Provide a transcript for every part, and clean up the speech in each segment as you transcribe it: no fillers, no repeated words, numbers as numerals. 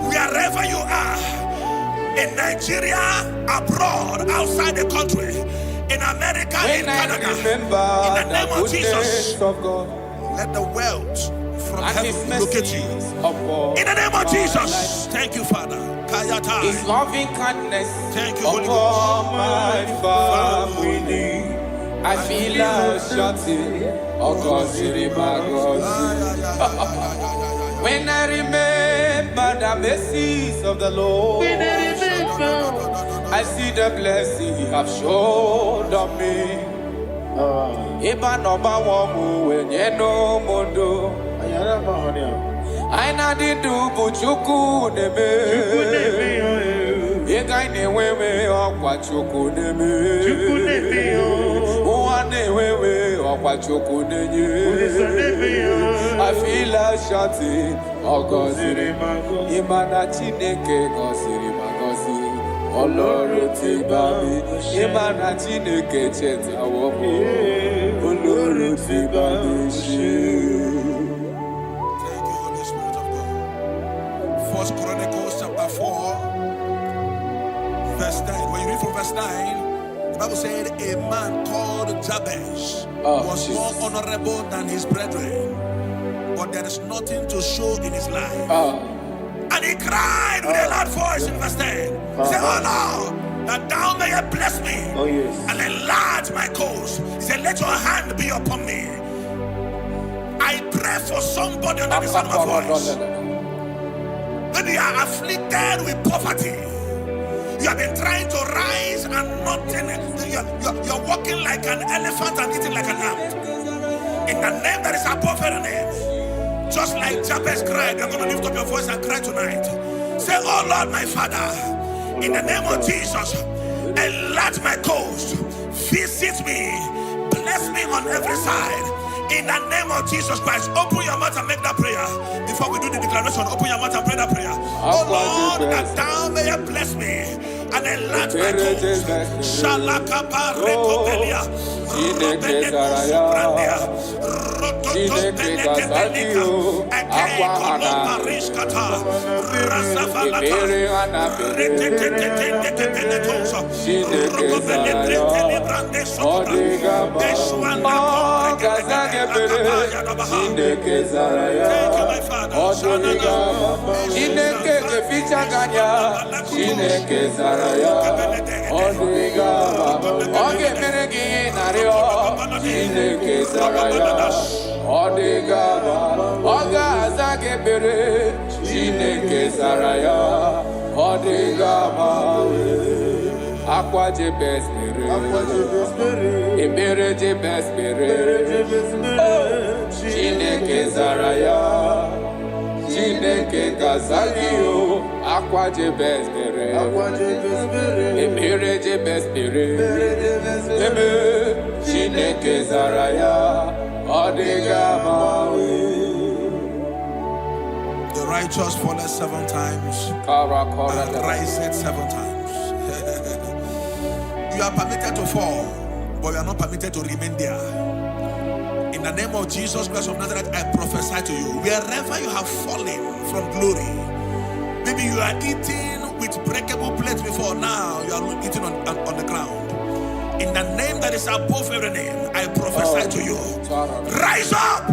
Wherever you are, in Nigeria, abroad, outside the country, in America, in Canada, in the name of Jesus, let the wealth from heaven locate you. In the name of Jesus, thank you, Father. His loving kindness, thank you, Holy Ghost. My family, I feel a shouting, when I remember the mercies of the Lord, I see the blessing He have shown on me. Eba no ba wamu wenye no mondo. Aina di du buchuku neme. Ega ine wewe okwa chuku neme. Uwane wewe okwa chuku nenye. I feel like shouting, oh Gosiri Mago. Imana Chineke Gosiri Magosi. Oh Lord, take baby. Imana Chineke Cheta Womo. Oh Lord, take baby. Thank you, Holy Spirit of God. 1 Chronicles chapter 4, verse 9. When you read from verse 9, the Bible said a man called Jabez was more honorable than his brethren, but there is nothing to show in his life. And he cried with a loud voice in verse 10. He said, oh Lord, that thou mayest bless me and enlarge my cause. He said, let your hand be upon me. I pray for somebody under the sound of my voice. Maybe you are afflicted with poverty. You have been trying to rise and nothing. You're walking like an elephant and eating like an ant. In the name that is above every name. Just like Jabez cried, you're going to lift up your voice and cry tonight. Say, oh Lord, my Father, in the name of Jesus, enlarge my coast, visit me, bless me on every side. In the name of Jesus Christ, open your mouth and make that prayer. Before we do the declaration, open your mouth and pray that prayer. Oh Lord, that thou mayest bless me and enlarge my coast. Shalakapa rekobelia. Thank you, my Father. Aqua de best Ibere de best Chineke Zaraya Chineke Gazalio Aqua de best Ibere de best Chineke Zaraya Odigamawe. The righteous falleth 7 times and riseth 7 times. You are permitted to fall, but you are not permitted to remain there. In the name of Jesus Christ of Nazareth, I prophesy to you, wherever you have fallen from glory, maybe you are eating with breakable plates before, now you are eating on the ground. In the name that is above every name, I prophesy to you, rise up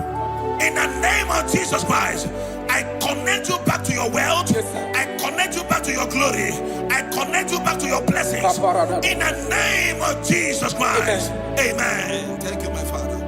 in the name of Jesus Christ. I connect you back to your wealth. I connect you back to your glory. I connect you back to your blessings. In the name of Jesus Christ. Amen. Thank you, my Father.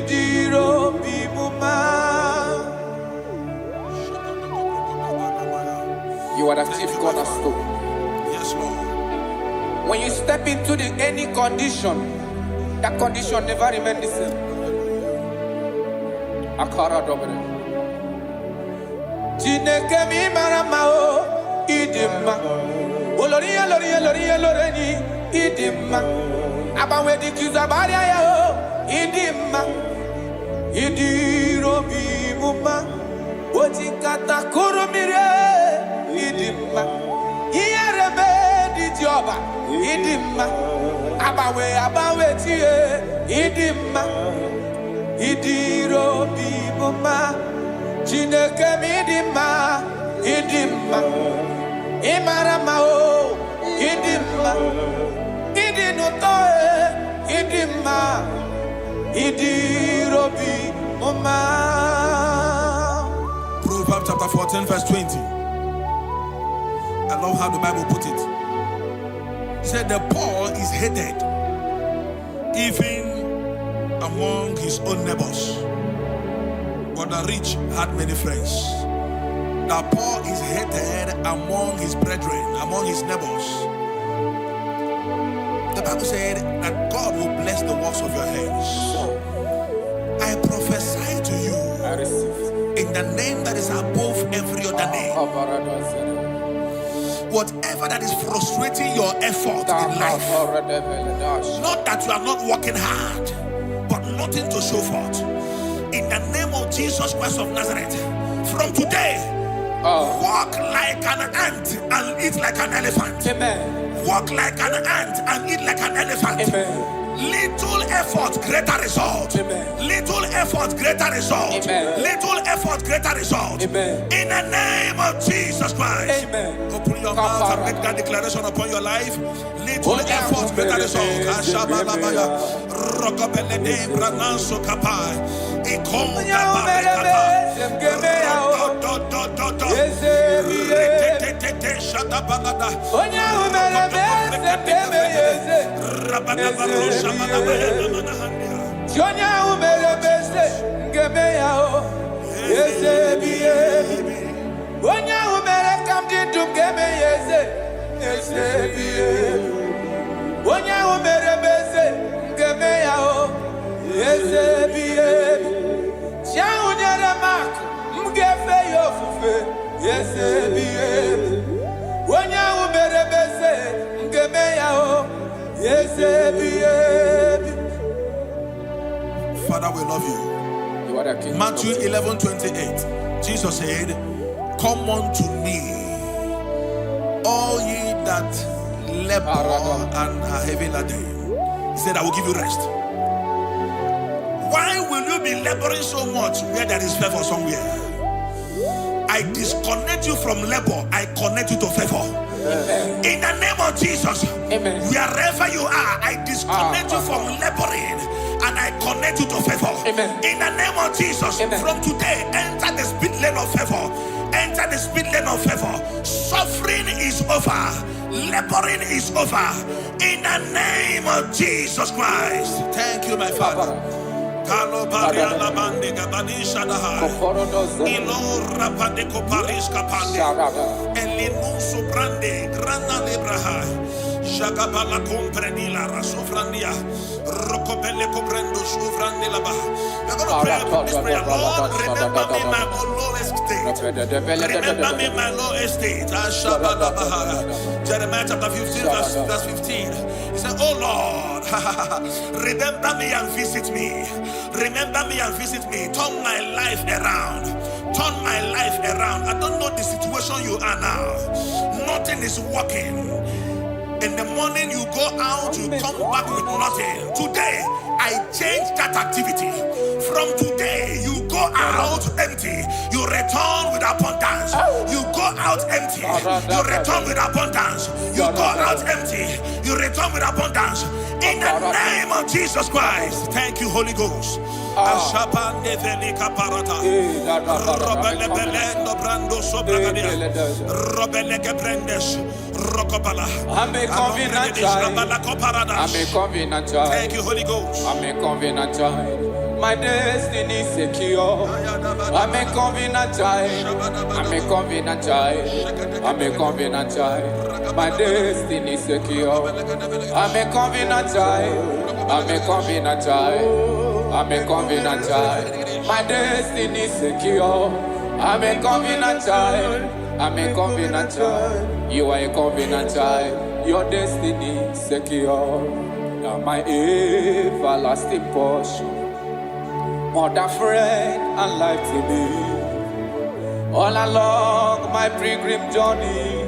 idiro bimuma. You are the chief cornerstone. Yes, Lord. When you step into any condition, that condition never remains the same. Akara dobre. Jineke mi maramao idima. Oloria loria loria loreni idima. Abawe di kizabaria yao idima. Idiro bimuma. Ojikata kurumire idima. Iyarebe di joba idima. Abawe tie idima. Idiro bimuma. Jineke midima idima. Imaramao idima. Idinutoe idima. Idiro bimuma. Proverbs chapter 14 verse 20. I love how the Bible put it. It said the poor is hated even among his own neighbors, but the rich had many friends. The poor is hated among his brethren, among his neighbors. The Bible said that God will bless the works of your hands. I prophesy to you, I receive in the name that is above every other name, whatever that is frustrating your effort in life, not that you are not working hard, but nothing to show forth, in the name of Jesus Christ of Nazareth, from today, walk like an ant and eat like an elephant. Amen. Walk like an ant and eat like an elephant. Amen. Little effort, greater result. Amen. Little effort, greater result. Amen. Little effort, greater result. Amen. In the name of Jesus Christ. Amen. Open your mouth and make that declaration upon your life. Little effort, greater result. Ashabalabaya. Rokobelede brananso kapai. Ikonga babekata. Retetete shatabalada. Jonya umele bese ngemeyao yesebiye. Wonya umele kamdi dumgeme yesebiye. Wonya umele bese ngemeyao yesebiye. Chaunyere mak mgefe yofufe yesebiye. Wonya umele bese ngemeyao yesebiye. Father, we love you. You are the King. Matthew 11:28. Jesus said, come unto me, all ye that labor and are heavy laden. He said, I will give you rest. Why will you be laboring so much where there is favor somewhere? I disconnect you from labor. I connect you to favor. Amen. In the name of Jesus. Amen. Wherever you are, I disconnect you from laboring and I connect you to favor. Amen. In the name of Jesus. Amen. From today, enter the speed lane of favor. Enter the speed lane of favor. Suffering is over. Laboring is over. In the name of Jesus Christ. Thank you, my Father. Kalo baria la bande gabani shadahai. Ilo rapade ko paris kapande. Elinu soprande grana lebrahai. Jagabala compreni la rasofrandia. Rokobele comprendo sufrande la bah. We're going to pray this prayer. Lord, remember me my lowest state. Remember me my lowest state. Jeremiah chapter 15 verse 15. He said, oh Lord, remember me and visit me. Remember me and visit me. Turn my life around. Turn my life around. I don't know the situation you are now. Nothing is working. In the morning you go out, you come back with nothing. Today, I change that activity. From today, you go out empty. You return with abundance. You go out empty. You return with abundance. You go out empty. You return with abundance. In the name of Jesus Christ. Thank you, Holy Ghost. Ashabande velika parata. Robele belendo brando sobragadia. Robele gebrendes. Rokobala. I'm a covenant child. Thank you, Holy Ghost. I'm a covenant child. My destiny secure. I'm a covenant child. I'm a covenant child. I'm a covenant child. My destiny secure. I'm a covenant child. I'm a covenant child. I'm a covenant child. My destiny secure. I'm a covenant child. I'm a covenant child. You are a covenant child. Your destiny secure. Now my everlasting portion. Mother, friend, and life to me. All along my pilgrim journey,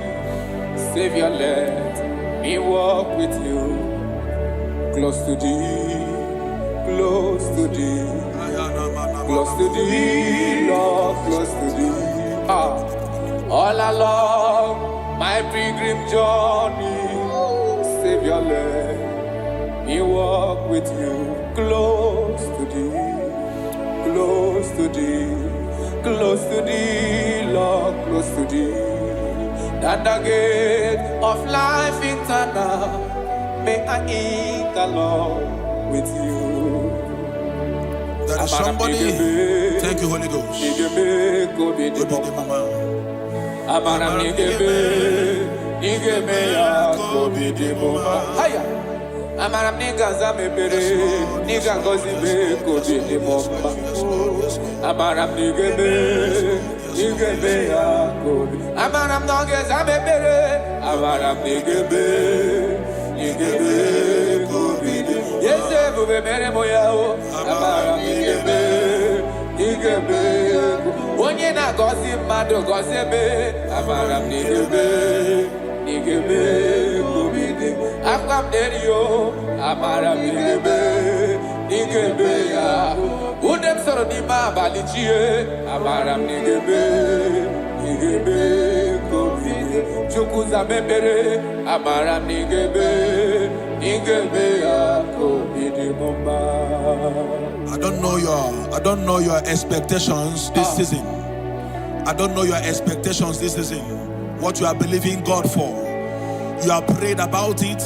Savior, let me walk with you. Close to thee, close to thee, close to thee, Lord, close to thee. All along my pilgrim journey, Savior, let me walk with you. Close to thee. Close to thee, Lord, close to thee. That the gate of life eternal, may I enter, Lord, with you. There is somebody, thank you, Holy Ghost. Amaram nigga zame pere, nigga gozi be kobi ni momba. Amaram nigga be ya kobi. Amaram nigga zame pere, amaram nigga be kobi ni. Yese bube mere moya o, amaram nigga be. Onye na gozi mado gozi be, amaram nigga be kobi ni. I've come there, yo. Amara nigebe ya. Udem soro di ma balichie. Amara nigebe kobi. Chukuza mebere. Amara nigebe ya kobi di momba. I don't know your expectations this season. I don't know your expectations this season. What you are believing God for. You have prayed about it.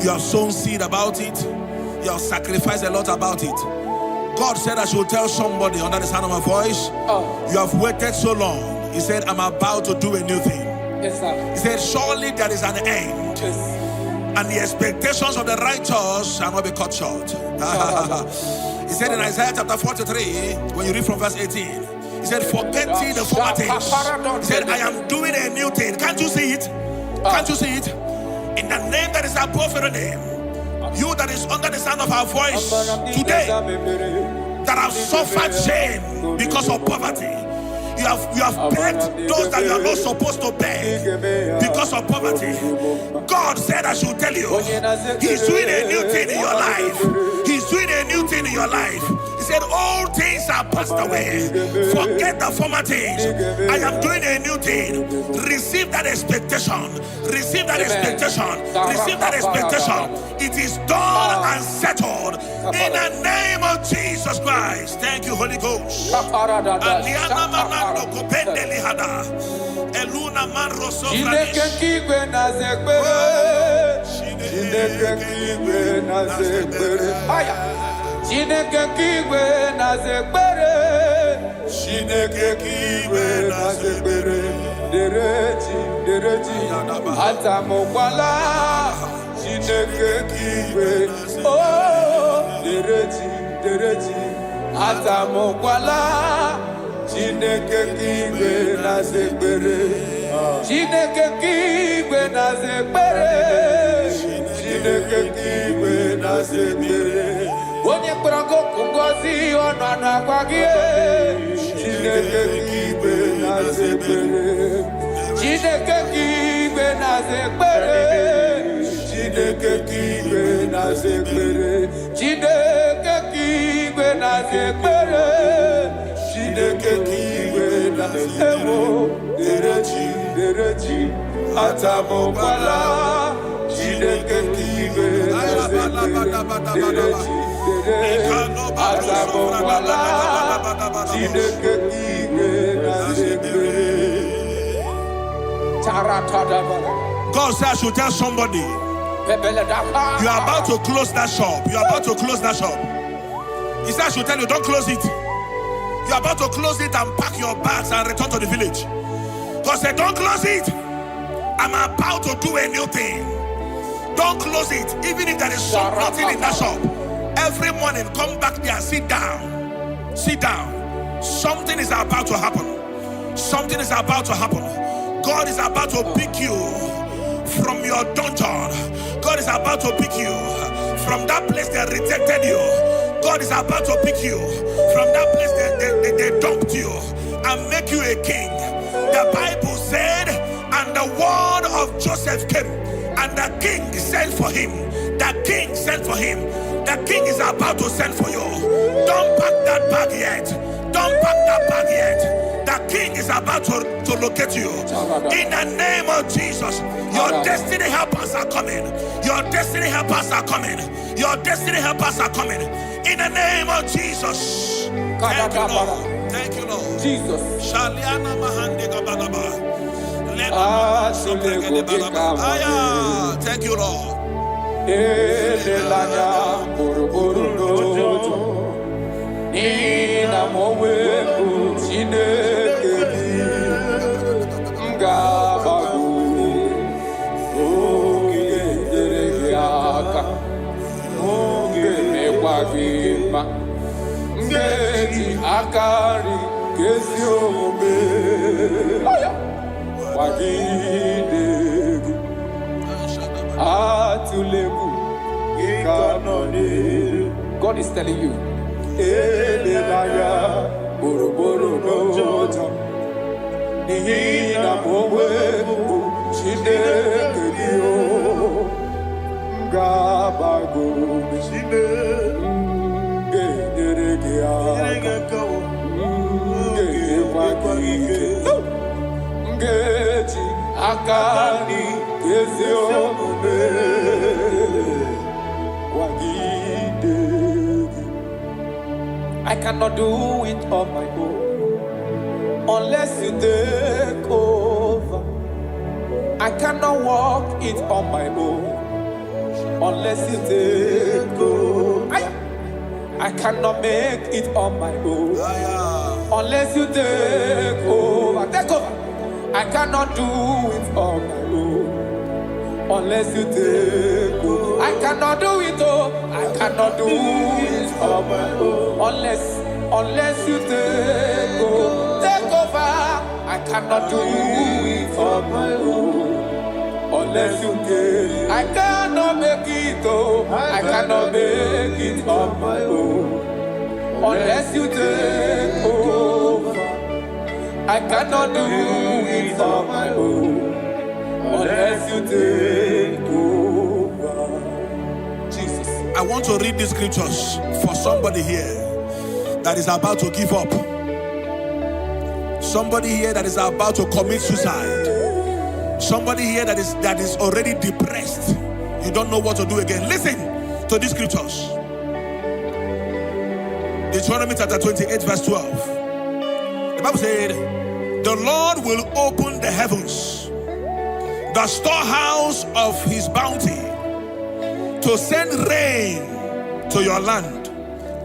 You have sown seed about it. You have sacrificed a lot about it. God said I should tell somebody under the sound of my voice, you have waited so long. He said, I'm about to do a new thing. Yes, sir. He said, surely there is an end. Yes. And the expectations of the righteous shall not be cut short. He said in Isaiah chapter 43, when you read from verse 18, he said, forget ye the former things. He said, I am doing a new thing. Can't you see it? Can't you see it? In the name that is above every name, you that is under the sound of our voice today, that have suffered shame because of poverty, you have begged those that you are not supposed to beg because of poverty. God said I should tell you, He's doing a new thing in your life. He's doing a new thing in your life. He said, all things are passed away. Forget the former things. I am doing a new thing. Receive that expectation. Receive that expectation. Receive that expectation. It is done and settled in the name of Jesus Christ. Thank you, Holy Ghost. Chineke kigwe na zekbere. Chineke kigwe na zekbere. Dereji atamokwala. Chineke kigwe. Oh, dereji atamokwala. Chineke kigwe na zekbere. Chineke kigwe na zekbere. Chineke kigwe na zekbere. Onye kpọrọ ngozi ọnụ anụ akwa gị. Chineke kigwe na-aza ekpere. Chineke kigwe na-aza ekpere. Chineke kigwe na-aza ekpere. Chineke kigwe na-aza ekpere. Chineke kigwe na-aza ekpere. Dereji atamokwala. Chineke kigwe na-aza ekpere. God says I should tell somebody, you are about to close that shop. You are about to close that shop. He said I should tell you, don't close it. You're about to close it and pack your bags and return to the village. God said, don't close it. I'm about to do a new thing. Don't close it. Even if there is nothing in that shop. Every morning, come back there, sit down. Sit down. Something is about to happen. Something is about to happen. God is about to pick you from your dungeon. God is about to pick you from that place that rejected you. God is about to pick you from that place that they dumped you and make you a king. The Bible said, and the word of Joseph came, and the king sent for him. The king sent for him. The king is about to send for you. Don't pack that bag yet. Don't pack that bag yet. The king is about to locate you. In the name of Jesus, your destiny helpers are coming. Your destiny helpers are coming. Your destiny helpers are coming. In the name of Jesus. Thank you, Lord. Thank you, Lord. Jesus. Shaliana mahande gabalaba. Thank you, Lord. Nina mowe chineke ngabagu oge derege aka oge mekwagima ngeji akari kesi ome wagidegi atulebu ikanoni. God is telling you, Elelaya, Boroboro Nota, Nihina Mowe, Shinekedio, Gabago, Shine, Generegiaka, Geji, Akani, Gezio, I cannot do it on my own unless you take over. I cannot walk it on my own unless you take over. I cannot make it on my own unless you take over. Take over. I cannot do it on my own unless you take over. I cannot do it, oh, I cannot do it on my own unless you take over. Take over. I cannot do it on my own unless you take. I cannot make it, oh, I cannot make it on my own unless you take over. I cannot do it on my own unless you take over. Jesus. I want to read these scriptures for somebody here that is about to give up. Somebody here that is about to commit suicide. Somebody here that is already depressed. You don't know what to do again. Listen to these scriptures. Deuteronomy chapter 28 verse 12. The Bible said, the Lord will open the heavens, the storehouse of his bounty, to send rain to your land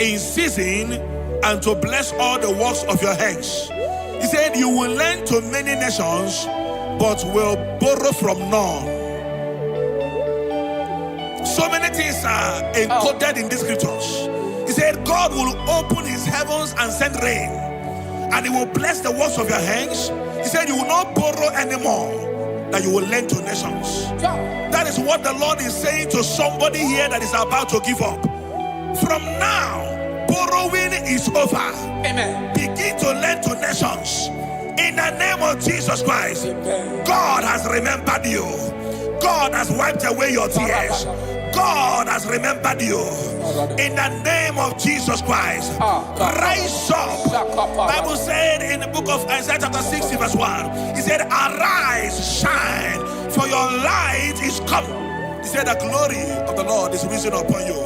in season and to bless all the works of your hands. He said, you will lend to many nations, but will borrow from none. So many things are encoded in these scriptures. He said, God will open his heavens and send rain, and he will bless the works of your hands. He said, you will not borrow anymore, that you will lend to nations. That is what the Lord is saying to somebody here that is about to give up. From now, borrowing is over. Amen. Begin to lend to nations. In the name of Jesus Christ. Amen. God has remembered you. God has wiped away your tears. God has remembered you. In the name of Jesus Christ. Rise up. Bible said in the book of Isaiah chapter 60 verse 1, he said, arise, shine, for your light is come. He said, the glory of the Lord is risen upon you.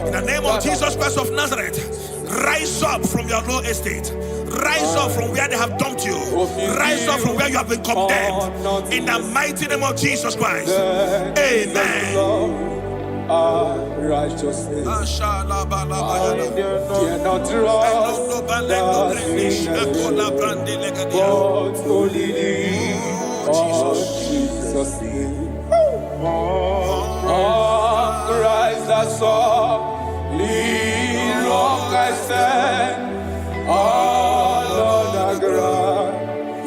In the name of Jesus Christ of Nazareth, rise up from your low estate. Rise up from where they have dumped you. Rise up from where you have been condemned. In the mighty name of Jesus Christ. Amen. righteousness. I dare not trust that sinners, but only thee, oh Jesus' name. Oh, Christ the solid rock I stand. Oh, Lord, the ground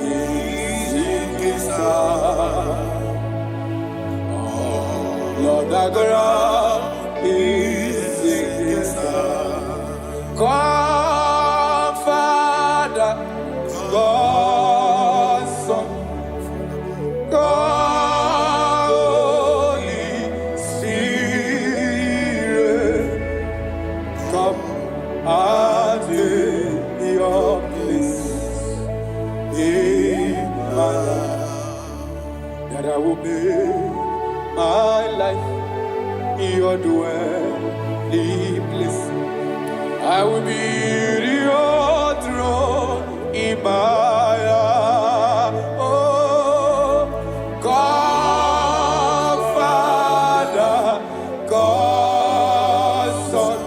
is sinking sand. Oh, Lord, the ground is sinking sand. God, Father, God, Son, God, Holy Spirit, come and take your place in my life, that I will make my life your dwelling place. I will be your throne in my heart. Oh, God, Father, God, Son,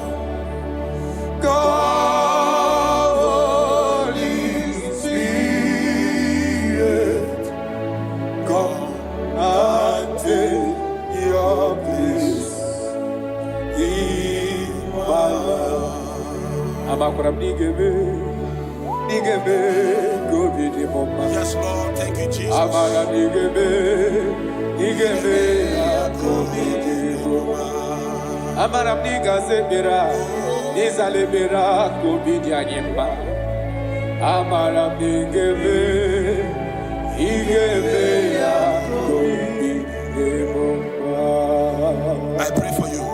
God, Holy Spirit, come and take your place in my life. Yes, Lord. Thank you, Jesus. I pray for you.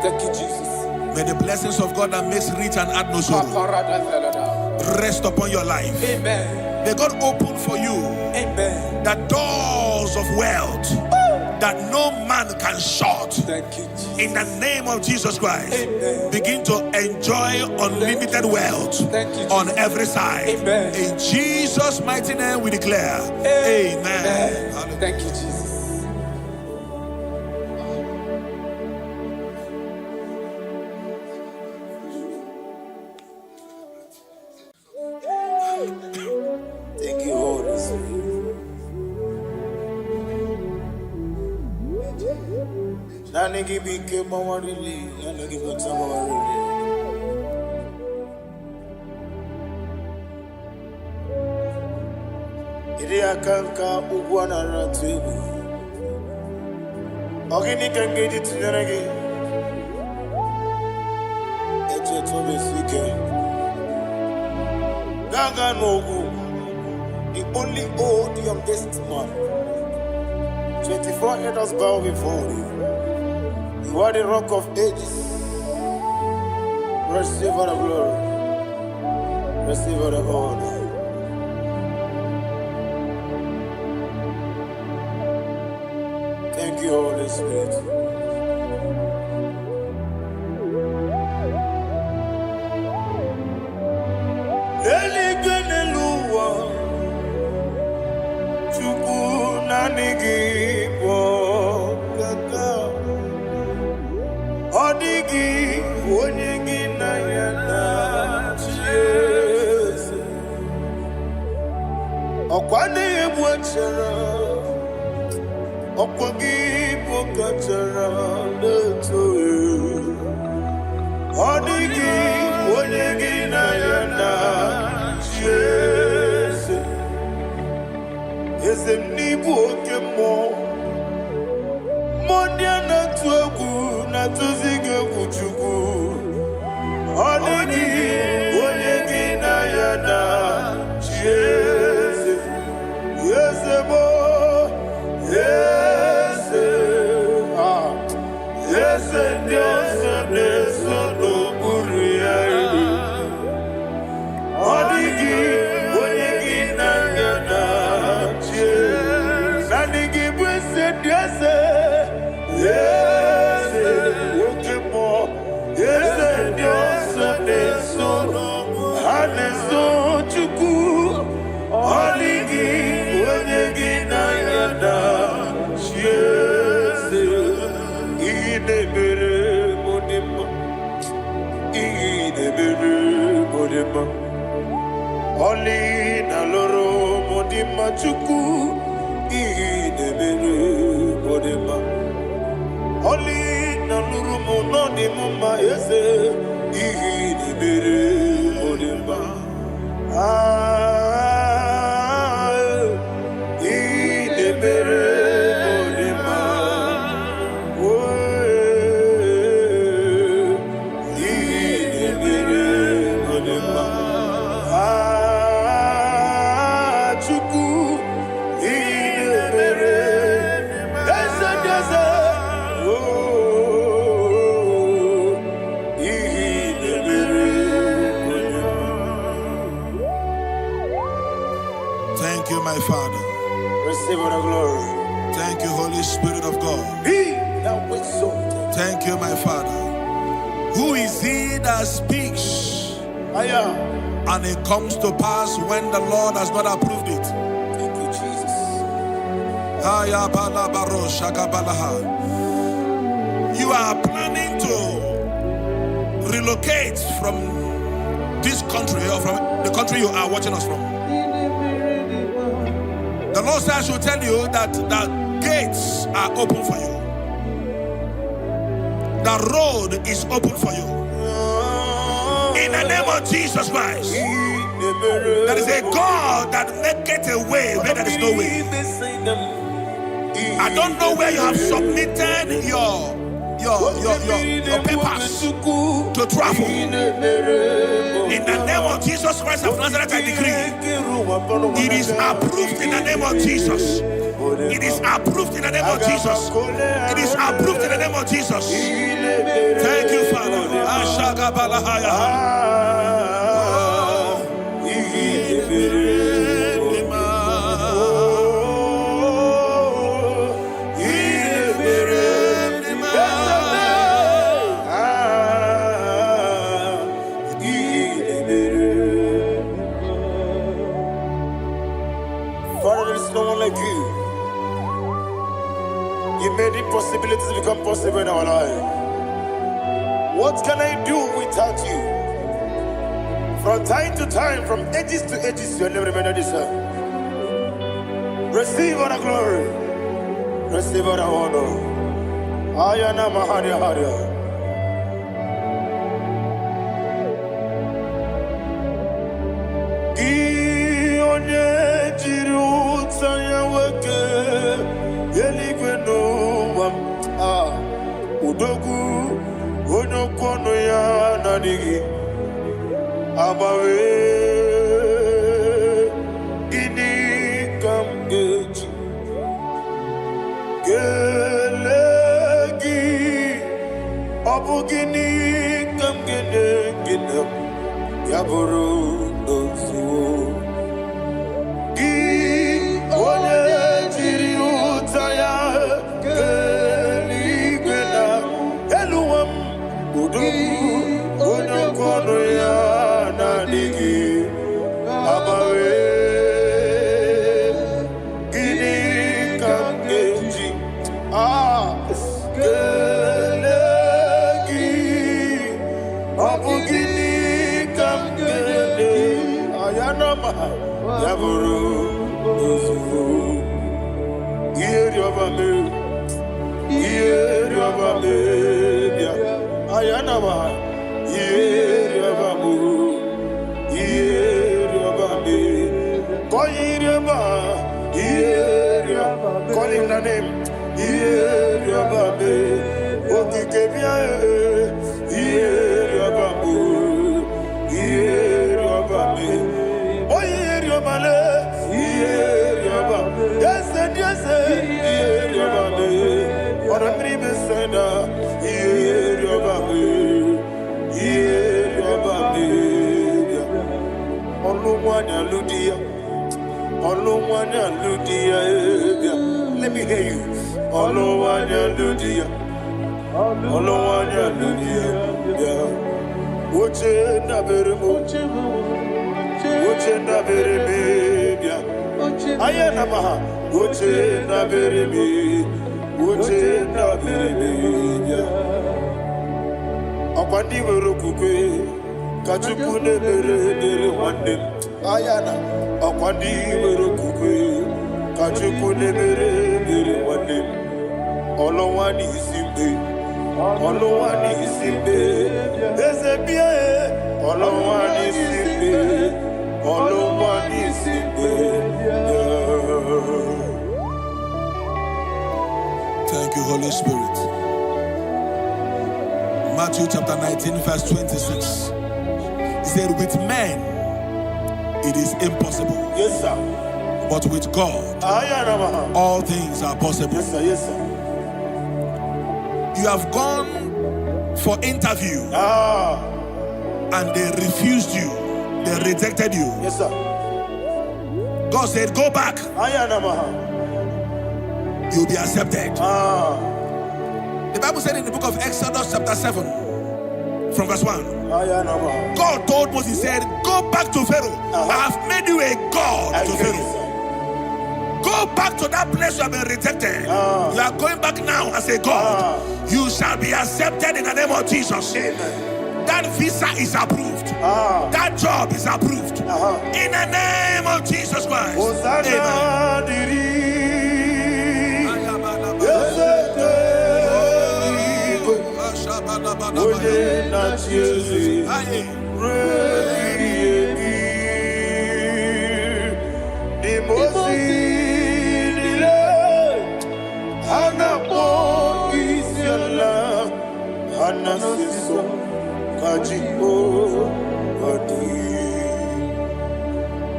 Thank you, Jesus. May the blessings of God that makes rich and add no sorrow rest upon your life. Amen. May God open for you, amen, the doors of wealth that no man can shut. Thank you, Jesus. In the name of Jesus Christ, amen, begin to enjoy unlimited wealth. Thank you, on every side. Amen. In Jesus' mighty name we declare. Amen. Amen. Thank you, Jesus. Thank you, Holy Spirit. Nani gibi ke mawarili, nani gibi tawarili. Iri akanka ugwana ratibu. Ogini kangedi tineregi. Eche tobe sike. Gaga nogu. The only old youngest man. 24 elders bow before you. You are the rock of ages. Receive all the glory. Receive all the honor. Thank you, Holy Spirit. Odigi onyegi na yana Jesus. Okwani ebu achara, okwagi ebu kachara leto. Odigi onyegi na yana Jesus. Eze mnibu okemo. Mondia na tuegu na tuzige kuchuku. Odigi onyegi na yana Jesus. Yes, bo. Yes. Ah. Yes, Dios Dios no buria. Odigi onyegi na yana Jesus. Nandigi bwese Dios. Yes, Ukemo, yes, Dios, Nesono, Haneso, Chuku, Oligi, Onyegi, Nayana, yes, Idebere, Modema. Oli na loro modima chuku. Idemere Modema. Oli na loro monodima maese. Idemere Modema. Idemere. Thank you, my Father. Receive all the glory. Thank you, Holy Spirit of God. Be thou exalted. Thank you, my Father. Who is he that speaks and it comes to pass when the Lord has not approved it? Thank you, Jesus. You are planning to relocate from this country or from the country you are watching us from. The Lord says I should tell you that the gates are open for you. The road is open for you. In the name of Jesus Christ. There is a God that maketh a way where there is no way. I don't know where you have submitted your papers to travel. In the name of Jesus Christ of Nazareth, I decree it is approved in the name of Jesus. It is approved in the name of Jesus. It is approved in the name of Jesus. Thank you, Father. Father, there is no one like you. You made impossibilities become possible in our life. What can I do without you? From time to time, from ages to ages, you never remain the same. Receive all the glory. Receive all the honor. Ayana Maharia Haria. Udogu onokono ya nadigi amawe ini kamgeji gelegi abugini kamgene ginem yaburu dosuo gi one jiri utaya onokono ya nadigi amawe gini kamgeji gelegi abugini kamgene ayanama yaburu uzufu iyeriobame bia ayanama iyeriabamu iyeriabame koyiriaba iyeriaba call him the name iyeriabame okikebia iyeriabamu iyeriabame oyiriabale iyeriaba yes iyeriabame oramri besenda iyeriabame let me hear you. Kachukune mere wande ayana akwandi mere kukwe Kachukune mere wande olowani isimbe ezebie olowani isimbe Thank you, Holy Spirit. Matthew chapter 19 verse 26. He said, with men it is impossible. Yes, sir. But with God, all things are possible. Yes, sir. Yes, sir. You have gone for interview and they refused you. They rejected you. Yes, sir. God said, go back. You'll be accepted. The Bible said in the book of Exodus chapter 7 from verse 1. God told Moses, he said, go back to Pharaoh. I have made you a God to Pharaoh. Go back to that place you have been rejected. You are going back now as a God. You shall be accepted in the name of Jesus. Amen. That visa is approved. That job is approved. In the name of Jesus Christ.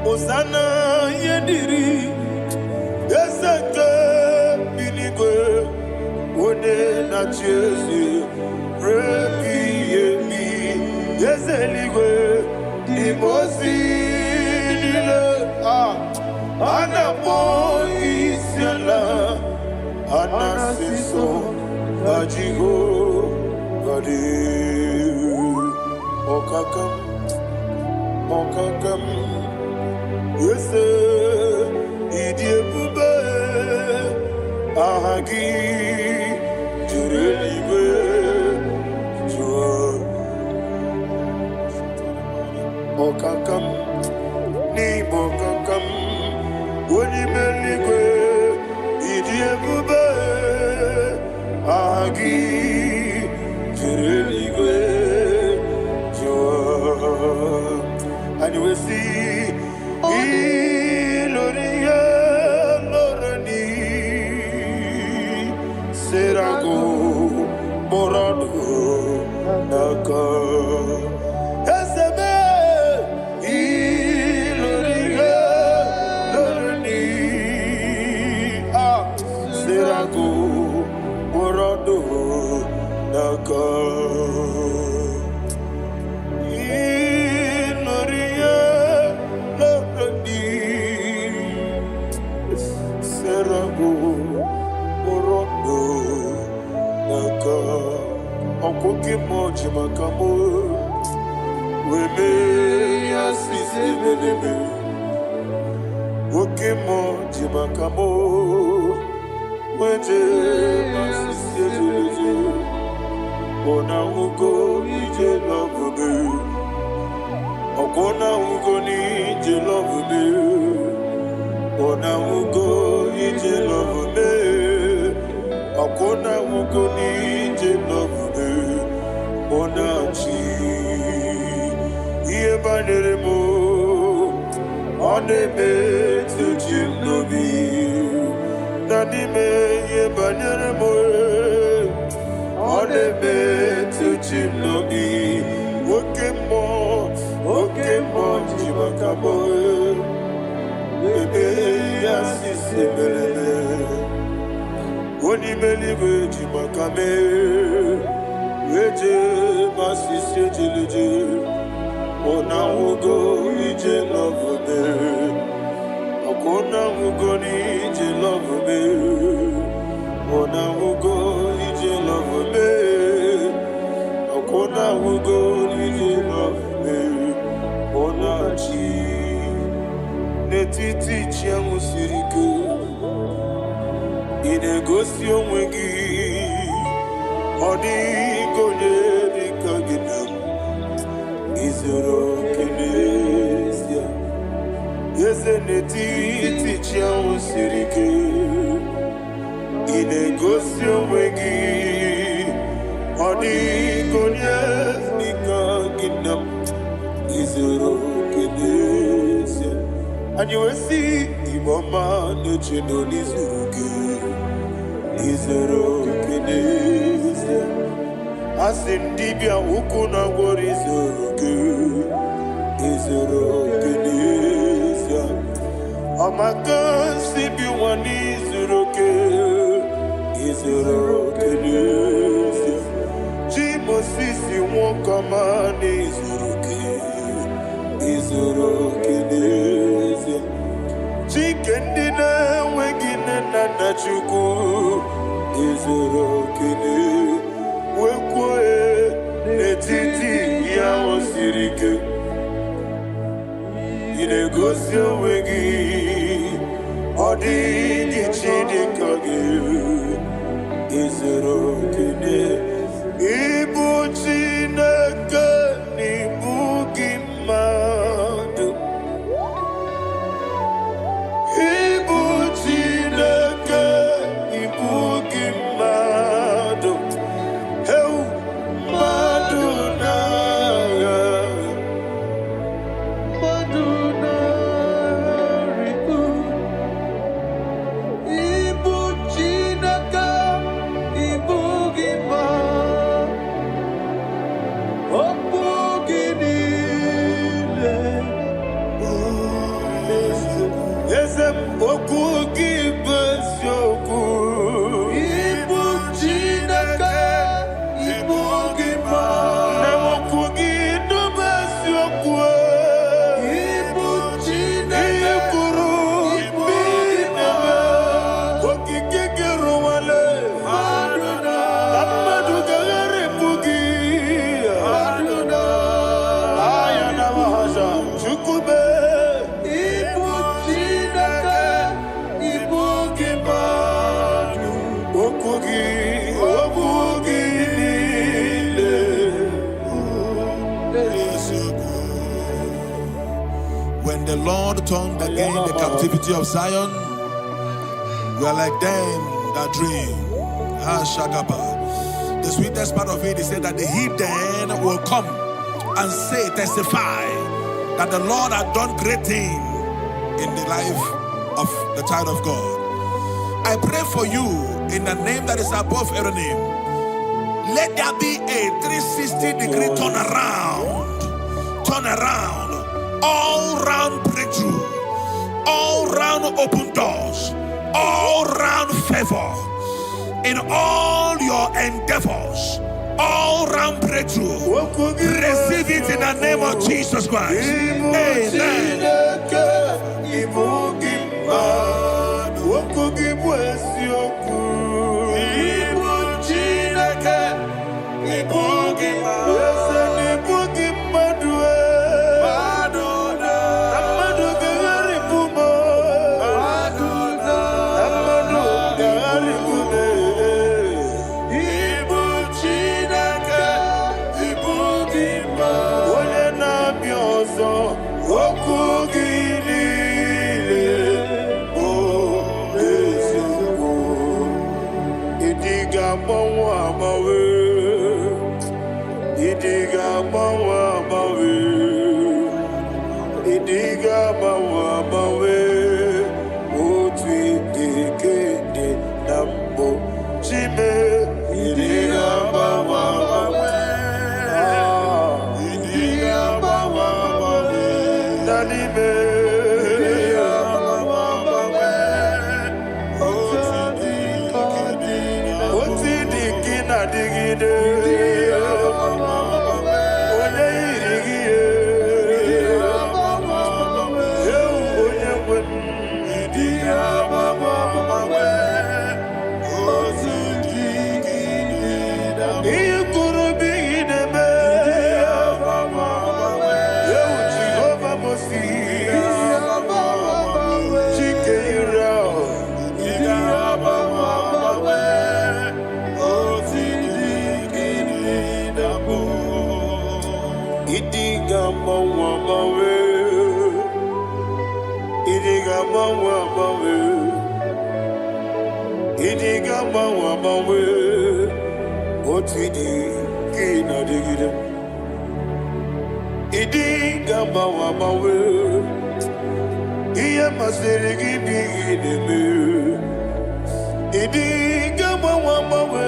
Osana yediri ezeke binigwe one na Jesu rebi yemi ezeligwe imosi nile anapo isiala anasiso ajigo gadi okakam yes, idiebube ahagi jurelibe jua okakam ni bokakam wonimeligwe idiebube ahagi jurelibe jua. And you will see Iloria Lorani Serago Morado Naka Esebe Iloria Lorani Serago Morado Naka Okoke moji makamo weme asisi meleme Oke moji makamo weje asisi jeleje Ona ugo ije love me Okona ugo ni ije love me Ona ugo ije love me Akona ugo ni ije love me Onachi Iye banere mo Onebe tujim nobi Nanime iye banere mo Onebe tujim nobi Oke mo jimakamo Bebe yasisi melele Onimeliwe jimakame Weje masisi jeleje Ona ugo ije love me Akona ugo ni ije love me Ona ugo ije love me Akona ugo ije love me Ona chi Netiti chiamu sirike Inegosi onwegi Odi konye dikagina Izoro Kinesia. Yes, and the teacher was Sirike. In a gosio wegi. Odi Gonyas Nika Ginam. Izoro Kinesia. And you will see Imama Nuchino Nizuruke. Izoro Kinesia. Asindibia ukuna gori Izoro Kinesia. Amaka sibi wani Izoro Kinesia. Jimo sisi wakamani Izoro Kinesia. Chikendina wegine nana chuku Izoro Kinesia. Wekwe netiti ya osirike Inegosio wegi Odi gichidi kage Izoro Kinesia. Ibu chineke nibu gimadu. Ibu chineke nibu gimadu. When the Lord turned again the captivity of Zion, we are like them that dream. The sweetest part of it is said that the heathen will come and say, testify, that the Lord had done great things in the life of the child of God. I pray for you in the name that is above every name. Let there be a 360-degree turn around, all round breakthrough, all round open doors, all round favor in all your endeavors, all round breakthrough. Receive it in the name of Jesus Christ. Amen. gamba wamawe otidi kina digide idi gamba wamawe iya masere gibi ideme idi gamba wamawe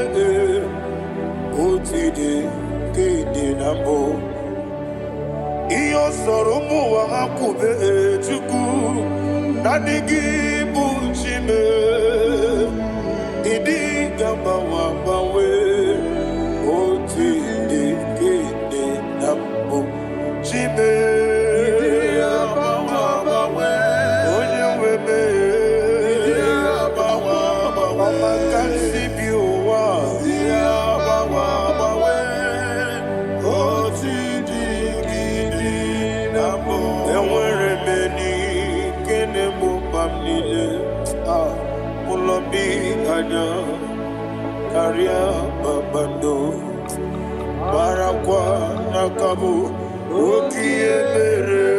otidi kide nambo iyo soromu wa akube chuku nadigi buchime idi gamba wamawe otidi kide nambo chime idi gamba wamawe onye weme idi gamba wamawe mama kansi biwa idi gamba wamawe otidi kide nambo enwere meni kene mo pamnile Mulobi anya Karia babando Barakwa nakabu Okie mere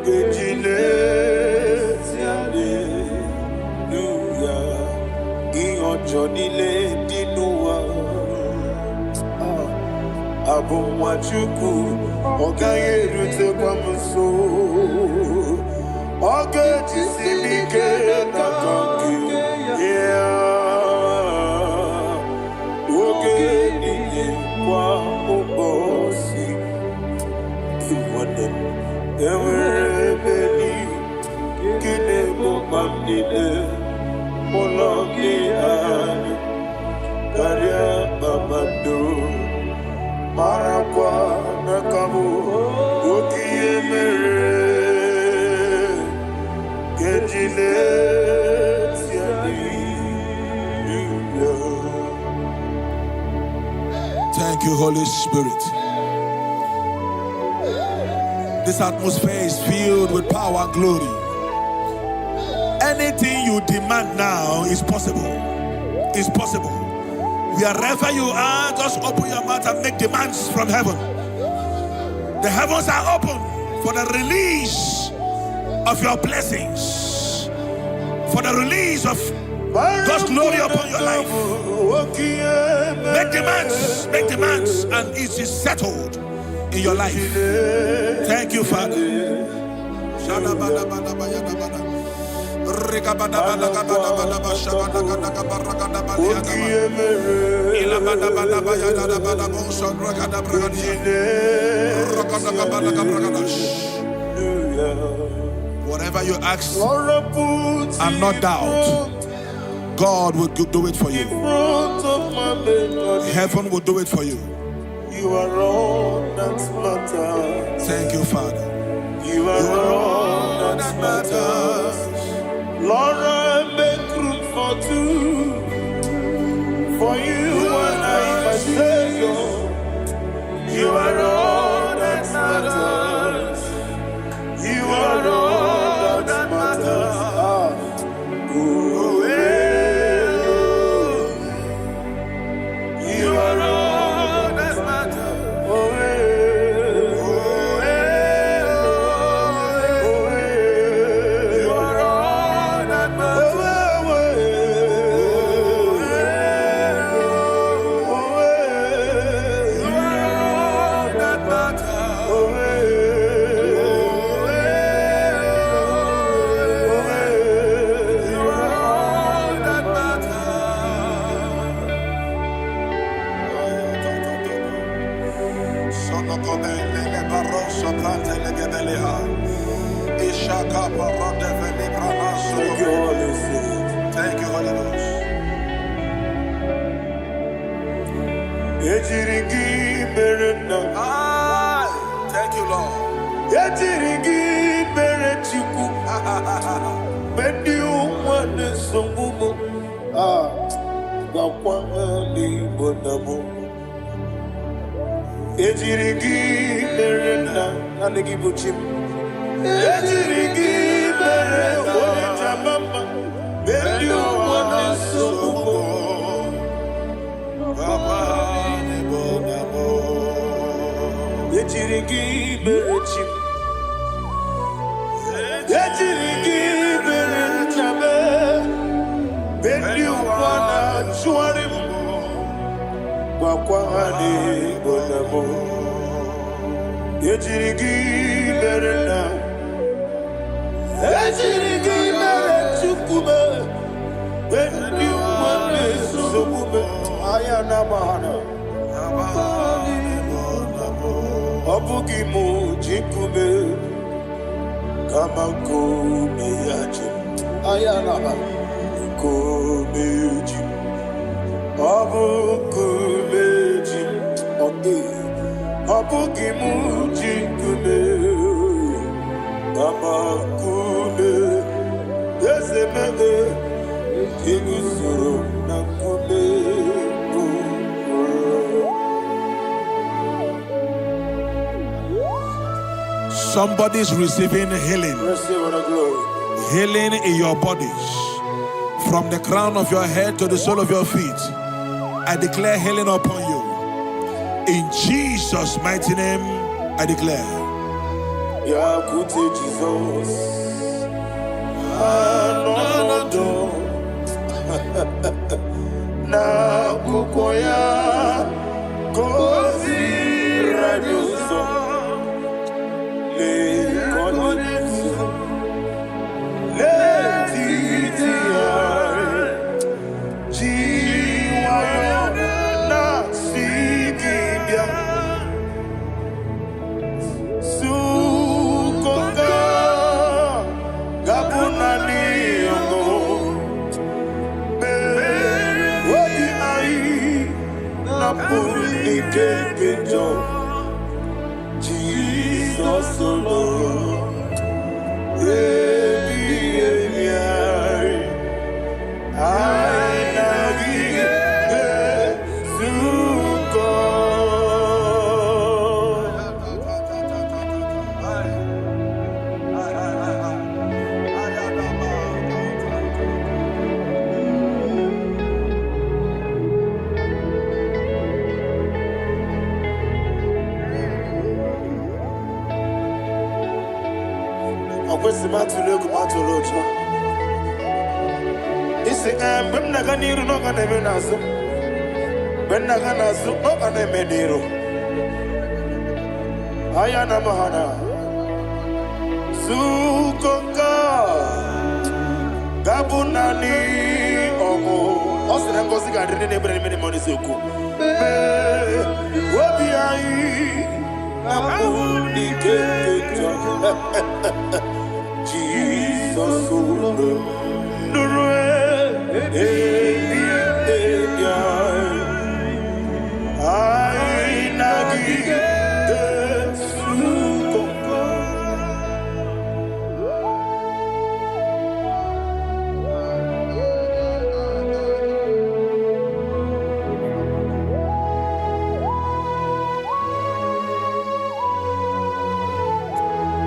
Gejile Siane Nuya Iyo jonile dinuwa Abu mwachuku Okaye rute kwa mso Oge tisimike nakanki Oge nile kwa ubosi Iwanem Ewere beni Kine mokamnile Mologi ane Karia babado Marakwa nakabu Okie mere Thank you, Holy Spirit. This atmosphere is filled with power and glory. Anything you demand now is possible. It's possible. Wherever you are, just open your mouth and make demands from heaven. The heavens are open for the release of your blessings, for the release of God's glory upon your life. Make demands, and it is settled in your life. Thank you, Father. Whatever you ask and not doubt, God will do it for you. Heaven will do it for you. You are all that matters. Thank you, Father. You are all that matters. Lord, I make room for two. For you and I myself. You are all that matters. You are all that matters. You are all that matters. You are all that matters. You are all that Thank you, Holy Ghost. Thank you, Lord. Wakwahani bonamo Ejirigi berena Ejirigi berechukube When you want this Subume Ayana Mahana Abugimu Jikube Kamako Miyaji Ayana Komeji Abukumeji Abugimu Jikube Kamakume Ezemede Kigusuru Nakume. Somebody's receiving healing. Healing in your bodies. From the crown of your head to the sole of your feet. I declare healing upon you. In Jesus' mighty name, I declare. Yakute Jesus. Na kukoya kozi radioso le konitsu le titia jiwa na sikibia sukoka gabuna liongo Jesus alone. Ayana Mahana Sukoka Gabunani Omo Osenangosi Gadrine Bremini Monisuku Wabiai Namuni Keto Jesus Nurwe I nagi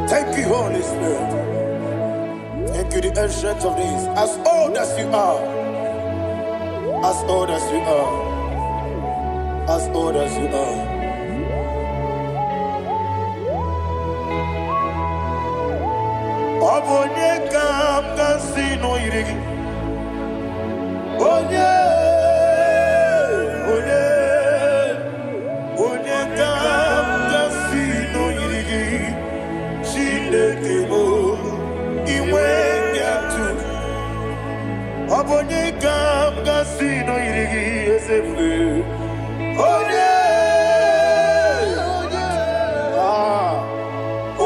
Thank you, Holy Spirit. Thank you, the ancient of days. As old as you are, as old as you are, as old as you are. Abonye kam kasino irigi. Onye kam kasino irigi. Shindekimo iwe nyatu. Abonye kam kasino irigi esembe.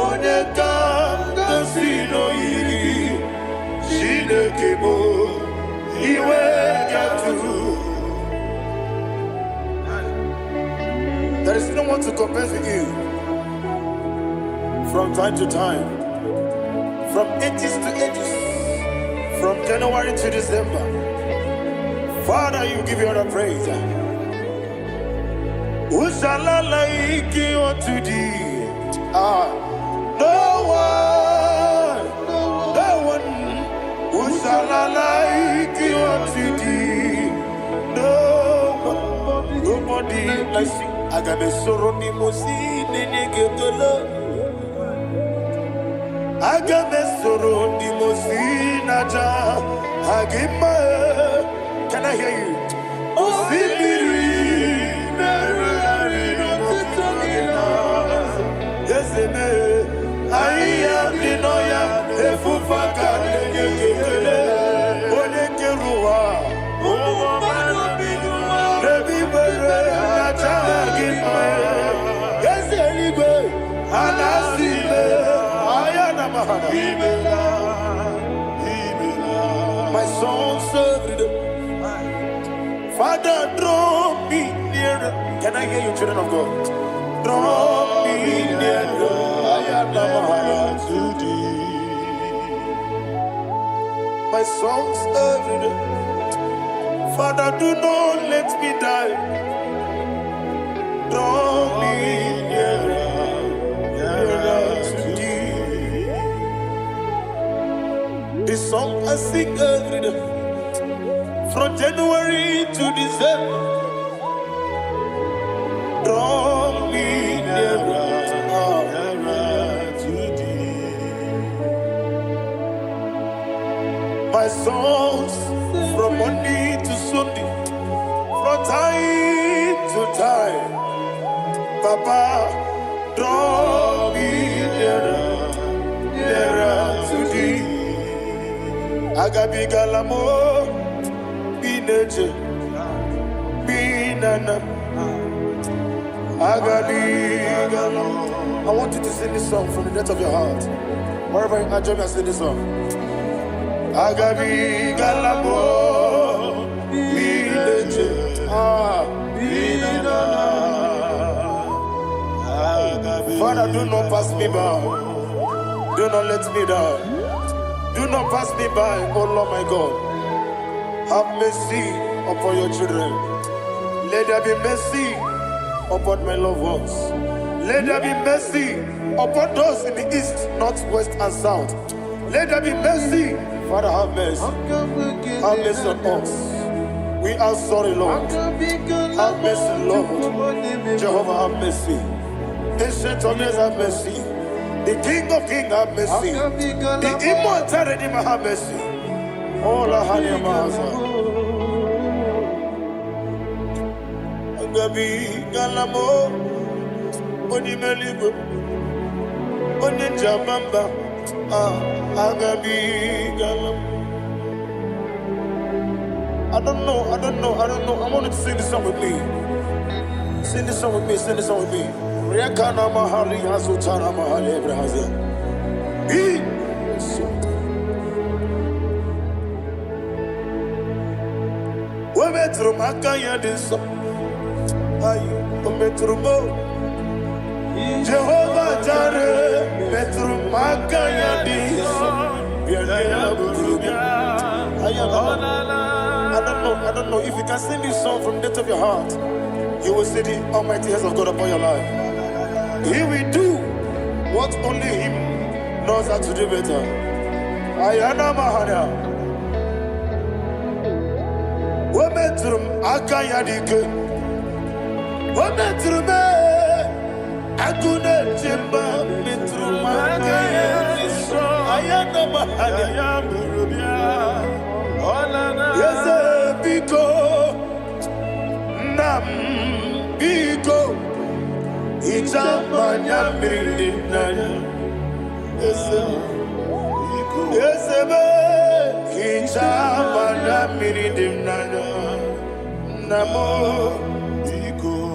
Onye kam kasino irigi. Shindekimo iwe nyatu. There is no one to compare with you. From time to time, from ages to ages, from January to December, Father, you give you all the praise. Who shall I like you unto thee? No one. Who shall I like you unto thee? Nobody like you. I got a sorrow ni mosi nene getolo. Agame soro di mosinaja agima. Can I hear you? Osibiri My songs every day. Father, draw me nearer. Can I hear you, children of God? Draw me nearer. I am to thee. My songs every day. Father, do not let me die. Draw me nearer to thee. This song I sing every day. From January to December, draw me nearer to thee. My songs from Monday to Sunday, from time to time, Papa, draw me nearer to thee. Agabi galamo. I want you to sing this song from the depth of your heart. Wherever you are, join me and sing this song. Agabi galamo, Father, do not pass me by. Do not let me die. Do not pass me by, oh Lord my God. Have mercy upon your children. Let there be mercy upon my loved ones. Let there be mercy upon those in the east, north, west, and south. Let there be mercy. Father, have mercy. Have mercy on us. We are sorry, Lord. Have mercy, Lord. Jehovah, have mercy. Ancient of days, have mercy. The King of Kings, have mercy. The immortal Redeemer, have mercy. Oh, la hania maza. Agabi galamo, oni meligo, oni jabamba. Agabi galamo. I don't know. I want you to sing this song with me. Sing this song with me. Sing this song with me. Riakana mahali hasutana mahali ebrahazia. Metro makaya diso, ayo metro mo. Jehovah Jireh, metro makaya diso. I don't know if you can sing this song from the depth of your heart. You will see the almighty hands of God upon your life. He will do what only Him knows how to do better. Ayana mahana. Wometrum akayadike. Wometrum akune chimba metrum akayadike. Ayana mahana. Yes, biko nam biko. Ichamanya mirinaya. Yes, be.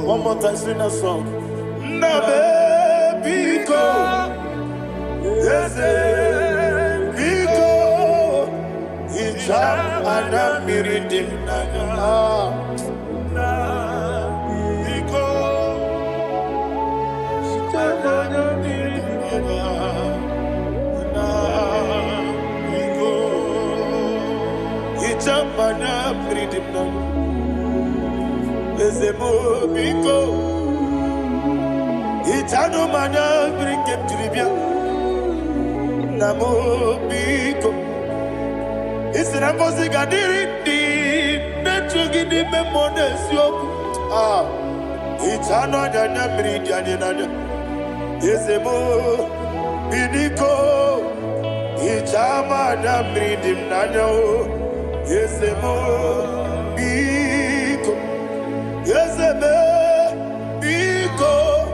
One more time, sing that song. Nabe biko, yes, biko, hijab anamiridim nana. Biko, hijab anamiridim nana. Jamana pridimna, ezemo biko. Itano mana brinkem tribia, namo biko. Isina bosi gadiri di, nechugi di memones yoku. Itano dana bridia nana, ezemo biko. Ijamana pridimna no. Yes, biko. Yes, biko.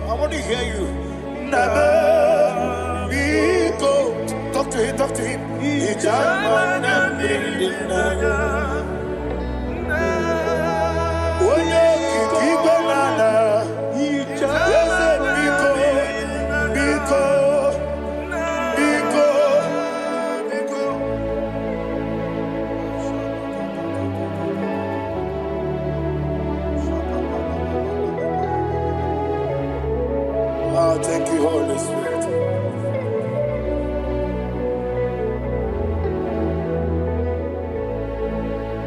I want to hear you. Nabe biko. Talk to him. Talk to him. Ijamana brinana. Oye kiki banana. Yes, biko. Biko. Biko.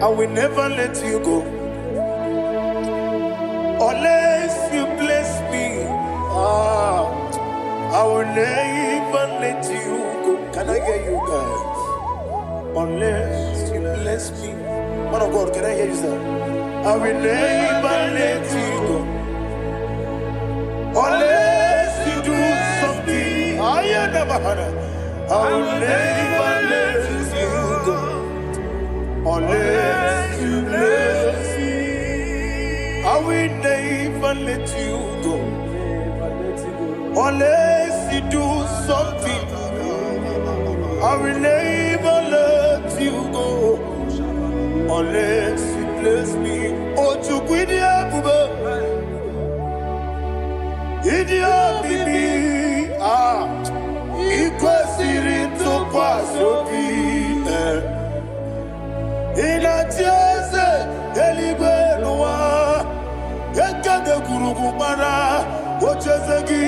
I will never let you go unless you bless me. I will never let you go. Can I hear you guys? Unless you bless me. Man of God, can I hear you, sir? I will never let you go unless you do something. I will never let you go unless you bless me. I will never let you go unless you do something. I will never let you go unless you bless me. Oh, to quit Idia bibi ikwesiri tukwasopi inatieze eligwe noa ekade kurugumara ochezegi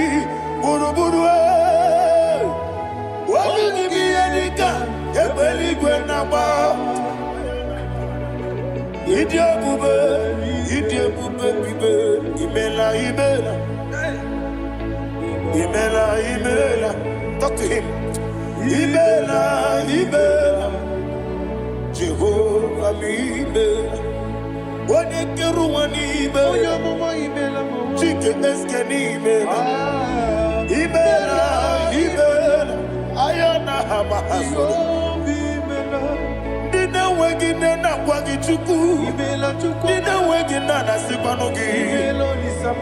buruburu wabini biyenika ebeligwe naba Idia bube bibe imela Imela, talk to him. Imela, Jehovah Imela. What a Keruani Imela, Chicken Escanimela. Imela, Ayana Hamahaso. Dina Wagina Wagichuku, Dina Wagina Sipanogi.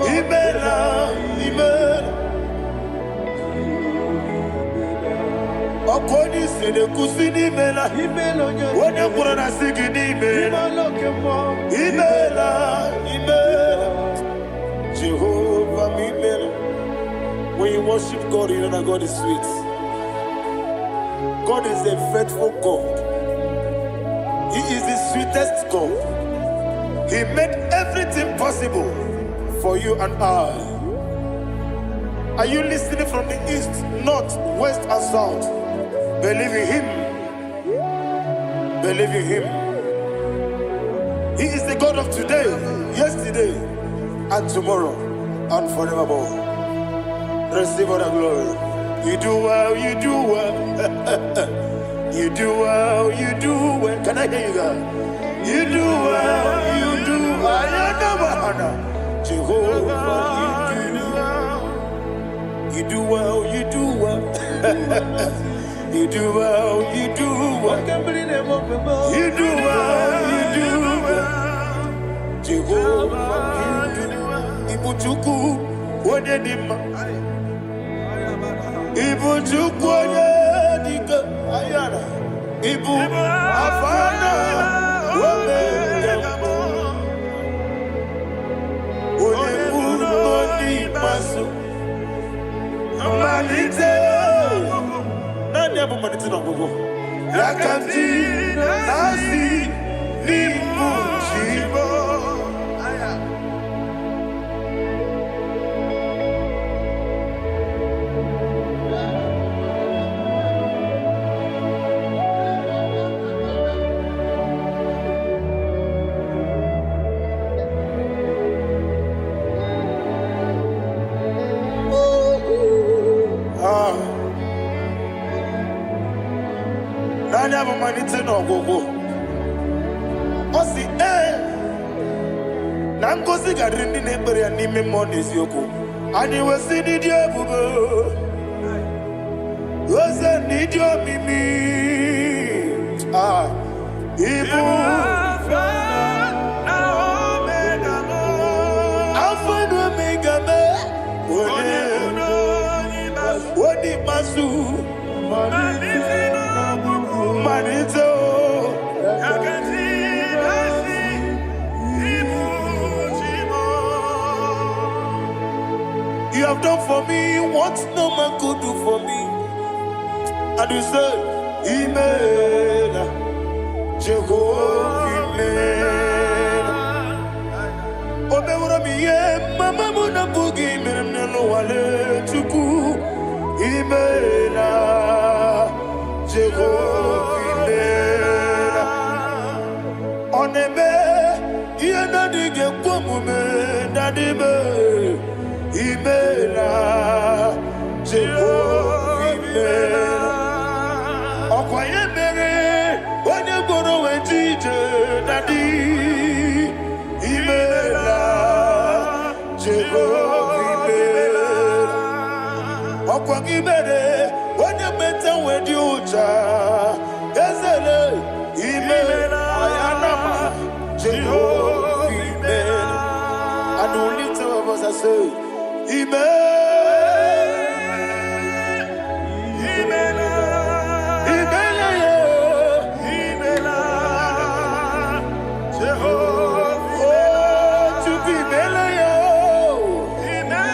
Imela. Okoni sede kusini mela Wone kurana sigini mela Imela Jehovah Imela. When you worship God, you know that God is sweet. God is a faithful God. He is the sweetest God. He made everything possible for you and I. Are you listening from the east, north, west, and south? Believe in Him. Believe in Him. He is the God of today, yesterday, and tomorrow, and forevermore. Receive all the glory. You do well, you do well. You do well, you do well. Can I hear you guys? You do well, you do well. Jehovah, you do well, you do well. You do well, you do well. You do well, you do well. Jehovah, you do well. Ibuchuku, Wadedima. Ibuchuku, Wadedika. Ayana. Ibu, Afana. Wabedamo. Onebu, Noni, Masu. Amalite. Yakanti nasi limujibo. Never money to no go. Osi Nango sigarin ni nebere ani me money yoko. Ani wesi ni diabu. Wesi ni dio mimi. Ibu Alpha and Omega me. Wodi masu. Manito, you have done for me what no man could do for me. And you say, Imela, Jehovah Imela. Omewura miye, mama muna bugi miremnelo wale tuku. Imela, Jehovah. Oneme, Yanadi Gekume, Nadibe, Imela, Jehovah, Imela, Okwayemere, when you go to a teacher, Nadi, Imela, Jehovah, Imela, Okwayemere, when you met with you, Ezele, Imela, Ayanama, Jehovah, Imela. And only two of us are saying, Imela, Imela, Imela, Imela, Jehovah, oh, to be Imela, Imela.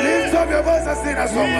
Lift up your voice and sing a song.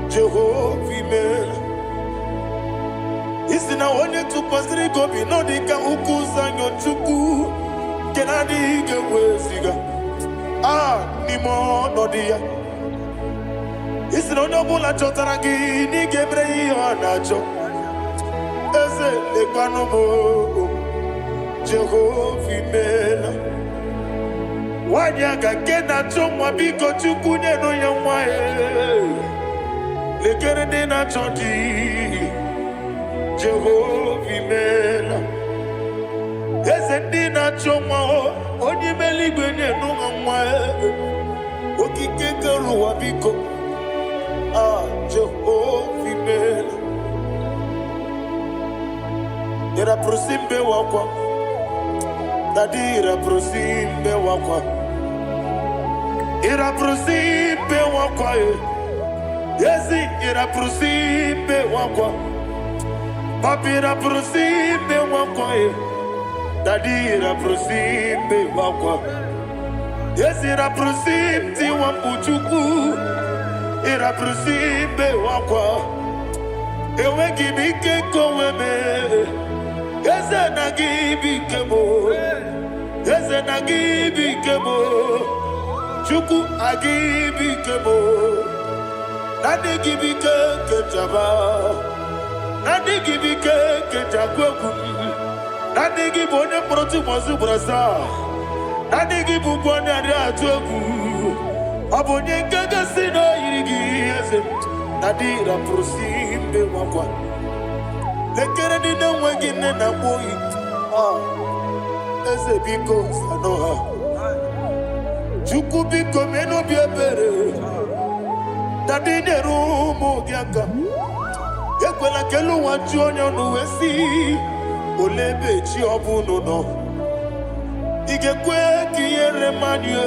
Jehovah, isi na onye tụkwasịrị gị obi n'ọdị ka ukwu ụzọ chukwu nke na-adịghị ga-eweziga n'ime ọnọdụ ya. Isi na onye ọbụla chọtara gị n'ịga emere ihe ọ na-achọ. Eze lekwanụ m, Jehova imela. Nwanyị aga nke na-achọ nwa, biko chukwu nyenụ ya nwa ya. Lekere ndị na-achọ di, Jehovah imela. Eze ndị na-achọ nwa, onye imela igwe nyenụ ha nwa ya. Okike kere ụwa biko, Jehovah imela. Ira prosimbe wakwa, Daddy ira prosimbe wakwa, ira prosimbe wakwa. Yesi ira prosimbe wakwa, Papi ira prosimbe wakwa. Daddy ira prosimbe wakwa. Yesi ira prosimti wambuchuku, ira prosimbe wakwa. Ewe gibike koweme, Eze na gibike mo, Eze na gibike mo, Chuku agibike mo. Nadi gibike kechaba, Nadi gibike kechakweku, Nadi gibone proti mozu brasa, Nadi gibubone atuegu, Abonye gaga sino irigi eze, Nadi ra prosimbe wakwa. Lekere di na wegine na boy, Eze biko sanoha, Chuku biko meno biebere. Daddy neru mo giaka, Ekwela kelu wanchu onyo nuwesi, Olebe chi obu no. Igekwe kiyere manye,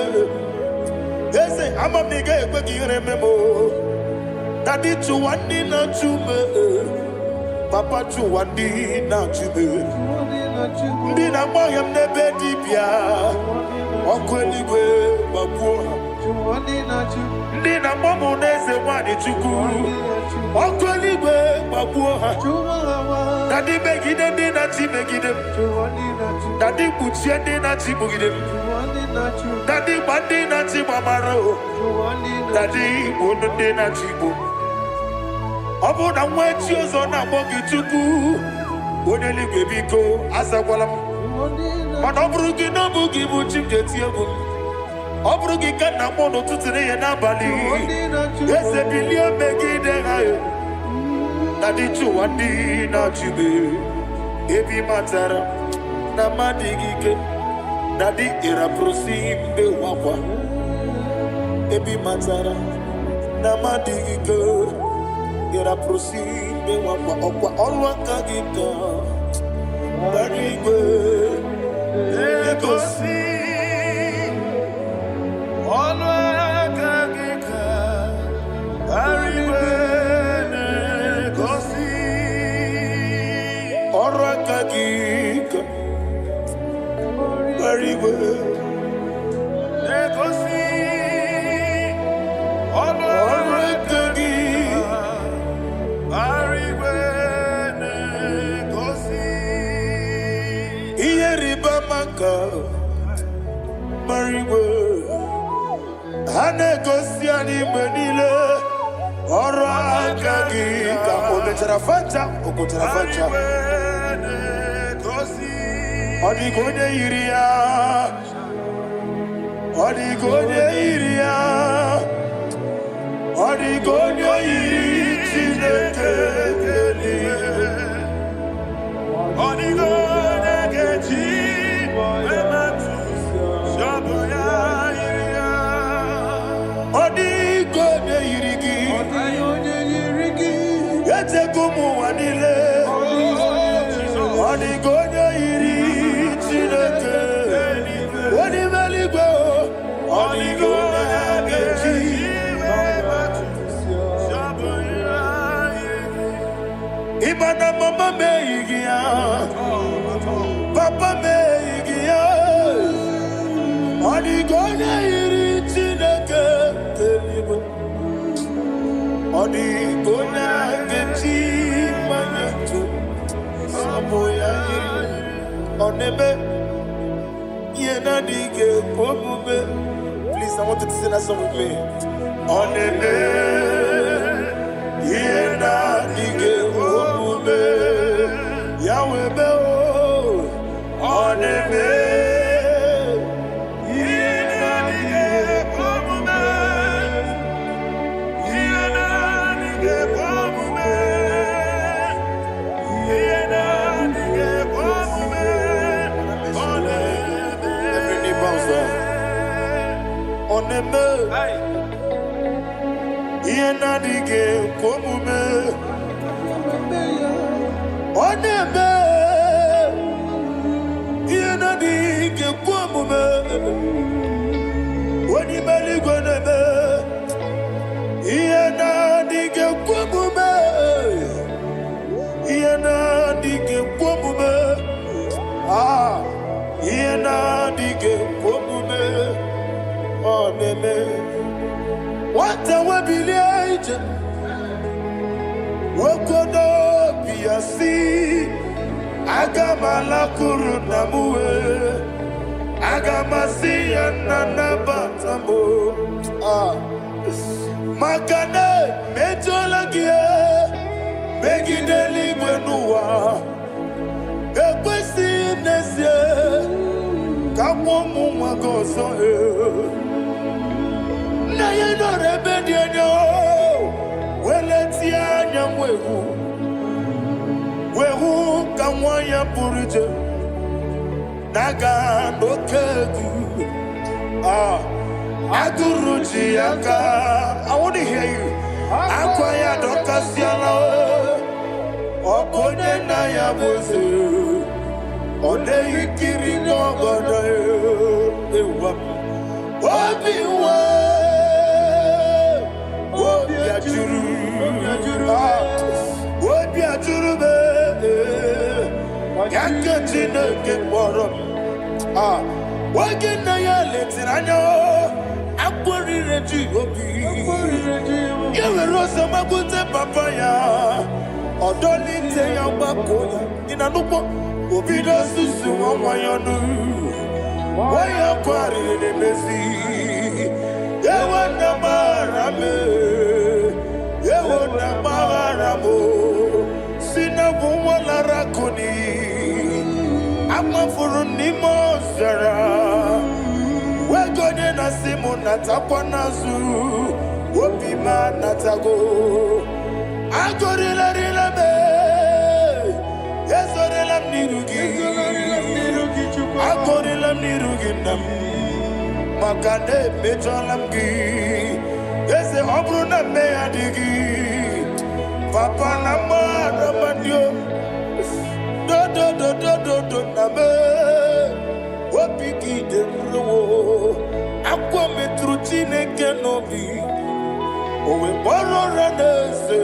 Eze ama miga ekwe kiyere memo. Daddy chuwandi na chume, Papa chuwandi na chume. Ndi na moyam nebe dibia, Okweligwe babuha. Ndi na momo neze wani chuku, Okweligwe babuha. Daddy begide ndi na chi begide, Daddy buchie ndi na chi bugide, Daddy bandi na chi mamaro, Daddy bunu ndi na chi bu. Obu na mwechi ozo na mogi chuku, Oneligwe biko asakwala. Mana oburu gi no bugi bu chimjeti ebu. Oburu gi ka na mo no tutire ye na bali. Eze bilie megide hayo. Daddy chuwandi na chibe. Ebi matara. Namadigike, Nadi iraprosimbe wakwa, Ebi matara, Namadigike, iraprosimbe wakwa, Okwa olwakagika, Barigwe, Egosi, olwakagika, Barigwe, Egosi, olwakagika, very well. Negosi, already. Very well, negosi. Iyeriba maka, very well. Hanegosi ani menile, already. Okoterafanja. Odigode iria, Odigode iri chineke Odigode geji ematu shaboya iria Odigode irigi yete kumu wanile Odigode iri chineke Onimeligwe Odigode geji Imana mama meigia, papa meigia, Odigode iri chineke telibe, Odigode geji manyetu, saboya iri, Onebe yena dige pomube. Please, I want you to sing that song with me. Onebe yena dige pomube, Yahweh beo. Onebe yena dige pomube, yena dige pomube, yena dige pomube. Every knee bows down. Onebe yena dige pomube, Onebe yena dige pomube, Onimeligwe nebe yena dige pomube, yena dige pomube, yena dige pomube, Onebe. What a wabiliage, Wokodo Piasi, Agamala Kurunamue, Agamasi and Nanabatambo, Makane, Metolagia, Begideli Benua, Equesi Nesia, Kamomu Magoso. Na yeno rebediano, weletia nyamwehu, wehu kamwaya purije, naga nokegu, aguruji yaka. I want to hear you. Akwaya dokasiala, okone na yabuze, ode ikiri nogoda ewa, obiwa. Obi ajuru be, yakatine ke borom. Wagina ya letirano, akwori reji obi. Yewe rosa magute papaya, odoli te ya bakoya. Inanupo obi do susu wanyonu, waya kwari ne mezi. Yewe na marame. Yehona maharamo, sina bumwala rakoni, amafuru ni mozara, wegode na simu natakwa nazu, wopima natago, agorila rilame, yesorila mnirugi, Makane mechalamgi. Ese obruna me adigi. Papa nama ramandio. Do name. Wapiki de bro. Aqua metruchine kenobi. Owe boro ranese.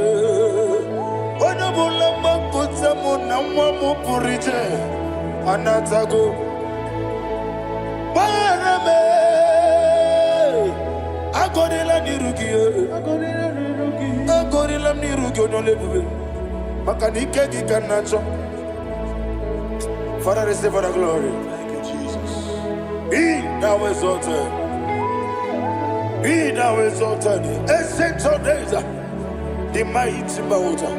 Wana bola makuta mo namwa mo purije. Anatago. Barame. Agorila nirugi. Agorila nirugi onolebube. Makanike gikanacho. Father, receive the glory. Thank you, Jesus. Be thou exalted. Be thou exalted. Ancient of days, the mighty mountain.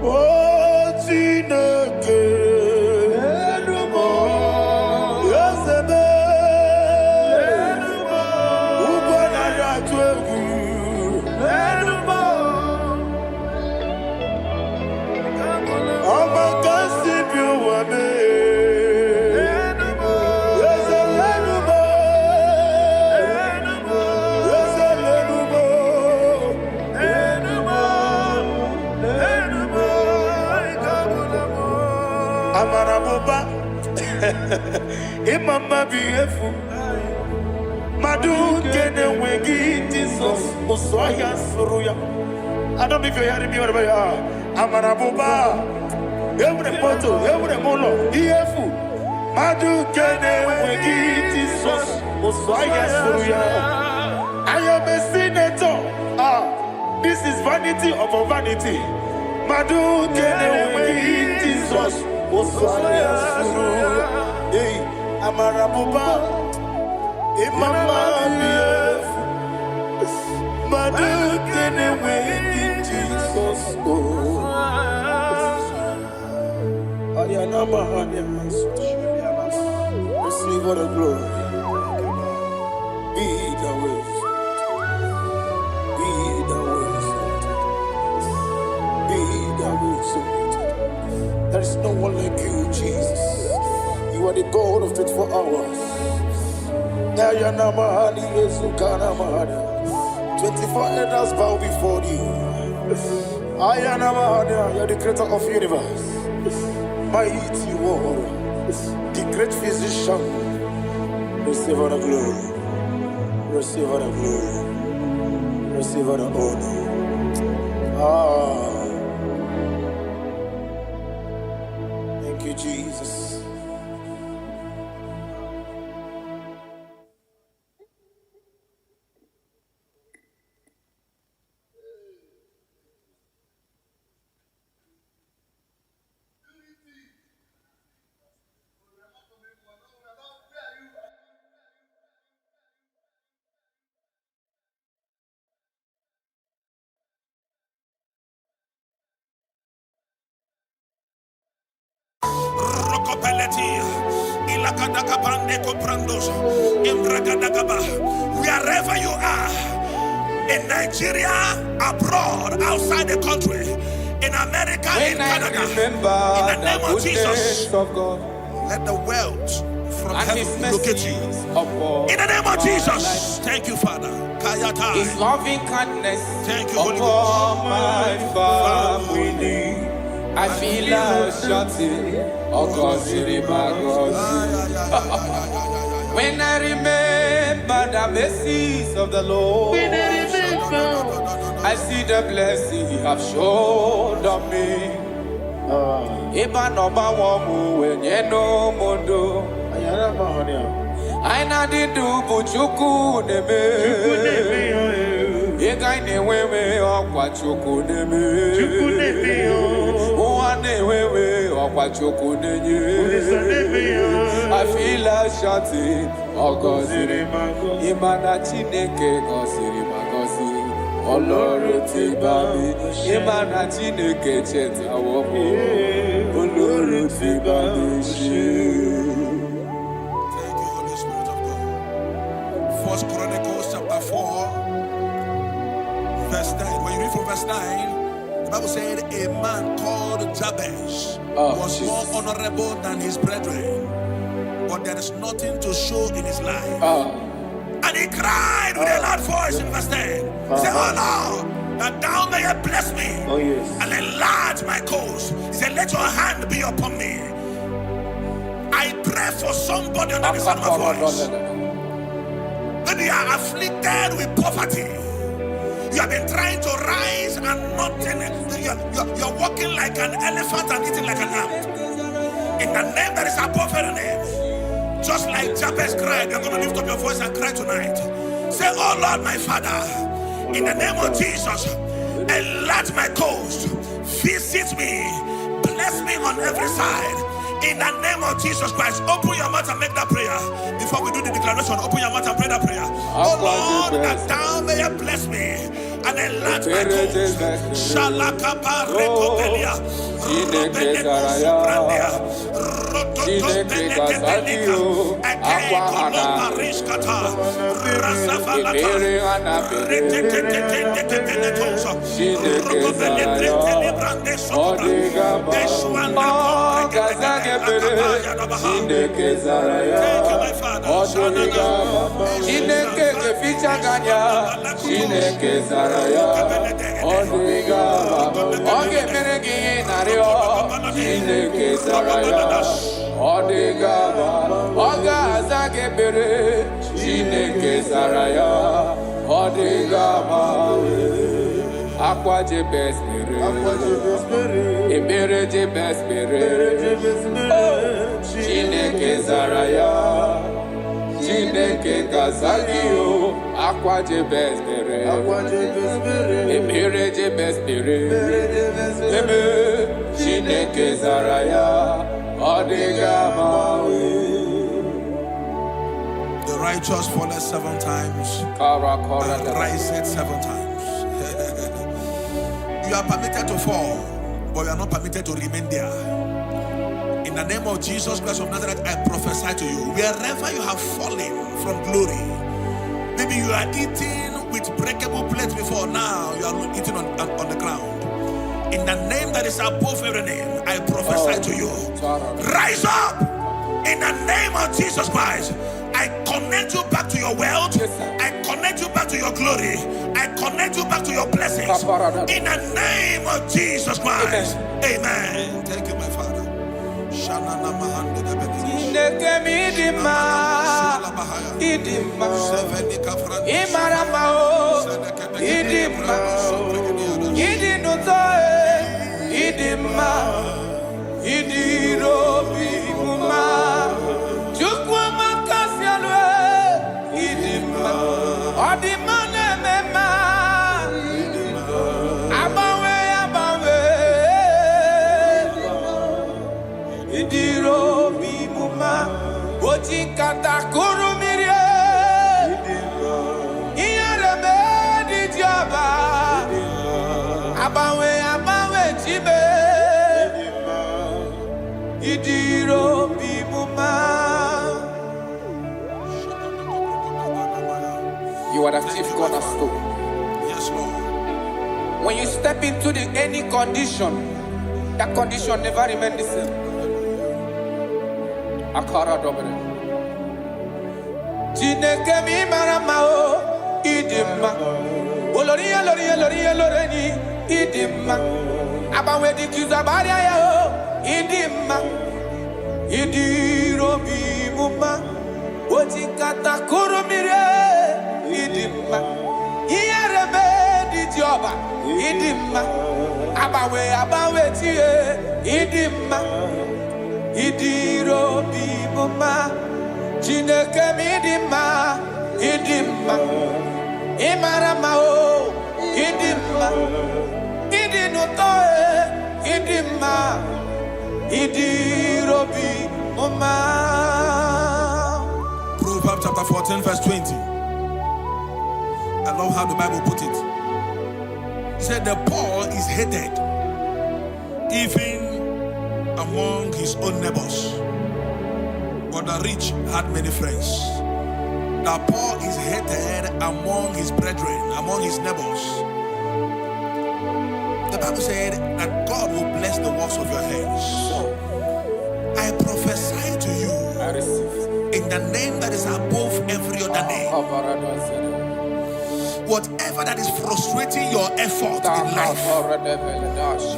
Oh, Tineke. Yasebe. Ubanaya twegu. Amarabuba, Imama beautiful. Madu kene wengi Jesus, Usoya Suruya. I don't know if you're hearing me wherever you are. Amarabuba, every photo, every molo, beautiful. Madu kene wengi Jesus, Usoya Suruya. I am a senator. This is vanity of a vanity. Madu kene wengi Jesus. Hey, Amarabuba, Imama, Madu kene wengi Jesus. Ayanama, receive all the glory. Be the way. Be the way. Be the way. There is no one like you, Jesus. You are the God of 24 hours. 24 elders bow before you. You are the creator of the universe. Mighty warrior, the great physician. Receive all the glory. Receive all the glory. Receive all the honor. Thank you, Jesus. Wherever you are, in Nigeria, abroad, outside the country, in America, in Canada, in the name of Jesus, let the wealth from heaven locate you. In the name of Jesus, thank you, Father. His loving kindness, thank you, Holy Ghost. My family, I feel like shouting, oh God, when I remember the mercies of the Lord, I see the blessing He has shown on me. Eba no ma wamu wenye no mondo. Aina dindu buchuku neme. Ega ine wewe okwa chuku neme. Uwane wewe okwa chuku nenye. I feel like shouting, oh God, Imana Chineke gosiri magosi. Oloro ti bami, Imana Chineke cheta womo. Oloro ti bami shi. Thank you, Holy Spirit of God. 1 Chronicles chapter 4, verse 9. When you read from verse 9, the Bible said a man called Jabez was more honorable than his brethren. but there is nothing to show in his life. And he cried with a loud voice in verse 10. He said, oh Lord, that thou mayest bless me and enlarge my cause. He said, let your hand be upon me. I pray for somebody under the sound of my voice. Maybe you are afflicted with poverty. You have been trying to rise and nothing. You're walking like an elephant and eating like an ant. In the name that is above every name. Just like Jabez cried, you're going to lift up your voice and cry tonight. Say, oh Lord, my Father, in the name of Jesus, enlarge my coast, visit me, bless me on every side. In the name of Jesus Christ, open your mouth and make that prayer. Before we do the declaration, open your mouth and pray that prayer. Oh Lord, that thou mayest bless me and enlarge my coast. Shalakapa rekobelia. Aqua Jebes Ebere Jebes Chineke Zaraya Chineke Kazagio Aqua Jebes Ebere Jebes Chineke Zaraya The righteous falleth 7 times and riseth 7 times. You are permitted to fall, but you are not permitted to remain there. In the name of Jesus Christ of Nazareth, I prophesy to you, wherever you have fallen from glory, maybe you are eating with breakable plates before, now you are eating on the ground. In the name that is above every name, I prophesy to you, rise up in the name of Jesus Christ. I connect you back to your wealth. I connect you back to your glory. I connect you back to your blessings. In the name of Jesus Christ. Amen. Thank you, my Father. You are the chief cornerstone. Yes, Lord. When you step into any condition, that condition never remains the same. Akara dobre. Chineke mi maramao idima. Oloria loreni idima. Abawe di kizabaria ya idima. Idiro bi muma. Ojikata kurumire idima. Iyarebe di joba idima. Abawe tie idima. Idiro bi muma. Chineke mi idima. Idima. Imarama o idima. Idinutoe idima. Idiro bi muma. Proverbs chapter 14 verse 20. I love how the Bible put it. It said the poor is hated even among his own neighbors, but the rich had many friends. The poor is hated among his brethren, among his neighbors. The Bible said that God will bless the works of your hands. I I prophesy to you. I receive. In the name that is above every other name. Whatever that is frustrating your effort in life,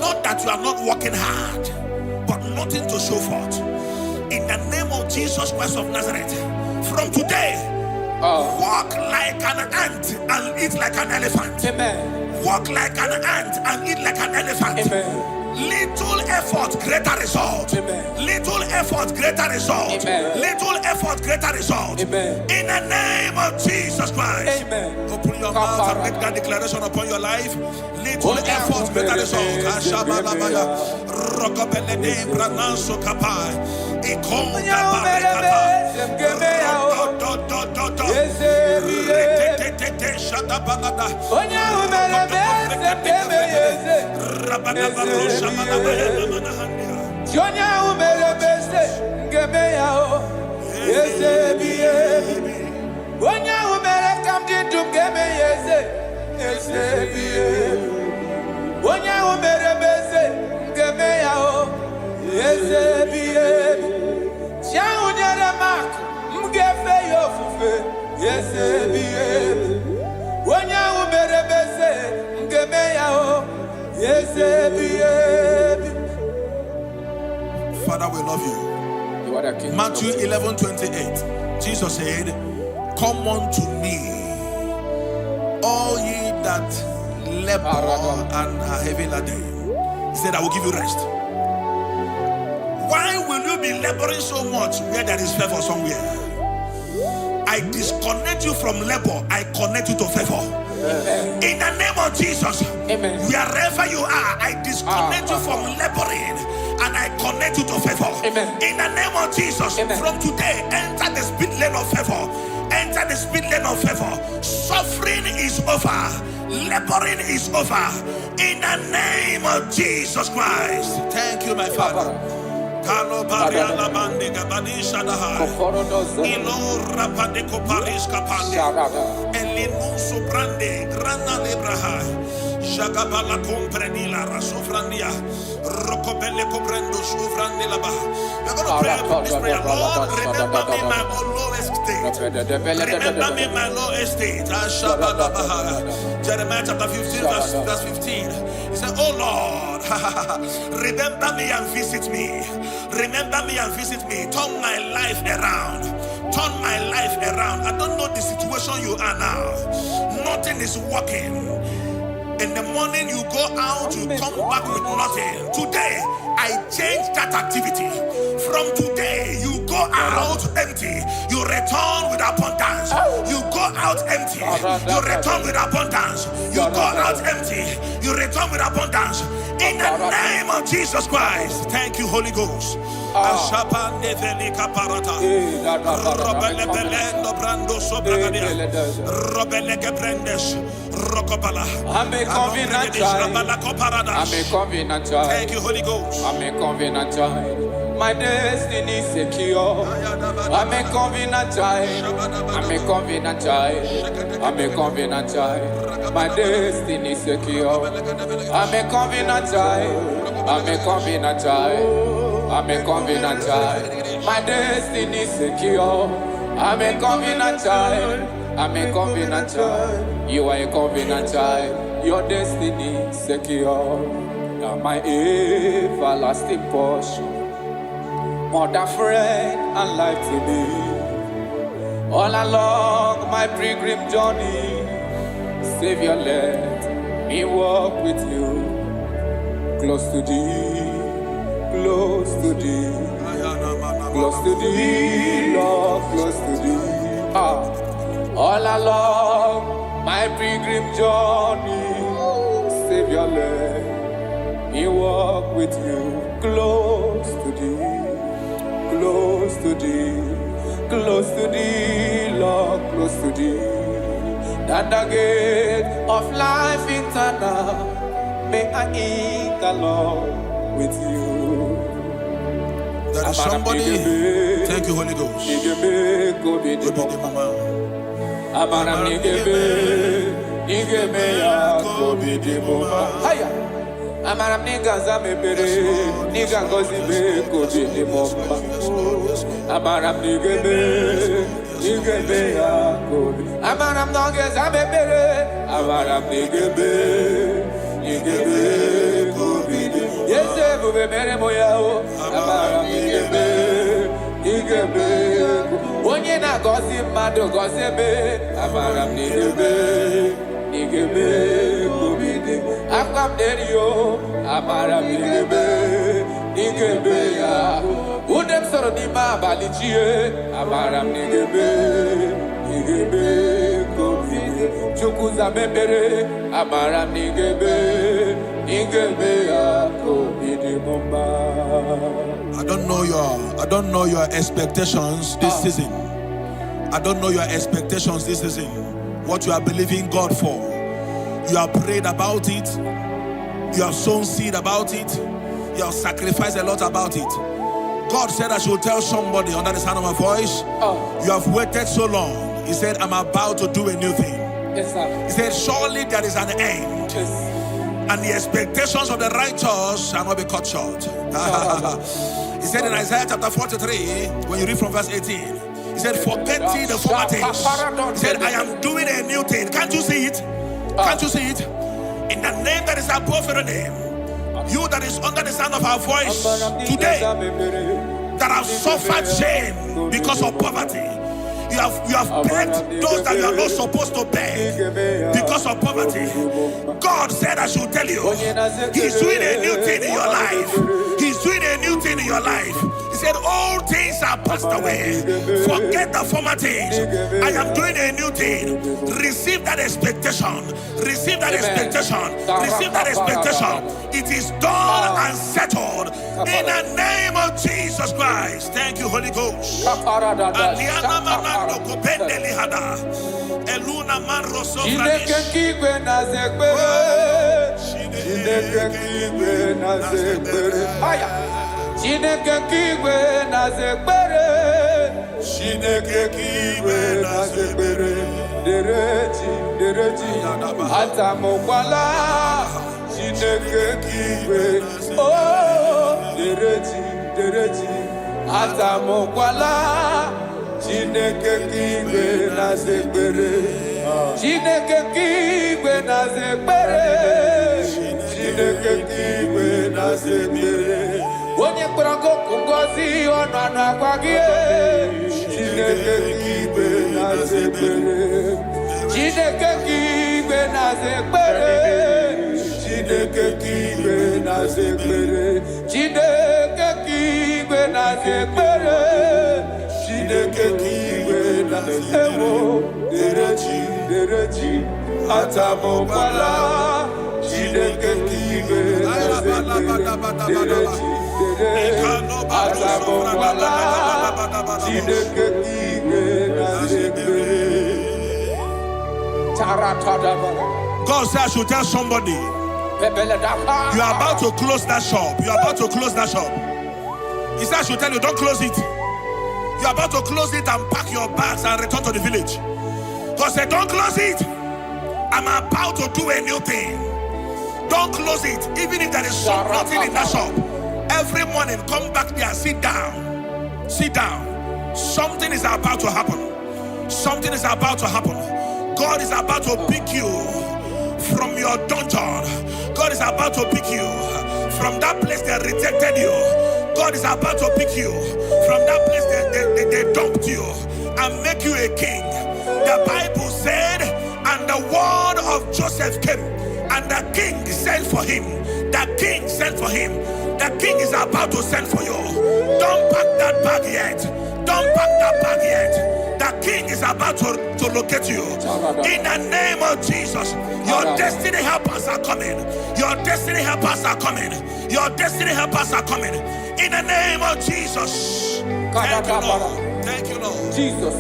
not that you are not working hard, but nothing to show forth. In the name of Jesus Christ of Nazareth, from today, walk like an ant and eat like an elephant. Amen. Walk like an ant and eat like an elephant. Amen. Little effort, greater result. Amen. Little effort, greater result. Amen. Little effort, greater result. Amen. In the name of Jesus Christ. Amen. Open your mouth and make that declaration upon your life. Little effort, greater result. Father, we love you. Matthew 11:28. Jesus said, "Come unto me, all ye that labor and are heavy laden." He said, "I will give you rest." Why will you be laboring so much where there is favor somewhere? I disconnect you from labor. I connect you to favor. Amen. In the name of Jesus. Amen. Wherever you are, I disconnect you from laboring and I connect you to favor. Amen. In the name of Jesus. Amen. From today, enter the speed lane of favor. Enter the speed lane of favor. Suffering is over. Laboring is over. In the name of Jesus Christ. Thank you, my Father. Kalo baria la bande gabani shadahai. Ilo rapade koparis kapande. Elinu soprande grana lebrahai. Jagabala compreni la rasofrandia. Rokobele coprendo sufrande la bah. You're going to pray this prayer. Lord, remember me my lowest state. Remember me my lowest state. Jeremiah chapter 15 verse 15. He said, "Oh Lord, remember me and visit me. Remember me and visit me. Turn my life around. Turn my life around. I don't know the situation you are now. Nothing is working. In the morning you go out, you come back with nothing. Today, I change that activity. From today, you go out empty. You return with abundance. You go out empty. You return with abundance. You go out empty. You return with abundance. In the name of Jesus Christ. Thank you, Holy Ghost. I'm a covenant child. Thank you, Holy Ghost. I'm a covenant child. My destiny is secure. I'm a covenant child. I'm a covenant child. I'm a covenant child. My destiny is secure. I'm a covenant child. I'm a covenant child. I'm a covenant child. My destiny is secure. I'm a covenant child. I'm a covenant child. You are a covenant child. Your destiny is secure. Now my everlasting portion. More than friend and life to me. All along my pilgrim journey, Savior, let me walk with you. Close to thee, close to thee, close to thee, Lord, close to thee. All along my pilgrim journey, Savior, let me walk with you. Close to thee. Close to thee, close to thee, Lord, close to thee. That the gate of life eternal, may I eat along with you. There is somebody. Thank you, Holy Ghost. Amaram nigga zamepere, nigga gozi be kobi ni momba. Amaram nigga be ya kobi. Amaram nigga zamepere, amaram nigga be kobi. Yese bube mere moya o, amaram nigga be. Onye na gozi mado gozi be, amaram nigga be kobi. Akam derio, amara nigebe ya. Udem soro ni ma balichie, amara nigebe kobi. Chukuza mebere, amara nigebe ya kobi di momba. I don't know your expectations this season. I don't know your expectations this season. What you are believing God for. You have prayed about it. You have sown seed about it. You have sacrificed a lot about it. God said I should tell somebody under the sound of my voice, you have waited so long. He said, I'm about to do a new thing. Yes, sir. He said, surely there is an end. Yes. And the expectations of the righteous shall not be cut short. He said in Isaiah chapter 43, when you read from verse 18, he said, forget ye the former things. He said, I am doing a new thing. Can't you see it? Can't you see it? In the name that is above every name, you that is under the sound of our voice today, that have suffered shame because of poverty, you have begged those that you are not supposed to beg because of poverty. God said I should tell you, He's doing a new thing in your life. He's doing a new thing in your life. He said, all things are passed away. Forget the former things. I am doing a new thing. Receive that expectation. Receive that expectation. Receive that expectation. It is done and settled in the name of Jesus Christ. Thank you, Holy Ghost. Chineke kigwe na zekbere, Chineke kigwe na zekbere, dereji, atamokwala, Chineke kigwe, oh, dereji, atamokwala, Chineke kigwe na zekbere, Chineke kigwe na zekbere, Chineke kigwe na zekbere. Onye kpọrọ ngozi ọnụ anụ akwa gị, Chineke kigwe na-aza ekpere, Chineke kigwe na-aza ekpere, Chineke kigwe na-aza ekpere, Chineke kigwe na-aza ekpere, Chineke kigwe na-aza ekpere, dereji, atamokwala, Chineke kigwe na-aza ekpere, God said I should tell somebody, you are about to close that shop. You are about to close that shop. He said I should tell you, don't close it. You are about to close it and pack your bags and return to the village. God said, don't close it. I'm about to do a new thing. Don't close it, even if there is nothing in that shop. Every morning, come back there, sit down. Sit down. Something is about to happen. Something is about to happen. God is about to pick you from your dungeon. God is about to pick you from that place that rejected you. God is about to pick you from that place that they dumped you and make you a king. The Bible said, and the word of Joseph came, and the king sent for him. The king sent for him. The king is about to send for you. Don't pack that bag yet. Don't pack that bag yet. The king is about to locate you. In the name of Jesus, your destiny helpers are coming. Your destiny helpers are coming. Your destiny helpers are coming. In the name of Jesus. Thank you, Lord. Thank you, Lord. Jesus.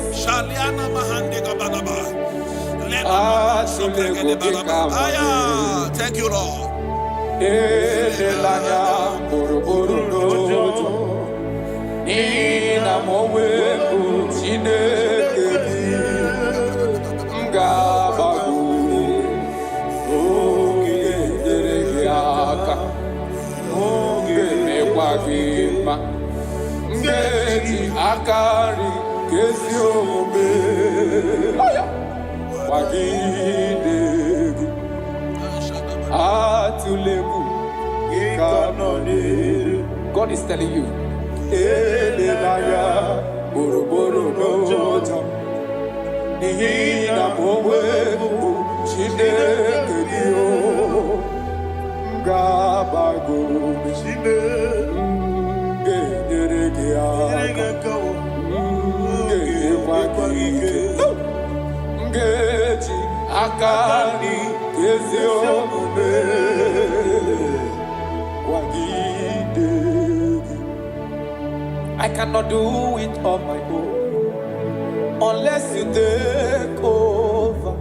Thank you, Lord. Elelanya borobororo ina moweku Chineke ngabagu oge dere aka Wagima Ngeti Akari Kesiome Wagide Atulegu God is telling you Elelaya Boroboro Noja Nihina Mowe Shinekedio Gabago Shine Ngeregeaka Ngeji Akani Kezione Wagide I cannot do it on my own unless you take over.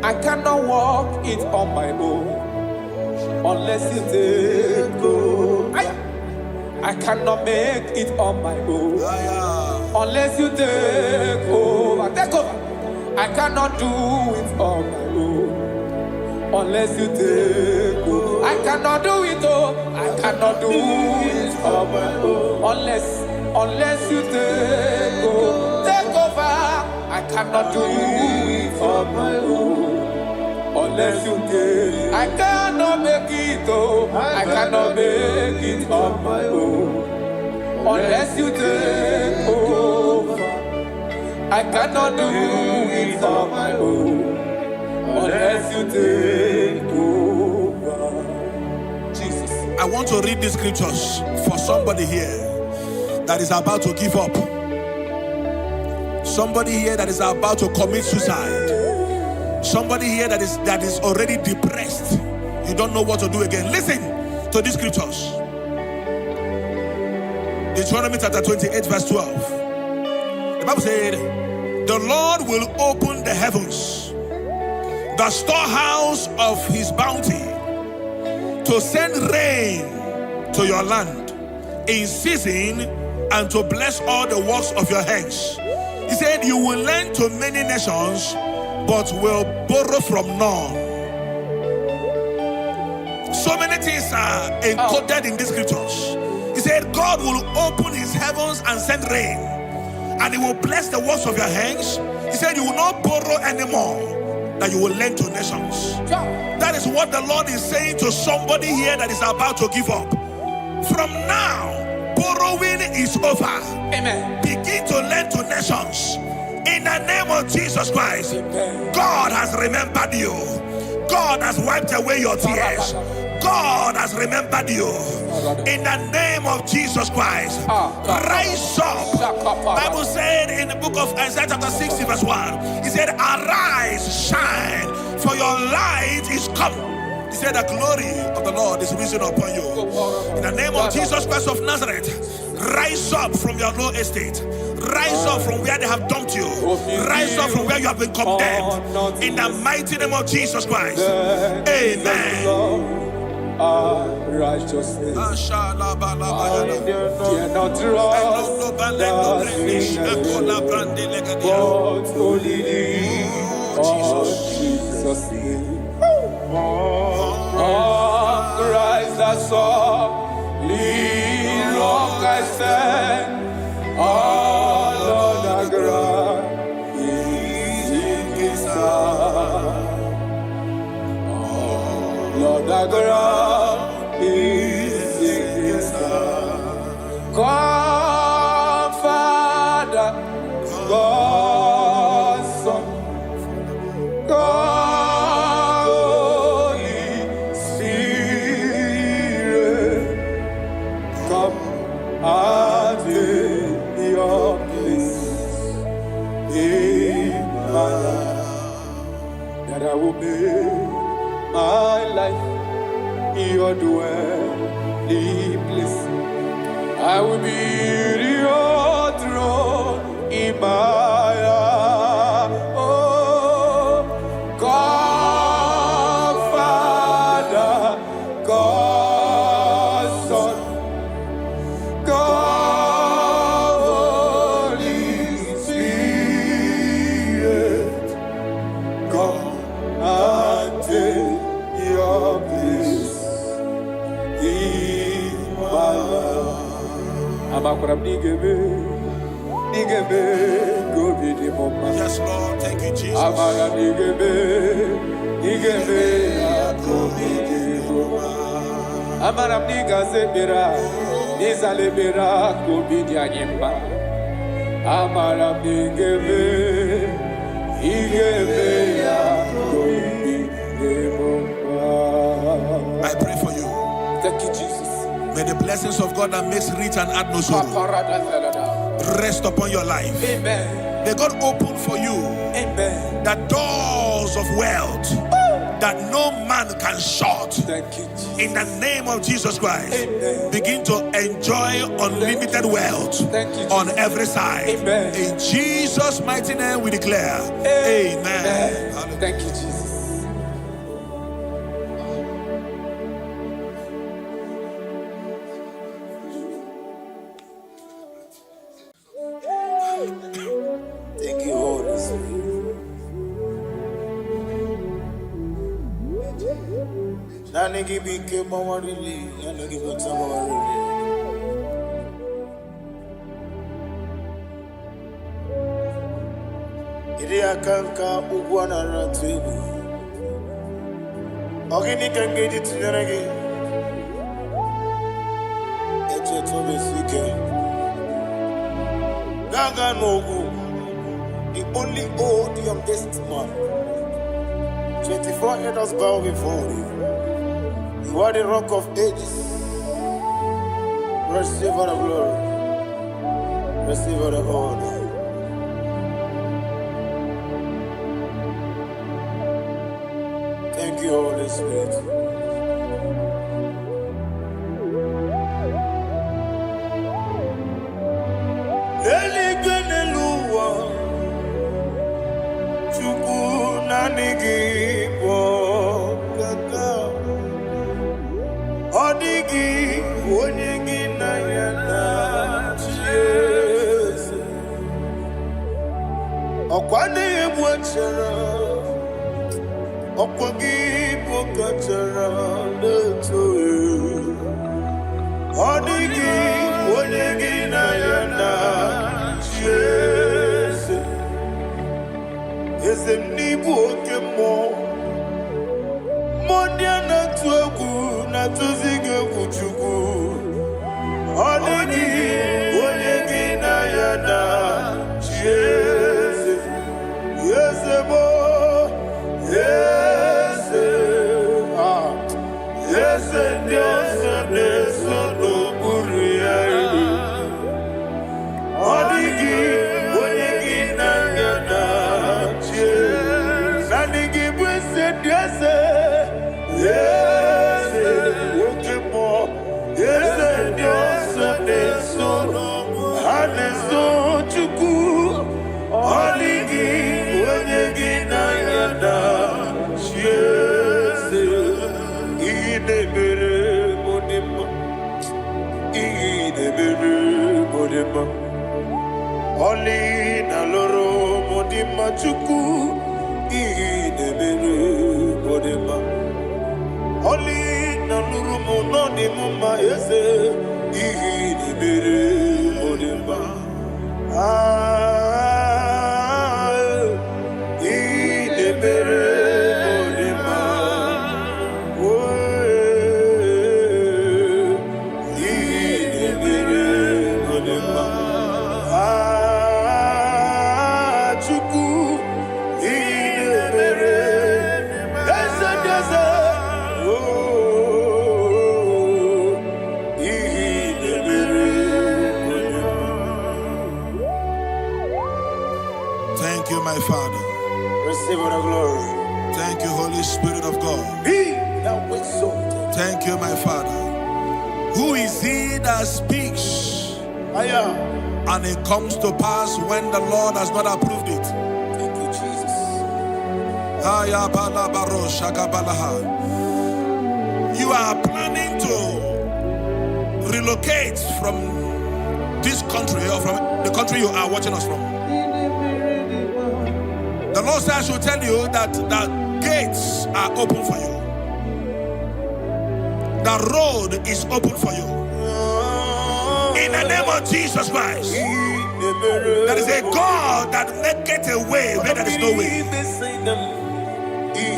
I cannot walk it on my own unless you take over. I cannot make it on my own unless you take over. Take over. I cannot do it on my own unless you take over. I cannot do it, oh, I cannot do it on my own unless you take over. Take over. I cannot do it on my own unless you take. I cannot make it, oh, I cannot make it on my own unless you take over. I cannot do it on my own unless you take over. Jesus. I want to read these scriptures for somebody here that is about to give up. Somebody here that is about to commit suicide. Somebody here that is already depressed. You don't know what to do again. Listen to these scriptures. Deuteronomy chapter 28 verse 12. The Bible said, the Lord will open the heavens, the storehouse of his bounty, to send rain to your land in season and to bless all the works of your hands. He said, you will lend to many nations, but will borrow from none. So many things are encoded in these scriptures. He said, God will open his heavens and send rain, and he will bless the works of your hands. He said, you will not borrow anymore, that you will lend to nations. That is what the Lord is saying to somebody here that is about to give up. From now, borrowing is over. Amen. Begin to lend to nations. In the name of Jesus Christ. Amen. God has remembered you. God has wiped away your tears. God has remembered you. In the name of Jesus Christ. Rise up. Bible said in the book of Isaiah chapter 60 verse 1. He said, arise, shine, for your light is come. He said, the glory of the Lord is risen upon you. In the name of Jesus Christ of Nazareth, rise up from your low estate. Rise up from where they have dumped you. Rise up from where you have been condemned. In the mighty name of Jesus Christ. Amen. Righteousness. Dear not trust but only Jesus' name. On Christ I saw, lean long I stand, all on the ground is in his hand. Lord, the ground is in his hand. God, Father, God, Son, God, Holy Spirit, come and take your place in my life, that I will make my life your dwelling place. I will build your throne in my heart. Oh, God, Father, God, Son, God, Holy Spirit, come and take your place in my life. Yes, Lord. Thank you, Jesus. I pray for you. Thank you, Jesus. May the blessings of God that makes rich and add no sorrow rest upon your life. Amen. May God open for you, amen, the doors of wealth that no man can shut. Thank you, Jesus. In the name of Jesus Christ, amen, begin to enjoy unlimited wealth on every side. Amen. In Jesus' mighty name we declare, amen. Amen. Thank you, Jesus. Thank you, Holy Spirit. Nanigi bike mawarili, nanigi bata mawarili. Iri akanka ugwana ratubu. Ogini kangeji tinyaragi. Eche tobe sike. Gaga nogu. The only youngest man. 24 elders bow before you. You are the rock of ages. Receive all the glory. Receive all the honor. Thank you, Holy Spirit. Odigi onyegi na yana Jesus Okwani ebwachara Okwagi bokachara leto Odigi onyegi na yana Jesus Ezemnibu okemo Mondia na tuegu na tuzige kuchuku Onigi onyegi na yana Jeze Yeze mo Yeze Yeze Yeze Neso no Uriari Onigi onyegi na yana Jeze Nanigi bwese Yeze Yes, more. Yes, Dios, Nesono, Haneso, Chuku, Oligi, Wanyagina, Yada, Yes, Idebere, Modima, Idebere, Modima, Oli, Naloro, Modima, Chuku, Idebere, Modima. Oli na nurumo no ni muma ese ihi ni bere odemba ihi ni bere odemba ihi ni bere odemba chuku ihi ni bere ese ese Thank you, my Father. Receive the glory. Thank you, Holy Spirit of God. Be thou exalted. Thank you, my Father. Who is he that speaks and it comes to pass when the Lord has not approved it? Thank you, Jesus. You are planning to relocate from this country or from the country you are watching us from. The Lord says I should tell you that the gates are open for you. The road is open for you. In the name name of Jesus Christ. There is a God that maketh a way where there is no way.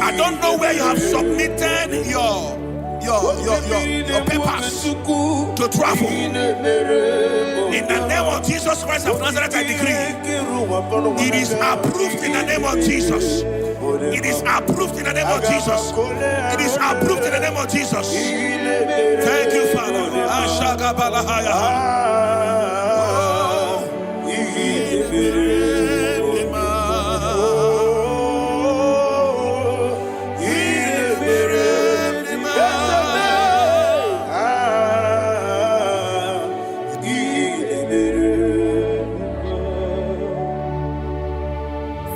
I don't know where you have submitted your papers to travel. In the name of Jesus Christ of Nazareth, I decree it is approved in the name of Jesus. It is approved in the name of Jesus. It is approved in the name of Jesus. Thank you, Father.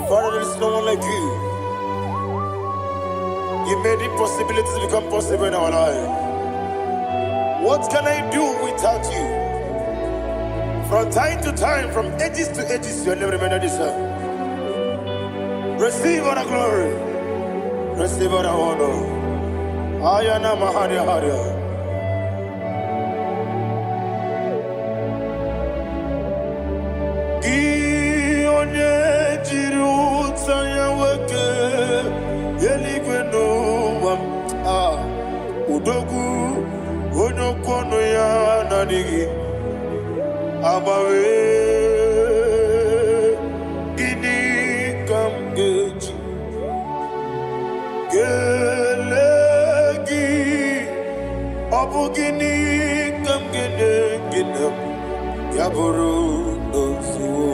Father, there is no one like you. You made impossibilities become possible in our life. What can I do without you? From time to time, from ages to ages, you have never remained the same. Receive all the glory. Receive all the honor. Ayana Maharia Haria. Udogu onyokono ya nadigi abawe ini kamgeji gelegi obugini kamgene gina yaburu nozuo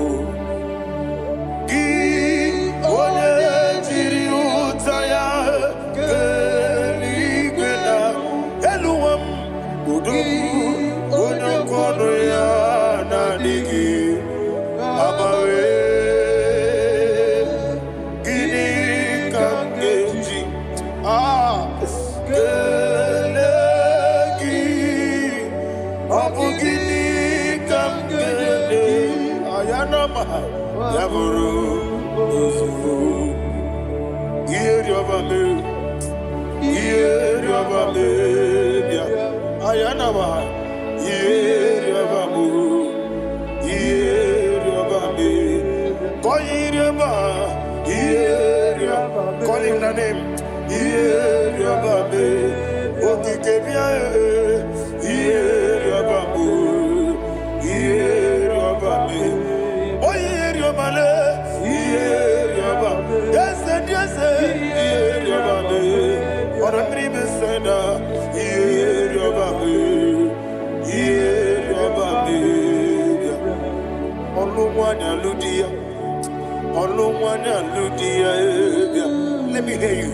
gi onye jiri utaya onyokono ya nadigi abawe gini kamgeji gelegi abugini kamgene ayanama yaburu ozufu iyeriobame bia ayanama yeriabamu yeriabame koyiriaba yeriaba calling the name yeriabame okikebia yeriabamu yeriabame oyeriabale yeriaba yes yeriabame oramri besenda yeriabame let me hear you.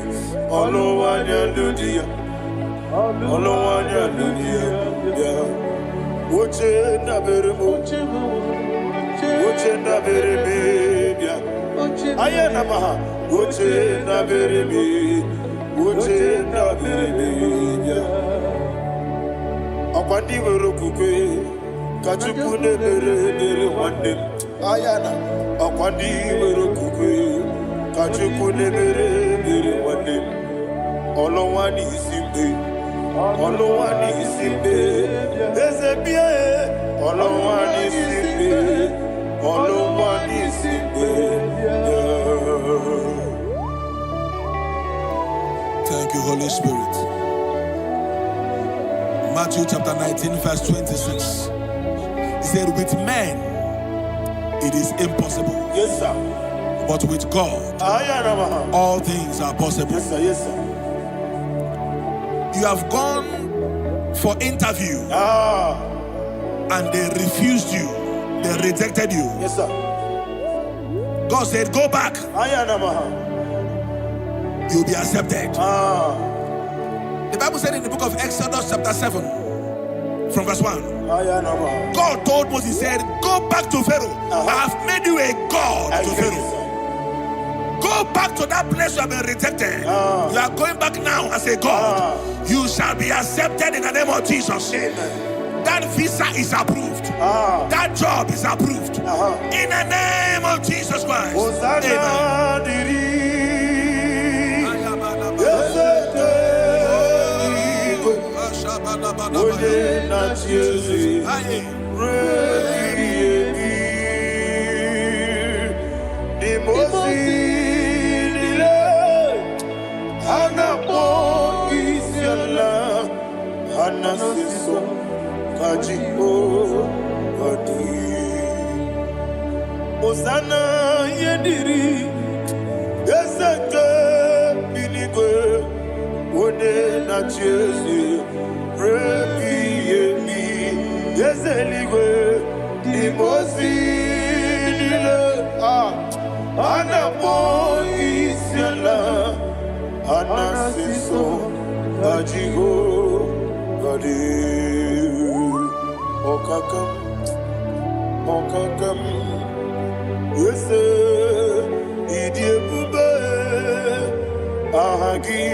Akwandi werokukwe kachukune mere wande ayana akwandi werokukwe kachukune mere wande olowani isimbe ezebie olowani isimbe. Thank you, Holy Spirit. Matthew chapter 19, verse 26. He said, with men it is impossible. Yes, sir. But with God, all things are possible. Yes, sir. Yes, sir. You have gone for interview and they refused you. They rejected you. Yes, sir. God said, go back. You'll be accepted. The Bible said in the book of Exodus chapter 7 from verse 1, God told Moses, he said, go back to Pharaoh. I have made you a God to Pharaoh. Go back to that place you have been rejected. You are going back now as a God. You shall be accepted in the name of Jesus. Amen. That visa is approved. That job is approved. In the name of Jesus Christ. Amen. Anasiso kajibo adi Osana yediri Yeseke binigwe One na chezi Rebi yemi Yeseligwe Dimosi nile Anapo isiala Anasiso kajibo Okakam, okakam, yese, idie bube, ahagi,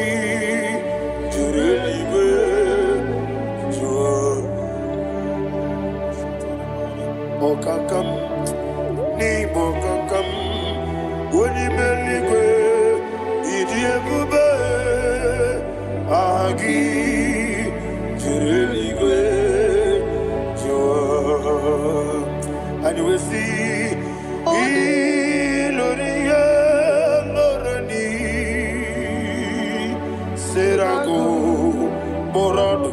jurelibe, jua. Okakam, ni bokakam, wani meligwe, idie bube, ahagi. And you will see Iloria Lorani Serago Morado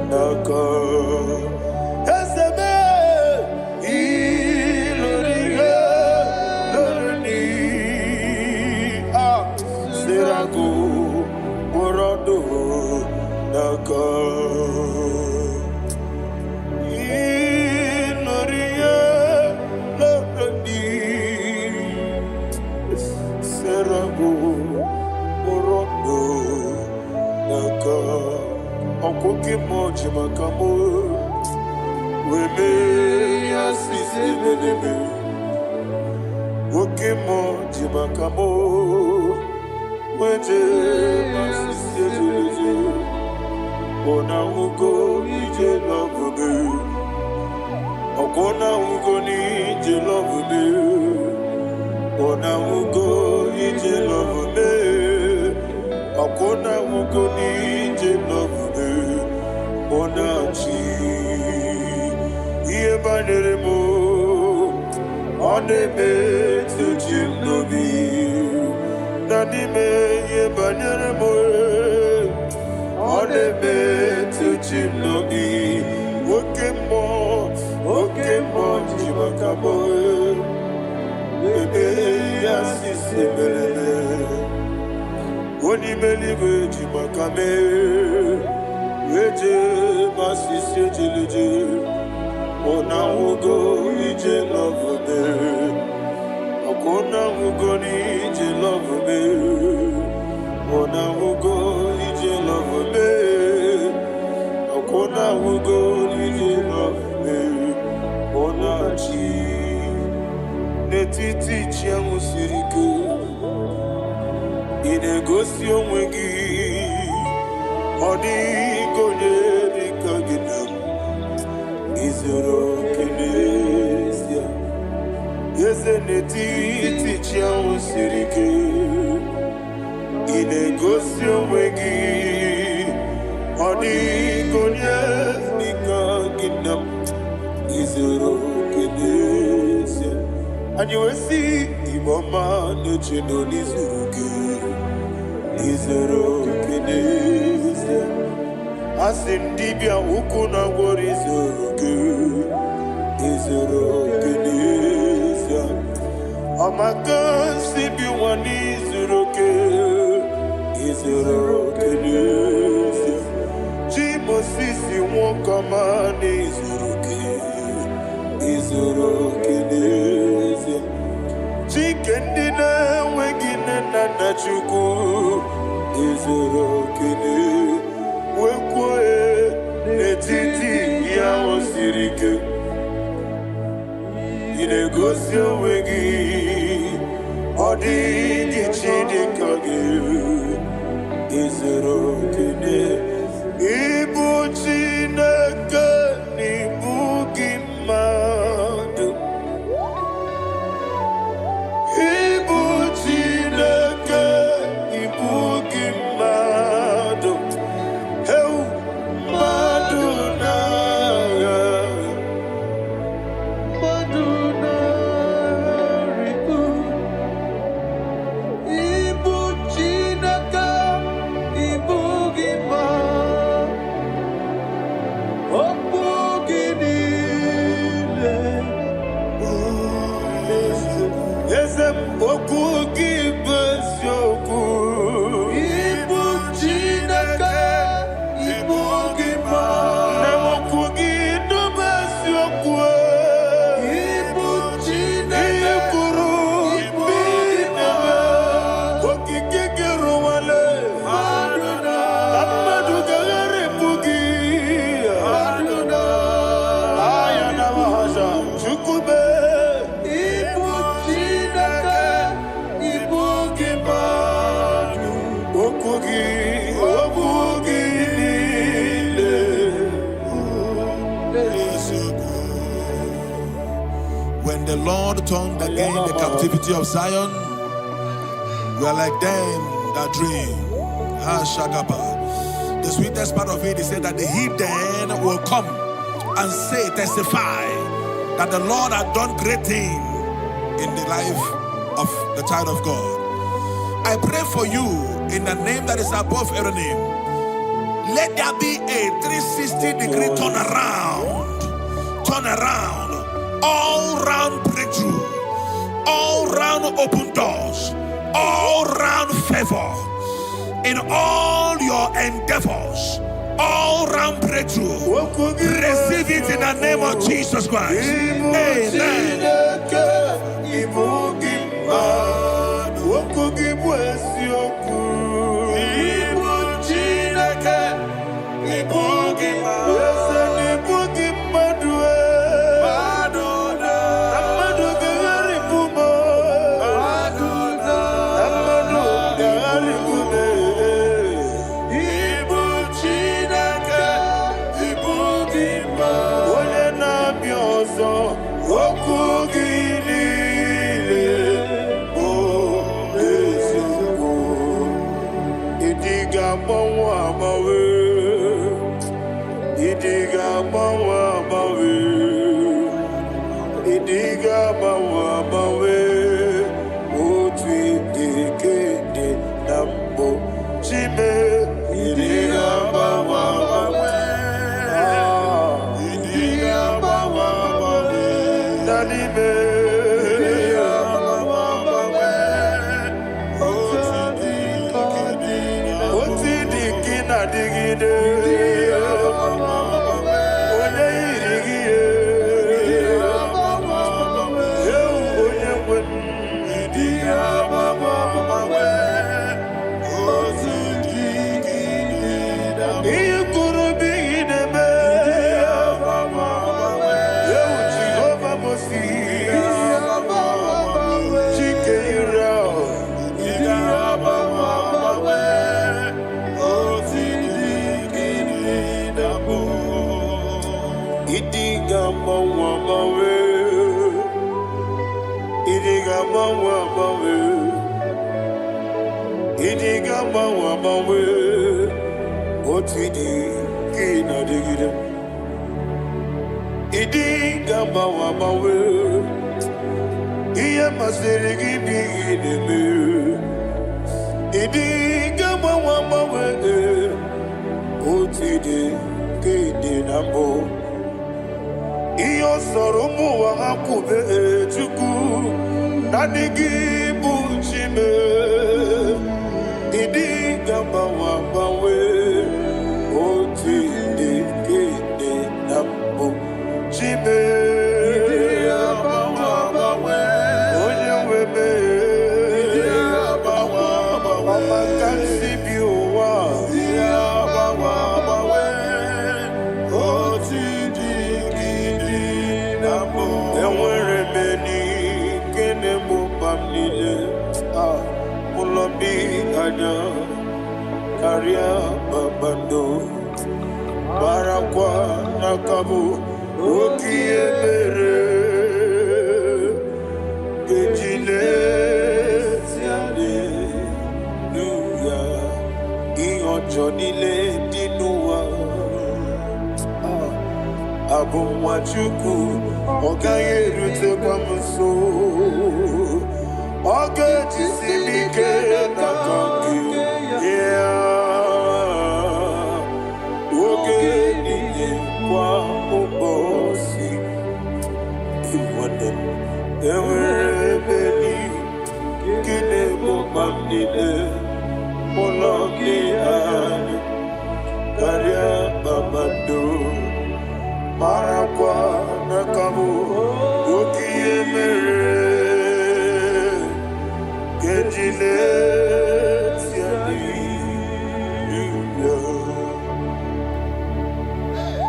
Naka Esebe Iloria Lorani Serago Morado Naka Okoke moji makamo Weme asisi meneme Oke moji makamo Weje asisi jeje Ona ugo ije love me Okona ugo ni ije love me Ona ugo ije love me Okona ugo ni ije love me Onachi Iye banere mo Onebe tujim nobi Nanime iye banere mo Onebe tujim nobi Oke mo jimakamo Bebe yasisi melele Oni meliwe jimakame Weje masisi jilije Ona ugo ije love me Akona ugo ni ije love me Ona ugo ije love me Akona ugo ije love me Ona chi Netiti chiamu siriku Inegosi onwegi Odigonye dikaginam Izoro kenesia Yese netiti chiamu sirike Inegosi onwegi Odigonye dikaginam Izoro kenesia And you will see Imama nechino nizuruke Izoro kenesia Asindibia ukuna gwori Izoro kenesia Amaka sibi wani Izoro kenesia Jimo sisi wakama Izoro kenesia Chikendina wegine nana chuku Izoro kenesia Wekwe netiti ya osirike Inegosi wegi Odi gichidi kage Izoro kene Ibu chineke Ibu gimadu Ibu chineke Ibu gimadu When the Lord turned again the captivity of Zion, we are like them that dream. The sweetest part of it is said that the heathen will come and say, testify, that the Lord had done great things in the life of the child of God. I pray for you in the name that is above every name. Let there be a 360-degree turn around, all round breakthrough, all round open doors, all round favor in all your endeavors, all round breakthrough. Receive it in the name of Jesus Christ. Amen.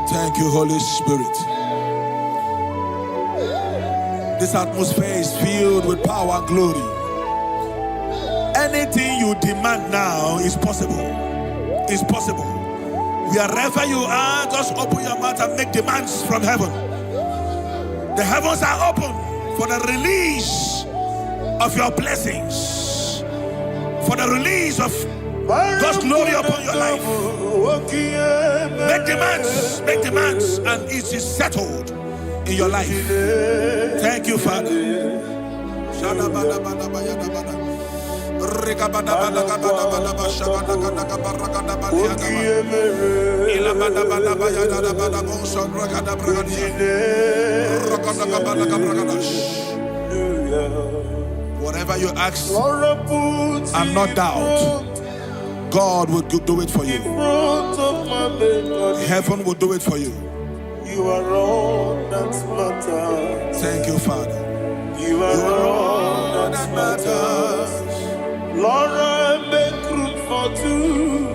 Thank you, Holy Spirit. This atmosphere is filled with power and glory. Anything you demand now is possible. It's possible. Wherever you are, just open your mouth and make demands from heaven. The heavens are open for the release of your blessings, for the release of God's glory upon your life. Make demands, and it is settled in your life. Thank you, Father. Whatever you ask and not doubt, God will do it for you. Heaven will do it for you. You are all that matters. Thank you, Father. You are all that matters. Lord, I make room for two.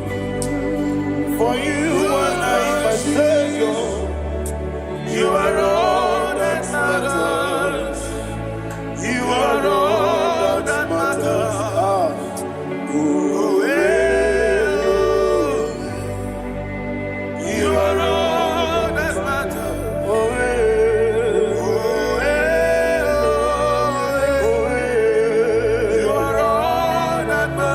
For you and I, my Savior. You are all that matters. You are all that matters. You are all that matters. You are all that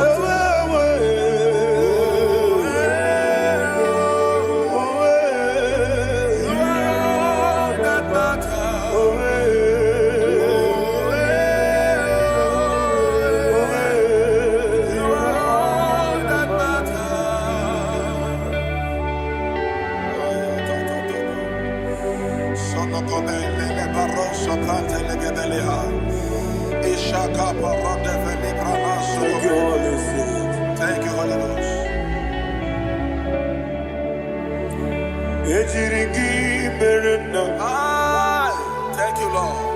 Thank you, Holy Ghost. Thank you, Lord.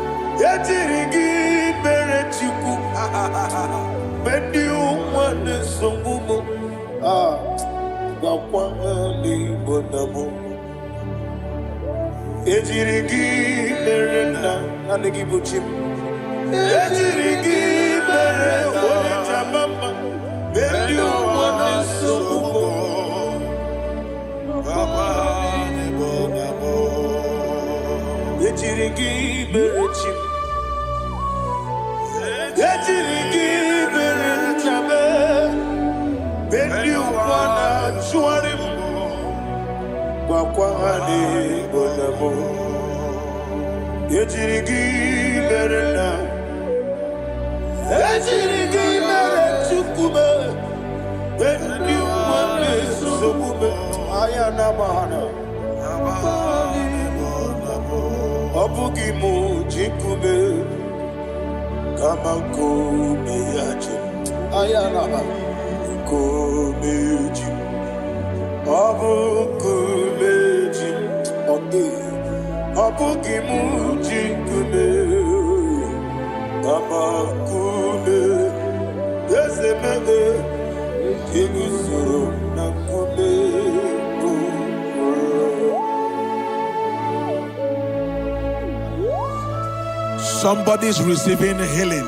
Somebody's receiving healing.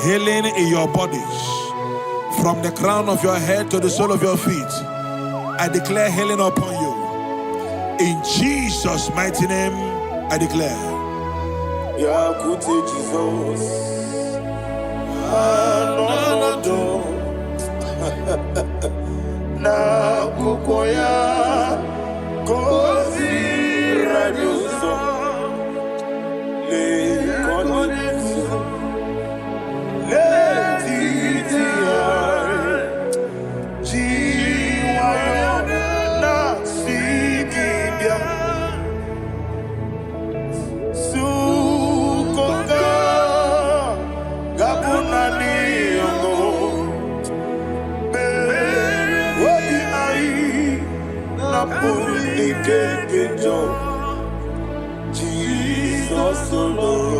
Healing in your bodies. From the crown of your head to the sole of your feet. I declare healing upon you. In Jesus' mighty name, I declare. Jesus. Na kukoya kozi radioso le koneku le titiare jiwayo na sikibia sukoka gabunani yongo Jesus alone.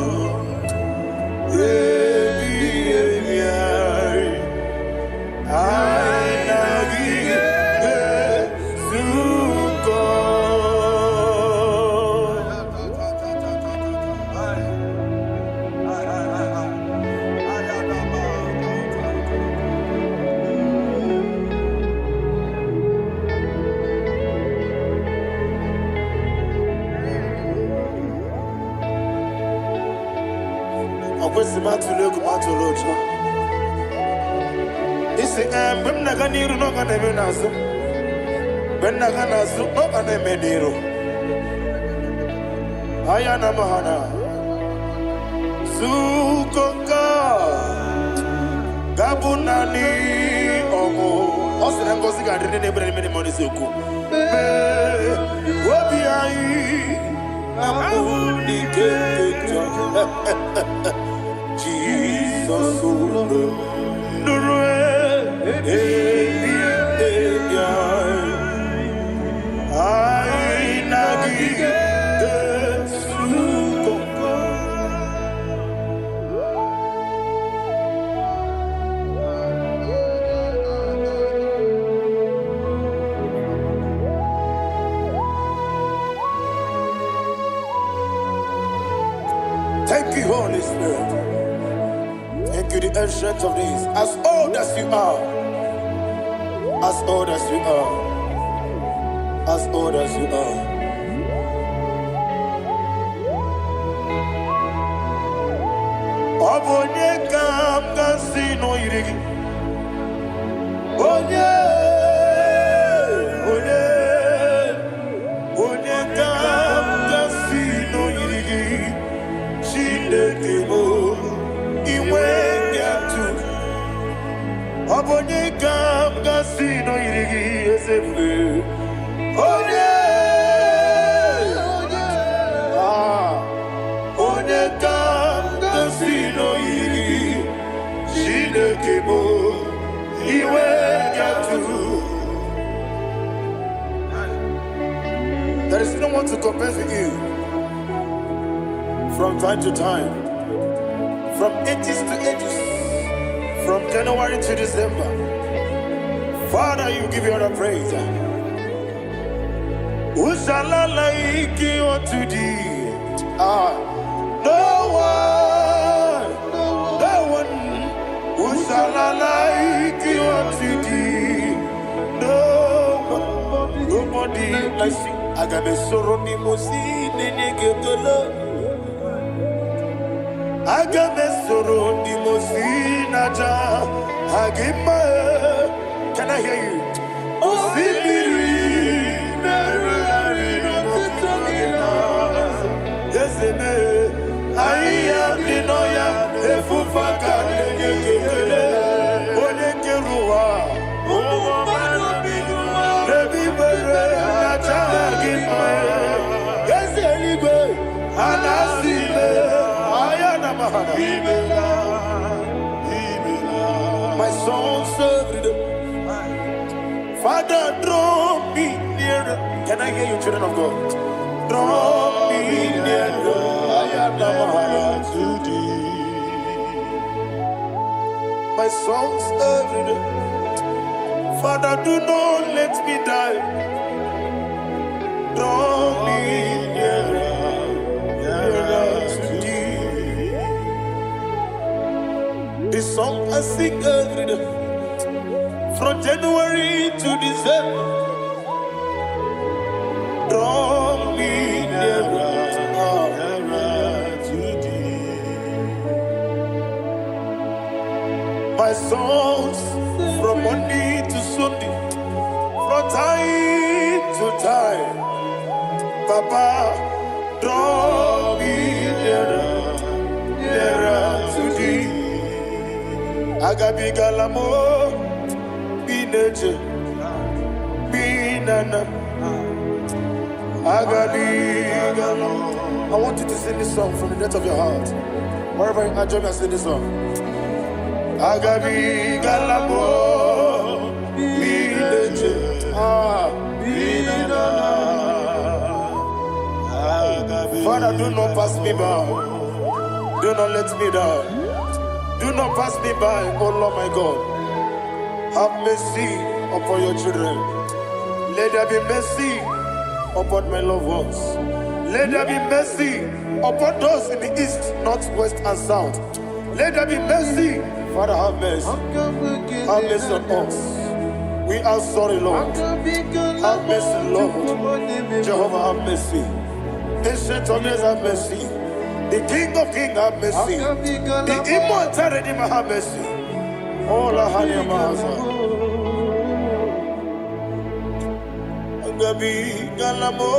Ayana Mahana Sukonga Gabunani Omo Osina Ngosi Gadrini Nebre Mini Monisuku Wabiai Namuni Kejo Jesus Nurwe I Nagi Thank you, Holy Spirit. Thank you, the ancient of days. As old as you are. As old as you are. As old as you are. Obonye kam kasino irigi. Onye kam kasino irigi. Shindekimo iwengatu. Obonye kam kasino irigi esefe. Onye kam kasino irigi. Shindekimo iwengatu. There is no one to compare with you. From time to time, from ages to ages, from January to December. Father, you give your praise. Who shall I like you unto thee? No one. Who shall I like you unto thee? No one, nobody like you. Agabe soro ni mosi nene gegolo. Agabe soro ni mosi naja. Agima, can I hear you? Osibiri, Yesene, Aya Dinoya, Efufaka, Negekele, Onekerua, Rebi Bere, Natagima, Yeseligwe, Anasile, Ayana Mahana, my soul served. Father, draw me nearer. Can I hear you, children of God? Draw me nearer. I am to thee. My songs every day. Father, do not let me die. Draw me nearer to thee. This song I sing every day. From January to December, draw me nearer to thee. My songs from Monday to Sunday, from time to time, Papa, draw me nearer to thee. Agabi Galamo. I want you to sing this song from the depth of your heart. Wherever you are, join me and sing this song. Agabi Galabo, Father, do not pass me by. Do not let me down. Do not pass me by, oh Lord my God. Have mercy upon your children. Let there be mercy upon my loved ones. Let there be mercy upon those in the east, north, west, and south. Let there be mercy. Father, have mercy. Have mercy on us. We are sorry, Lord. Have mercy, Lord. Jehovah, have mercy. Ancient of days, have mercy. The King of Kings have mercy. The immortal Redeemer have mercy. Oh, la hania maza. Agabi galamo.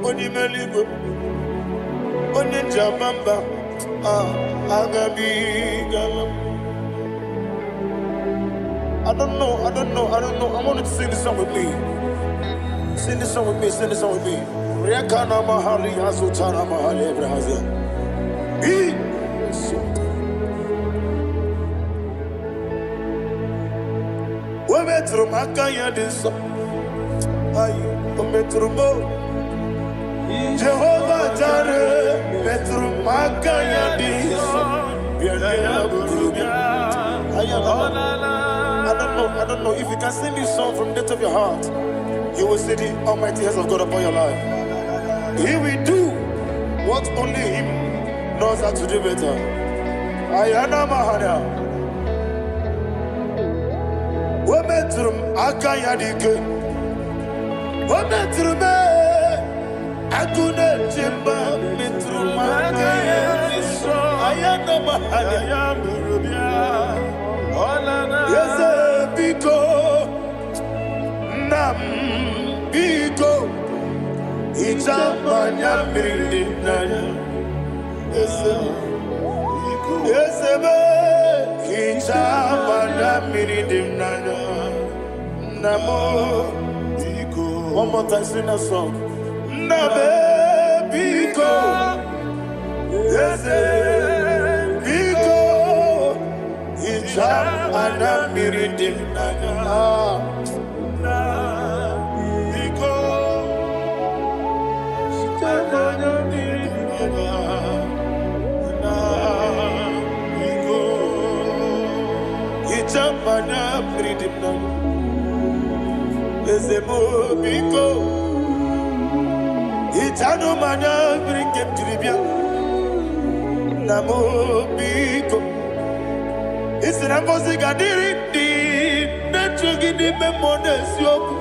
Oni meligo. Oni jabamba. Agabi galamo. I don't know. I want you to sing this song with me. Sing this song with me. Riakana mahali azutana mahali ebrahazia. We metro makaya diso. Ayo, we metro mo. Jehovah Jireh, metro makaya diso. Biaya burubia. I don't know if you can sing this song from the depth of your heart. You will see the almighty hands of God upon your life. He will do what only Him knows how to do better. Ayana Mahana. Wometrum Akayadike. Wometrum Akune Jimba Metrum Akayadike. Ayana Mahana. Yes, Biko. Nam Biko. Ichamanya Mirinaya. Yes, Ichamanya Mirinaya. Namo Biko. One more time, sing a song. Nabe Biko. Yes, Biko. Ichamanya Mirinaya. Mana freedom now. Ezemo biko. Itano mana bring him to the bien. Namo biko. It's an amazing gadiri di. Netrogi di memones yoku.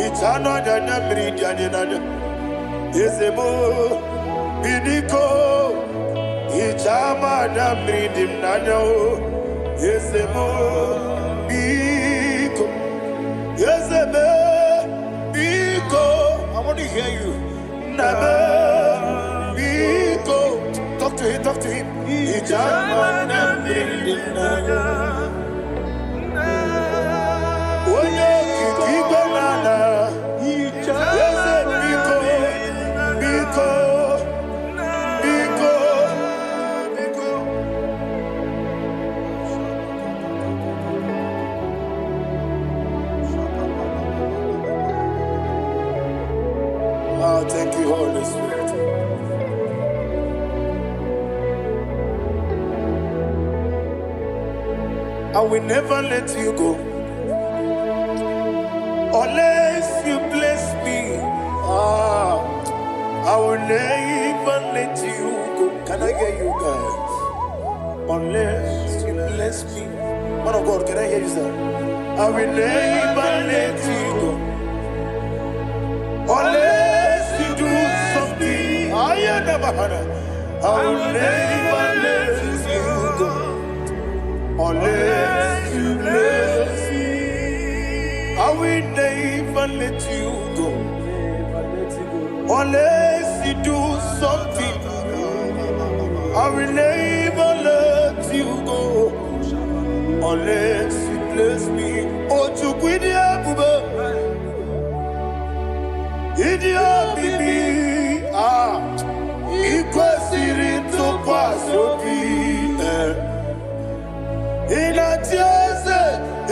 Itano dana meridian nana. Ezemo bidiko. Itama na meridim nana. Yes, Biko. Yes, Biko. I want to hear you. Nabe Biko. Talk to him. Thank you, Holy Spirit. I will never let you go unless you bless me. I will never let you go. Can I hear you guys? Unless you bless me. Man of God, can I hear you, sir? I will never let you go unless you do something. I will never let you go unless you bless me. I will never let you go unless you do something. I will never let you go unless you bless me. Oh, to quit Idia bibi ikwesiri ntụkwasị obi ịna-etieze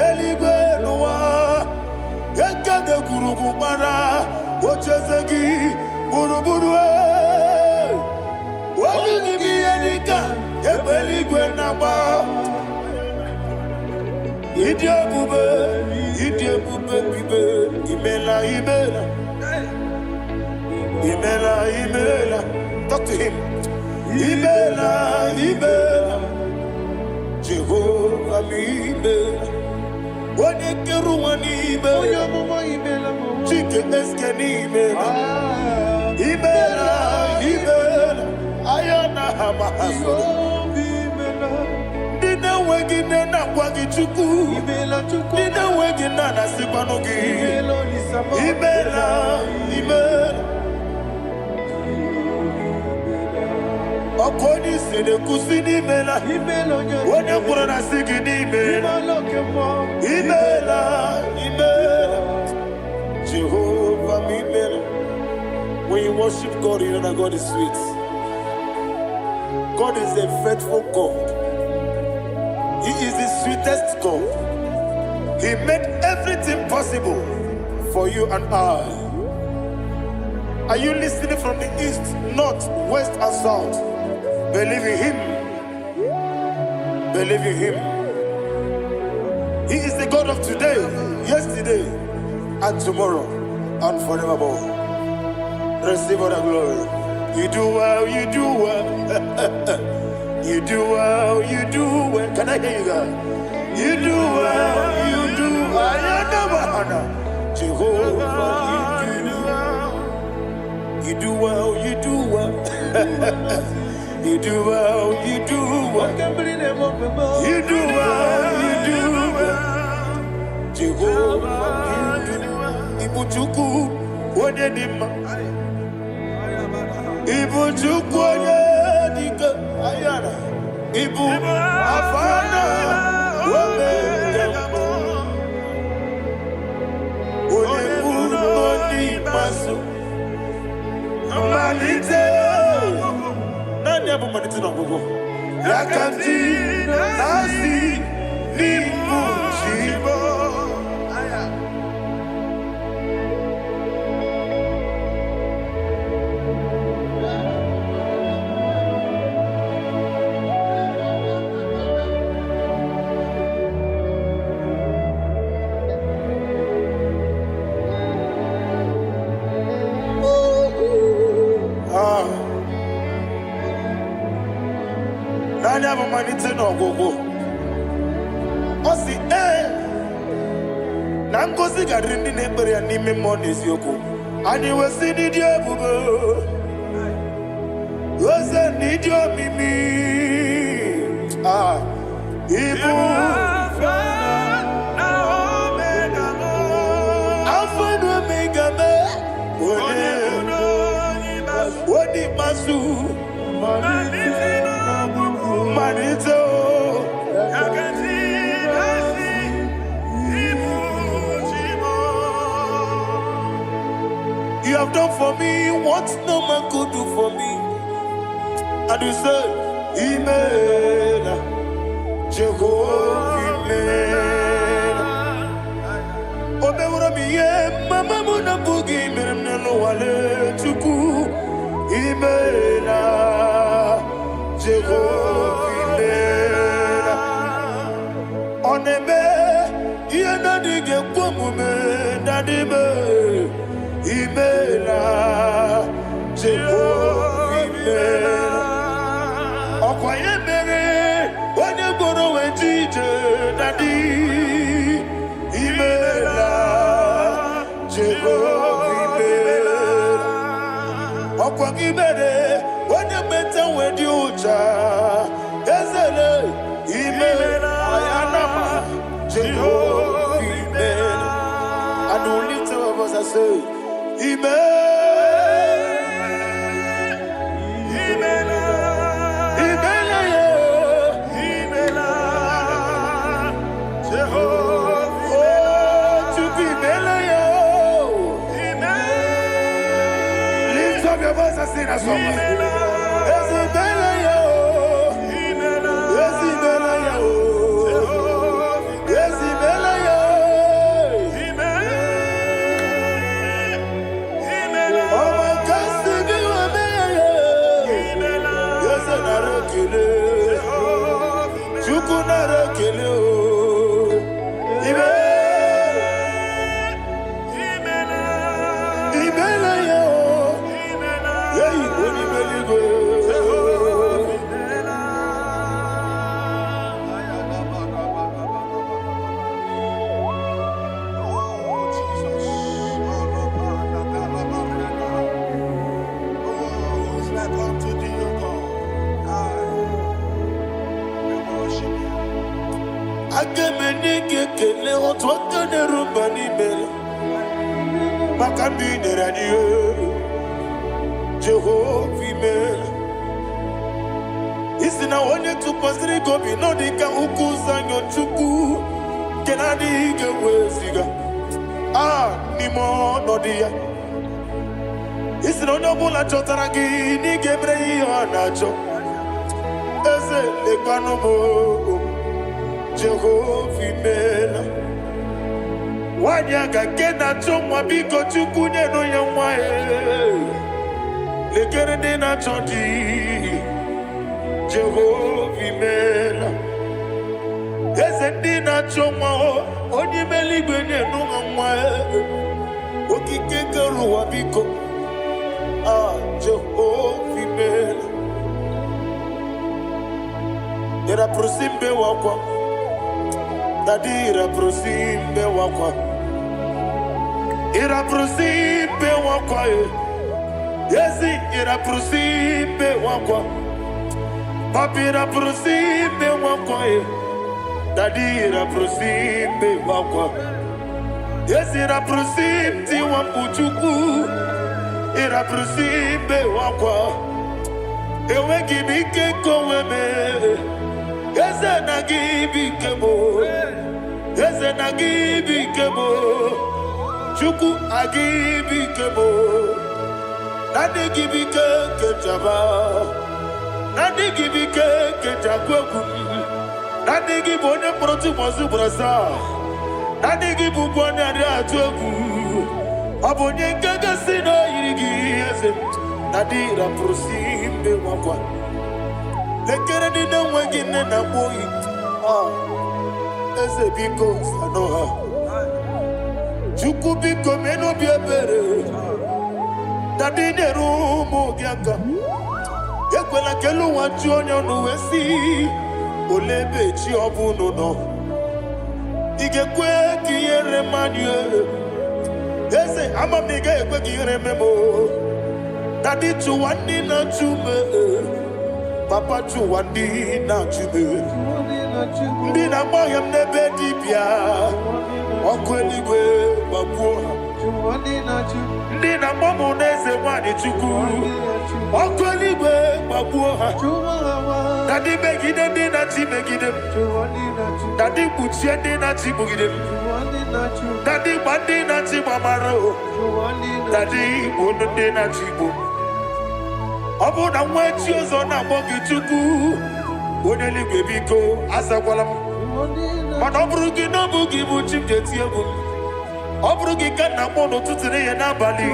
eluigwe n'ụwa ekede gburugburu gbara ocheeze gị gburugburu obi gị ihe dịka egbe eluigwe na-agba ịdị ebube bibe imela Imela, talk to him. Imela, Jehovah Imela. Wanekeru Imela, Chike Eskeni Imela. Imela. Dina wegina na kwagi chuku. Dina wegina na sipanogi. Imela. Okoni sede kusini imela. Wone kurana sigini imela. Imela. Jehovah imela. When you worship God, you know that God is sweet. God is a faithful God. He is the sweetest God. He made everything possible for you and I. Are you listening from the east, north, west, and south? Believe in Him. Believe in Him. He is the God of today, yesterday, and tomorrow, and forevermore. Receive all the glory. You do well, you do well. You do well, you do well. Can I hear you guys? You do well, you do well. Jehovah, you do well, you do well. You do well, you do well. You do well, you do well. Jehovah, you do well. Ibuchuku, Wodedima. Ibu chukwoye dika ayana. Ibu afana wabeyamo. Oyebu noni maso. Manite. Nani abu manite na gogo. Yakanti nasi nimu shibo. Nani abu manite na gogo. Osi na ngozi garindi n'ekpere ya n'ime mmụọ n'eziokwu. Anyị wesi n'ịdị ebube. Oze n'ịdị omimi. Ibu Alpha na Omega me. Wodi masu. Manito. You have done for me what no man could do for me. And you say, Imela, Jehovah, Imela. Omewura miye, mama muna bugi, meremnelo wale chuku. Imela, Jehovah, Imela. Oneme, yena dige kwamume, nadime. Imela, Jehovah, Imela. Okwaye mere, onye goro wejije, nadi. Imela, Jehovah, Imela. Okwaye mere, onye meta wedi uja, ezele. Imela, ayanama, Jehovah, Imela. And we lift our voice and say, lift up your voice and sing a song. Akemenike kele otwaka nerumba nimela. Makambi neradiyo. Jehovah imela. Isina onye tupasiri gobi no dika ukuza nyochuku. Kenadi gewesiga. Nimo no dia. Isina onye bula chotaragi ni gebrei anacho. Eze lekwano mo. Jehovah imela. Wanyaga kena chomwa biko chukunye no yamwa lekere de na chodi. Jehovah imela. Eze ndi na chomwa onye meligwe ne no yamwa okike keruwa biko. Jehovah imela. Era prosimbe wakwa. Dadira prosimbe wakwa. Ira prosimbe wakwa. Yesi ira prosimbe wakwa. Papira prosimbe wakwa. Dadira prosimbe wakwa. Yesi ira prosimti wampuchuku. Ira prosimbe wakwa. Ewe gibike koweme. Eze na gibi kebo. Eze na gibi kebo. Chuku agibi kebo. Nadi gibi kechaba. Nadi gibi kechakweku. Nadi gibi one proti mozu brasa. Nadi gibi one atuegu. Abonye kega sino irigi eze. Nadi ra prosimbe wakwa. Lekere di na wengine na boyi. Eze biko sanoha. Chuku biko meno biebere. Dadi neru mo giaka. Yekwela kelu wachi onyo nuwesi. Olebe chi obuno no. Igekwe kiyere manye. Eze amamiga ekwe kiyere memo. Dadi chuwani na chume. Papa chuwandi na chube. Ndi na moyam nebe dibia. Okweligwe babuha. Ndi na momo neze wani chuku. Okweligwe babuha. Dadi begide ndi na chi begide. Dadi buchie ndi na chi bugide. Dadi bandi na chi mamaro. Dadi bunu ndi na chi bu. Obu na mwechi ozo na mogi chuku. Oneli bebiko asagwalam. Mana oburu gi no bugi bu chimjeti ebu. Oburu gi kana mono tutire ye na bali.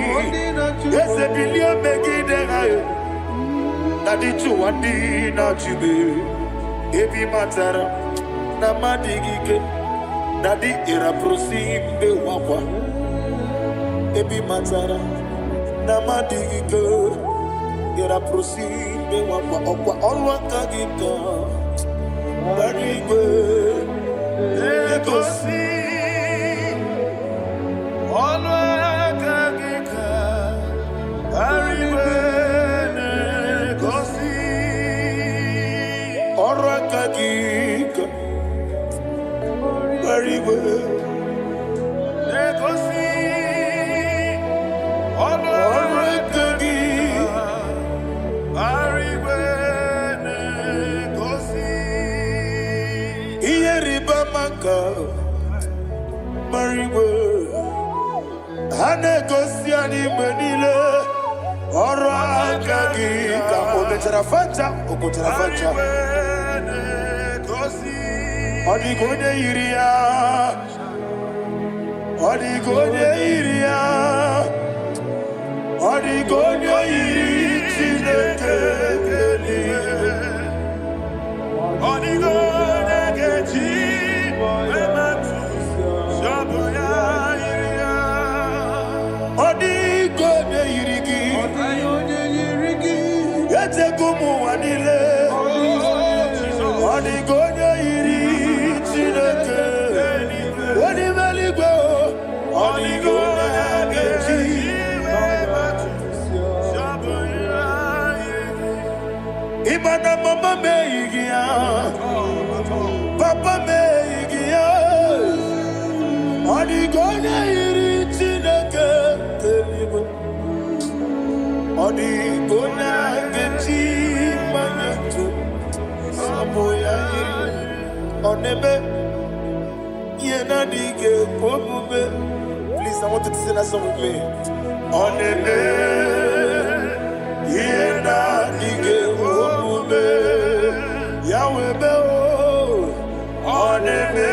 Ese bilio megide hayo. Dadi chuwandi na chibe. Ebi matara na madigike. Dadi ira prosimbe wakwa. Ebi matara na madigike. Ira prosimbe wakwa. Okwa olwa kagika. Barigwe Legosi Olwa kagika. Barigwe Legosi Olwa kagika. Barigwe Legosi Olwa kagika. Barigwe Mariwe Hanegosi animenile Ora kagika Ometarafata Okotarafata Odigone iria Odigone iria Odigone iri Chinekeli Odigone kechi Odigone yirigi Yete gumu wanile Odigone yiri Chineke Odimeligwe Odigone kechi Imana mama meigia Papa meigia Odi gona gechi manyato saboya onebe yena dige pomube. Please, I want you to sing that song with me. Onebe yena dige pomube Yahweh beo onebe.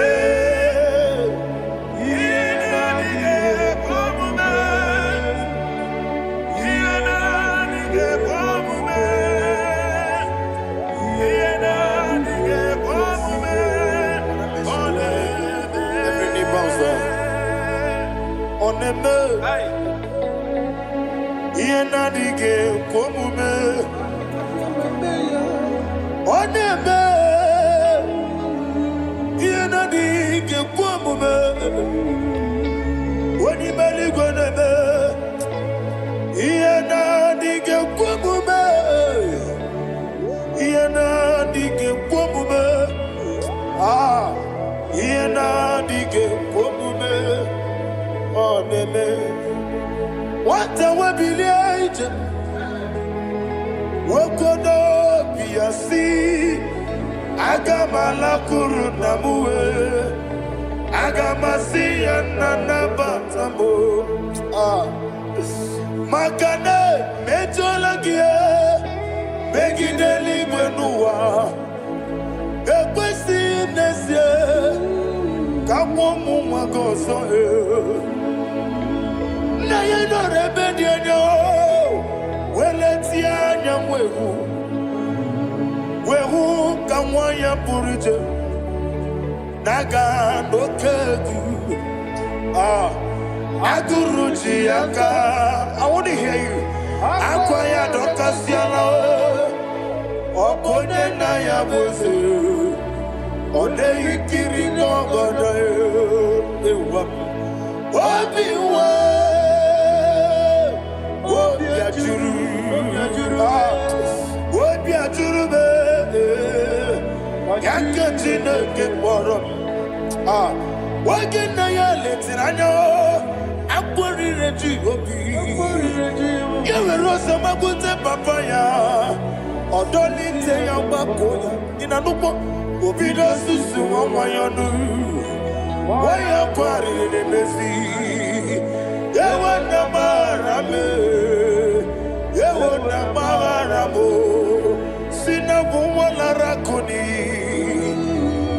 Oneme, yena dige komume. Oneme, yena dige komume. Oni mali goneme, yena dige komume. Yena dige komume. Ah, yena dige komume. Oneme, what a webillage, Wokodo Piasi, Agamala Kurunamue, Agamasi and Nanabatambo, Makane, Metolagia, Begideli Benua, Equesi Nesia, Kamomu Magoso. Na yeno rebediano, weletia nyamwehu, wehu kamwaya purije, naga nokegu, aguruji yaka. I want to hear you. Akwaya dokasiala, okone na ya bozu, one ikiri ngogoda ewa, obiwa. Wobi ajuru be, yakachina keboro. Wagena ya letirano, akwari reji obi. Yewe rosa magute papaya, odoli te ya bakoya. Inanupo, obi do susu wamayonu. Waya kwari de mesi, yewe na marame. Yewana mawaramo, sina buwala rakoni,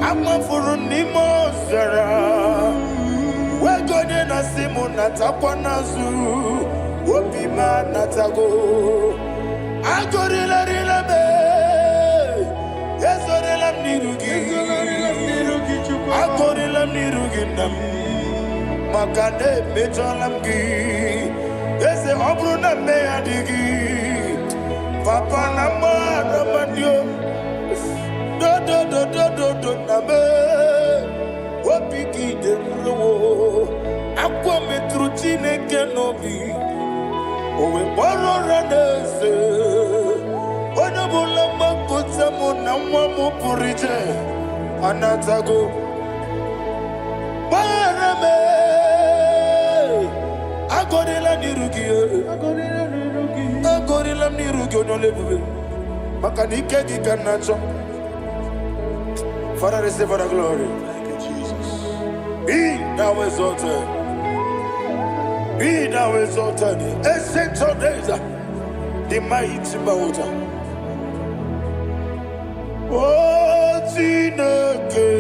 amafuruni mozara. Wegone na simu natakwa nazu, wopima natago. Agorila rila me, yezorila mnirugi, agorila mnirugi nam, makane mejolamgi. Ese obru na me adigi, papa na ma na mandio, do na me, wapiki de mro, akwa metrutine kenobi, owe boro ranese, wana bula makota mo na mwamu purije, anatago, barame. Agorila nirugi onolebube. Makanike gikanacho. Father, receive the glory. Thank you, Jesus. Be thou exalted. Be thou exalted. Ancient of days, the mighty Bauta. Oh, Tineke.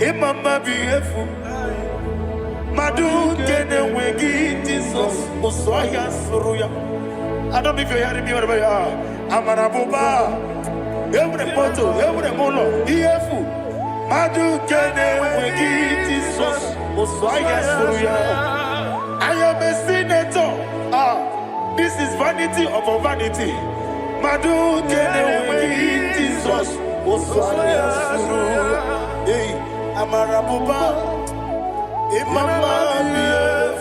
Imama biefu Madu kene wegi Jesus Uswaya suruya. I don't know if you're hearing me wherever you are. Amarabuba Every poto, every molo Biefu Madu kene wegi Jesus Uswaya suruya. I am a senator vanity of vanity. Madu kene Jesus. Oswaya suru. Hey, amarabuba. Imama bief.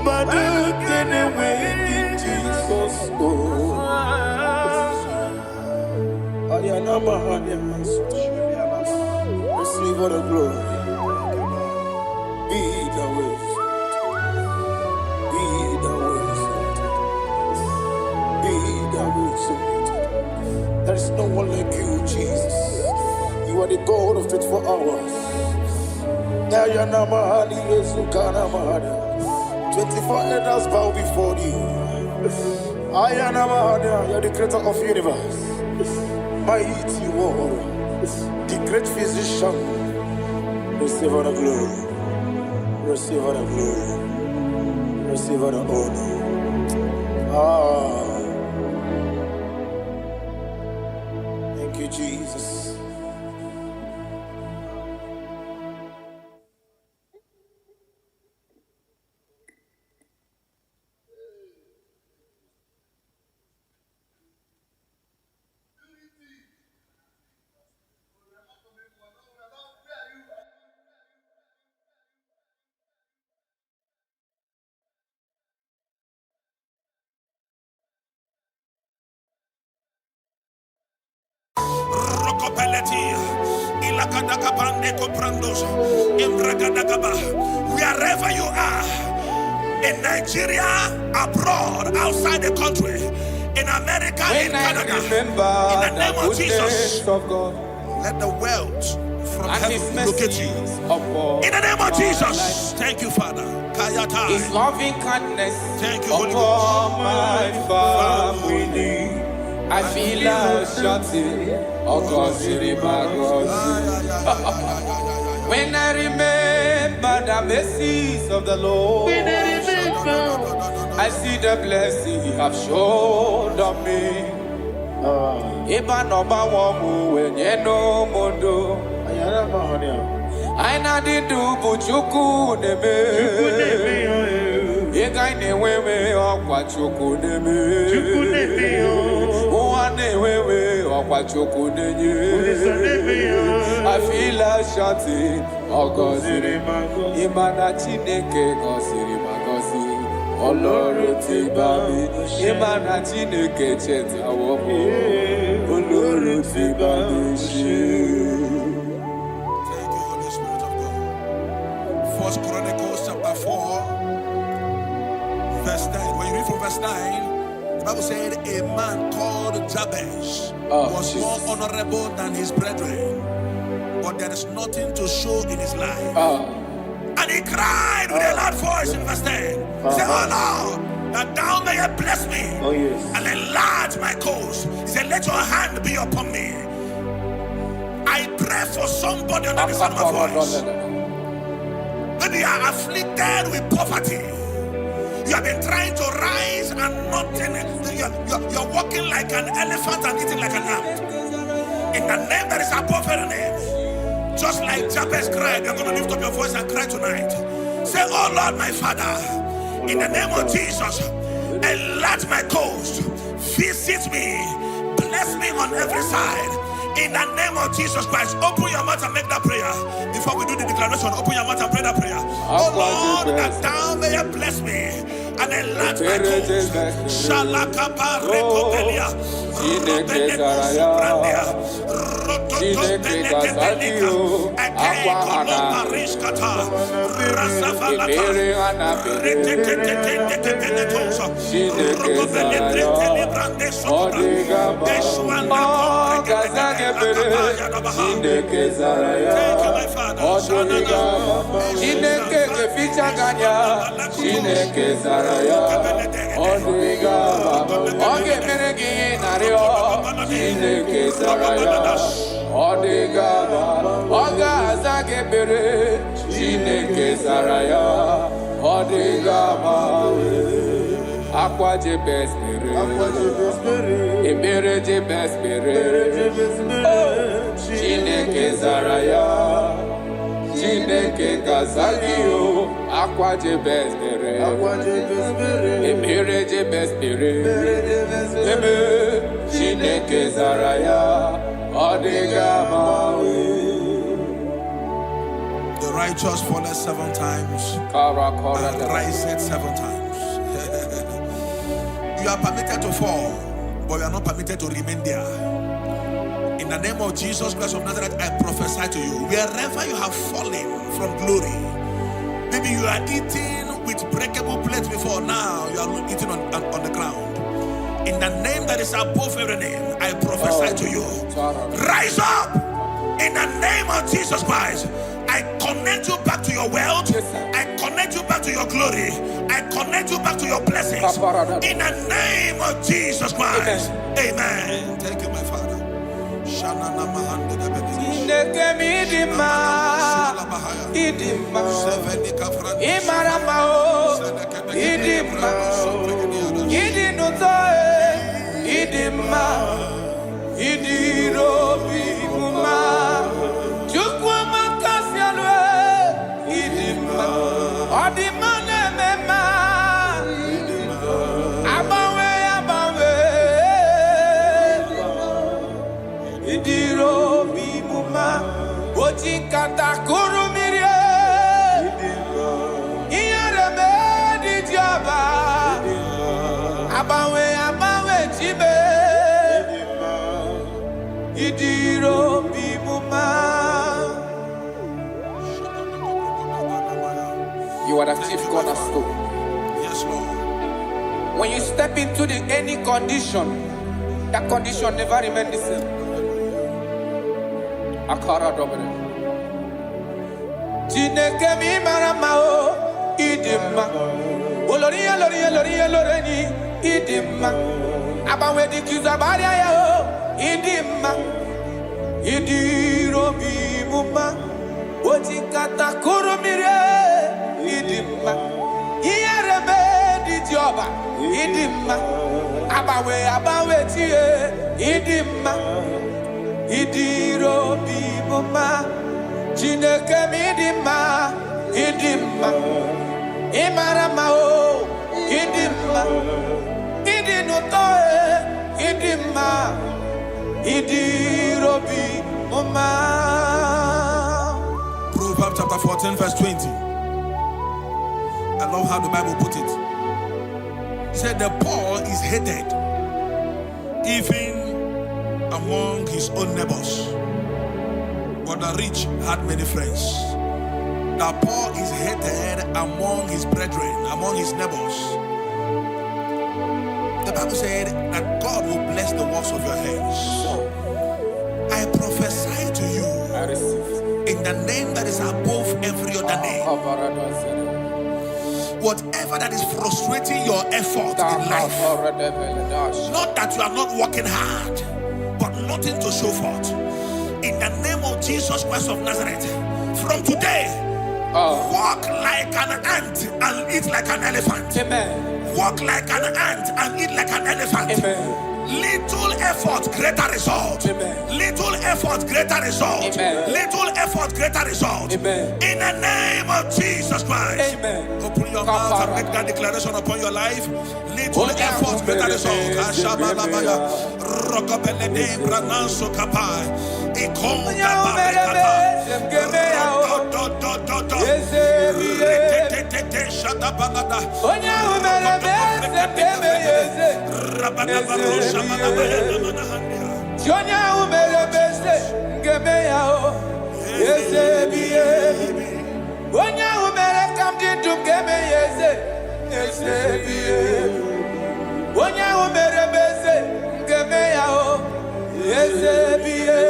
Madu kene Jesus. Ayana mahanya. Receive all the glory. Be the way. Be the way. Be the way. There is no one like you, Jesus. You are the God of 24 hours. 24 elders bow before you. You are the creator of the universe. Mighty warrior, the great physician. Receive all the glory. Receive all the glory. Receive all the honor. Thank you, Jesus. Wherever you are, in Nigeria, abroad, outside the country, in America, in Canada, in the name of Jesus, let the wealth from heaven locate you. In the name of Jesus, thank you, Father. His loving kindness, thank you, Holy Ghost. My family, I feel like shouting, when I remember the mercies of the Lord, I see the blessing you have shown on me. I na dindu buchuku neme. Ega newewe okwa chuku neme. Uwane wewe okwa chuku nenye. I feel like shouting, oh God, Imana Chineke gosiri magosi. Oloro ti bami, Imana Chineke cheta wopo. Oloro ti bami shi. Chronicles chapter 4, verse 9. When you read from verse 9, the Bible said a man called Jabez was more honorable than his brethren, but there is nothing to show in his life. And he cried with a loud voice in verse 10. He said, oh Lord, that thou mayest bless me and enlarge my cause. He said, let your hand be upon me. I pray for somebody under the sound of my voice. Maybe you are afflicted with poverty. You have been trying to rise and nothing. You're walking like an elephant and eating like an ant. In the name that is above every name, just like Jabez cried, you're going to lift up your voice and cry tonight. Say, oh Lord, my Father, in the name of Jesus, enlarge my coast, visit me, bless me on every side. In the name of Jesus Christ, open your mouth and make that prayer. Before we do the declaration, open your mouth and pray that prayer. Oh Lord, that thou mayest bless me and enlarge my cause. Shalakapa rekopelia. Thank you, my Father. Aqua de bespere, ebere de bespere, Chineke zaraya, Chineke kazagio, aqua de bespere, The righteous falleth 7 times and riseth 7 times. You are permitted to fall, but you are not permitted to remain there. In the name of Jesus Christ of Nazareth, I prophesy to you, wherever you have fallen from glory, maybe you are eating with breakable plates before, now you are eating on the ground. In the name that is above every name, I prophesy to you, rise up in the name of Jesus Christ. I connect you back to your wealth. I connect you back to your glory. I connect you back to your blessings. In the name of Jesus Christ. Amen. Thank you, my Father. You are the chief cornerstone. Yes, Lord. When you step into any condition, that condition never remains the same. Akara dobre. Jineke mi maramao idima. Oloria loreni idima. Abawe di kizabaria yo idima. Idiro bi muma. Oti kata kurumire idima. Iyarebe di joba idima. Abawe tie idima. Idiro bi muma. Jineke mi idima. Idima. Imarama o idima. Idinotoe idima. Idiro bi muma. Proverbs chapter 14 verse 20. I love how the Bible put it. It said the poor is hated even among his own neighbors, but the rich had many friends. The poor is hated among his brethren, among his neighbors. The Bible said that God will bless the works of your hands. I prophesy to you, I receive in the name that is above every other name, whatever that is frustrating your effort in life, not that you are not working hard, but nothing to show forth, in the name of Jesus Christ of Nazareth, from today, walk like an ant and eat like an elephant. Amen. Walk like an ant and eat like an elephant. Amen. Little effort, greater result. Amen. Little effort, greater result. Amen. Little effort, greater result. Amen. In the name of Jesus Christ. Amen. Open your mouth and make that declaration upon your life. Little effort, greater result. Ashabalabaya. Rokopelede brananso kapai. Ikonda barikata. Retetete shatabalada. Jonya umere bese ngemeya o yesebiye. Onya umere kamdi ngemeya yesebiye. Onya umere bese ngemeya o yesebiye.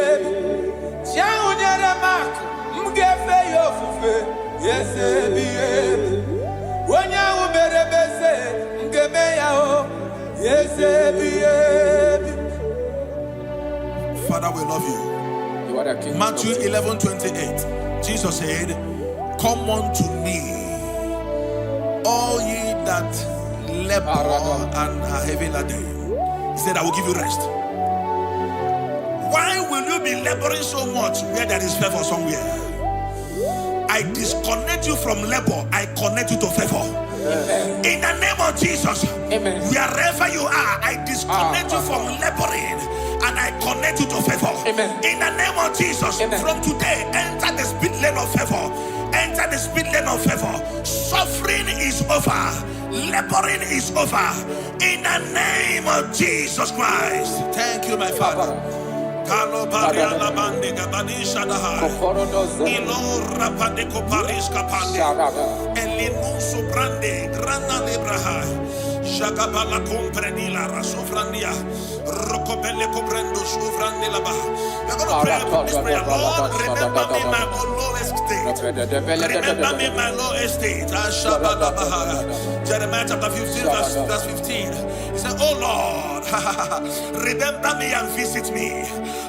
Chaunyere mak mgefe yofufe yesebiye. Onya umere bese ngemeya o yesebiye. Father, we love you. You are the King. Matthew 11:28. Jesus said, come unto me, all ye that labor and are heavy laden. He said, I will give you rest. Why will you be laboring so much where there is favor somewhere? I disconnect you from labor. I connect you to favor. In the name of Jesus, wherever you are, I disconnect you from laboring and I connect you to favor. In the name of Jesus, from today, enter the speed lane of favor. Enter the speed lane of favor. Suffering is over. Laboring is over. In the name of Jesus Christ. Thank you, my Father. Kalo Bariala Bandiga Banisha Daha Ilo Rapadeko Pariska Pande Elinu Sobrande Grana Lebraha Jagabala Comprenila Rasofrandia Rocobele Cobrendo Sofrandela Baha. You're going to pray this prayer. Lord, remember me my lowest state. Remember me my lowest state. Jeremiah chapter 15 verse 15. He said, oh Lord, remember me and visit me.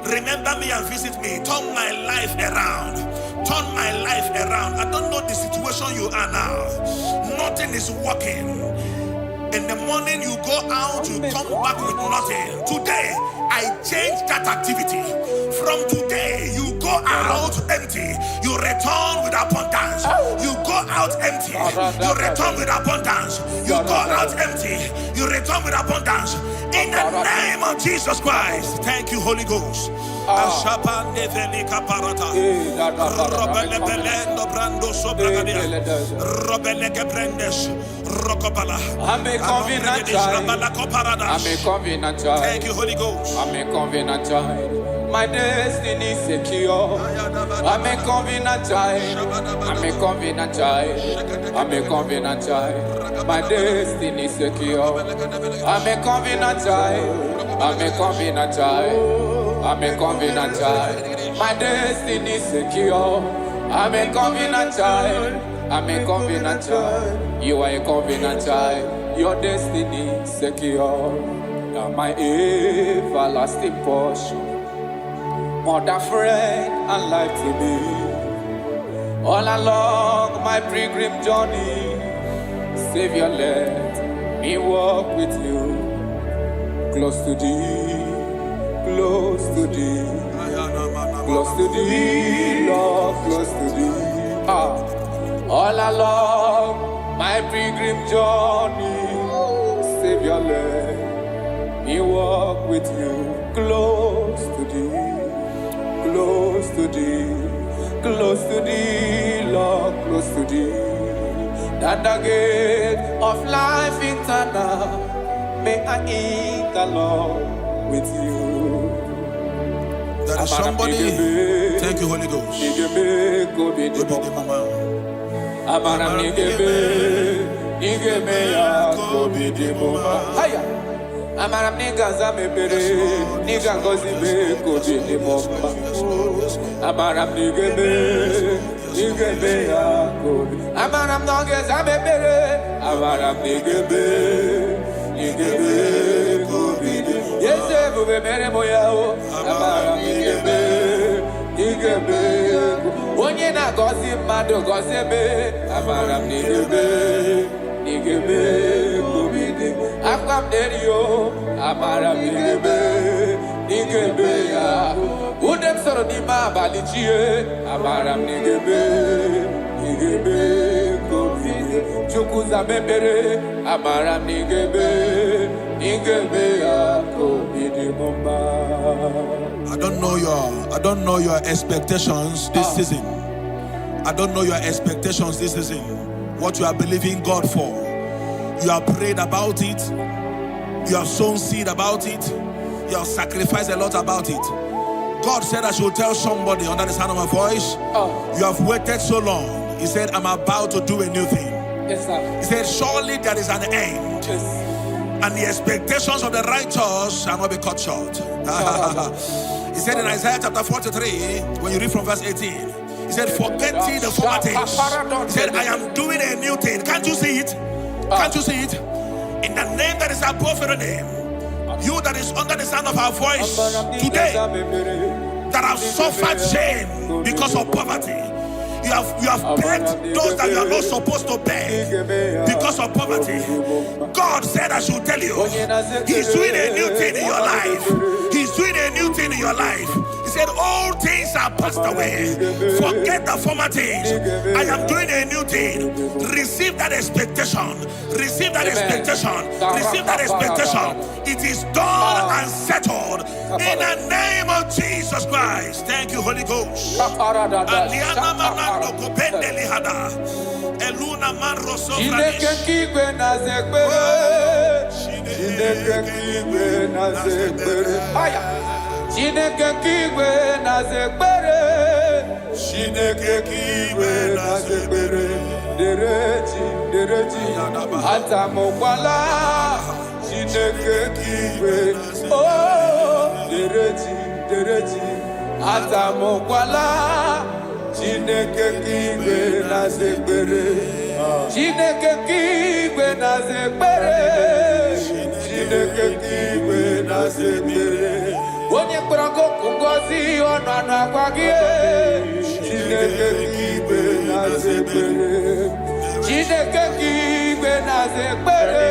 Remember me and visit me. Turn my life around. Turn my life around. I don't know the situation you are now. Nothing is working. In the morning you go out, you come back with nothing. Today, I change that activity. From today, you go out empty. You return with abundance. You go out empty. You return with abundance. You go out empty. You return with abundance. In the name of Jesus Christ. Thank you, Holy Ghost. I'm a covenant child. Thank you, Holy Ghost. I'm a covenant child. My destiny is secure. I'm a covenant child. I'm a covenant child. I'm a covenant child. My destiny is secure. I'm a covenant child. I'm a covenant child. I'm a covenant child. My destiny is secure. I'm a covenant child. I'm a covenant child. You are a covenant child. Your destiny is secure. Now my everlasting portion. More than friend and life to me. All along my pilgrim journey, Savior, let me walk with you. Close to thee, close to thee, close to thee, Lord, close to thee. All along my pilgrim journey, Savior, let me walk with you. Close to thee. Close to thee, close to thee, Lord, close to thee. That the gate of life eternal, may I enter, Lord, with you. There is somebody. Thank you, Holy Ghost. Amaram nigga zamebere, nigga gozi be koji ni moma. Amaram nigga be ya kobi. Amaram nigga zamebere, amaram nigga be kobi. Yese bube mere moya o, amaram nigga be. Onye na gozi mado gozi be, amaram nigga be kobi. Akam derio, amara nigebe ya. Udem soro ni ma balichie, amara nigebe kobi. Chukuza membere, amara nigebe ya kobi di mumba. I don't know your expectations this season. I don't know your expectations this season. What you are believing God for. You have prayed about it. You have sown seed about it. You have sacrificed a lot about it. God said I should tell somebody under the sound of my voice, you have waited so long. He said, I'm about to do a new thing. Yes, sir. He said, surely there is an end. Yes. And the expectations of the righteous shall not be cut short. He said in Isaiah chapter 43, when you read from verse 18, he said, forget ye the former things. He said, I am doing a new thing. Can't you see it? Can't you see it? In the name that is above every name, you that is under the sound of our voice today, that have suffered shame because of poverty, you have begged those that you are not supposed to beg because of poverty. God said I should tell you, He's doing a new thing in your life. He's He's doing a new thing in your life. He said, all things are passed away. Forget the former things. I am doing a new thing. Receive that expectation. Receive that expectation. Receive that expectation. It is done and settled in the name of Jesus Christ. Thank you, Holy Ghost. Chineke kigwe na zekbere, Chineke kigwe na zekbere, dereji, atamokwala, Chineke kigwe, oh, dereji, atamokwala, Chineke kigwe na zekbere, Chineke kigwe na zekbere, Chineke kigwe na zekbere. Onye kwarago kungozi onana kwagie Chineke kigwe na zekbere Chineke kigwe na zekbere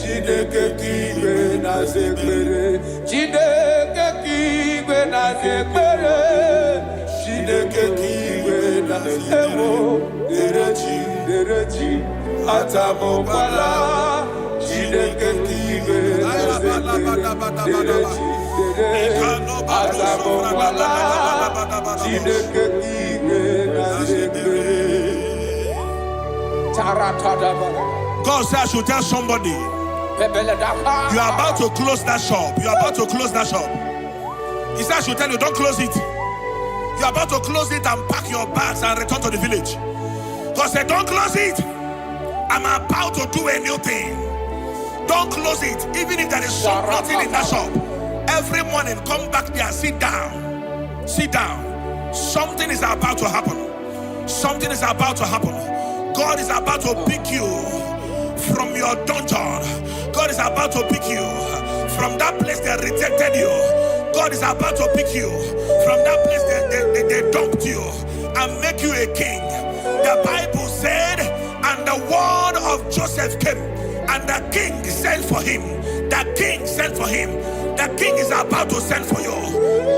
Chineke kigwe na zekbere Chineke kigwe na zekbere Chineke kigwe na zekbere Dereji atamokwala Chineke kigwe na zekbere God says I should tell somebody, you are about to close that shop. You are about to close that shop. He said I should tell you, don't close it. You are about to close it and pack your bags and return to the village. God said, don't close it. I'm about to do a new thing. Don't close it, even if there is nothing in that shop. Every morning, come back there, sit down. Sit down. Something is about to happen. Something is about to happen. God is about to pick you from your dungeon. God is about to pick you from that place that rejected you. God is about to pick you from that place that they dumped you and make you a king. The Bible said, and the word of Joseph came, and the king sent for him. The king sent for him. The king is about to send for you.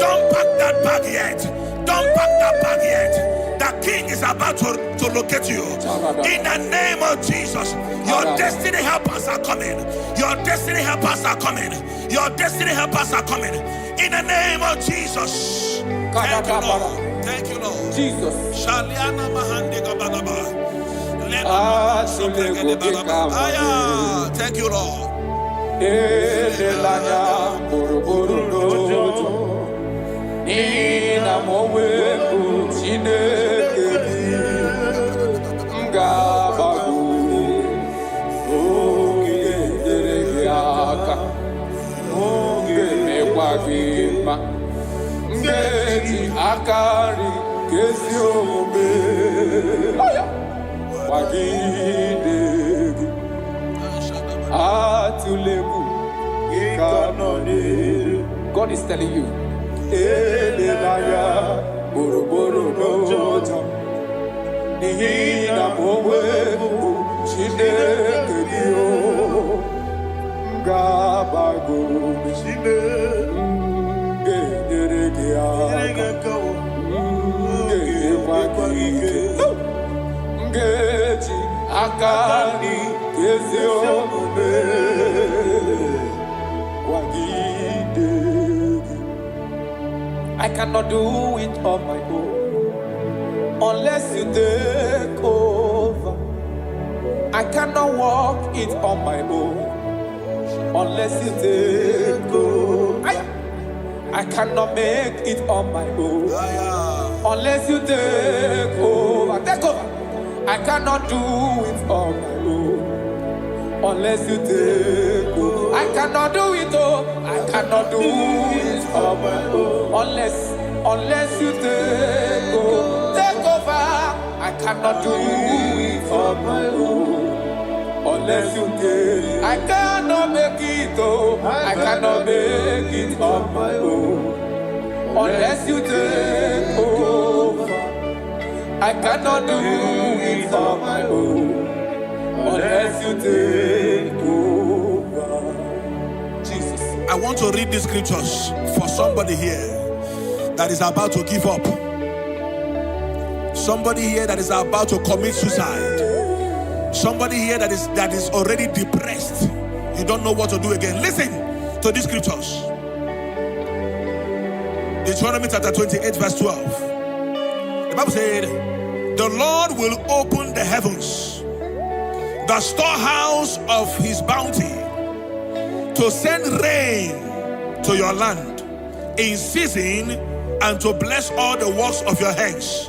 Don't pack that bag yet. Don't pack that bag yet. The king is about to locate you. In the name of Jesus, your destiny helpers are coming. Your destiny helpers are coming. Your destiny helpers are coming. In the name of Jesus. Thank you, Lord. Thank you, Lord. Jesus. Thank you, Lord. Elelanya boroborudo Nina moweku Chineke Ngabagu Oge deregiaka Oge mekwagima Ngeti akari kesi ome Wagidegi God is telling you, I cannot do it on my own unless you take over. I cannot walk it on my own unless you take over. I cannot make it on my own unless you take over. Take over. I cannot do it on my own unless you take over. I cannot do it, oh, I cannot do it on my own unless you take over. Take over. I cannot do it on my own unless you take. I cannot make it, oh, I cannot make it on my own unless you take over. I cannot do it on my own unless you take over. Jesus. I want to read these scriptures for somebody here that is about to give up. Somebody here that is about to commit suicide. Somebody here that is already depressed. You don't know what to do again. Listen to these scriptures. Deuteronomy chapter 28 verse 12. The Bible said, the Lord will open the heavens, the storehouse of his bounty, to send rain to your land in season and to bless all the works of your hands.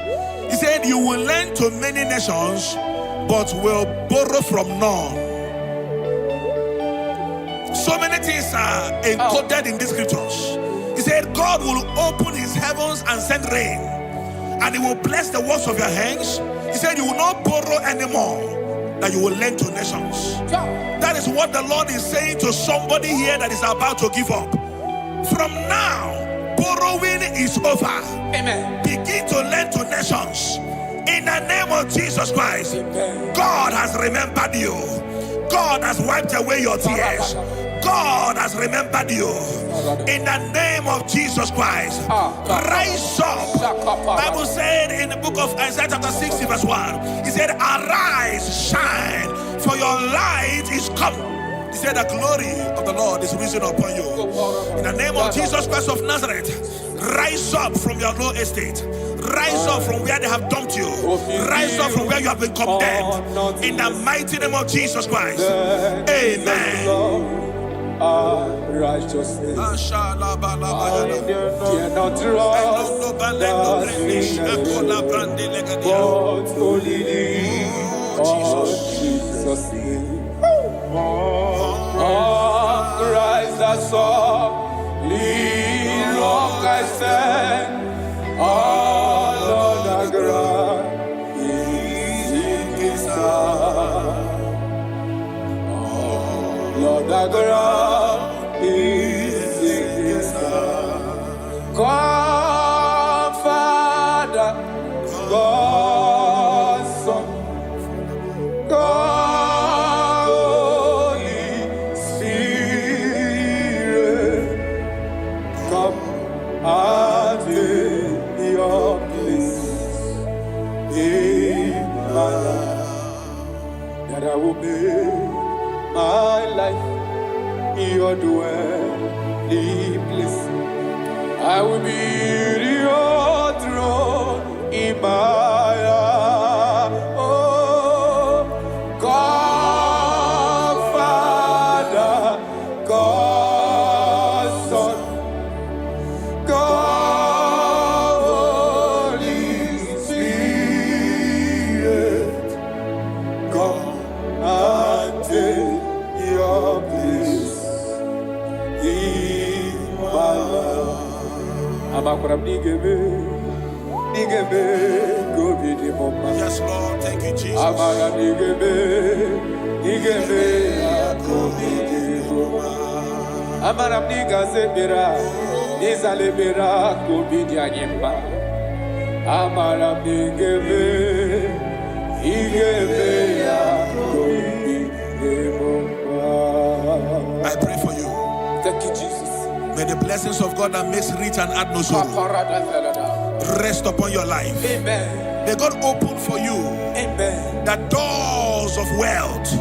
He said, you will lend to many nations, but will borrow from none. So many things are encoded in these scriptures. He said, God will open his heavens and send rain, and he will bless the works of your hands. He said, you will not borrow anymore, that you will lend to nations. That is what the Lord is saying to somebody here that is about to give up. From now, borrowing is over. Amen. Begin to lend to nations. In the name of Jesus Christ. Amen. God has remembered you. God has wiped away your tears. God has remembered you. In the name of Jesus Christ. Rise up. Bible said in the book of Isaiah chapter 60 verse 1, he said, arise, shine, for your light is come. He said, the glory of the Lord is risen upon you. In the name of Jesus Christ of Nazareth, rise up from your low estate. Rise up from where they have dumped you. Rise up from where you have been condemned. In the mighty name of Jesus Christ. Amen. Righteousness. I dare not trust but only Jesus' name. Christ the Son, long I stand, all on the ground is in his hand. Lord, the ground is in his hand. God, Father, God, Son, God, Holy Spirit, come and take your place in my life, that I will make my life your dwelling place. I will be your throne in my heart. Oh, God, Father, God, Son, God, Holy Spirit, come and take your place in my life. Yes, Lord. Thank you, Jesus. I pray for you. Thank you, Jesus. May the blessings of God that makes rich and add no sorrow rest upon your life. Amen. May God open for you, amen, the doors of wealth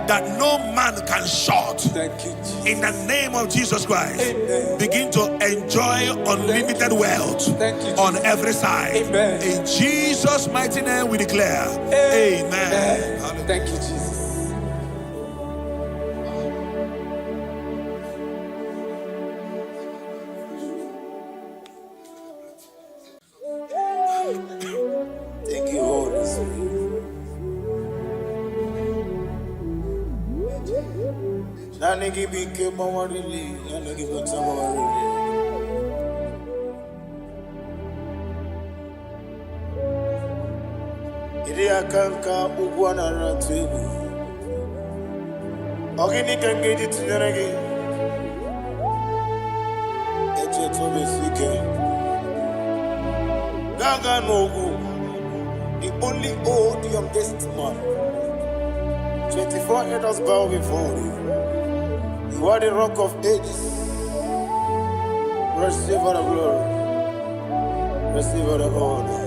that no man can shut. Thank you, Jesus. In the name of Jesus Christ. Amen. Begin to enjoy unlimited wealth on every side. Amen. In Jesus' mighty name we declare. Amen. Amen. Thank you, Jesus. Thank you, Holy Spirit. Nanigi bike mawarili, nanigi bata mawarili. Iri akanka ubwana ratubu. Ogini kangeji tineregi. Eche tobe sike. Gaga nogu. The only old youngest man. 24 elders bow before you. You are the rock of ages. Receive all the glory. Receive all the honor.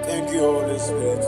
Thank you, Holy Spirit.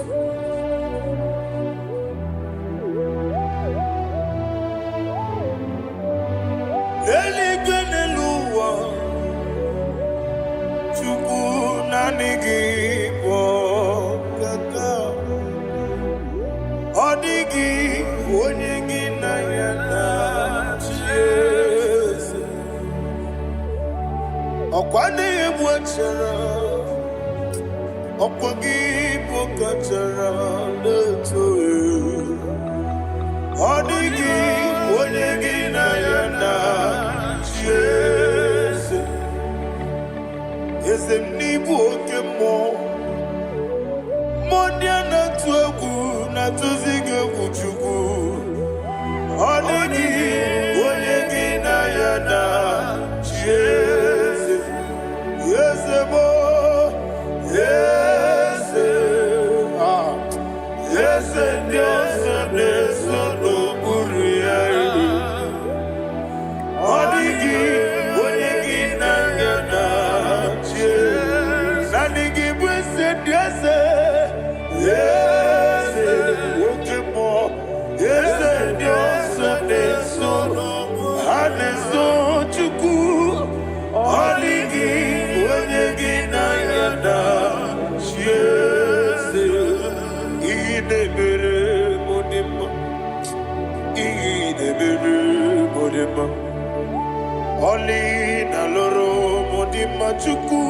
Oli na loro modima chuku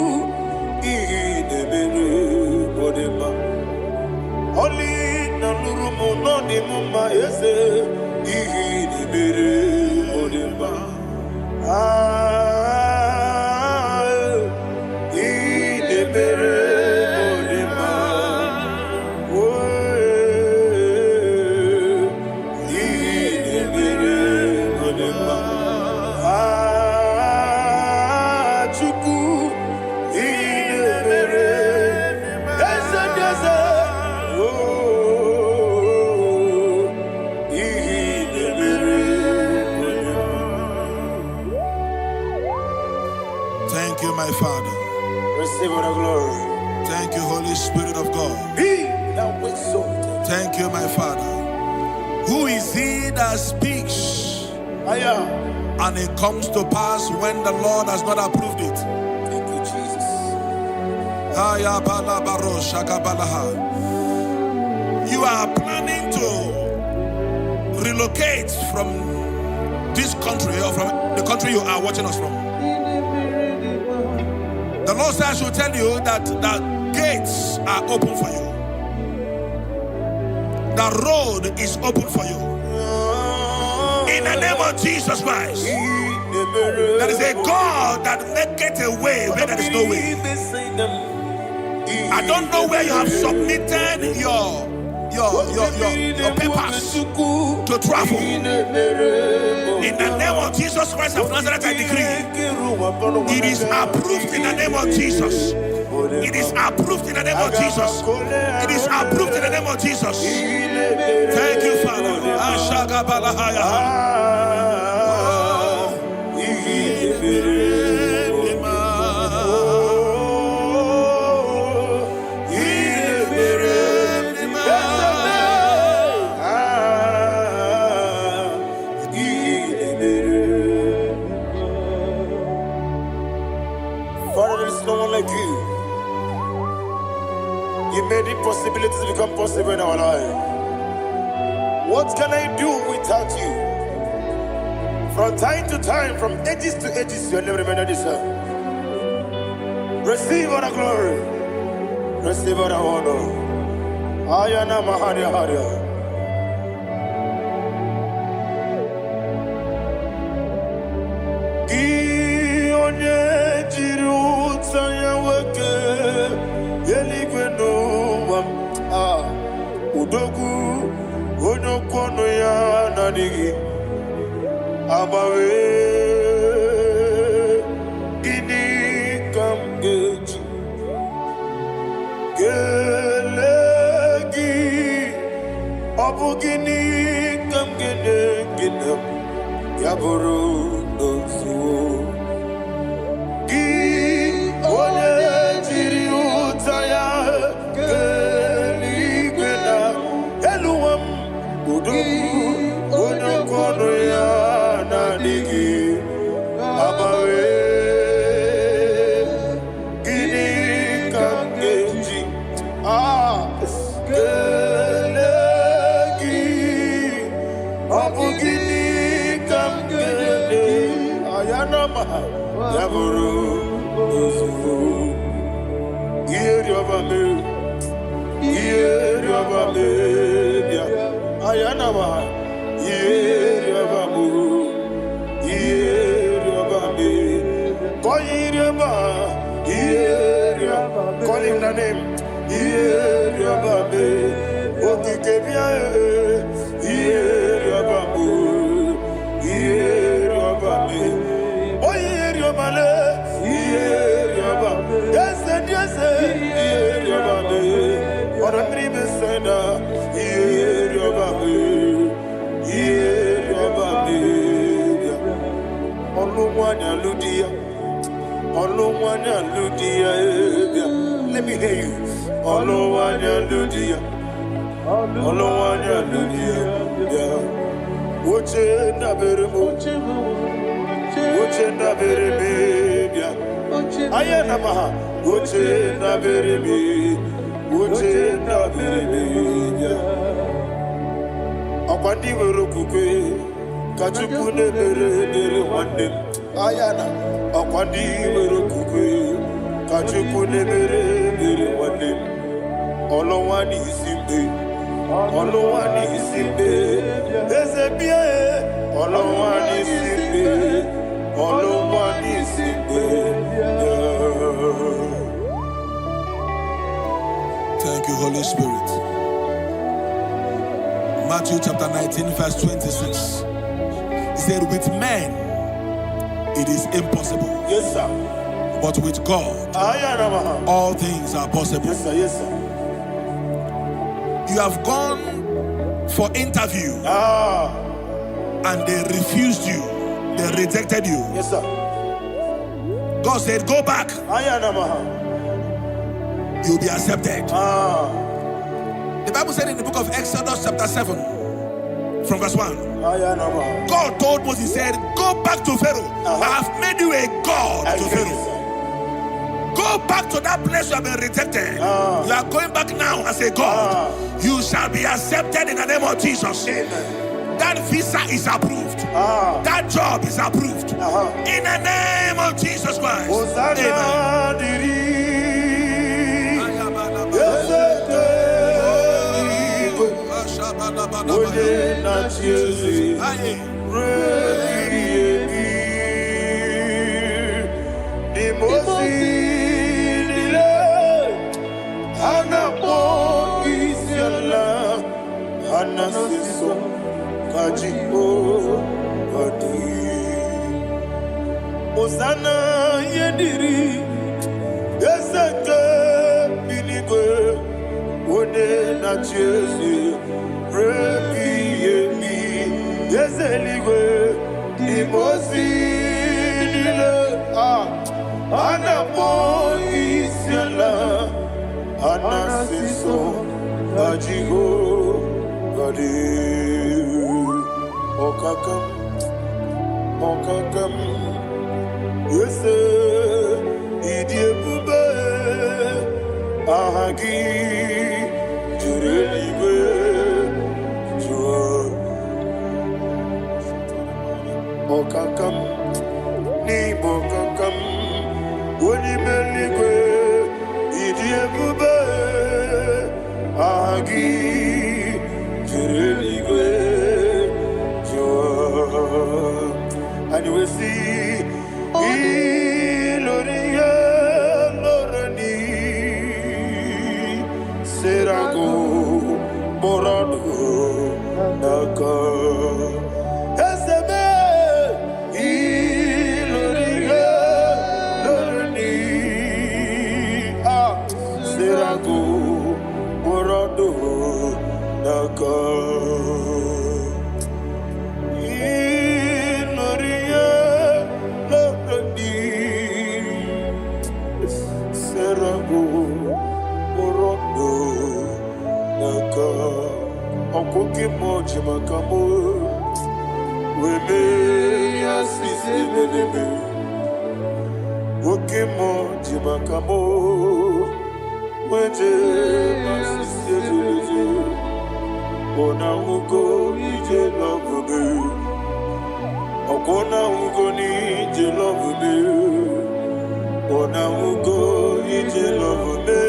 idebere modima. Oli na loro monodima ese idebere modima. Idebere modima. Idebere modima. Thank you, my Father. Receive all the glory. Thank you, Holy Spirit of God. Be thou exalted. Thank you, my Father. Who is he that speaks and it comes to pass when the Lord has not approved it? Thank you, Jesus. You are planning to relocate from this country or from the country you are watching us from. The Lord says I should tell you that the gates are open for you. The road is open for you. In the name of Jesus Christ. There is a God that maketh a way where there is no way. I don't know where you have submitted your papers to travel. In the name of Jesus Christ of Nazareth, I decree it is approved in the name of Jesus. It is approved in the name of Jesus. It is approved in the name of Jesus. Thank you, Father. You made impossibilities become possible in our life. What can I do without you? From time to time, from ages to ages, you never remain the same. Receive all the glory. Receive all the honor. Ayana Maharia Haria. Udogu onokono ya nadigi abawe ini kamgeji gelegi abugini kamgene Yaburu no su. Gi one jiri utaya geli gena eluam udu ono kono ya na digi abawe gini kamgeji gelegi abugini kamgele ayanama yaburu uzufu yeri obame bia ayanama yeri obamu yeri obame koyiri ba yeri call him the name yeri obame okike bia yeri obamu yeri obame oyeri obale yeri obame yes yeri obame ora tribe senda yeri obame Oluwanya Ludia let me hear you Oluwanya Ludia Uche na bereme ayana maha Uche na bereme Akwandi werokukwe Kachuku ne bere wande ayana akwandi werokukwe Kachuku ne bere wande Olowani isimbe Ezebie Olowani isimbe Thank you, Holy Spirit. Matthew chapter 19, verse 26. He said, with men, it is impossible. Yes, sir. But with God, all things are possible. Yes, sir. You have gone for interview and they refused you. They rejected you. Yes, sir. God said, go back. You'll be accepted. The Bible said in the book of Exodus chapter 7 from verse 1, God told Moses, he said, go back to Pharaoh. I have made you a God to Pharaoh. Go back to that place you have been rejected. You are going back now as a God. You shall be accepted in the name of Jesus. That visa is approved. That job is approved. In the name of Jesus Christ. Amen. Osana yediri Yeseke binigwe One na Jesu Rebi yemi Yeseligwe Nimosi nile Anapo isiala Anasiso Ajigo Gadi Okakam Yes, Idiabube Ahagi Jurelibe Jua Okakam Nibokakam Wanimeligwe Idiabube Ahagi Jurelibe Jua and you will see Iloria Lorani Serago Borado Naka Esebe Iloria Lorani Serago Borado Naka Okoke moji makamo wele asisi belebe oke moji makamo weje asisi belebe ona ugo ije lovebe okona ugo ni ije lovebe ona ugo ije lovebe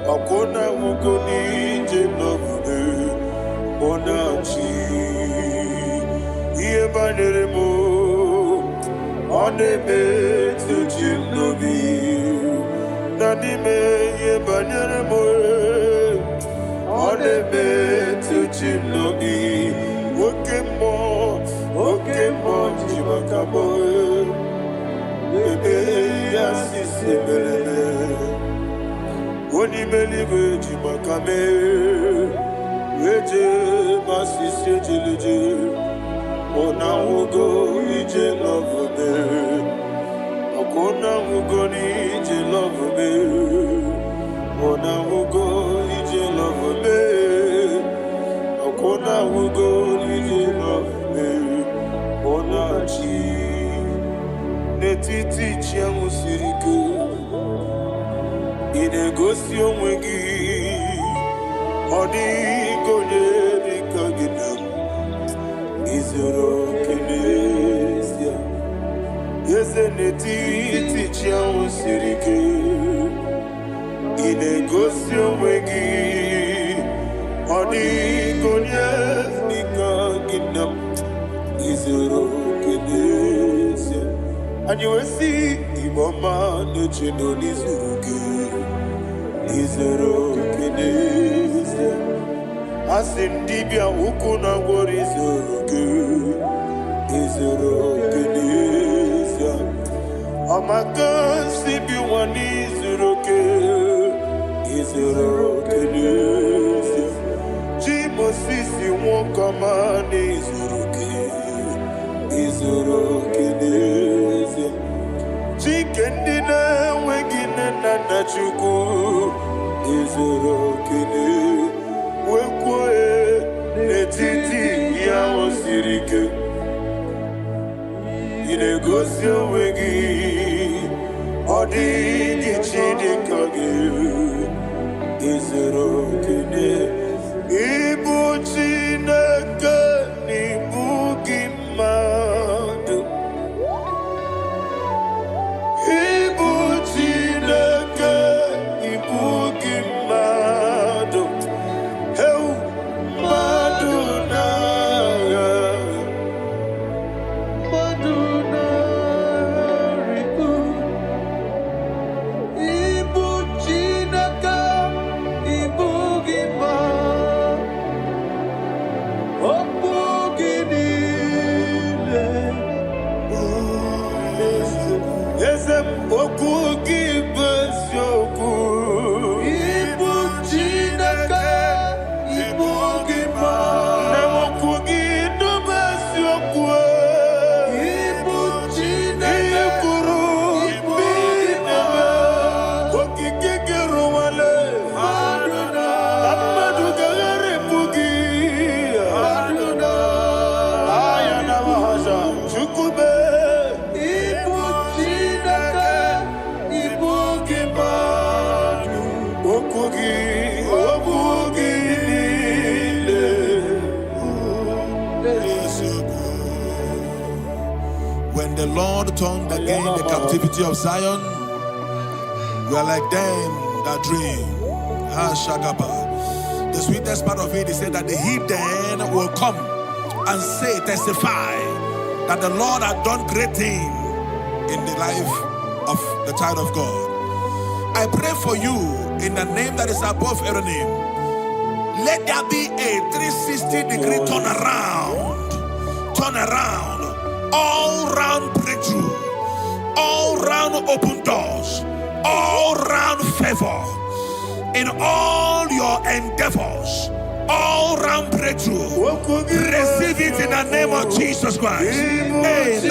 okona ugo ni ije lovebe Onachi Iye banyere mo Onebe tujim nobi Nanime iye banyere mo Onebe tujim nobi Oke mo jimakabo Bebe yasisi belele Onibelibe jimakame Weje masisi jilije Ona ugo ije love me Okona ugo ni ije love me Ona ugo ije love me Okona ugo ije love me Ona chi Netiti chiamu sirike Inegosi onwegi Odigonye dikaginam Izoro kenesia Yezeneti tichiamu sirike Inegosio wegi Odigonye dikaginam Izoro kenesia Anyuesi iboma nechino nizuruke Izoro kenesia Asindibia ukuna gori izoro kenesia Amakansi biwani izoro kenesia Jimosisi wokamani izoro kenesia Chikendina wegine nanachuku izoro kenesia Wekwe netiti ya osirike Inegosi wegi Odigi chidikage Izero kene Ibu chineke Ibu gimadu Ibu chineke Ibu gimadu When the Lord turned again the captivity of Zion, we are like them that dream. The sweetest part of it is said that the heathen will come and say, testify that the Lord had done great things in the life of the child of God. I pray for you in the name that is above every name. Let there be a 360-degree turn around, all round breakthrough, all round open doors, all round favor in all your endeavors, all round breakthrough. Receive it in the name of Jesus Christ. Amen.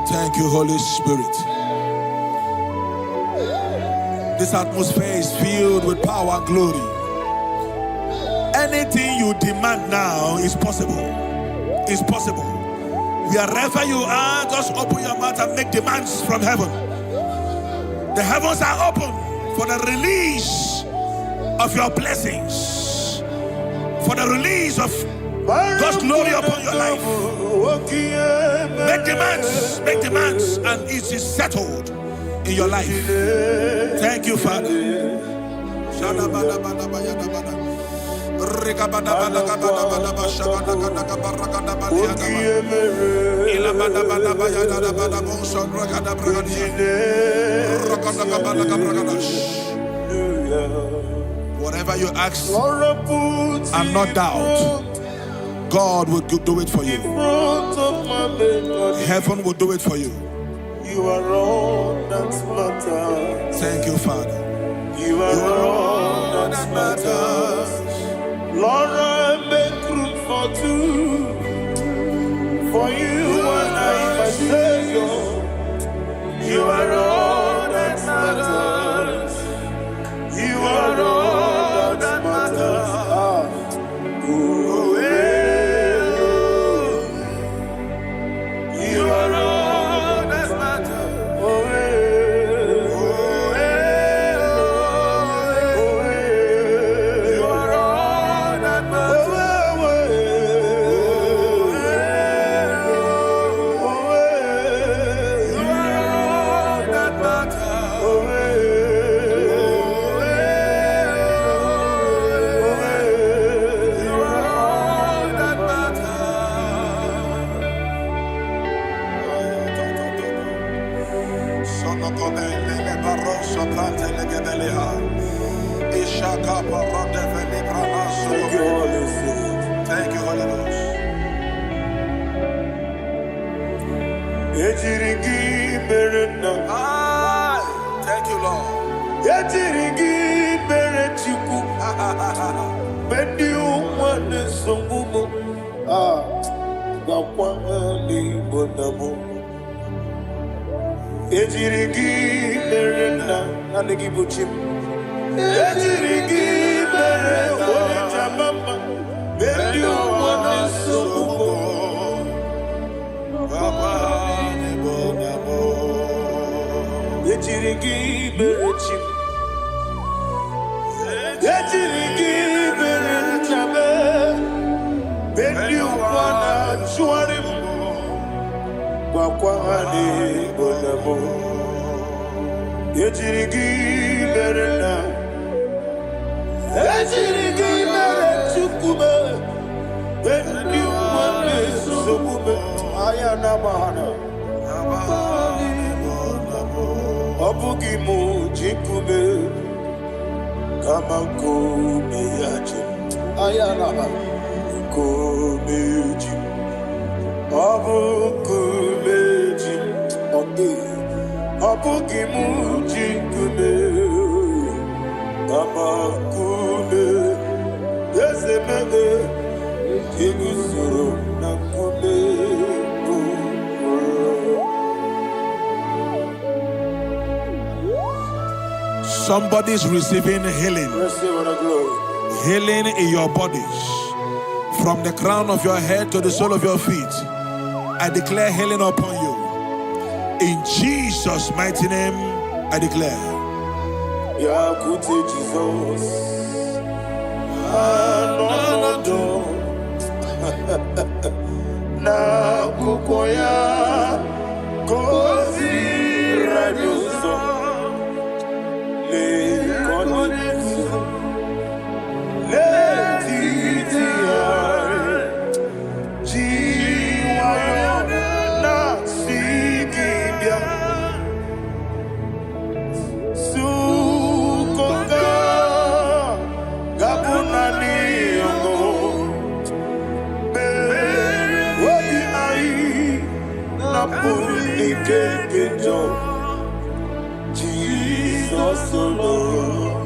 Thank you, Holy Spirit. This atmosphere is filled with power and glory. Anything you demand now is possible. It's possible. Wherever you are, just open your mouth and make demands from heaven. The heavens are open for the release of your blessings, for the release of God's glory upon your life. Make demands, and it is settled in your life. Thank you, Father. Whatever you ask and not doubt, God will do it for you. Heaven will do it for you. You are all that matters. Thank you, Father. You are all that matters. Lord, I make room for two. For you and I, my Savior. You are all that matters. You are all that matters. You are all that matters. You are all that matters. Thank you, Holy Ghost. Thank you, Lord. Somebody's receiving healing. Healing in your bodies. From the crown of your head to the sole of your feet. I declare healing upon you. In Jesus' mighty name, I declare. Jesus. Na kukoya kozi radioso le konexo le titiare jiwayo na sikibia sukoka gabunani yongo Jesus alone.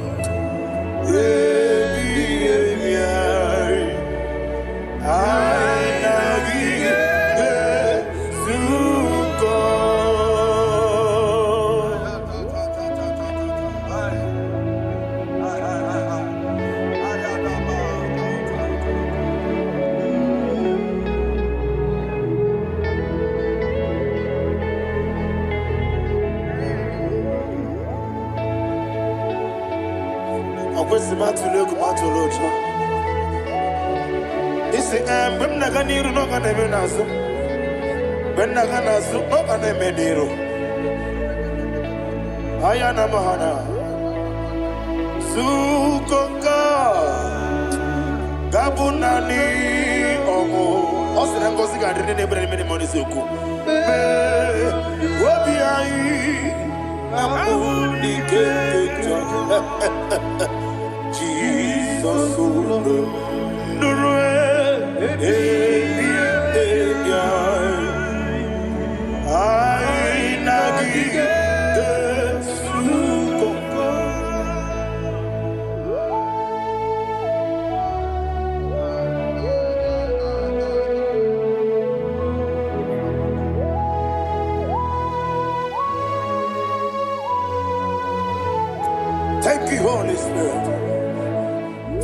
Thank you, Holy Spirit.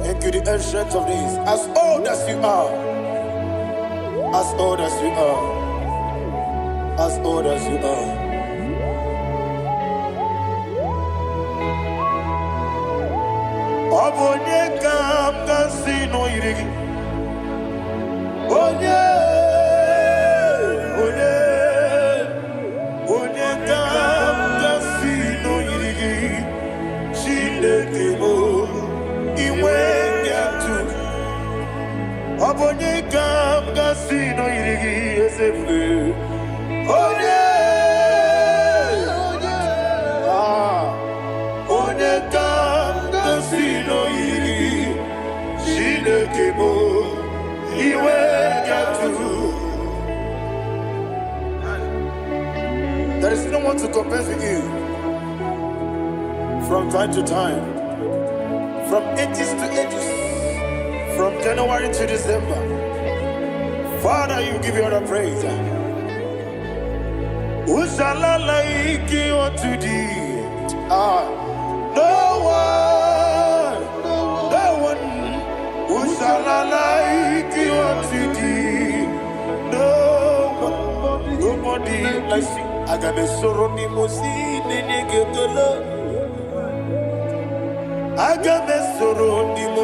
Thank you, the ancient of days. As old as you are, as old as you are, as old as you are. Obonye kam kasino irigi. Onye kam kasino irigi. Shindekimo iwe nyatu. Obonye kam kasino irigi esefu. Onye There's no one to compensate you. From time to time, from ages to ages, from January to December, Father, you give you all the praise. Who shall I like you unto thee? No one. Who shall I like you unto thee? Nobody like you. I got a sorrow in I got a sorrow in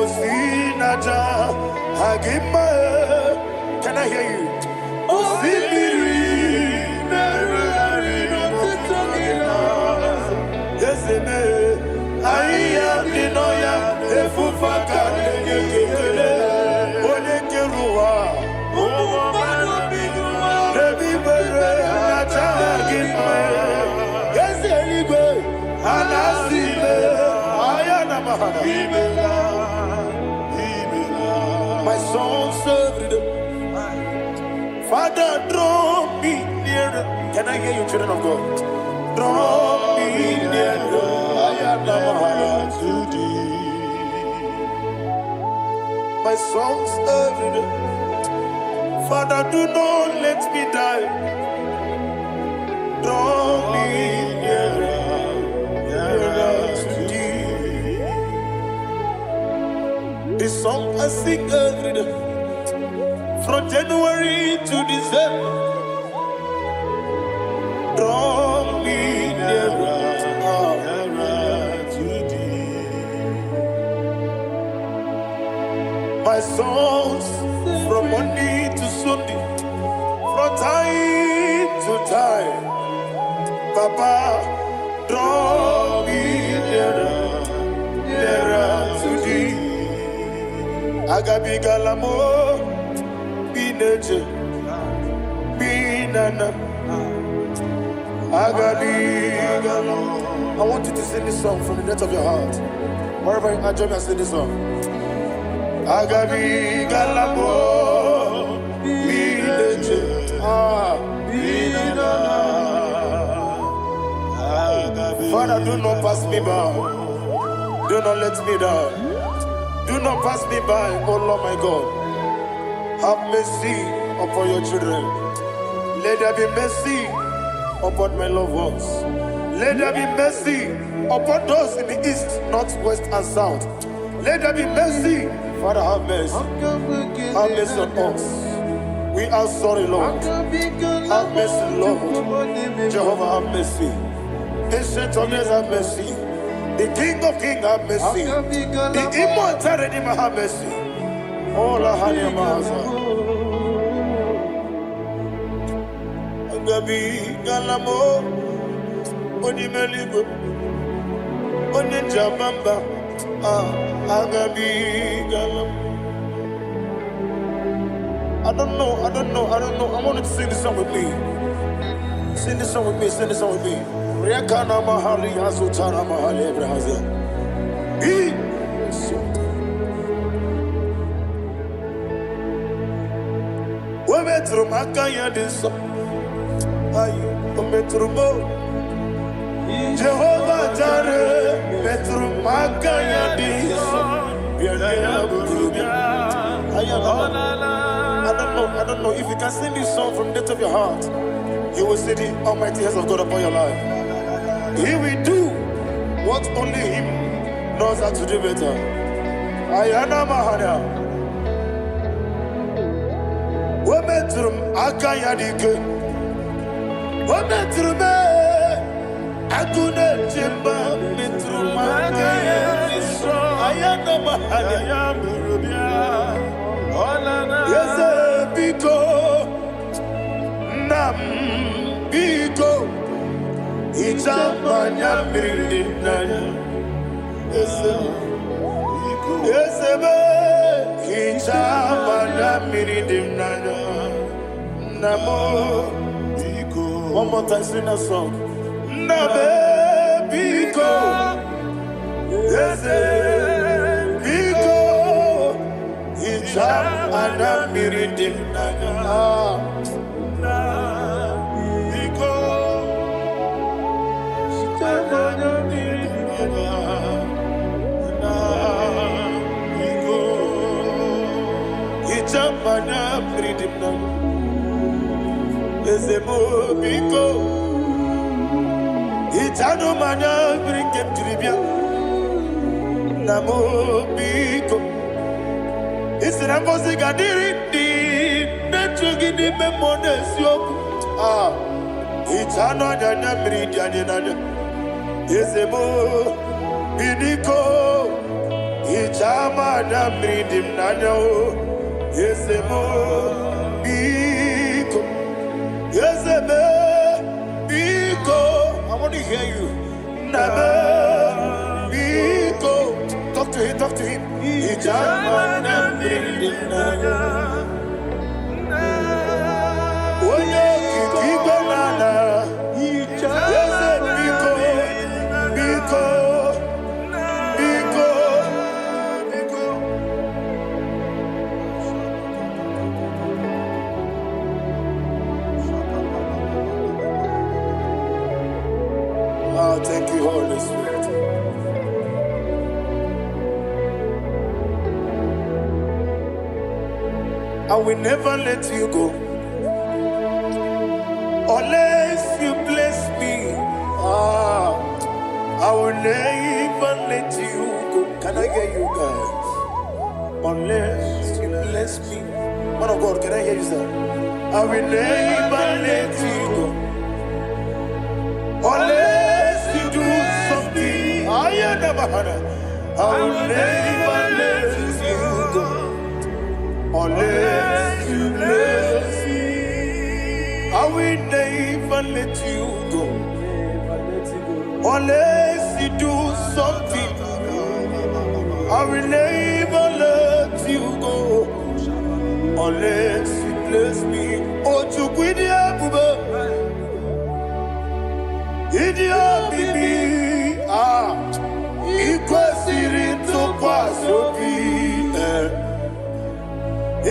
Can I hear you? I am the Noya, the Fufaka, my soul served. Father, draw me nearer. Can I hear you, children of God? Draw me nearer. I am to thee. My soul served. Father, do not let me die. Draw me nearer to thee. This song I sing every day, from January to December. Draw me nearer to thee. My songs from Monday to Sunday, from time to time. Papa, draw me nearer to thee. Agabi galamo, bineje, binana. Agabi galamo. I want you to sing this song from the depth of your heart. Wherever you are, join me and sing this song. Agabi galamo, bineje, binana. Father, do not pass me by. Do not let me die. Do not pass me by, oh Lord my God. Have mercy upon your children. Let there be mercy upon my loved ones. Let there be mercy upon those in the east, north, west, and south. Let there be mercy. Father, have mercy. Have mercy on us. We are sorry, Lord. Have mercy, Lord. Jehovah, have mercy. Ancient of days, have mercy. The King of Kings, have mercy. The immortal Redeemer, have mercy. Oh, la Hanyamaza. Agabi Galamo, Onimelibo, Onijabamba, Agabi Galamo. I don't know. I want you to sing this song with me. Sing this song with me. Rekana mahali azutana mahali Ebrahazia. Wemetru makaya diso. Ayo, wemetru mo. Jehovah Jireh, metru makaya diso. I don't know if you can sing this song from the depth of your heart. You will see the almighty hands of God upon your life. He will do what only Him knows how to do better. Ayana Mahana. Wometrum Akayadike. Wometrum Akune Jimba Metrum Akayadike. Ayana Mahana. Yes, Biko Nam Biko. Ichamanya mirinaya, esebe. Ichamanya mirinaya, namo. One more time, sing that song. Nabe biko, ese biko. Ichamanya mirinaya. Ezemo biko. Itano manya bring him tribia. Namo biko. Isrambo sigadiri di. Netugi di memones yok. Itano dana bring yanina. Ezemo biko. Itama da bring him nanya. Ezemo biko. Ezemo biko. I want to hear you. Nabe biko. Talk to him, talk to him. Itama da bring him nanya. Oye kiko nana. Ezemo biko. Biko. Thank you, Holy Spirit. I will never let you go unless you bless me. I will never let you go. Can I hear you guys? Unless you bless me. Man of God, can I hear you, sir? I will never let you go unless you do something. I will never let you go unless you bless me. I will never let you go unless you do something. I will never let you go unless you bless me. Oh, to quit the Idiot bibi ikwesiri ntụkwasị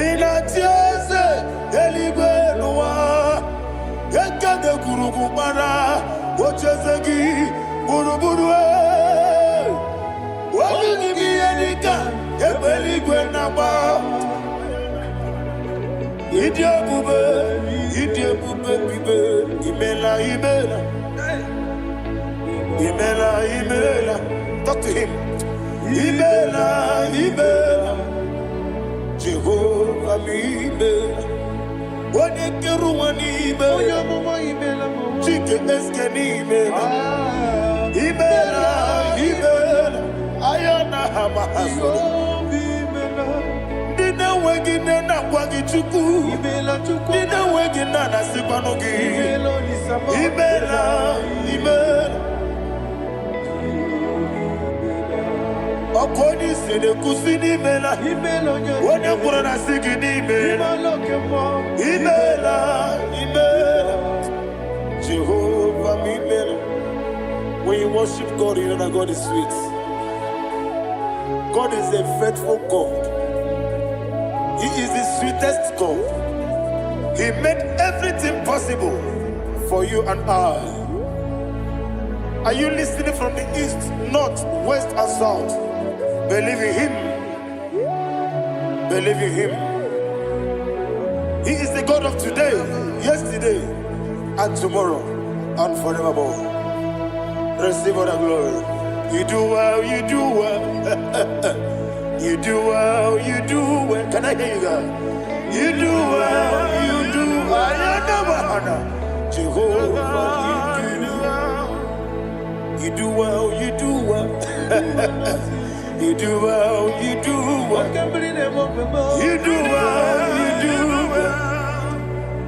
inatieze eluigwe n'ụwa ekede kwurugwu gbara ocheze gị gburugburu obibi gị ihe dịka egbe eluigwe na-agba ịdị ebube bibe imela imela. Imela, Imela, talk to him. Imela, Imela, Jehovah, Imela. What a Keruan Imela, Chicken Escan Imela, Imela, Imela, Ayana Hamahaso. Dina Wagina Wagituku, Dina Wagina Sipanogi, Imela, Imela. According to the Kusini Mela, when you put on a singing Imela, Jehovah Imela. When you worship God, you know that God is sweet. God is a faithful God. He is the sweetest God. He made everything possible for you and I. Are you listening from the east, north, west, and south? Believe in him. Believe in him. He is the God of today, yesterday, and tomorrow, and forevermore. Receive all the glory. You do well, you do well. You do well, you do well. Can I hear you guys? You do well, you do well. Jehovah, you do well, you do well. You do well, you do well. You do well, you do well.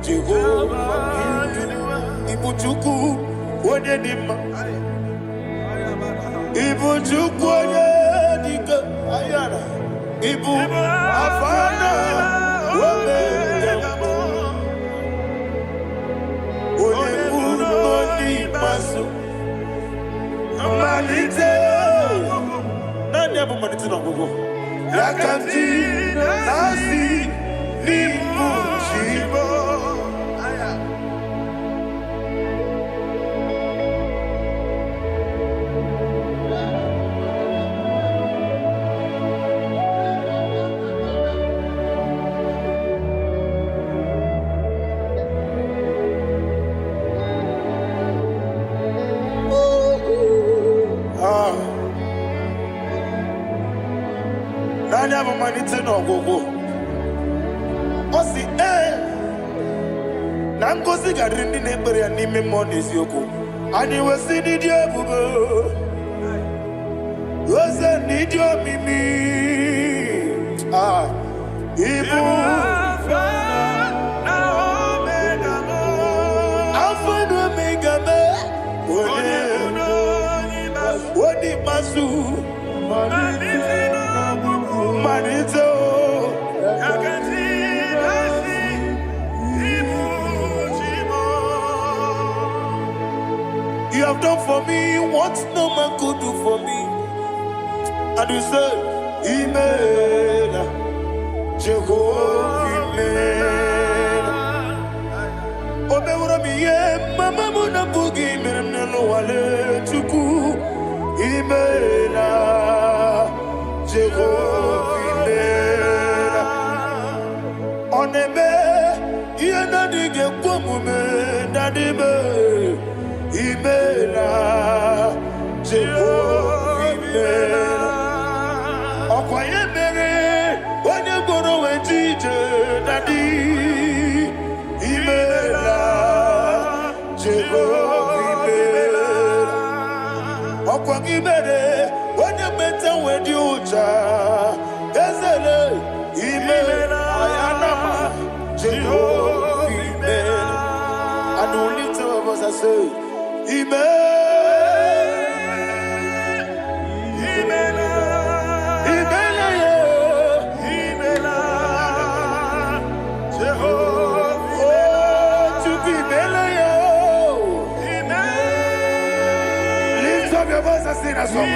Jehovah, you do well. Ibuchuku, Wadedima. Ibuchuku, Wadedika. Ayana. Ibu, Afana. Wabedemo. Oyebu, Moni, Masu. Malite. Yakanti nasi ni mujibo. no go. Osi na ngozi gadiri ndị ekpere ya n'ime mmụọ n'eziokwu. Anyị wesi n'ịdị ebube. Oze n'ịdị omimi. Ibu Alpha and Omega me. Wodi masu Manito. You have done for me what no man could do for me. And you said, Amen. Jehovah, Amen. Omeura miye, mama muna bugi, meremnelo wale chuku. Amen. Jehovah, Amen. Oneme, yena dige kumume, nadibe. Imela, Jehovah, Imela. Okwaye mere, onye goro wejije, Daddy. Imela, Jehovah, Imela. Okwaye mere, onye meta wedi ucha, Ezele, Imela, Ayanama, Jehovah, Imela. And we lift our voice and say, lift up your voice and sing a song.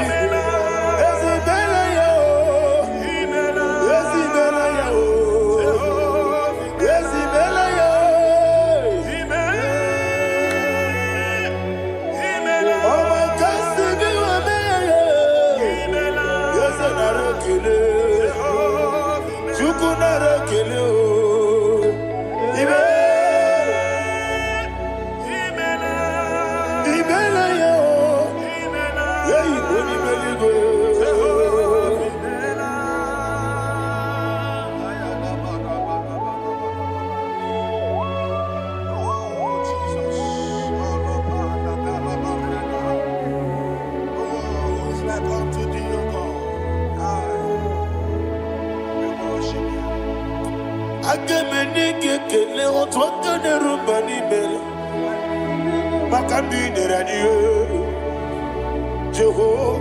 Jehovah,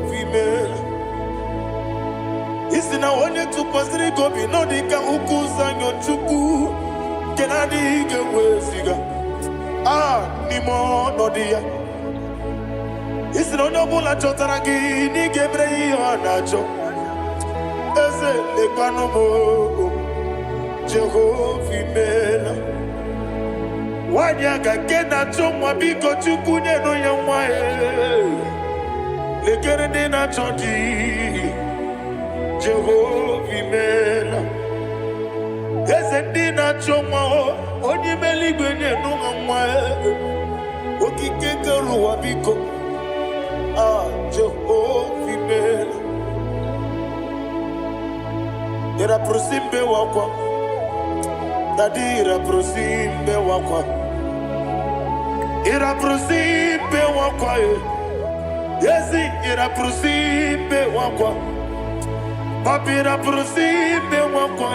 isina onye tupasiri gobi no dika ukuza nyochuku kenadi gewesiga nimo nodia isina onye bula chotara gi ni gebre ihe nacho eze lekanu mo Jehovah mela wanya ga kena chomwa biko chuku nyeno ya mwae lekere de na chodi Jehovah mela Ezendi na choma onye meligwe nyenu nwa okike keruwa biko Jehovah mela Ira prosimbe wakwa Dadira prosimbe wakwa Ira prosimbe wakwa Yesi ira prosimbe wakwa Papira prosimbe wakwa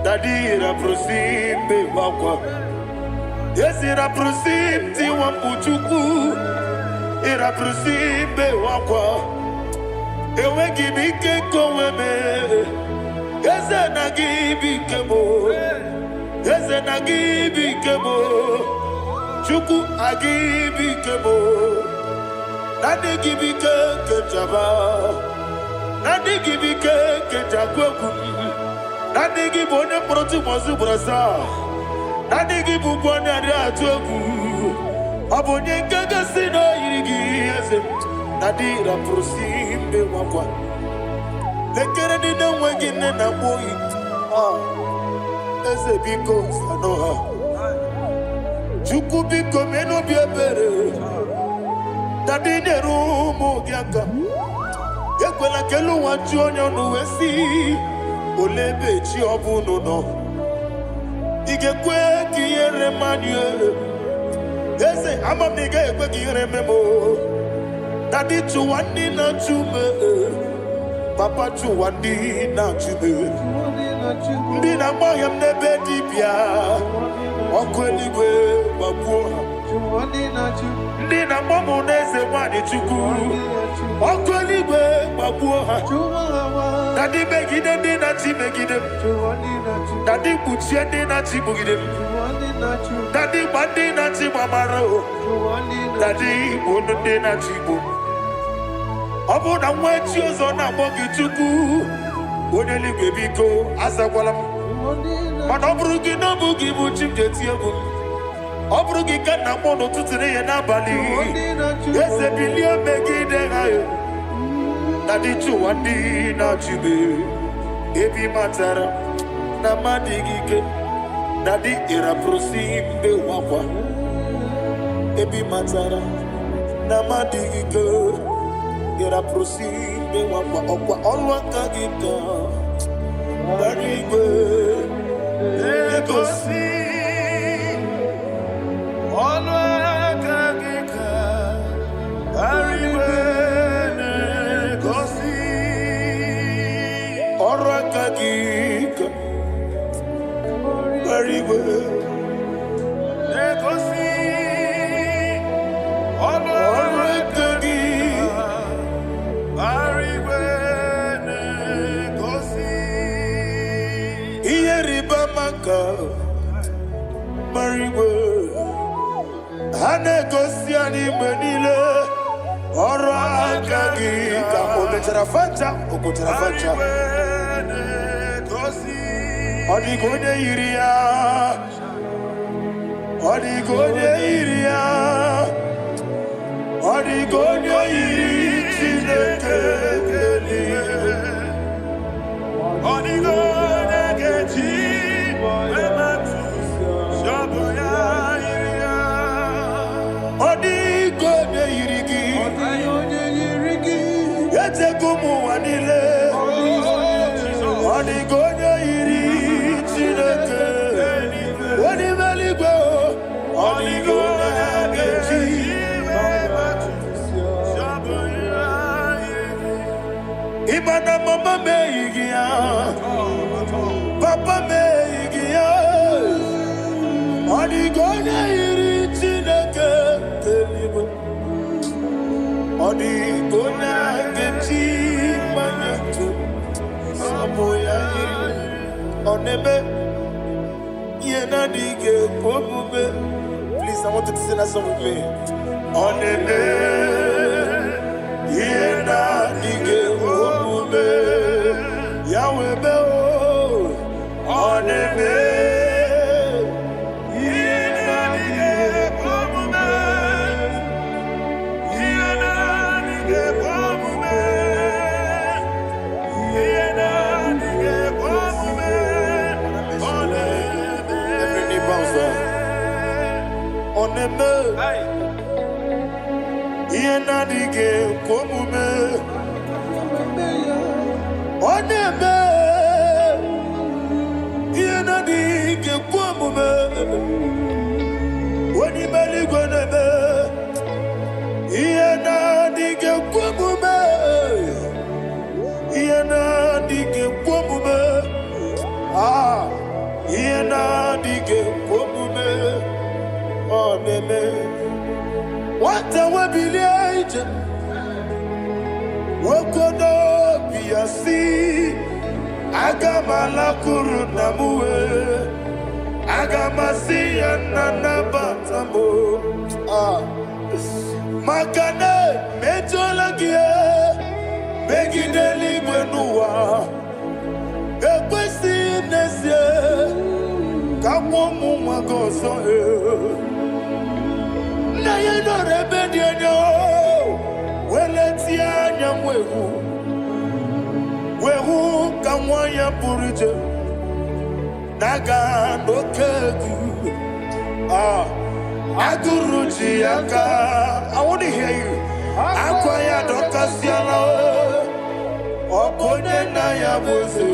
Dadira prosimbe wakwa Yesira prosimti wambuchuku Ira prosimbe wakwa Ewe gibike koweme Yese na gibike mo Yese na gibike mo Chuku agibike mo Nadi gibike kejaba Nadi gibike kejakweku Nadi gibone proti mozu brasa Nadi gibukwane atuegu Abonye gaga sino yirigi yeze Nadi ra prosimbe wakwa Lekere dine wengine na boyi Eze biko sanoha Chuku biko meno biebere Nadi nerumu gyaka Yekwela kelu wachu onyo nuwesi olebe chi obuno no igekwe kiyere manu ese amamiga ekwe kiyere memo dadi chuwandi na chume papa chuwandi na chume ndi na moyam nebe dibia okweligwe babuo ndi na momo neze mwani chuku okweligwe babuo ha dadi begide ndi na chi begide dadi kuchie ndi na chi bugide dadi bandi na chi mamaro dadi bunu ndi na chi bu obu na mwechi ozo na mogi chuku oneligwe biko asagwalam mana oburu gi no bugi bu chimjeti egwu oburu gi kana mono tutire ye na bali ese bilia megide hayo dadi chuwandi na chibe ebi matara na madigike dadi era prosimbe wakwa ebi matara na madigike era prosimbe wakwa okwa olwa kagika dadi go egosi olwa kagika ariwe Orakagika, very well. Negosi, Orakagika, very well. Negosi, Ieribamaka, very well. Hanegosi animenile, Orakagika, Okotarafanta. Odigode iria, odigode iria, odigode iri chineke keli, odigode kechi ematu shaboya iria, odigode irigi, yetekumu wanile, odigode iri. Imana mama meigia, papa meigia, odigone iri chineke telibo, odigone kechi manyetu, samoya iri, onebe. Please, I want you to sing that song with me. On the Yahweh Beo. On the oneme yena dige komume oneme yena dige komume woni mali goneme yena dige komume yena dige komume yena dige komume oneme what a wabilage wokodo biasi agamala kurunamuwe agamasi yanana batamo makane mejolagie begideli gwenuwa ekwesi nesie kamomu magoso na yeno rebedienyo weletia nyamwehu wehu kamwanya purije naga nokegu aguruji yaka. I want to hear you. Akwaya dokasiala okonye na ya bozu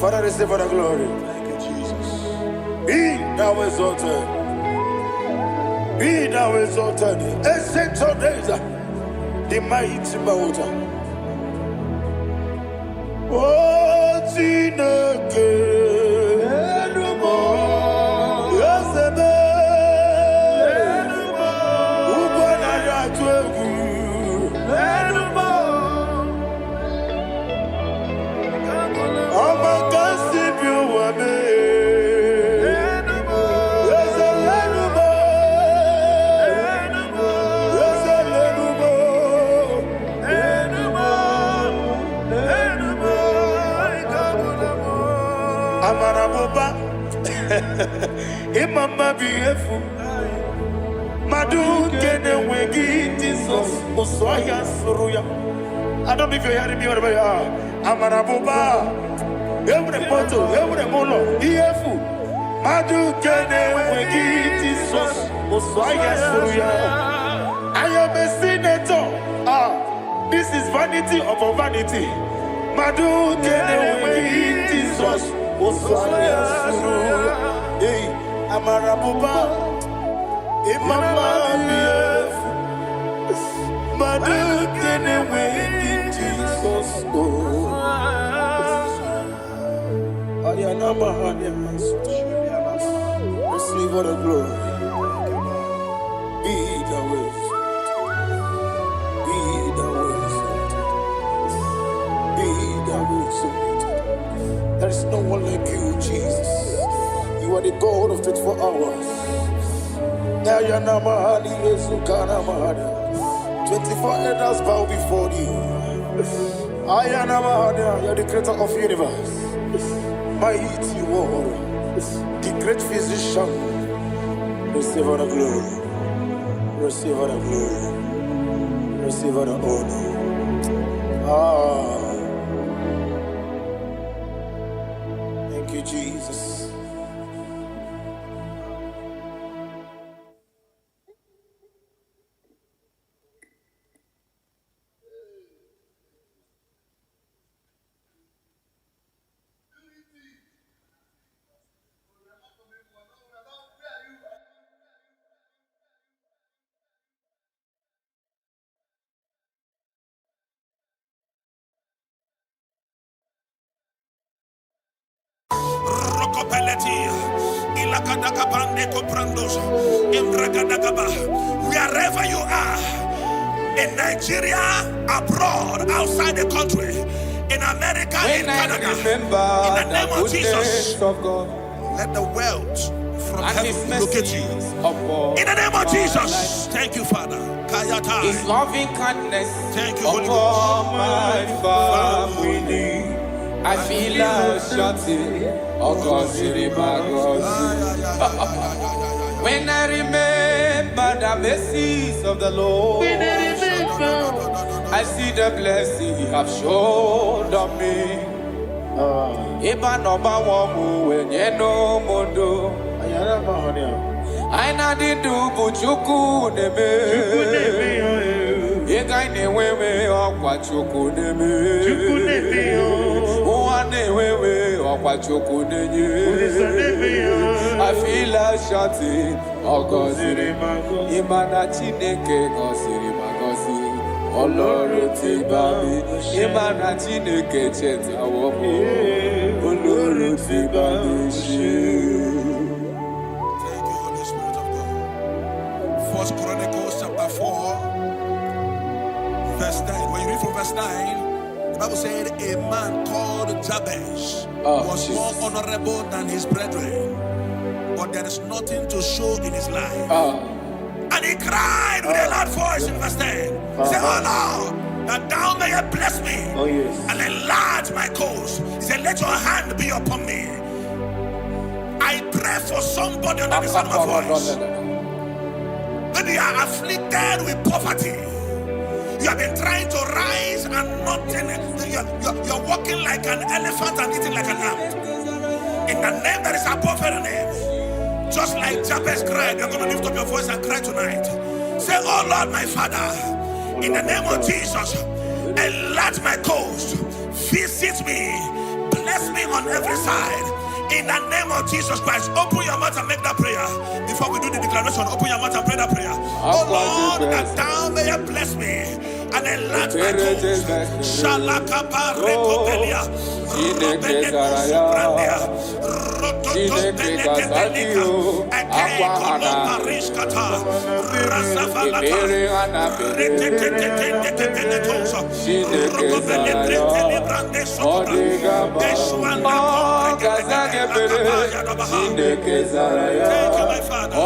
Father, receive the glory. Thank you, Jesus. Be thou exalted. Be thou exalted. Ancient of days, the mighty mountain. Oh, Tineke. Imama beautiful. Madu kene wegi Jesus uswaya suruya. I don't know if you're hearing me wherever you are. Amarabuba. Every photo, every molo. Beautiful. Madu kene wegi Jesus uswaya suruya. I am a senator. This is vanity of vanity. Madu kene wegi Jesus uswaya suruya. Hey, Amarabuba, Imama, Madu, can away Jesus. Ayana Mahania, receive all the glory. Be the way, be the way, be the way. There is no one like you, Jesus. You are the God of 24 hours. 24 elders bow before you. You are the creator of the universe. Mighty warrior, the great physician. Receive all the glory. Receive all the glory. Receive all the honor. Thank you, Jesus. Wherever you are, in Nigeria, abroad, outside the country, in America, in Canada, in the name of Jesus, let the wealth from heaven locate you. In the name of Jesus, thank you, Father. His loving kindness thank you, Holy Ghost. My family. I feel like shouting, oh God, when I remember the mercies of the Lord, I see the blessing He have shown on me. Even over one when you know modo, I na di do buchuku nebe. Egaine wewe okwa chuku nebe. One wewe okwa chuku nebe. I feel like shouting, oh God, Imana Chineke gosiri magosi. Oloro ti bami, Imana Chineke cheta wopo. Oloro ti bami shi. Thank you, Holy Spirit of God. First Chronicles chapter 4, verse 9. When you read from verse 9, the Bible said a man called Jabez was more honorable than his brethren, but there is nothing to show in his life. And he cried with a loud voice in verse 10. He said, oh Lord, that thou mayest bless me and enlarge my cause. He said, let your hand be upon me. I pray for somebody under the sound of my voice. Maybe you are afflicted with poverty. You have been trying to rise and nothing. You're walking like an elephant and eating like an ant. In the name that is above every name. Just like Jabez cried, you're going to lift up your voice and cry tonight. Say, oh Lord, my Father, in the name of Jesus, enlarge my coast, visit me, bless me on every side. In the name of Jesus Christ, open your mouth and make that prayer. Before we do the declaration, open your mouth and pray that prayer. Oh Lord, that thou mayest bless me and enlarge my coast. Shalakapa rekopelia, robeneko subrandia, rototopenekebenika, ekekoloma riskata, rasavalaka, retetetetetetepenetosa, rokobenebrekelibrande sokobra, eshuanda. Thank you, my Father.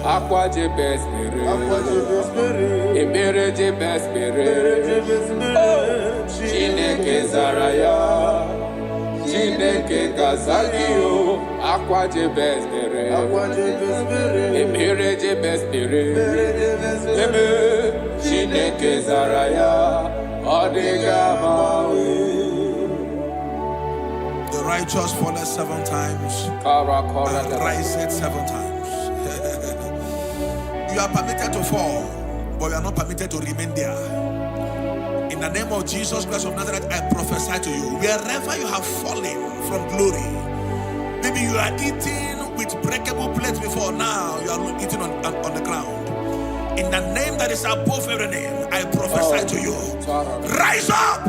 Aqua de bespere, Ebere de bespere, Chineke Zaraya, Chineke Kazagio, Aqua de bespere, Ebere de bespere, Chineke Zaraya, Odigama. The righteous falleth 7 times, and riseth 7 times. You are permitted to fall, but you are not permitted to remain there. In the name of Jesus Christ of Nazareth, I prophesy to you, wherever you have fallen from glory, maybe you are eating with breakable plates before, now you are eating on the ground. In the name that is above every name, I prophesy to you, rise up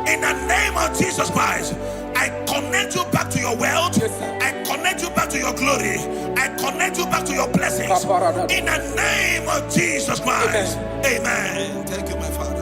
in the name of Jesus Christ. I connect you back to your wealth. I connect you back to your glory. I connect you back to your blessings. In the name of Jesus Christ. Amen. Thank you, my Father.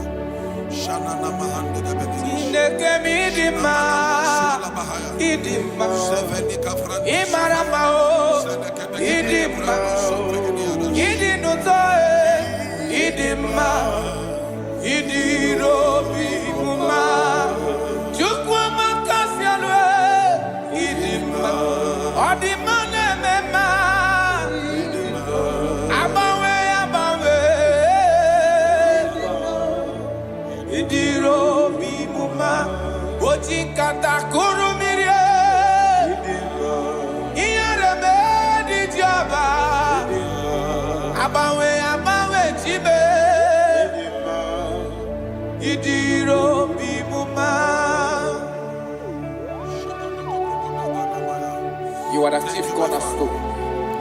You are the chief cornerstone.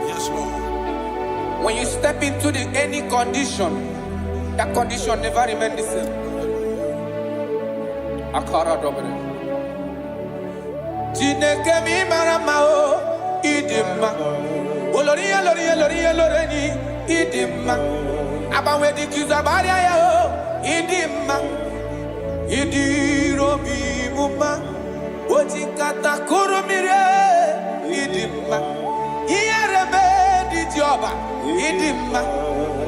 Yes, Lord. When you step into any condition, that condition never remains the same. Akara dobre. Chineke mi maramao idima. Oloria loria loria loreni idima. Abawe di kizabaria yo. Idima. Idirobi muma. Otikata kurumire. Idima. Iyarebe di joba. Idima.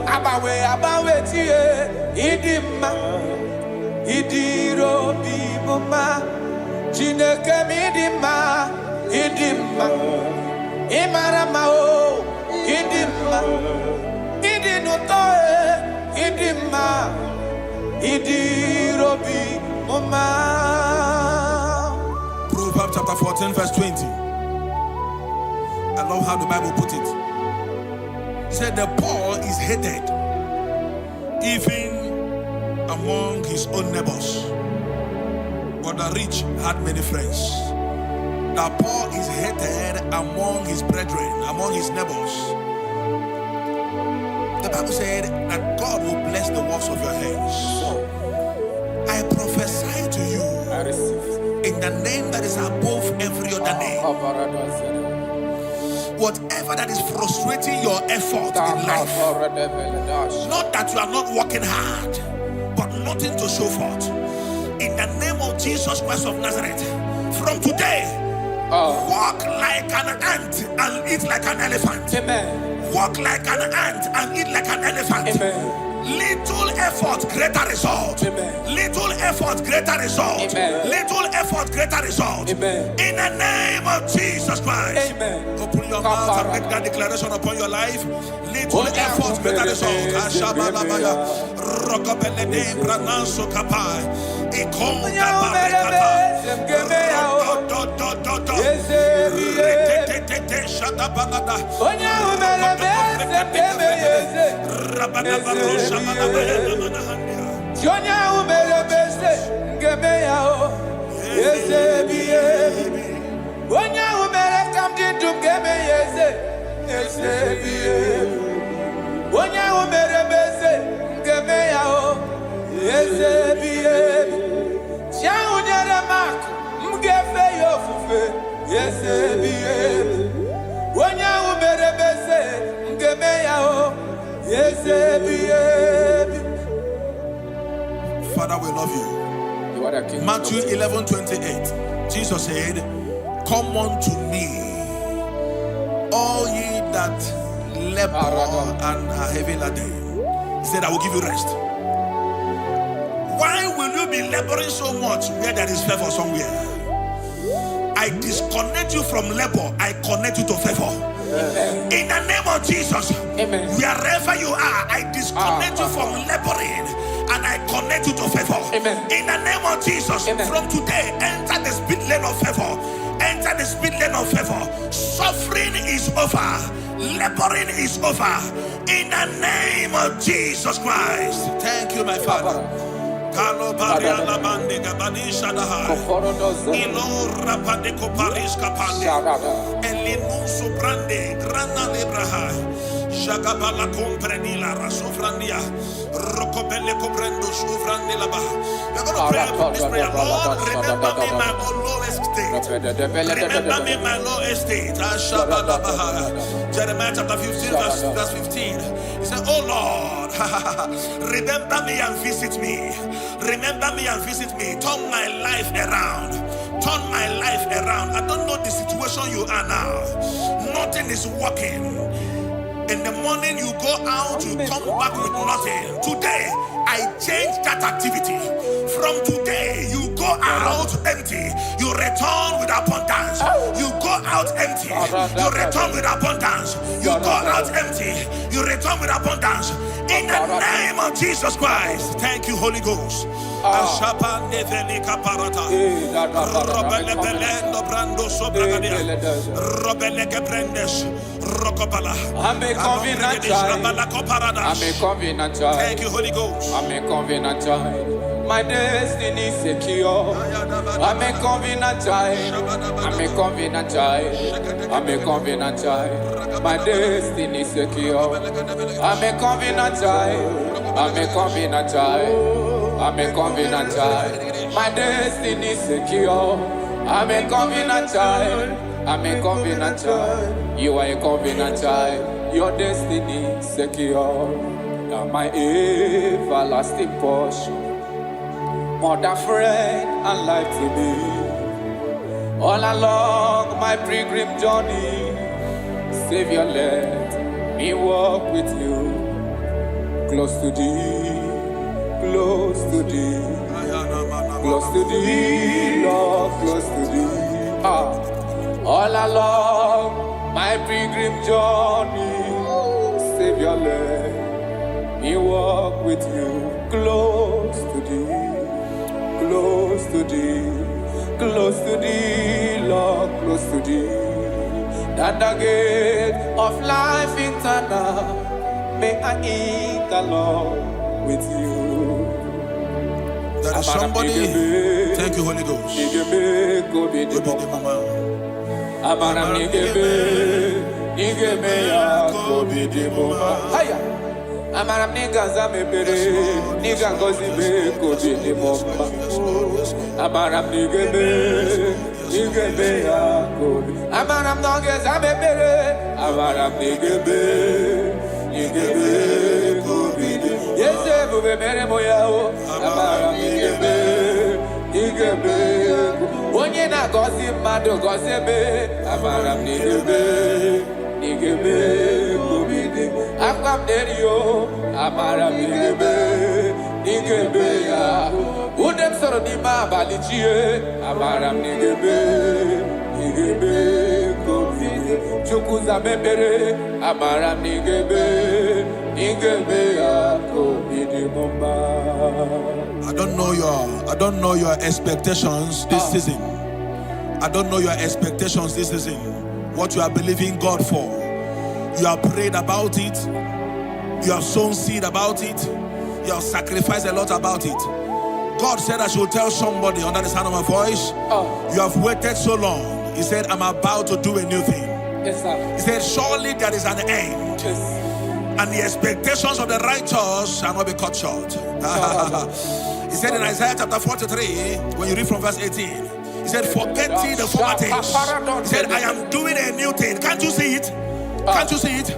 Abawe tie. Idima. Idirobi muma. Chineke midima. Idima. Imarama o. Idima. Idinutoe. Idima. Idirobi muma. Proverbs chapter 14 verse 20. I love how the Bible put it. It said the poor is hated even among his own neighbors, but the rich had many friends. The poor is hated among his brethren, among his neighbors. The Bible said that God will bless the works of your hands. I prophesy to you in the name that is above every other name. Whatever that is frustrating your effort in life, not that you are not working hard, but nothing to show forth. In the name of Jesus Christ of Nazareth, from today, walk like an ant and eat like an elephant. Amen. Walk like an ant and eat like an elephant. Amen. Little effort, greater result. Amen. Little effort, greater result. Amen. Little effort, greater result. Amen. In the name of Jesus Christ. Amen. Open your mouth and make that declaration upon your life. Little effort, greater result. Ashabalabaya. Rokobelede brananso kapai. Ikonda barekata. Retete shadabalada. Jonya umele bese ngemeya o yesebiye Wonya umele kamdi ngemeya yesebiye Wonya umele bese ngemeya o yesebiye Chaunyere mak mgefe yofufe yesebiye Wonya umele bese ngemeya o yesebiye. Father, we love you. You are the King. Matthew 11:28. Jesus said, come unto me, all ye that labor and are heavy laden. He said, I will give you rest. Why will you be laboring so much where there is favor somewhere? I disconnect you from labor. I connect you to favor. Amen. In the name of Jesus. Amen. Wherever you are, I disconnect you from laboring and I connect you to favor. Amen. In the name of Jesus. Amen. From today, enter the speed lane of favor. Enter the speed lane of favor. Suffering is over. Laboring is over. In the name of Jesus Christ. Thank you, my Father. Kalo Bariala Bande Gabani Shadahai. Ilo Rapade Koparis Kapande. Elinu Subrande Grana Lebrahai. Jagabala Comprenila Rasofrandia. Rocobele Coprendo Sufrandila Bah. You're going to pray this prayer. Lord, remember me my lowest state. Remember me my lowest state. Jeremiah chapter 15, verse 15. He said, oh Lord, remember me and visit me. Remember me and visit me. Turn my life around. Turn my life around. I don't know the situation you are now. Nothing is working. In the morning you go out, you come back with nothing. Today, I change that activity. From today, you go out empty. You return with abundance. You go out empty. You return with abundance. You go out empty. You return with abundance. In the name of Jesus Christ. Thank you, Holy Ghost. Thank you, Holy Ghost. I'm a covenant child. My destiny is secure. I'm a covenant child. I'm a covenant child. I'm a covenant child. My destiny is secure. I'm a covenant child. I'm a covenant child. I'm a covenant child. My destiny is secure. I'm a covenant child. I'm a covenant child. You are a covenant child. Your destiny is secure. Now my everlasting portion, more than friend and life to me. All along my pilgrim journey, Savior, let me walk with you. Close to thee, close to thee, close to thee, Lord, close to thee. All along my pilgrim journey, Savior, let me walk with you. Close to thee, close to thee, close to thee, Lord, close to thee. That the gate of life eternal, may I eat along with you. There is somebody. Thank you, Holy Ghost. Amaram nigga zamebere, nigga gozi be kobi ni bomba. Amaram nigga be ya kobi. Amaram nigga zamebere, amaram nigga be kobi ni. Yese bube mere moya o, amaram nigga be. Onye na gozi mado gozi be, amaram nigga be kobi ni. Akam derio, amaram nigga be ya. Udem soro ni ma balichie, amaram nigga be kobi ni. Chukuza bebere, amaram nigga be ya kobi ni bomba. I don't know your expectations this season. I don't know your expectations this season. What you are believing God for. You have prayed about it. You have sown seed about it. You have sacrificed a lot about it. God said I should tell somebody under the sound of my voice, you have waited so long. He said, I'm about to do a new thing. Yes, sir. He said, surely there is an end. Yes. And the expectations of the righteous shall not be cut short. He said in Isaiah chapter 43, when you read from verse 18, he said, forget ye the former things. He said, I am doing a new thing. Can't you see it? Can't you see it?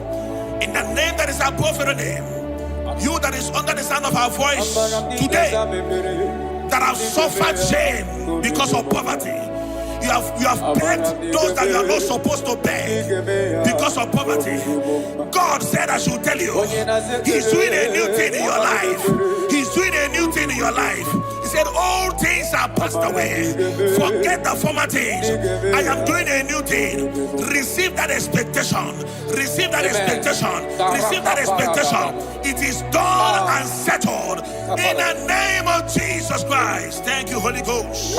In the name that is above every name, you that is under the sound of our voice today, that have suffered shame because of poverty, you have begged those that you are not supposed to beg because of poverty. God said I should tell you, He's doing a new thing in your life. He's doing a new thing in your life. He said, all things are passed away. Forget the former things. I am doing a new thing. Receive that expectation. Receive that expectation. Receive that expectation. It is done and settled in the name of Jesus Christ. Thank you, Holy Ghost.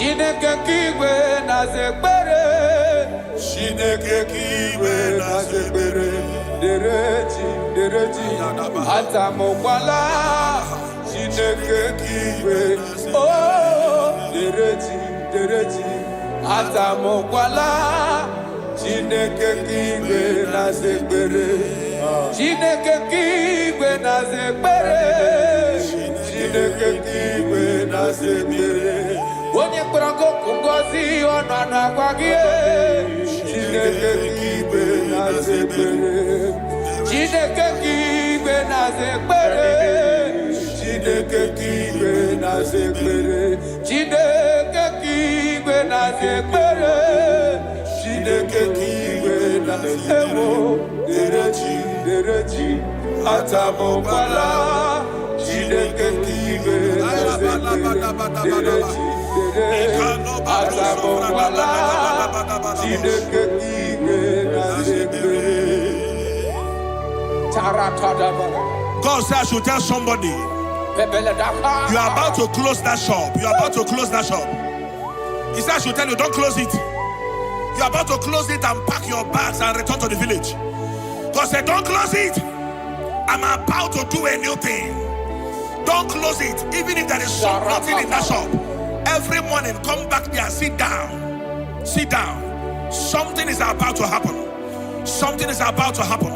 Chineke kigwe na zekbere, Chineke kigwe na zekbere, dereji, atamokwala, Chineke kigwe, oh, dereji, atamokwala, Chineke kigwe na zekbere, Chineke kigwe na zekbere, Chineke kigwe na zekbere. Onye kpọrọ ngozi ọnụ anụ agwa gị, Chineke kigwe na-aza ekpere, Chineke kigwe na-aza ekpere, Chineke kigwe na-aza ekpere, Chineke kigwe na-aza ekpere, Chineke kigwe na-aza ekpere, dereji, atamokwala, Chineke kigwe na-aza ekpere, dereji. God says I should tell somebody, you are about to close that shop. You are about to close that shop. He said I should tell you, don't close it. You are about to close it and pack your bags and return to the village. God said, don't close it. I'm about to do a new thing. Don't close it, even if there is nothing in that shop. Every morning, come back there, sit down. Sit down. Something is about to happen. Something is about to happen.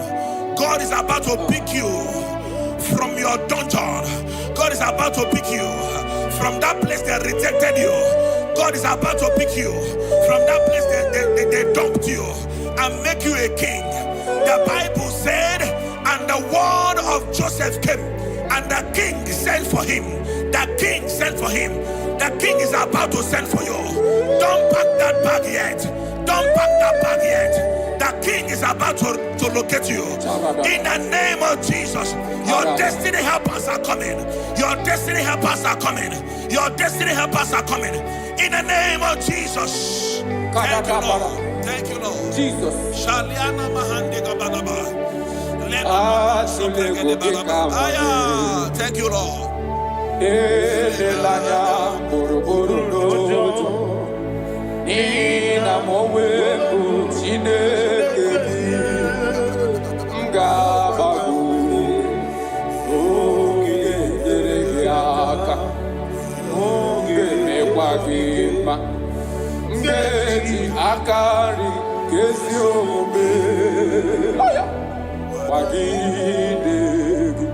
God is about to pick you from your dungeon. God is about to pick you From that place they rejected you, God is about to pick you. From that place they dumped you and make you a king. The Bible said, and the word of Joseph came, and the king sent for him. The king sent for him. The king is about to send for you. Don't pack that bag yet. Don't pack that bag yet. The king is about to locate you. In the name of Jesus, your destiny helpers are coming. Your destiny helpers are coming. Your destiny helpers are coming. In the name of Jesus. Thank you, Lord. Thank you, Lord. Jesus. Shaliana Mahande Gabalaba. Thank you, Lord. Nina mowe kuchinekeli ngabagu ogeregiaka ogemekwagima ngeti akari kesiobe wagidegi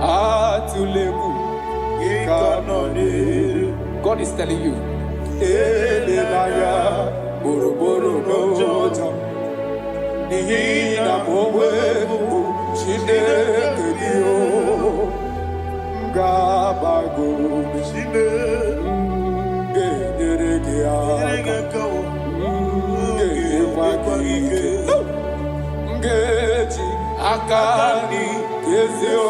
atuleku ikanoni. God is telling you, Elelaya, Boroboro Roja, Nihina Mowe, Chinekedio, Gabago, Chine, Geregiaka, Geji, Akani, Kezio,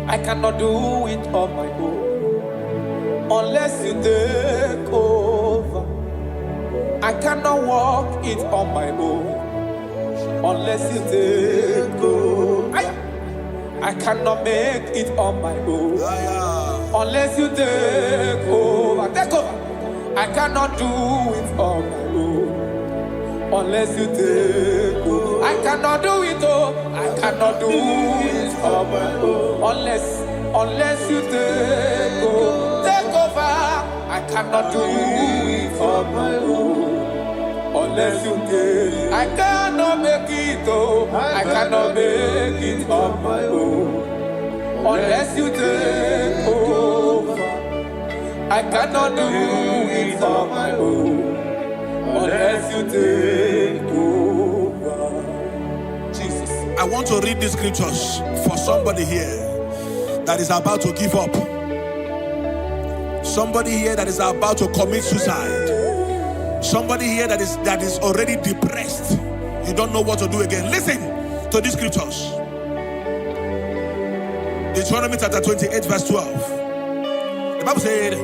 I cannot do it on my own unless you take over. I cannot walk it on my own unless you take over. I cannot make it on my own unless you take over. Take over. I cannot do it on my own unless you take over. I cannot do it, oh, I cannot do it on my own unless you take over. Take over. I cannot do it on my own unless you take. I cannot make it, oh, I cannot make it on my own unless you take over. I cannot do it on my own unless you take over. Jesus. I want to read these scriptures for somebody here that is about to give up. Somebody here that is about to commit suicide. Somebody here that is already depressed. You don't know what to do again. Listen to these scriptures. Deuteronomy chapter 28 verse 12. The Bible said,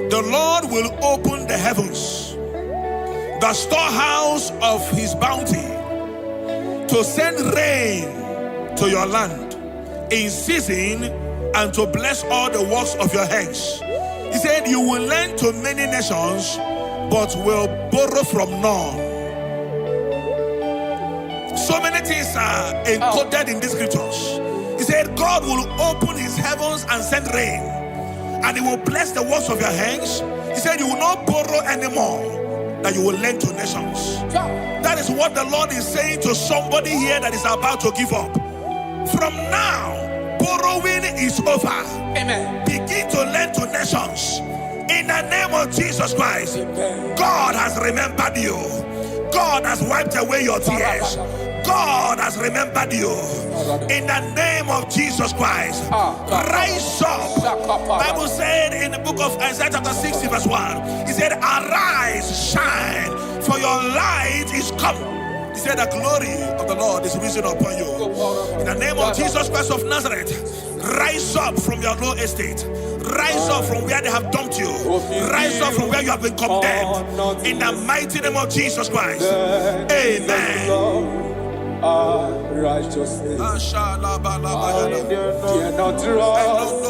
the Lord will open the heavens, the storehouse of his bounty, to send rain to your land in season and to bless all the works of your hands. He said, you will lend to many nations, but will borrow from none. So many things are encoded in these scriptures. He said, God will open his heavens and send rain, and he will bless the works of your hands. He said, you will not borrow anymore, that you will lend to nations. That is what the Lord is saying to somebody here that is about to give up. From now, borrowing is over. Amen. Begin to lend to nations. In the name of Jesus Christ. Amen. God has remembered you. God has wiped away your tears. God has remembered you. In the name of Jesus Christ. Rise up. Bible said in the book of Isaiah chapter 60 verse 1, he said, arise, shine, for your light is come. He said, the glory of the Lord is risen upon you. In the name of Jesus Christ of Nazareth, rise up from your low estate. Rise up from where they have dumped you. Rise up from where you have been condemned. In the mighty name of Jesus Christ. Amen. Righteousness. I dare not trust the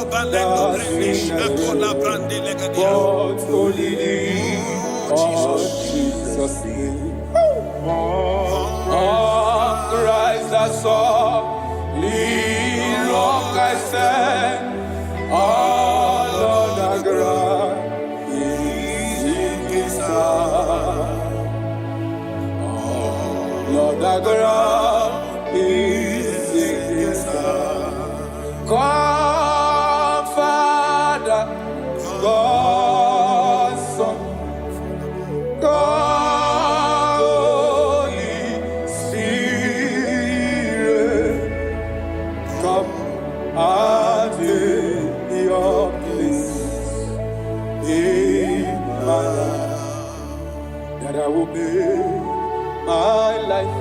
sinners, but only thee, oh Jesus' name. Oh, Christ the Son, lean long I stand. Oh, Lord, the ground is sinking sand. Lord, the ground is I will make my life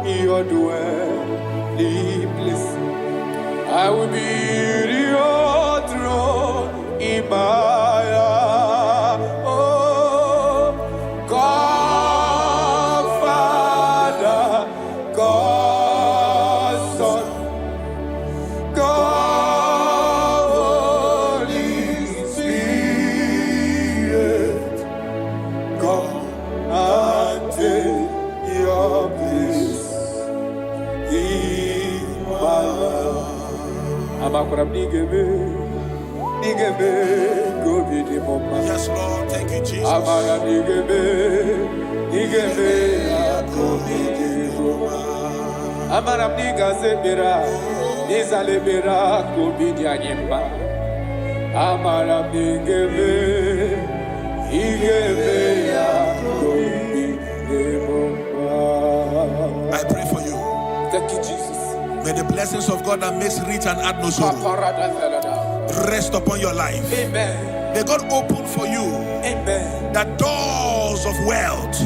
your dwelling place. I will be your throne in my heart. Oh, God, Father, God, Son, God, Holy Spirit, come and take your place in my life. Yes, Lord. Thank you, Jesus. I pray for you. Thank you, Jesus. May the blessings of God that makes rich and add no sorrow rest upon your life. Amen. May God open for you, amen, the doors of wealth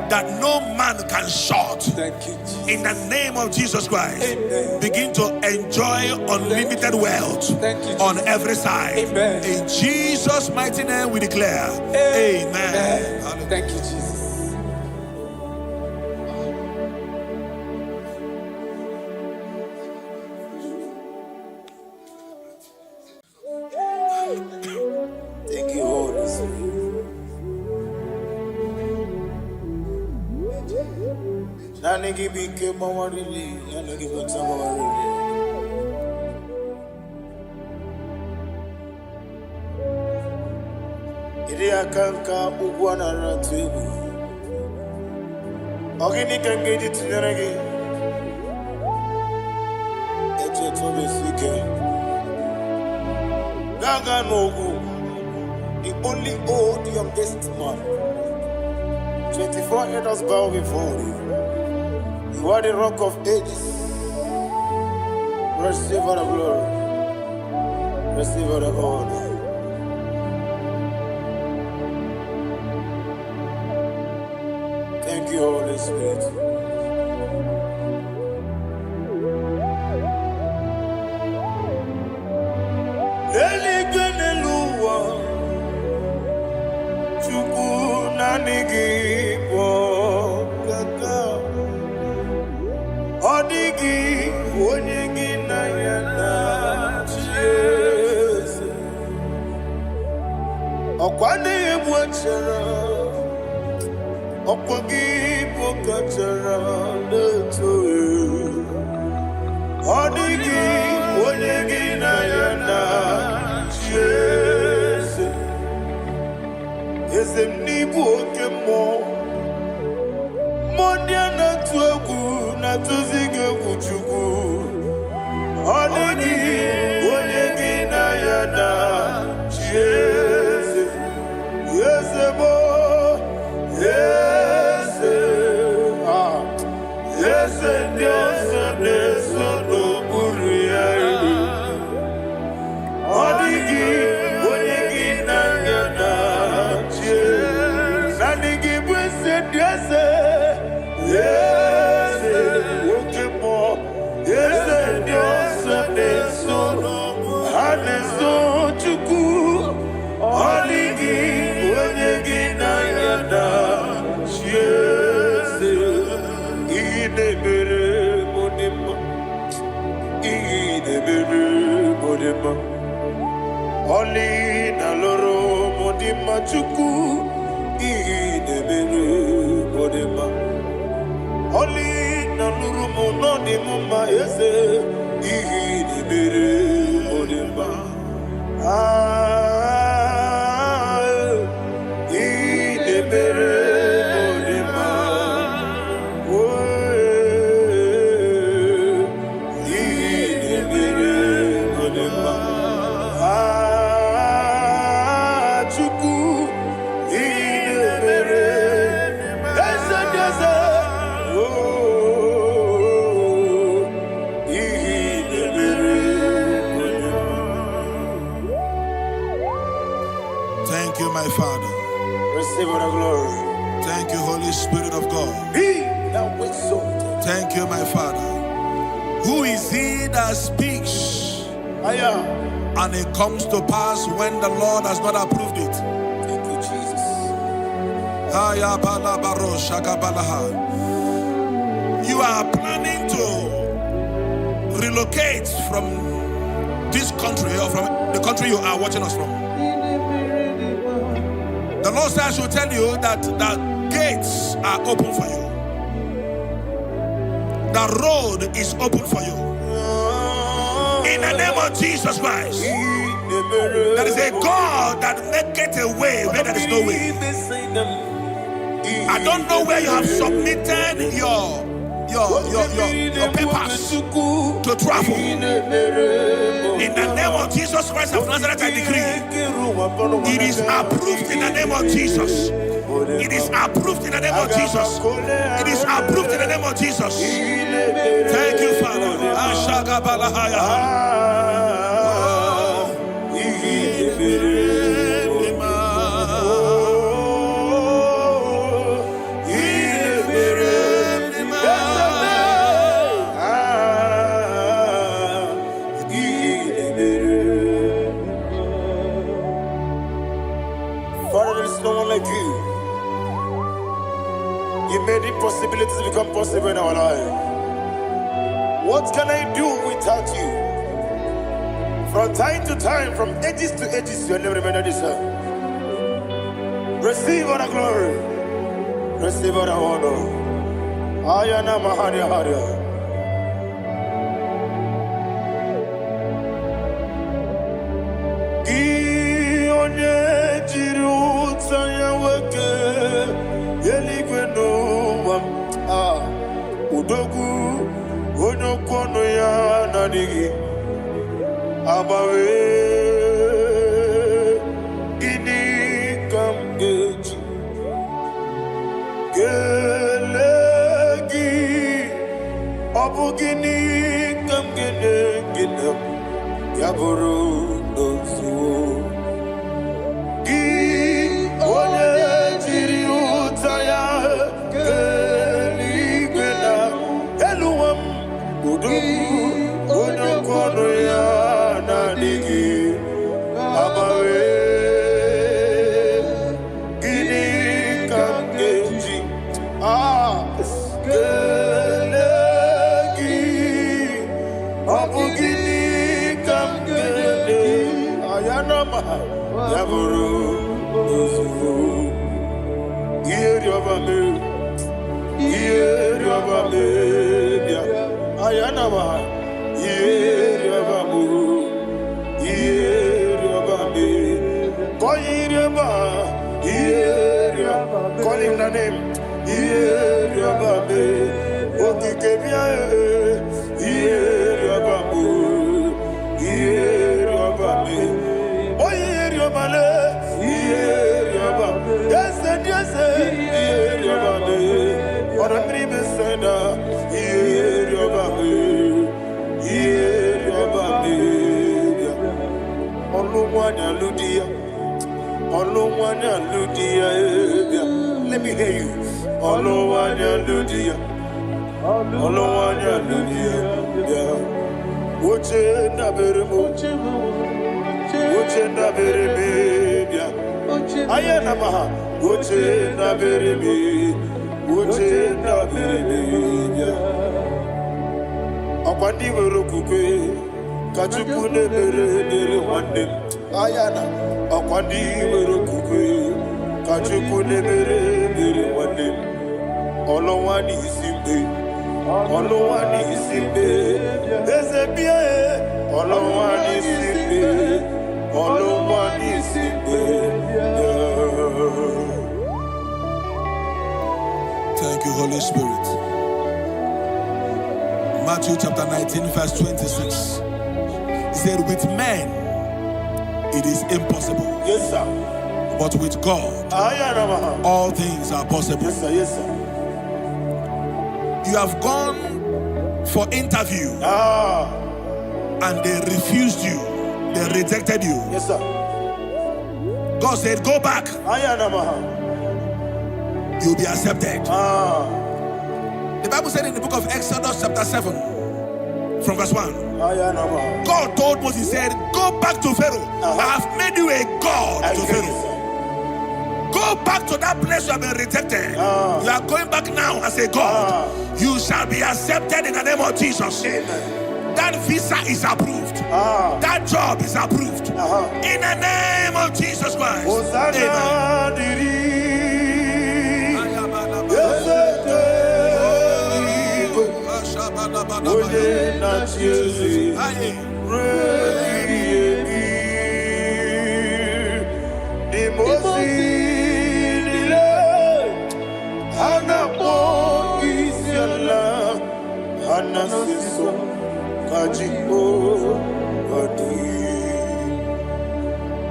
that no man can shut. Thank you, Jesus. In the name of Jesus Christ, amen, begin to enjoy unlimited wealth on every side. Amen. In Jesus' mighty name we declare, amen. Amen. Thank you, Jesus. Thank you, Holy Spirit. Nanigi bike mawarili, nanigi bata mawarili. Iri akanka ugwana ratubu. Ogini kangeji tineregi. Eche tobe sike. Gaga nogu. The only old youngest man. 24 elders bow before you. You are the rock of ages. Receive all the glory. Receive all the honor. Thank you, Holy Spirit. Oli na loro modima chuku idebere modima. Oli na luru monodi muma ese idebere modima. Idebere modima. Idebere modima. Thank you, my Father. Receive all the glory. Thank you, Holy Spirit of God. Thank you, my Father. Who is he that speaks and it comes to pass when the Lord has not approved it? Thank you, Jesus. You are planning to relocate from this country or from the country you are watching us from. The Lord says I should tell you that the gates are open for you. The road is open for you. In the name of Jesus Christ. There is a God that maketh a way where there is no way. I don't know where you have submitted your papers to travel. In the name of Jesus Christ of Nazareth, I decree it is approved in the name of Jesus. It is approved in the name of Jesus. It is approved in the name of Jesus. Thank you, Father. Father, there is no one like you. You made impossibilities become possible in our life. What can I do without you? From time to time, from ages to ages, you never remain the same. Receive all the glory. Receive all the honor. Ayana Maharia Haria. Udogu onokono ya nadigi abawe gini kamgeji gelegi abu gini kamgene ginam yaburu nozuo gi ole jiri utaya onokono ya nadigi abawe gini kamgeji gelegi abu gini kamgene ayanama yaburu ozufu yeri obame ayanama yeriabamu yeriabame koyiriaba yeriaba call him the name yeriabame okikebia yeriabamu yeriabame oyeriabale yeriaba yes yeriabame oramri besenda yeriabame let me hear you. Akwandi werokukwe kachuku nebere wande ayana akwandi werokukwe kachuku nebere wande olowani isimbe ezebie olowani isimbe. Thank you, Holy Spirit. Matthew chapter 19 verse 26. He said, with men it is impossible. Yes, sir. But with God, all things are possible. Yes, sir. Yes, sir. You have gone for interview and they refused you. They rejected you. Yes, sir. God said, go back. you'll be accepted. The Bible said in the book of Exodus chapter 7 from verse 1, God told Moses, he said, go back to Pharaoh. I have made you a God to Pharaoh. Go back to that place you have been rejected. You are going back now as a God. You shall be accepted in the name of Jesus. That visa is approved. That job is approved. In the name of Jesus Christ.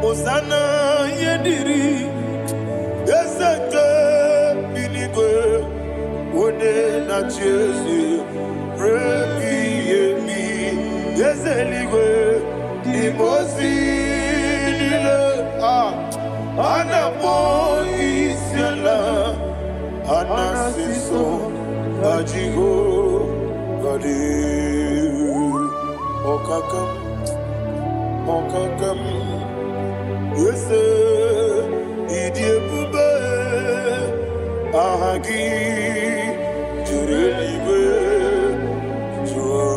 Osana yediri yeseke binigwe one na Jesu rebi yemi yeseligwe imosi nile anapo isiala anasiso ajigo gadi okakam yes, idiebube ahagi jurelibe jua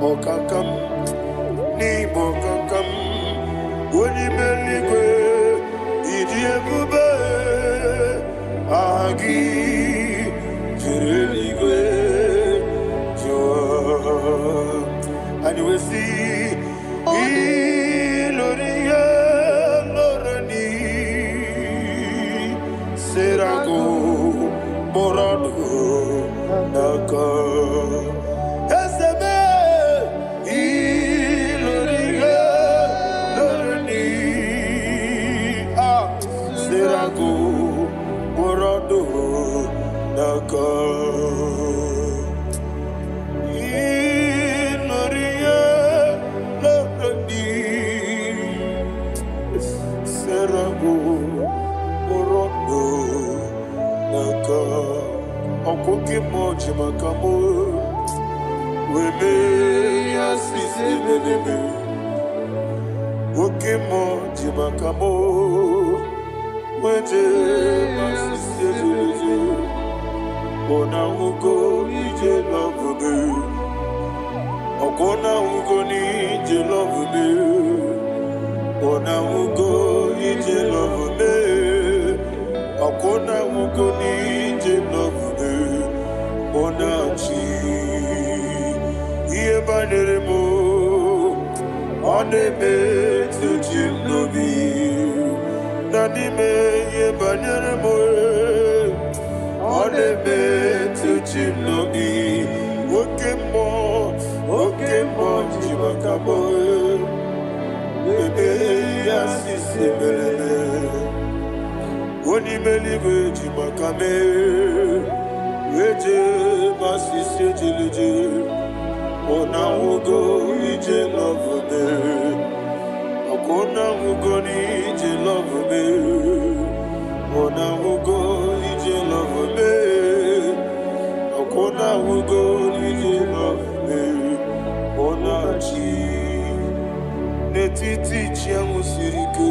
okakam ni bokakam woni meligwe idiebube ahagi jurelibe jua. And you will see Iloria Lorani Serago Borado Naka Esebe Iloria Lorani Serago Borado Naka Okoke moji makamo weme asisi bebe oke moji makamo wete asisi bebe ona ugo ije love me okona ugo ni ije love me ona ugo ije love me okona ugo ni ije love Onachi Iye baneremo Oneme Tujim Nobi Nanime Iye baneremo Oneme Tujim Nobi Okemo Jimakamo Bebe Yasisi Belene Onimeliwe Jimakame Eje masisi ejileje Ona ugo ije love me Okona ugo ni ije love me Ona ugo ije love me Okona ugo ije love me Ona chi Netiti chiamu sirike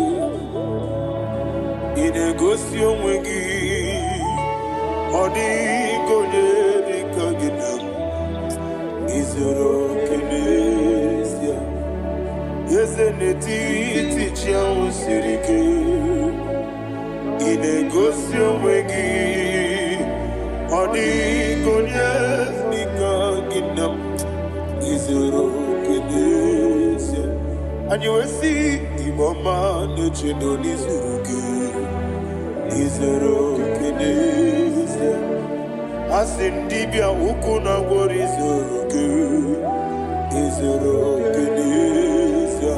Inegosi onwegi Odi konye dikaginam Izoro kenesia Yeze neti tichia usirike Inegosio wegi Odi konye dikaginam Izoro kenesia And you will see Imama nechino nizuruke Izoro kenesia Asindibia ukuna gori izoro kenesia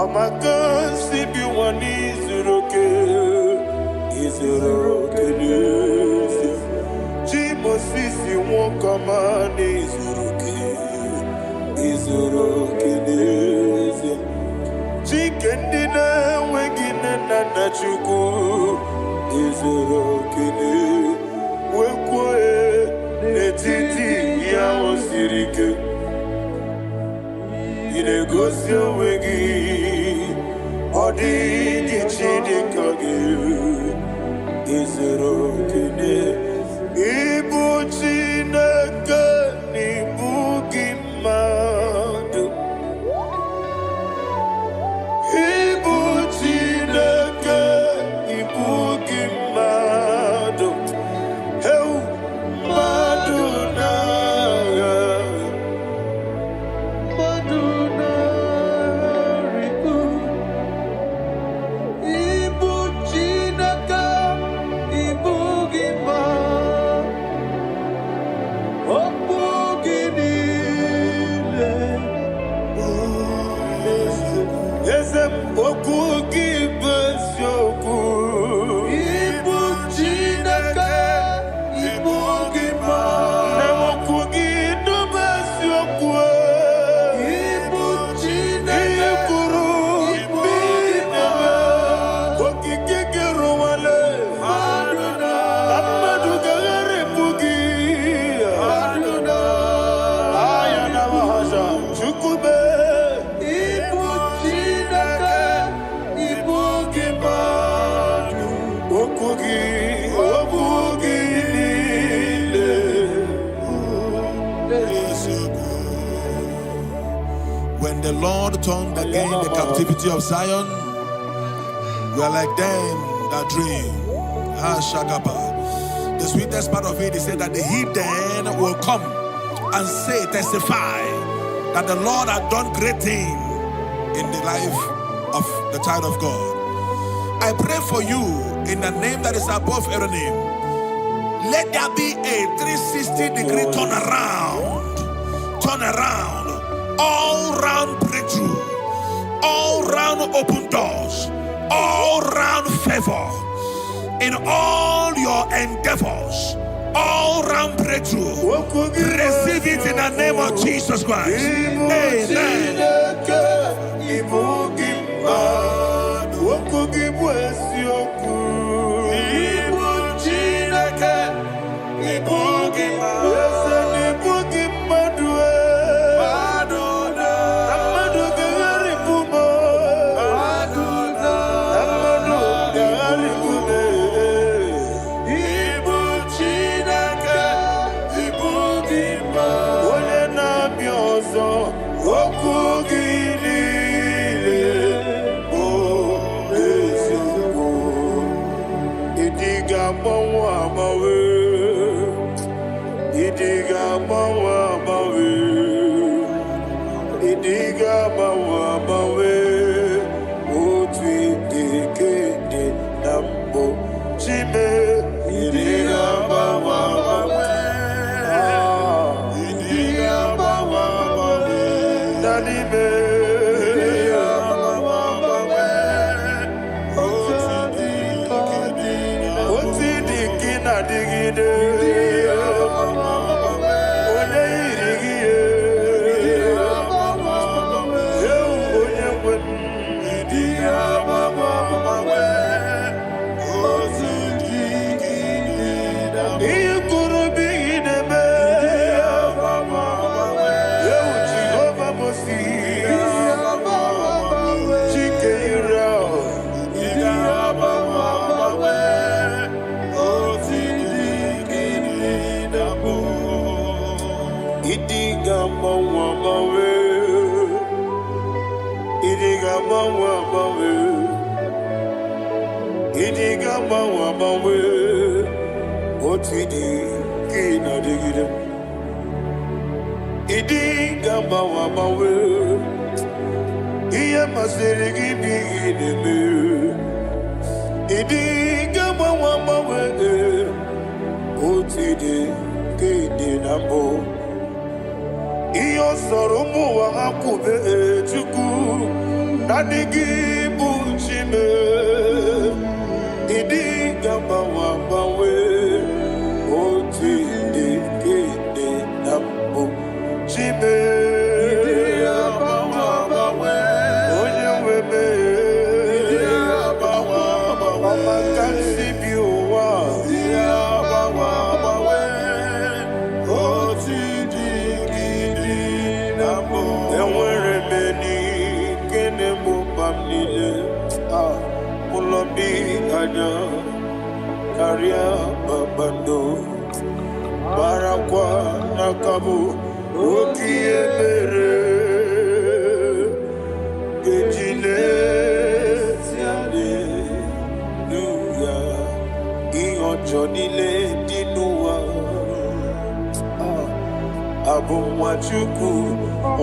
Amakan sibi wani izoro kenesia Jimo sisi wakamani izoro kenesia Chikendina wegine nana chuku izero kene wekwe netiti ya osirike inegosi owegi odi gichidika gi izero kene ibu chineke n'ibu gị mmadụ ibu Chineke ibu gị mmadụ heu mmadụ n'agha mmadụ n'arịkụ ibu Chineke ibu gị mmadụ okwu gị niile eze okwu gị bụ eziokwu ibu Chineke ibu gị na okwu gị dube eziokwu ibu Chineke ikwuru ibu gị okike gị rụwale mmadụ gaghara ebu gị aya na mahasha chukwube When the Lord turned again the captivity of Zion, we are like them that dream. The sweetest part of it is said that the heathen will come and say, testify that the Lord had done great things in the life of the child of God. I pray for you in the name that is above every name. Let there be a 360-degree turn around, all round breakthrough, all round open doors, all round favor in all your endeavors, all round breakthrough. Receive it in the name of Jesus Christ. Amen. kanya karya babando barakwa nakabu okiemere gejile tiale nuya ionjonile dinuwa abumwachuku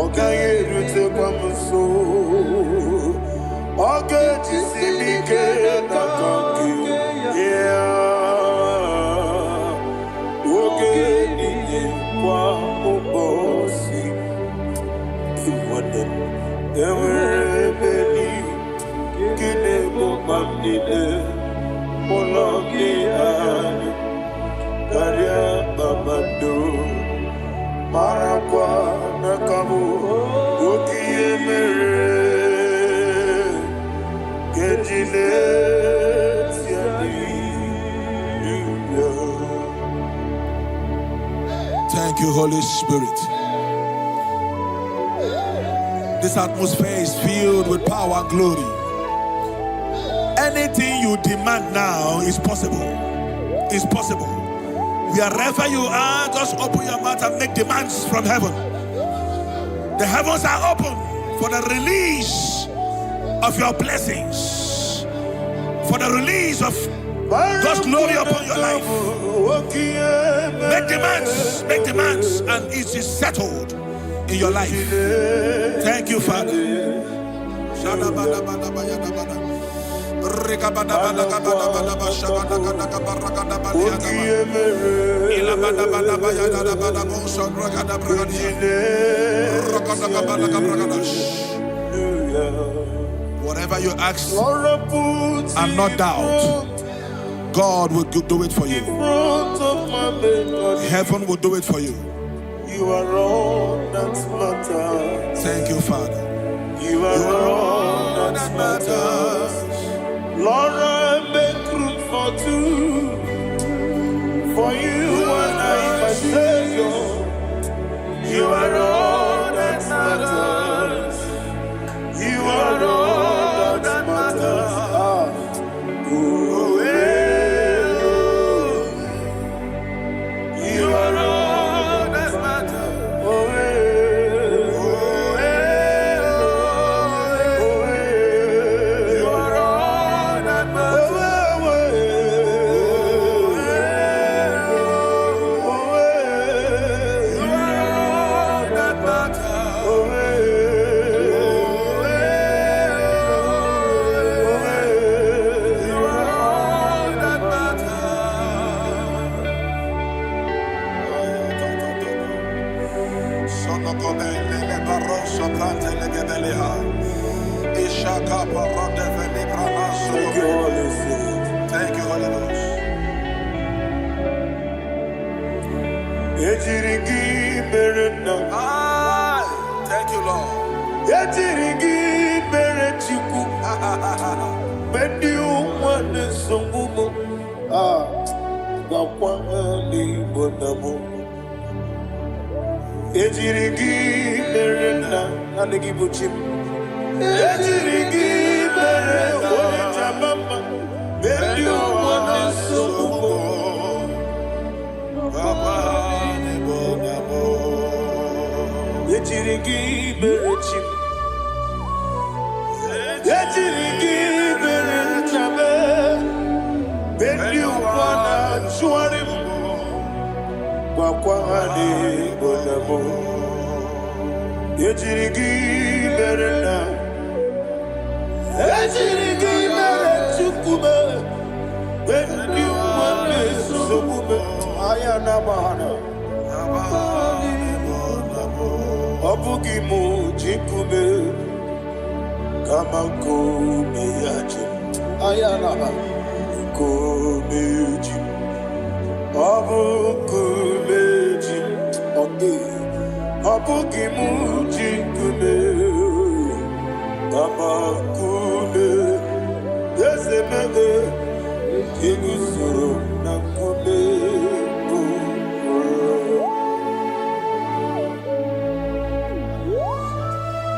ogaye rute kwa mso oge jisimike nakaki oge niye kwa ubosi iwaden ewerebeli kine mubamnile mologi ani karya babando marakwa nakabu okiemere gejile Thank you, Holy Spirit. This atmosphere is filled with power and glory. Anything you demand now is possible. It's possible. Wherever you are, just open your mouth and make demands from heaven. The heavens are open for the release of your blessings, for the release of God's glory upon your life. Make demands, and it is settled in your life. Thank you, Father. Whatever you ask and not doubt, God will do it for you. Heaven will do it for you. You are all that matters. Thank you, Father. You are all that matters. Lord, I make room for two. For you and I, my Savior. You are all that matters. You are all that matters. You are all that matters. Thank you, Holy Ghost. Thank you, Lord.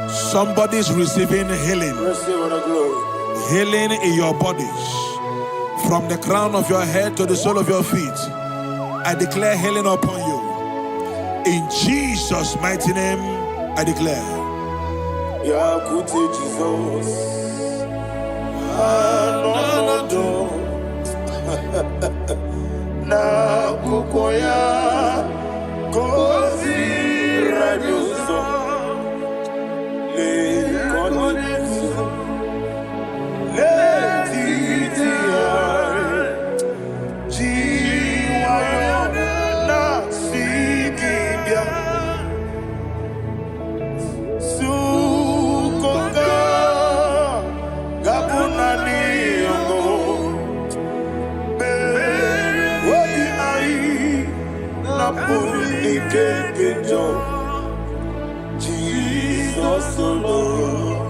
Somebody's receiving healing. Receive the glory. Healing in your bodies. From the crown of your head to the sole of your feet, I declare healing upon you. In Jesus' mighty name, I declare. Jesus. Na kukoya kozi rajuso le konexo le titiare jiwayo na sikibia sukoka gabunani yongo Jesus alone.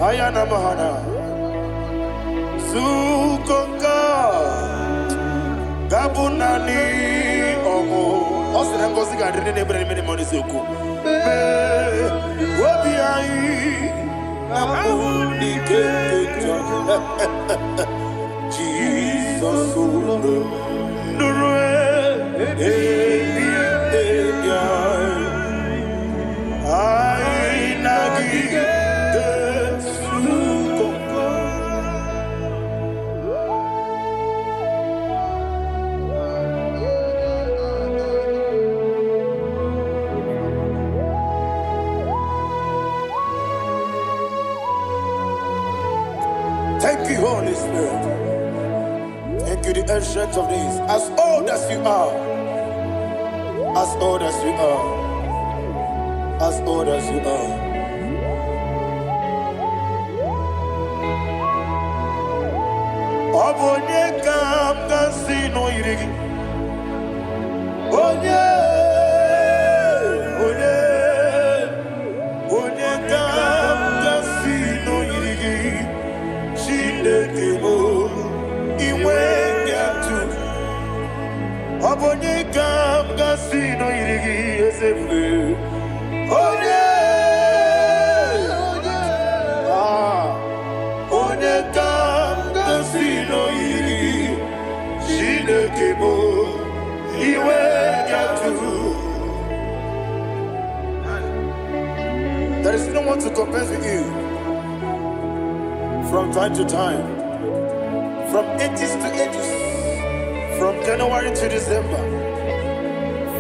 Ayana mahana sukoka gabunani omo osina ngozi gadene nebre mene moni suku wobi ai amuni kekeja Jesus nurwe Thank you, Holy Spirit. Thank you, the ancient of days. As old as you are, as old as you are, as old as you are. Obonye kam gasino irigi. Onye kam gasino irigi. Shindekimo iwe nyatu. Obonye kam gasino irigi esefu. Onye kam gasino irigi. Shindekimo iwe nyatu. There is no one to compare with you. From time to time, from ages to ages, from January to December,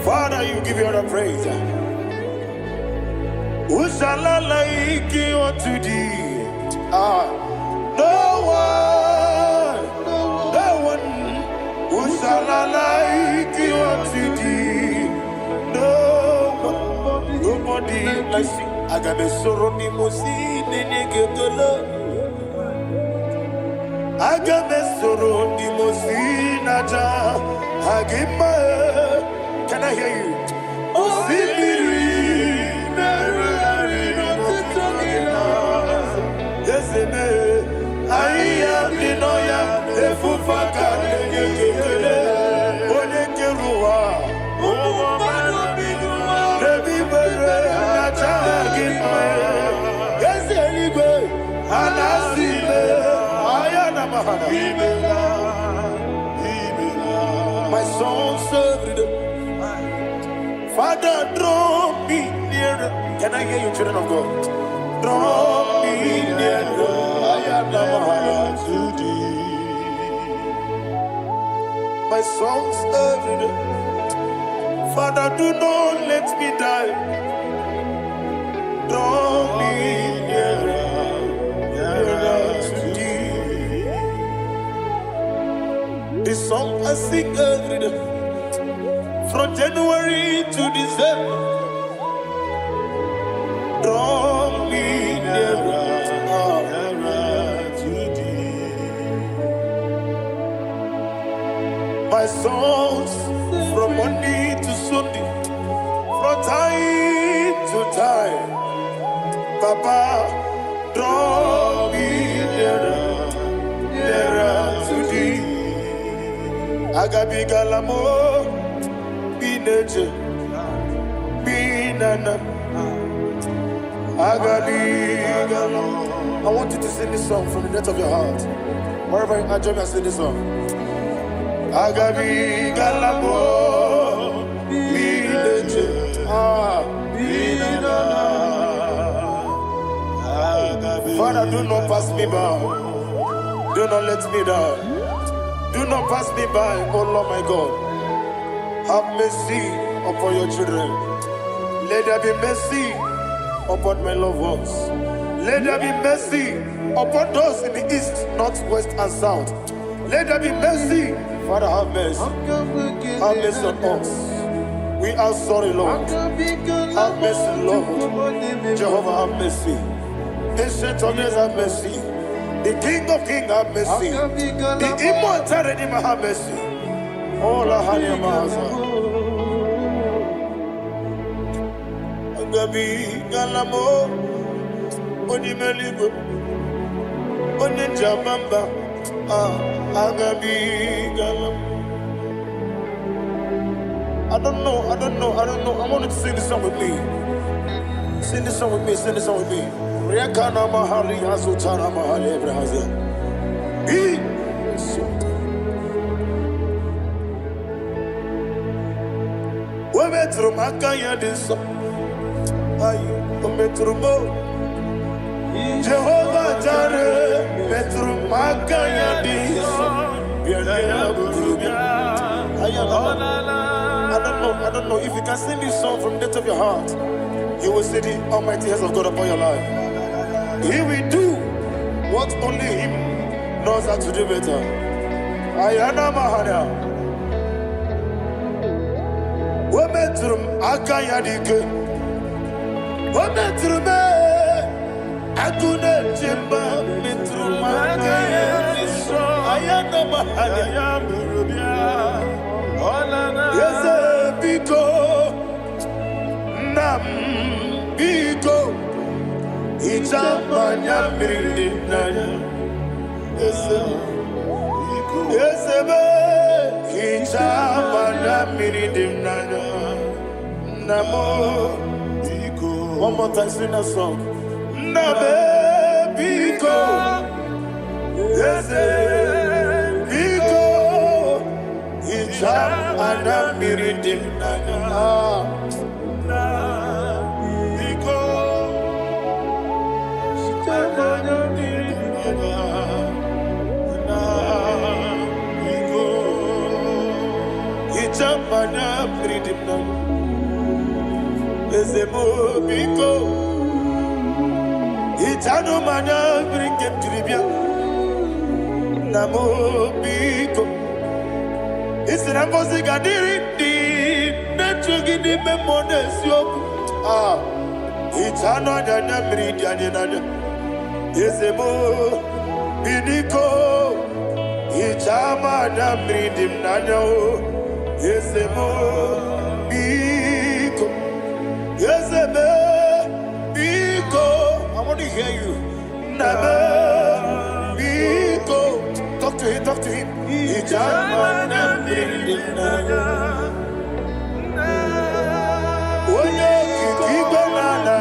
Father, you give you all the praise. Who shall I like you unto thee? No one. Who shall I like you unto thee? No one, nobody like you. I got a sorrow, Nimosi, Nenegetola. Agamesoro di Mosinaja Hagima. Can I hear you? Osibiri Nerari Notitogina. Yes, I am Dinoya Efufaka Negekele Onekerua Omano Bidua Nebibere Natagima. Yes, anyway, Anasile. My soul served. Father, draw me nearer. Can I hear you, children of God? Draw me nearer. I am to thee. My soul served. Father, do not let me die. Draw me nearer to thee. This song I sing every day. From January to December, draw me nearer to thee. My songs from Monday to Sunday, from time to time, Papa, draw me nearer to thee. Agabi galamo, bineje, binana. Agabi galamo. I want you to sing this song from the depth of your heart. Wherever you are, join me and sing this song. Agabi galamo, bineje, binana. Father, do not pass me by. Do not let me die. Do not pass me by, oh Lord my God. Have mercy upon your children. Let there be mercy upon my loved ones. Let there be mercy upon those in the east, north, west, and south. Let there be mercy. Father, have mercy. Have mercy on us. We are sorry, Lord. Have mercy, Lord. Jehovah, have mercy. Ancient of days, have mercy. The King of Kings, have mercy. The immortal Redeemer, have mercy. Oh, la hania maza. Agabi galamo, oni meligo, oni jamamba. Agabi galamo. I don't know. I want you to sing this song with me. Sing this song with me. Sing this song with me. Rekana mahali azutana mahali ebrahaza. We metro makaya diso. Ayo, we metro mo. Jehovah Jireh, metro makaya diso. I don't know if you can sing this song from the depth of your heart. You will see the almighty hands of God upon your life. He will do what only Him knows how to do better. Ayana Mahana. Wometrum Akayadike. Wometrum Akune Jimba Metrum Akayadike. Ayana Mahana. Yes, Biko Nam Biko. Ichamanya mirinaya, esebe. Ichamanya mirinaya, namo. One more time, sing that song. Nabe biko, ese biko. Ichamanya mirinaya. Ichamanya pridimna ezemo biko ichano manya bringe tribia namo biko isirambozi gadiri di nechugi di memonesio ichano nyanya bridia nyenanya ezemo bidiko ichamanya pridimna nyao. Yesemo biko, yeseme biko. I want to hear you. Nabe biko. Talk to him. Ijamana bindinaya. Oye kiki banana.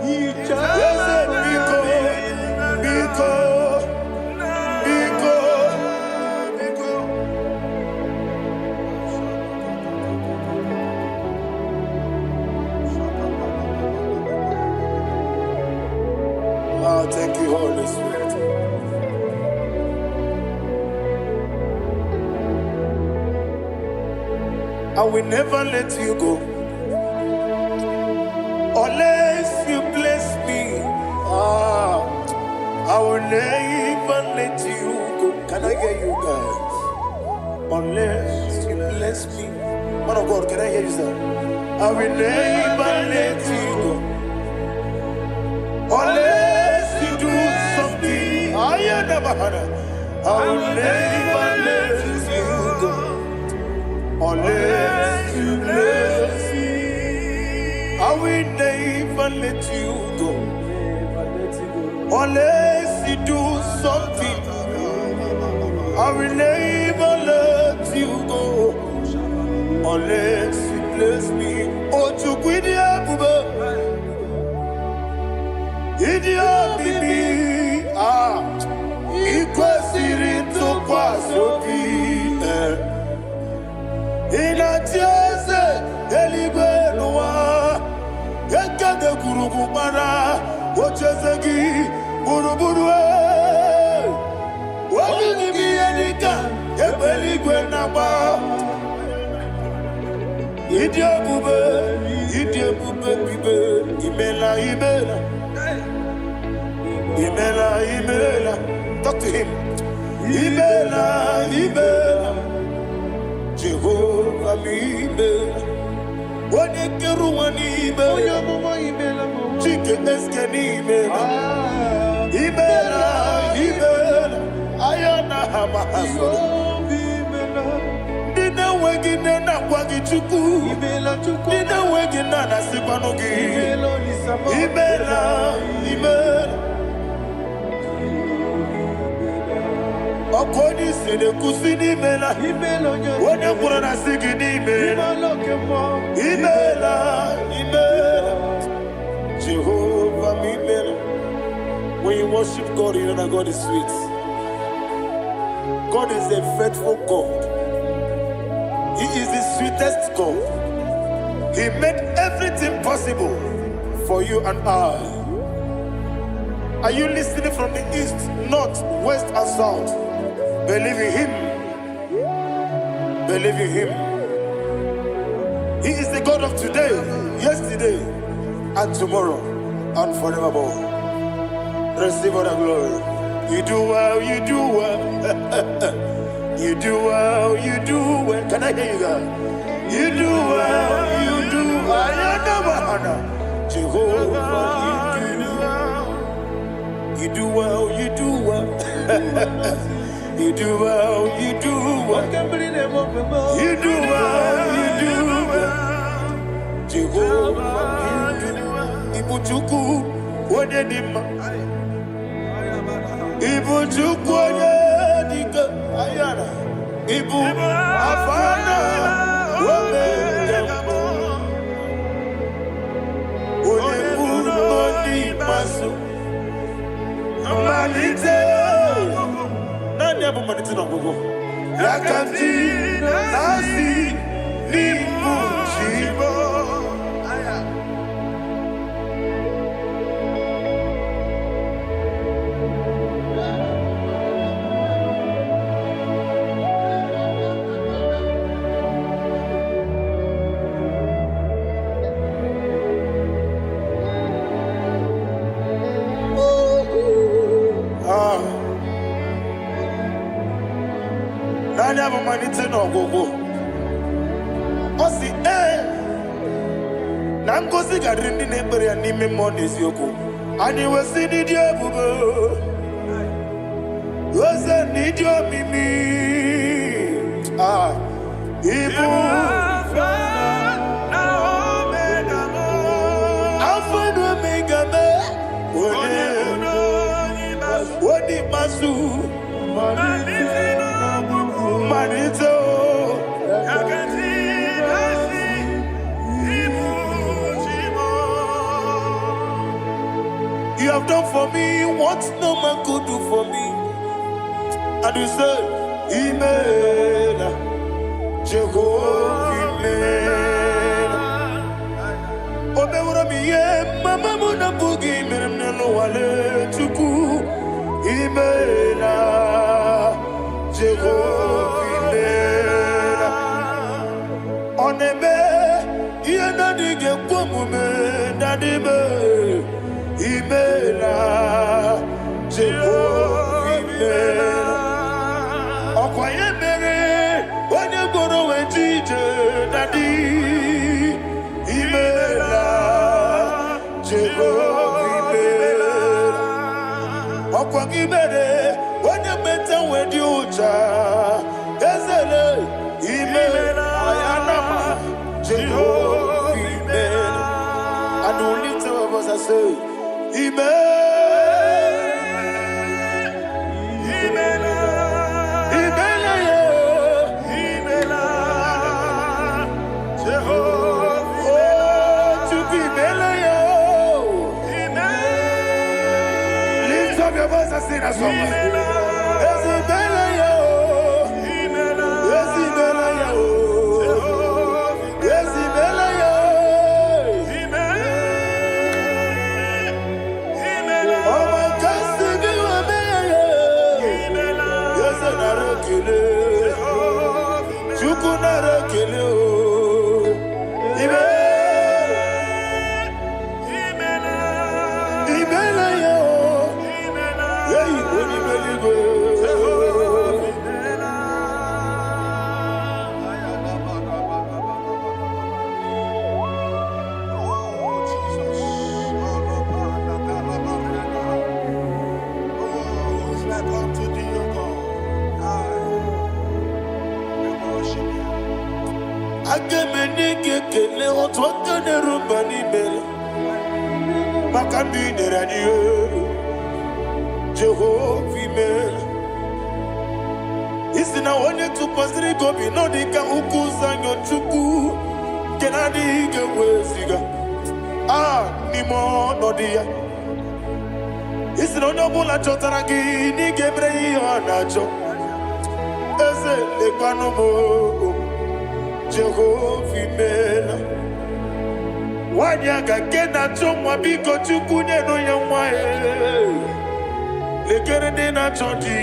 Yese biko, biko. Thank you, Holy Spirit. I will never let you go unless you bless me. I will never let you go. Can I get you guys? Unless you bless me. Man of God, can I hear you say? I will never let you go unless you do something. I will never let you go unless you bless me. I will never let you go unless you do something. I will never let you go unless you bless me. Oh, to quit the apple, idiot, baby. Ah, equal series to pass your feet. In a chase, Elibenua, Yakada Kurubara, Ochazagi, Buruburu. What will you be any gun? Ebelibenaba. Idia bube, Imela, Imela. Talk to him. Imela. Jehovah Imela. What a Keruani Imela. Chicken Eskani Imela. Ayana Hamahaso. Dina Wagina Wagi Chuku. Dina Wagina Nasipanogi. Imela. Okoni Sede Kusini Mela. When you put on a Sigini Mela. Imela. Jehovah Imela. When you worship God, you know that God is sweet. God is a faithful God. He is the sweetest God. He made everything possible for you and I. Are you listening from the east, north, west, and south? Believe in Him. Believe in Him. He is the God of today, yesterday, and tomorrow, and forevermore. Receive all the glory. You do well. You do well. Can I hear you guys? You do well. Jehovah, you do well. You do well. You do well. You do well. Jehovah, Ibuchuku, what did Ibu Chukwoye Dika Ayana Ibu Afana Wome Yambo Oyebu Noni Masu Manite Nani Abu Manite Nongogo Yakanti Nasi Nibu Chibo Nani Abu Manite Nongogo Osi Nangozi Gadrindi Neberi and Nime Mondes Yoko and you will see the Diabubo was a need your Mimi Ibu Alpha Omega What the Masu Manito You have done for me what no man could do for me. And you said, Imela, Jehovah, Imela. Obeura mi mama muna bugi meremnelo wale tuku. Imela, Jehovah, Imela. Onebe, yena dige kumume nadibe. Imela, Jehovah, Imela. Okoye mere, when you go to a DJ, Daddy. imere when you better with you cha ezele imere ayanama Jehovah imere and only two of us I say imere Sing that song. Jehovah Mel. Isi na onye tụkwasịrị gị obi nọ dịka ukwu zanyo Chukwu nke na-adịghị eweziga n'ime ọnọdụ ya. Isi na onye ọbụla chọtara gị na ị ga-emere ya ihe ọ na-achọ. Eze lekwanụ m Jehovah Mel. Nwanyị aga nke na-achọ nwa biko Chukwu nyenụ ya nwa ya. Lekere ndị na-achọ di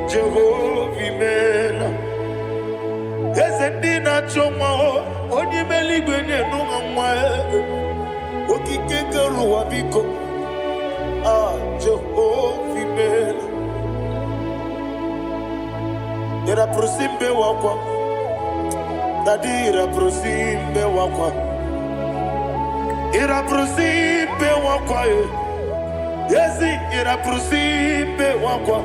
Jehovah Mel. Eze ndị na-achọ nwa onye ime eluigwe nyenụ ha nwa ya. Okike kere ụwa biko Jehovah Mel. Ira prosimbe wakwa Dadi ira prosimbe wakwa Ira prosimbe wakwa Yesi ira prosimbe wakwa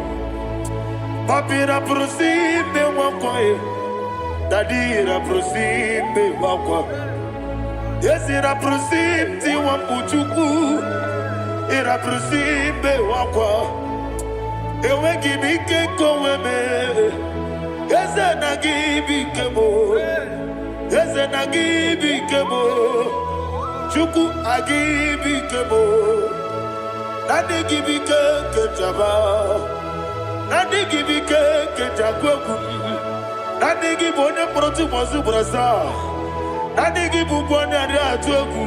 Papi ira prosimbe wakwa Dadi ira prosimbe wakwa Yesi ira prosimti wakuchuku Ira prosimbe wakwa Ewe gibike koweme Eze na gibike mo Eze na gibike mo Chuku agibike mo Nadi gibike kejaba Nadi gibike kejakwegu Nadi gibone protu mozu brasa Nadi gibubone adi atwegu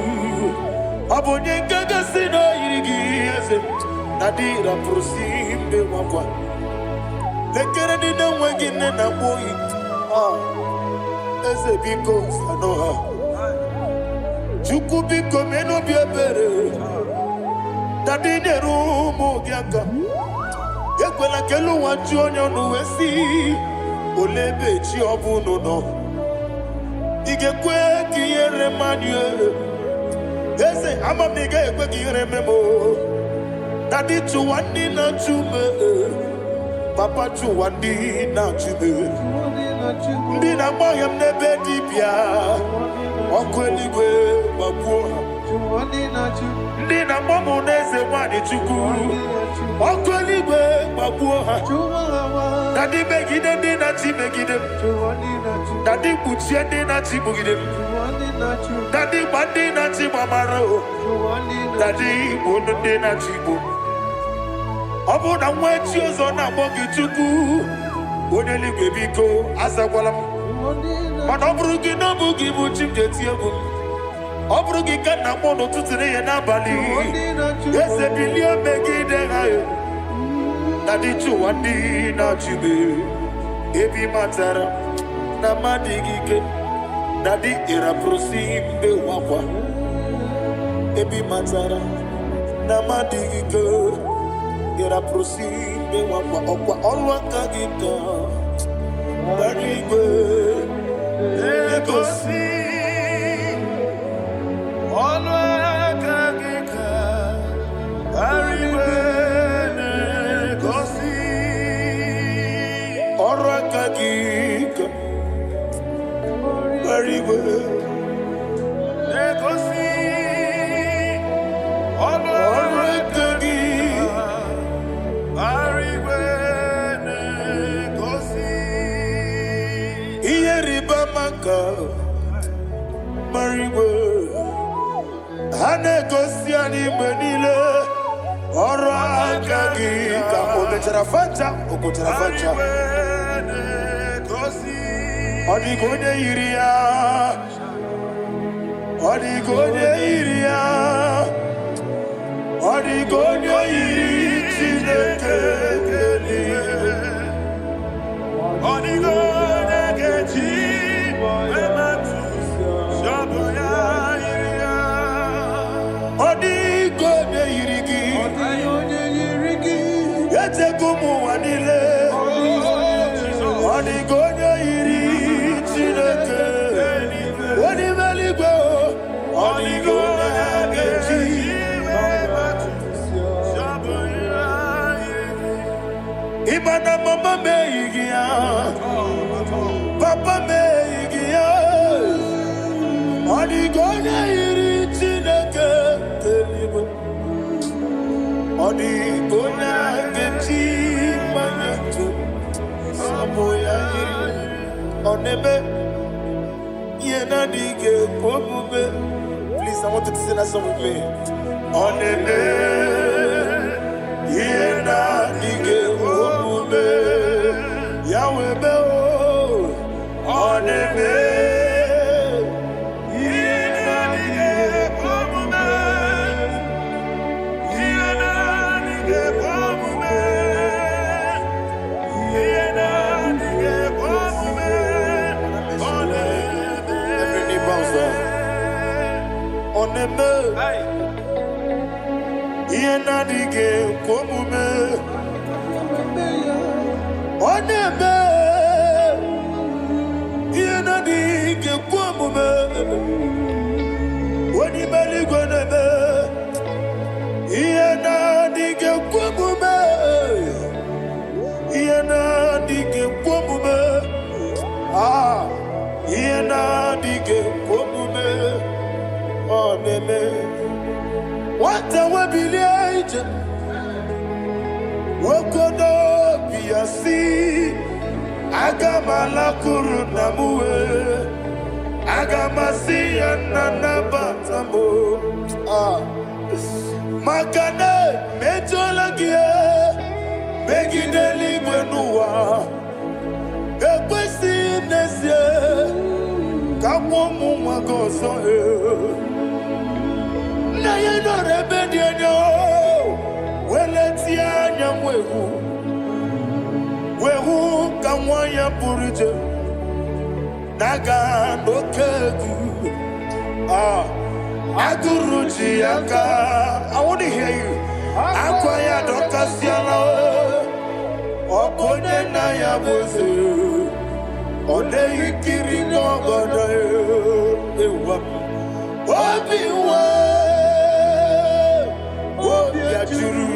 Abonye nkega sino yirigi eze Nadi raprosimbe wakwa Lekere di na wengine na boyi Eze biko sanoha Chuku biko meno biebere Dadi neru mugiaka Yekwela kelu wanchi onyo nuwesi Olebe chi obuno no Igekwe kiyere manye Eze ama mige ekwe kiyere memo Dadi chuwandi na chume Papa chuwandi na chume Ndi na mayam nebe dibia Ọkụ eluigwe gbagbuo Ndị na mmamu n'eze nwanyị Chukwu Ọkụ eluigwe gbagbuo ha Dadi megide ndị na-achị megide m Dadi kpuchie ndị na-achị gbugide m Dadi gba ndị na-achị gbamara o Dadi igbo ndị na-achị igbo Ọ bụ na nwa echi ọzọ na-akpọ gị Chukwu Onye eluigwe biko azakwala m Mana ọ bụrụ gị na ọ bụ gị bụ chi m ga-eti egwu m Ọ bụrụ gị ka nna mụ n'ụtụtụ n'ihe n'abalị Eze bilie megide ha Dadi chụwa ndị na-achị m Ebi matara na mmadụ gị ike Dadi ịrapụrụsi mbe wakwa Ebi matara na mmadụ gị ike Ịrapụrụsi mbe wakwa Ọkwa ọlụ aka gị ka Dadi igwe egosi ọlụ aka gị ka Dadi igwe Please, I want you to sing that song with me. What a webby Wokodo biasi Agamala kurunamue Agamasi ananabatamo Makane metolagie Begideli gwenua Ekwesi nesie Kamwomu magoso Na yeno rebedienyo Weletia nyamwehu Wehu kamwaya purije Naga nokegu Aguruji aka I want to hear you Akwaya dokasiana Okonye na ya boze One ikiri ngogoda Ewa Obiwa Obiajuru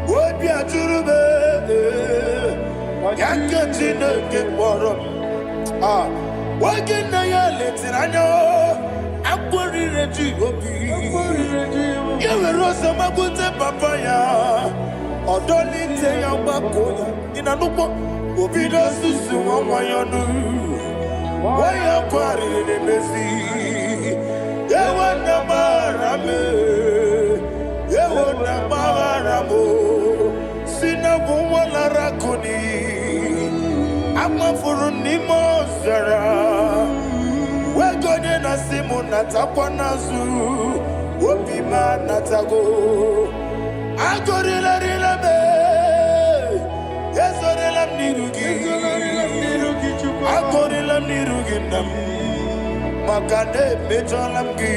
Obiajuru Yakachine kemoro Wagina ya letirano Akwari reji obi Yewe rosa magute papaya Odolite ya bakoya Inanupo Obido susu wamayonu Waya kwari nebezi Yewe namarame Yewe namaramo Sina bumwala rakoni Ama furuni mozara Wegone na simu natakwa nazu Wopima natago Agorila rila me Yezorila mnirugi Agorila mnirugi nam Makane mejolamgi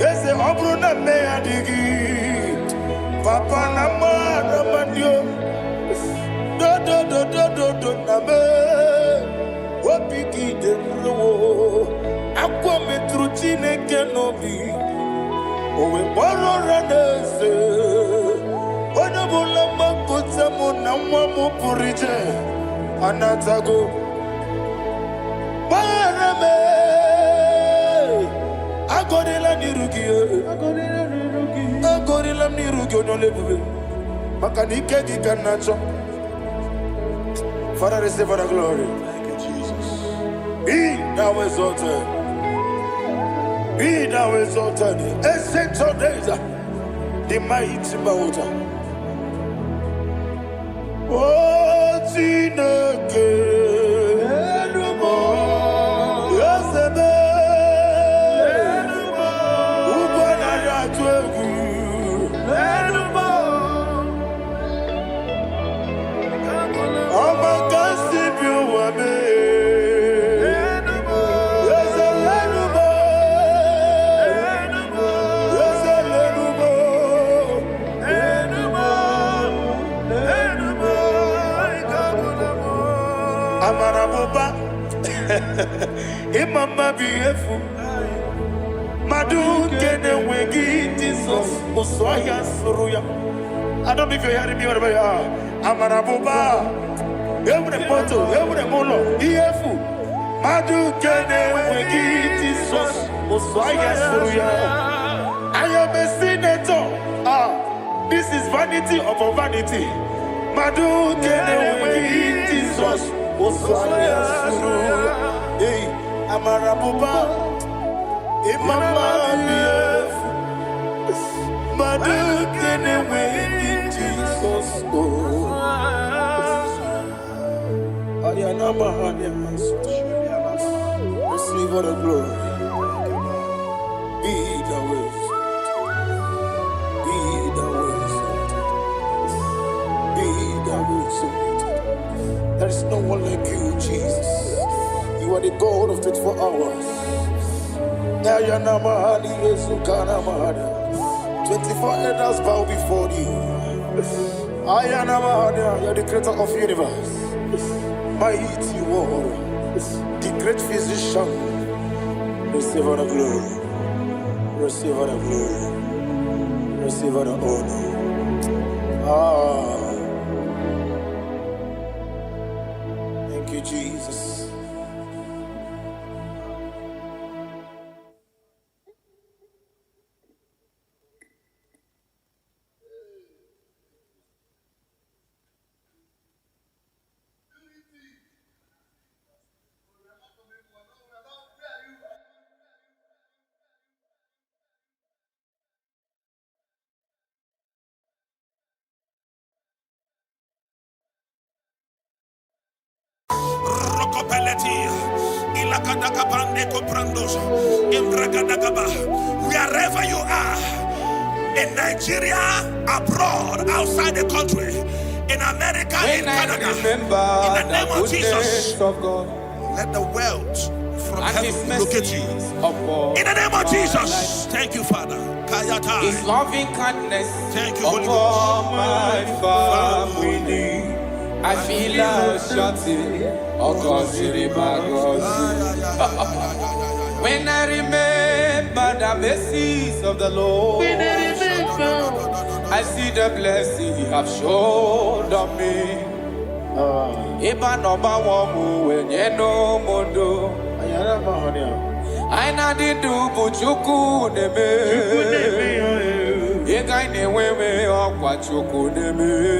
Yeze obruna me adigi Papa na mara mandio Do na me Wapiki de mlo Akwa metruchine kenobi Owe boro ranese Wana bula makuta muna mwamu purije Anatago Marame, Agorilla Nirugi, Agorilla Nirugi, no level. Makanike Ganacho. Father, receive the glory. Thank you, Jesus. Be thou exalted. Be thou exalted. Ancient of days, the mighty mountain. Oh, Tineke. Imama beautiful. Madu kene wegi Jesus Oswaya Suruya. I don't know if you're hearing me wherever you are. Amarabuba. Every photo, every molo. Beautiful. Madu kene wegi Jesus Oswaya Suruya. I am a senator. This is vanity upon vanity. Madu kene wegi Jesus Oswaya Suruya. Hey, Amarabuba, Imama beautiful, Madu kene wegi Jesus. Ayana mahanya, receive all the glory. Be the way, be the way, be the way. There is no one like you, Jesus. You are the God of 24 hours. 24 elders bow before you. You are the creator of the universe. Mighty warrior, the great physician. Receive all the glory. Receive all the glory. Receive all the honor. Thank you, Jesus. Wherever you are, in Nigeria, abroad, outside the country, in America, in Canada, in the name of Jesus, let the wealth from heaven locate you. In the name of Jesus, thank you, Father. His loving kindness, thank you, Holy Ghost. My family. I feel like shouting, when I remember the mercies of the Lord, I see the blessing He have shown on me. Eba no ba wamu wenye no mondo. Aina di du buchuku neme. Ega ne wewe okwa chuku neme.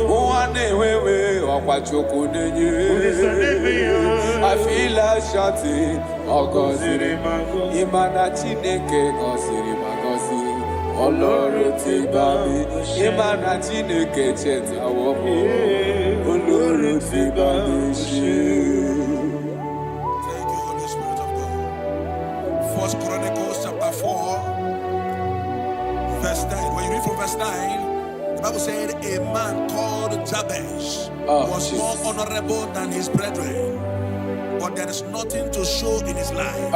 Uwane wewe okwa chuku nenye. I feel like shouting, oh Gosiri Mago. Imana Chineke Gosiri Magosi. Oloro ti babi. Imana Chineke cheta womo. Oloro ti babi shi. Thank you, Holy Spirit of God. 1 Chronicles chapter 4, verse 9. When you read from verse 9, the Bible said a man called Jabez was more honorable than his brethren, but there is nothing to show in his life.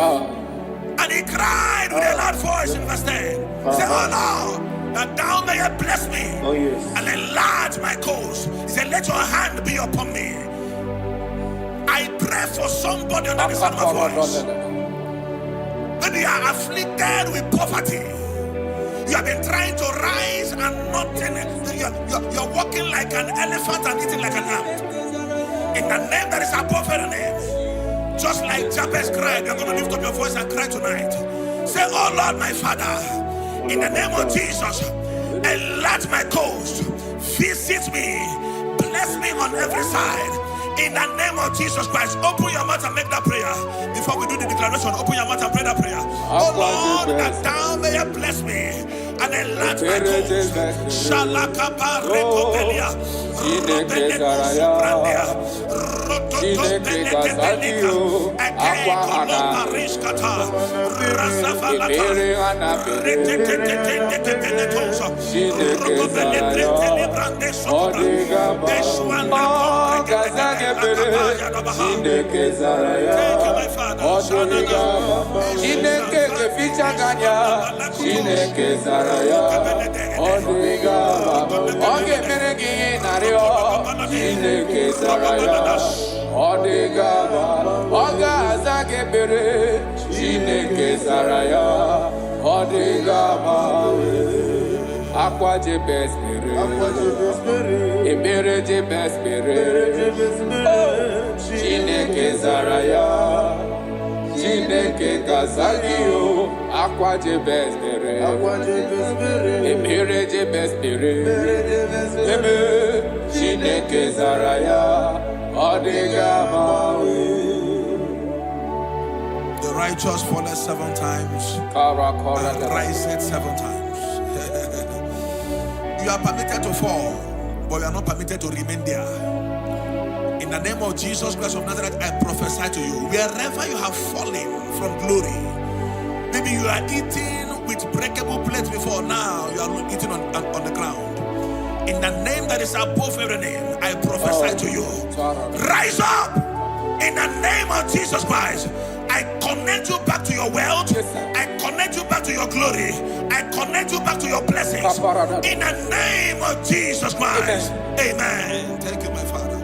And he cried with a loud voice in verse 10. He said, oh Lord, that thou mayest bless me and enlarge my cause. He said, let your hand be upon me. I pray for somebody under the sound of my voice. Maybe you are afflicted with poverty. You have been trying to rise and nothing. You're walking like an elephant and eating like an ant. In the name that is above every name, Just like Jabez cried, you're going to lift up your voice and cry tonight. Say, oh Lord, my Father, in the name of Jesus, enlarge my coast, visit me, bless me on every side. In the name of Jesus Christ, open your mouth and make that prayer. Before we do the declaration, open your mouth and pray that prayer. Oh Lord, that thou may bless me and enlarge my coast. Shalakapa rekobelia. Thank you, my Father. Aqua de best Emere de best Chineke Zaraya Chineke Kazagio Aqua de best Emere de best Chineke Zaraya The righteous falleth 7 times and riseth 7 times. You are permitted to fall, but you are not permitted to remain there. In the name of Jesus Christ of Nazareth, I prophesy to you, wherever you have fallen from glory, maybe you are eating with breakable plates before, now you are eating on the ground. In the name that is above every name, I prophesy to you, rise up in the name of Jesus Christ. I connect you back to your wealth. I connect you back to your glory. I connect you back to your blessings. In the name of Jesus Christ. Amen. Thank you, my Father.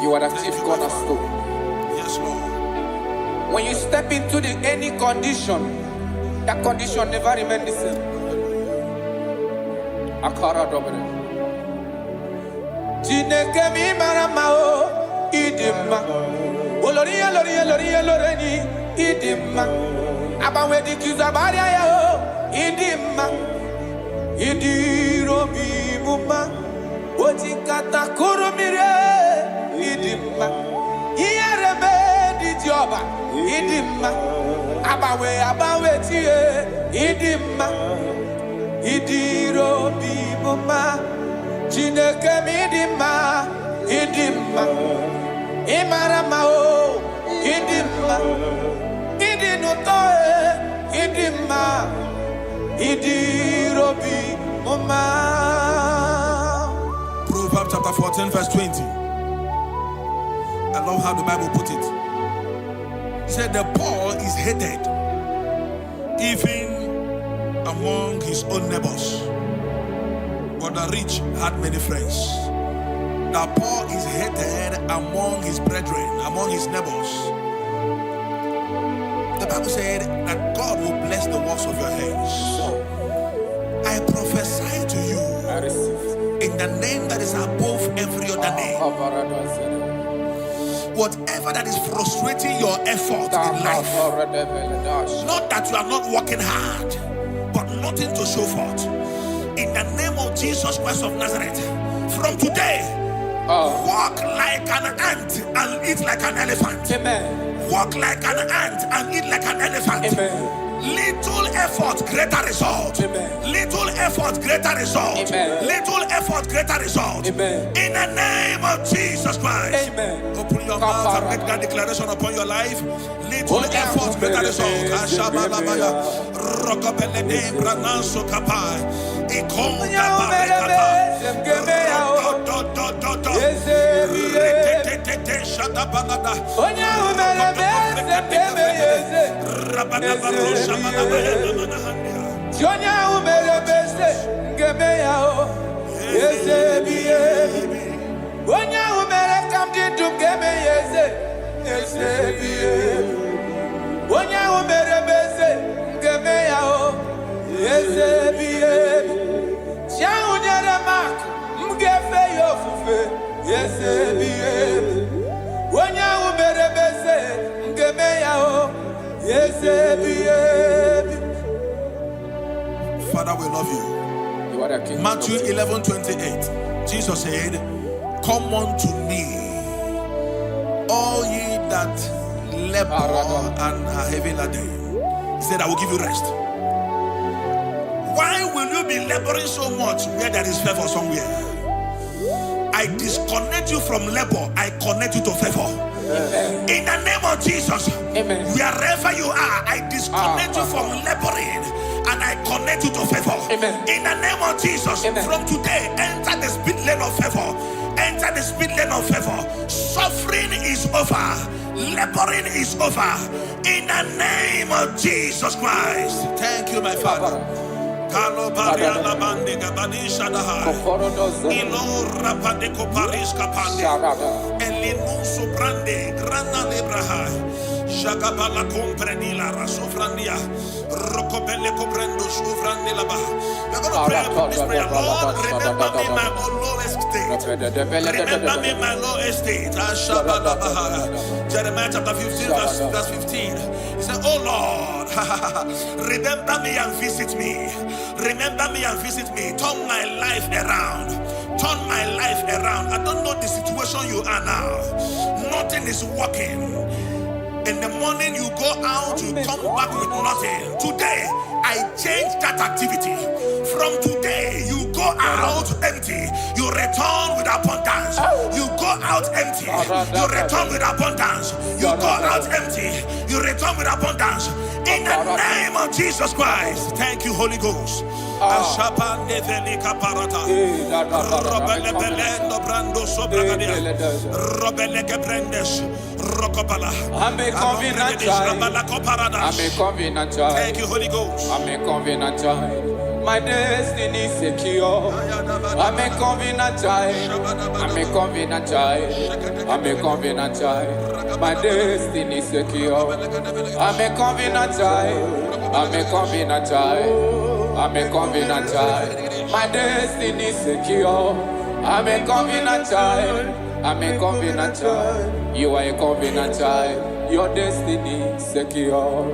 You are the chief cornerstone. Yes, Lord. When you step into any condition, that condition never remains the same. Akara dobre. Chineke mi maramao idima. Oloria loreni idima. Abawe di kizabaria yao idima. Idiro bi muma. Ojikata kurumire idima. Iyarebe di joba idima. Abawe tie idima. Idiro bi muma. Chineke mi idima. Idima. Imarama o idima. Idinutoe idima. Idiro bi muma. Proverbs chapter 14 verse 20. I love how the Bible put it. It said the poor is hated even among his own neighbors, but the rich had many friends. The poor is hated among his brethren, among his neighbors. The Bible said that God will bless the works of your hands. I prophesy to you, I receive in the name that is above every other name, whatever that is frustrating your effort in life, not that you are not working hard, but nothing to show forth. In the name of Jesus Christ of Nazareth, from today, walk like an ant and eat like an elephant. Amen. Walk like an ant and eat like an elephant. Amen. Little effort, greater result. Amen. Little effort, greater result. Amen. Little effort, greater result. Amen. In the name of Jesus Christ. Amen. Open your mouth and make that declaration upon your life. Little effort, greater result. Ashabalabaya. Rokobelede brananso kapai. Ikonda barekata. Retetete shadabalada. Rabada barosha manabaya. Jonya umele bese ngemeya o yesebiye Wonya umele kamdi dumgeme yesebiye Wonya umele bese ngemeya o yesebiye Tia unyere mak mgefe yofufe yesebiye Wonya umele bese ngemeya o yesebiye. Father, we love you. You are the King. Matthew 11:28. Jesus said, "Come unto me, all ye that labor and are heavy laden." He said, "I will give you rest." Why will you be laboring so much where there is favor somewhere? I disconnect you from labor. I connect you to favor. Amen. In the name of Jesus. Amen. Wherever you are, I disconnect you from laboring. And I connect you to favor. Amen. In the name of Jesus. Amen. From today, enter the speed lane of favor. Enter the speed lane of favor. Suffering is over. Laboring is over. In the name of Jesus Christ. Thank you, my Father. Kalo Bariala Bandega Badisha Daha Ilo Rapadeco Paris Capande Elinu Sobrande Grana Lebraha Jagabala Comprenila Rasofrandia Rocobele Cobrendo Sufrandilaba. You're going to pray upon this prayer. Lord, remember me my lowest state. Remember me my lowest state. Jeremiah chapter 15 verse 15. He said, "Oh Lord, remember me and visit me. Remember me and visit me. Turn my life around. Turn my life around. I don't know the situation you are now. Nothing is working. In the morning you go out, you come back with nothing. Today, I change that activity. From today, you go out empty. You return with abundance. You go out empty. You return with abundance. You go out empty. You return with abundance. In the name of Jesus Christ. Thank you, Holy Ghost. I'm a covenant child. Thank you, Holy Ghost. I'm a covenant child. My destiny is secure. I'm a covenant child. I'm a covenant child. I'm a covenant child. My destiny is secure. I'm a covenant child. I'm a covenant child. I'm a covenant child. My destiny is secure. I'm a covenant child. I'm a covenant child. You are a covenant child. Your destiny is secure.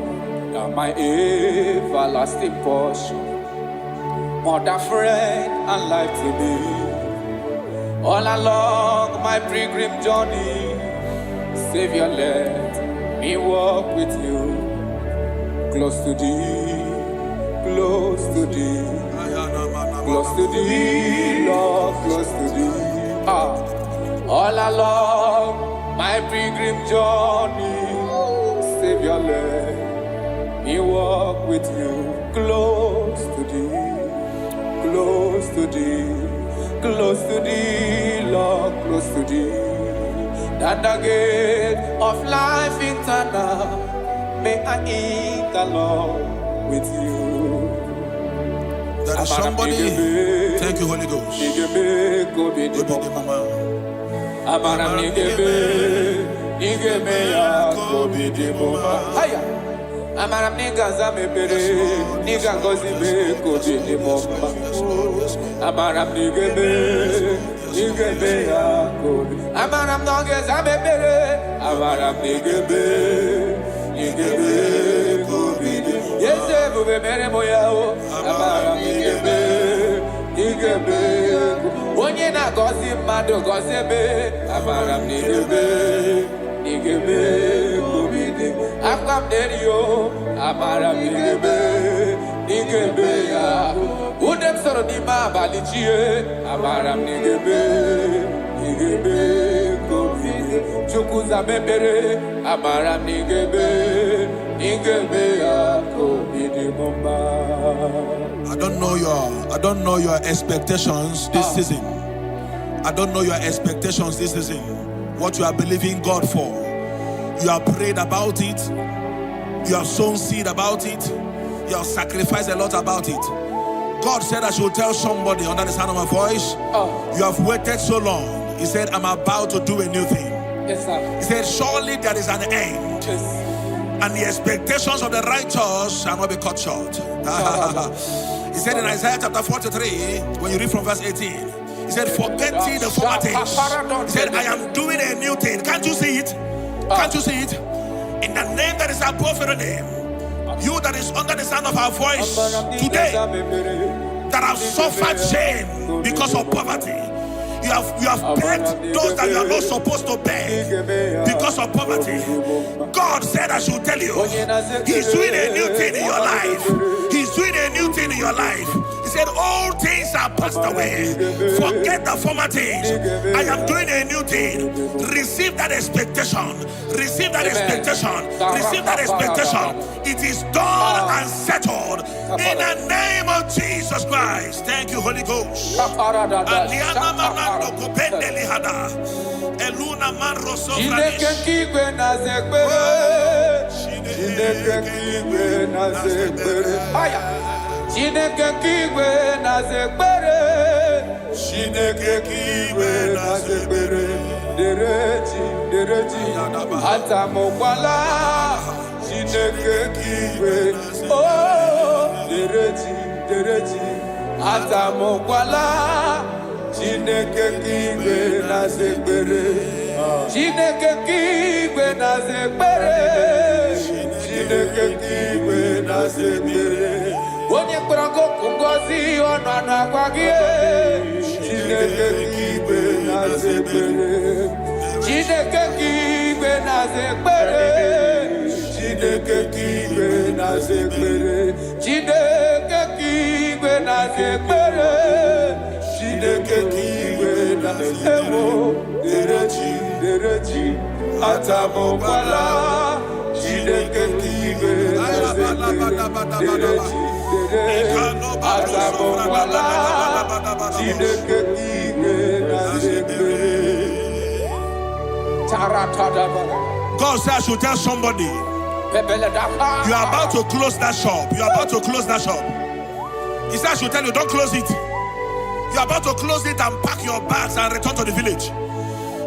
Now my everlasting portion. More than friend and life to me. All along my pilgrim journey, Savior, let me walk with you. Close to thee, close to thee, close to thee, Lord, close to thee. All along my pilgrim journey, Savior, let me walk with you. Close to thee. Close to thee, Lord, close to thee. That the gate of life eternal, may I eat along with you. There is somebody. Thank you, Holy Ghost. Amaram nigga zamepere, nigga gozi be kobi ni bomba. Amaram nigga be ya kobi. Amaram nigga zamepere, amaram nigga be kobi ni. Yese bube mere moya o, amaram nigga be. Onye na gozi mado gozi be, amaram nigga be kobi ni. Akam derio, amara nigebe ya. Udem so ma balichie amaram nigebe komige chukuza mebere amaram nigebe komide bomba. I don't know your expectations this season. I don't know your expectations this season. What you are believing God for. You have prayed about it. You have sown seed about it. You have sacrificed a lot about it. God said I should tell somebody under the sound of my voice, you have waited so long. He said, I'm about to do a new thing. Yes, sir. He said, surely there is an end. Yes. And the expectations of the righteous shall not be cut short. He said in Isaiah chapter 43, when you read from verse 18, he said, forget ye the former things. He said, I am doing a new thing. Can't you see it? Can't you see it? In the name that is above every name, you that is under the sound of our voice today, that have suffered shame because of poverty, you have begged those that you are not supposed to beg because of poverty. God said I should tell you, He's doing a new thing in your life. He's doing a new thing in your life. He said, all things are passed away. Forget the former things. I am doing a new thing. Receive that expectation. Receive that expectation. Receive that expectation. It is done and settled in the name of Jesus Christ. Thank you, Holy Ghost. Chineke kigwe na zekbere dereji atamokwala Chineke kigwe dereji atamokwala Chineke kigwe na zekbere Chineke kigwe na zekbere Onye kpọrọ ngozi ọnụ akwa gị Chineke kigwe na zekbere Chineke kigwe na zekbere Chineke kigwe na zekbere Chineke kigwe na zekbere Chineke kigwe na zekbere dereji atamokwala Chineke kigwe na zekbere dereji atamokwala Chineke kigwe na zekbere. God says I should tell somebody, you are about to close that shop. You are about to close that shop. He said I should tell you, don't close it. You are about to close it and pack your bags and return to the village.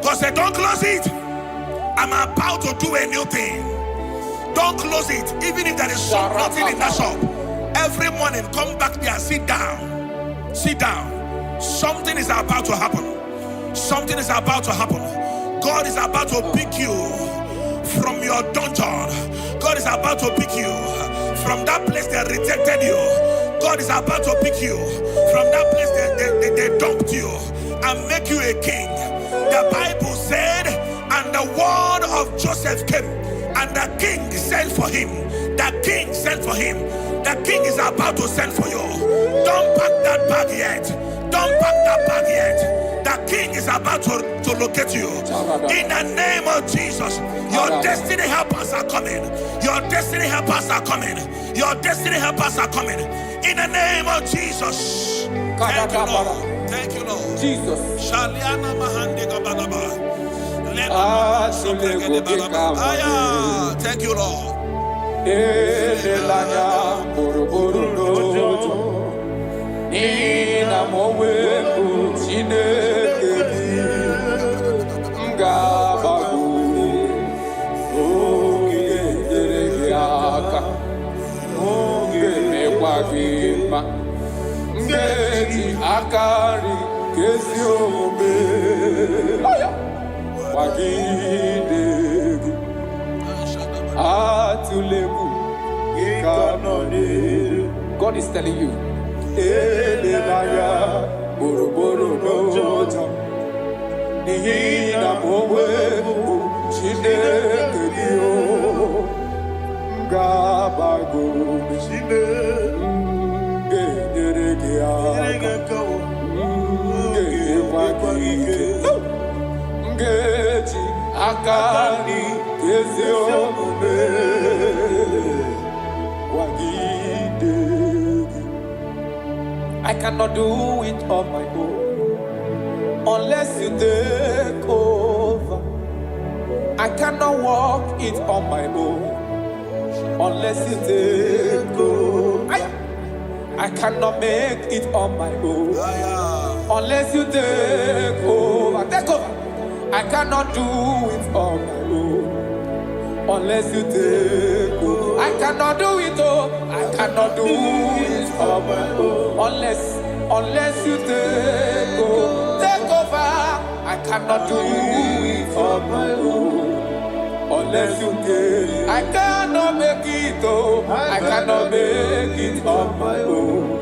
God said, don't close it. I'm about to do a new thing. Don't close it, even if there is nothing in that shop. Every morning, come back there, sit down. Sit down. Something is about to happen. Something is about to happen. God is about to pick you from your dungeon. God is about to pick you from that place that rejected you. God is about to pick you from that place that they dumped you and make you a king. The Bible said, and the word of Joseph came, and the king sent for him. The king sent for him. The king is about to send for you. Don't pack that bag yet. Don't pack that bag yet. The king is about to locate you. In the name of Jesus, your destiny helpers are coming. Your destiny helpers are coming. Your destiny helpers are coming. In the name of Jesus. Thank you, Lord. Thank you, Lord. Jesus. Shaliana Mahande Gabalaba. Thank you, Lord. Nina moweku Chineke ngabagu oge derege aka oge mekwagima ngeti akari kesi ome wagidegi atuleku ikanoni. God is telling you, Elelaya boroboro noja nihina moweku Chineke dio ngabago Chineke ngerege I cannot do it on my own unless you take over. I cannot walk it on my own unless you take over. I cannot make it on my own unless you take over. Take over. I cannot do it on my own unless you take over. I cannot do it, oh. I cannot do it on my own unless you take over. Take over. I cannot do it on my own unless you take. I cannot make it, oh. I cannot make it on my own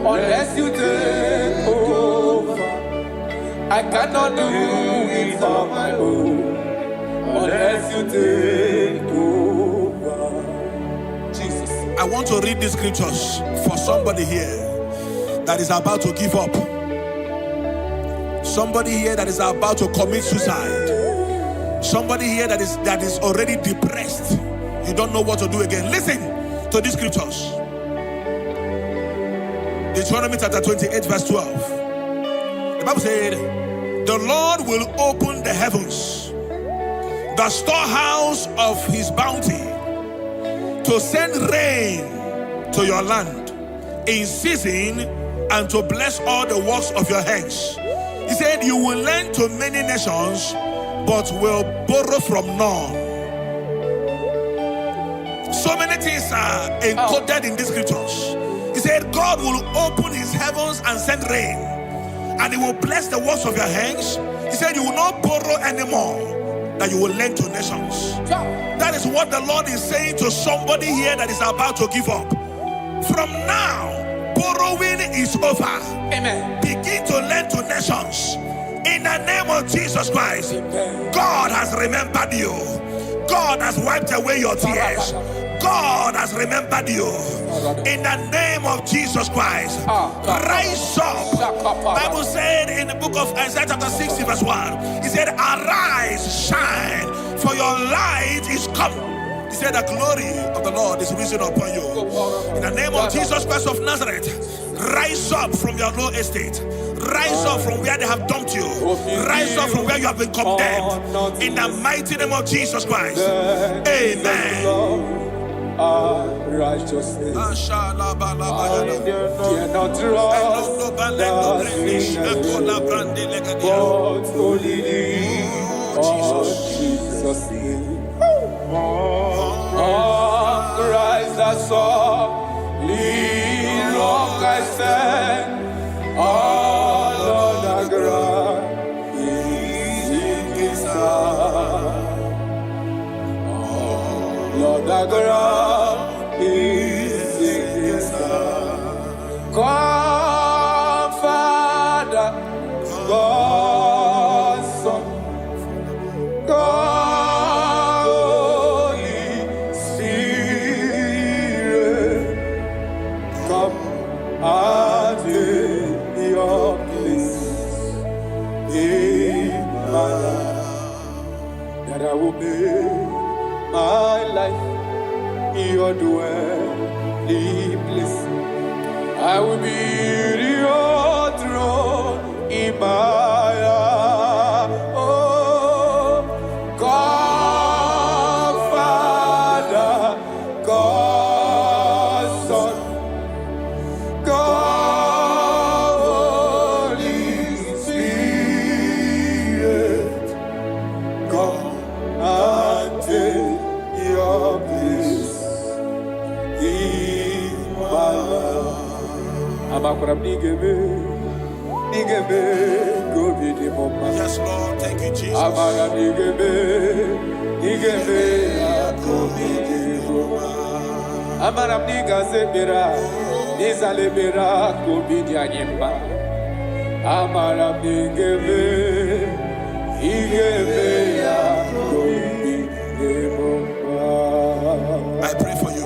unless you take over. I cannot do it on my own unless you take over. Jesus. I want to read the scriptures for somebody here that is about to give up. Somebody here that is about to commit suicide. Somebody here that is already depressed. You don't know what to do again. Listen to these scriptures. Deuteronomy chapter 28 verse 12. The Bible said, the Lord will open the heavens, the storehouse of his bounty, to send rain to your land in season and to bless all the works of your hands. He said, you will lend to many nations, but will borrow from none. So many things are encoded in these scriptures. He said, God will open his heavens and send rain, and he will bless the works of your hands. He said, you will not borrow anymore, that you will lend to nations. That is what the Lord is saying to somebody here that is about to give up. From now, borrowing is over. Amen. Begin to lend to nations. In the name of Jesus Christ. Amen. God has remembered you. God has wiped away your tears. God has remembered you. In the name of Jesus Christ. Rise up. Bible said in the book of Isaiah chapter 60 verse 1, he said, arise, shine, for your light is come. He said, the glory of the Lord is risen upon you. In the name of Jesus Christ of Nazareth, rise up from your low estate. Rise up from where they have dumped you. Rise up from where you have been condemned. In the mighty name of Jesus Christ. Amen. Righteousness. I dare not trust the things but only thee, oh Jesus' name. On Christ I saw, lean rock I stand, all on the ground is sinking sand. Lord, the ground is sinking sand. Come, Father, God, Son, God, Holy Spirit, come and take your place in my life, that I will make my life your dwelling place. I will be your throne in my heart. Oh, God, Father, God, Son, God, Holy Spirit, come and take your place in my life. Yes, Lord. Thank you, Jesus. I pray for you.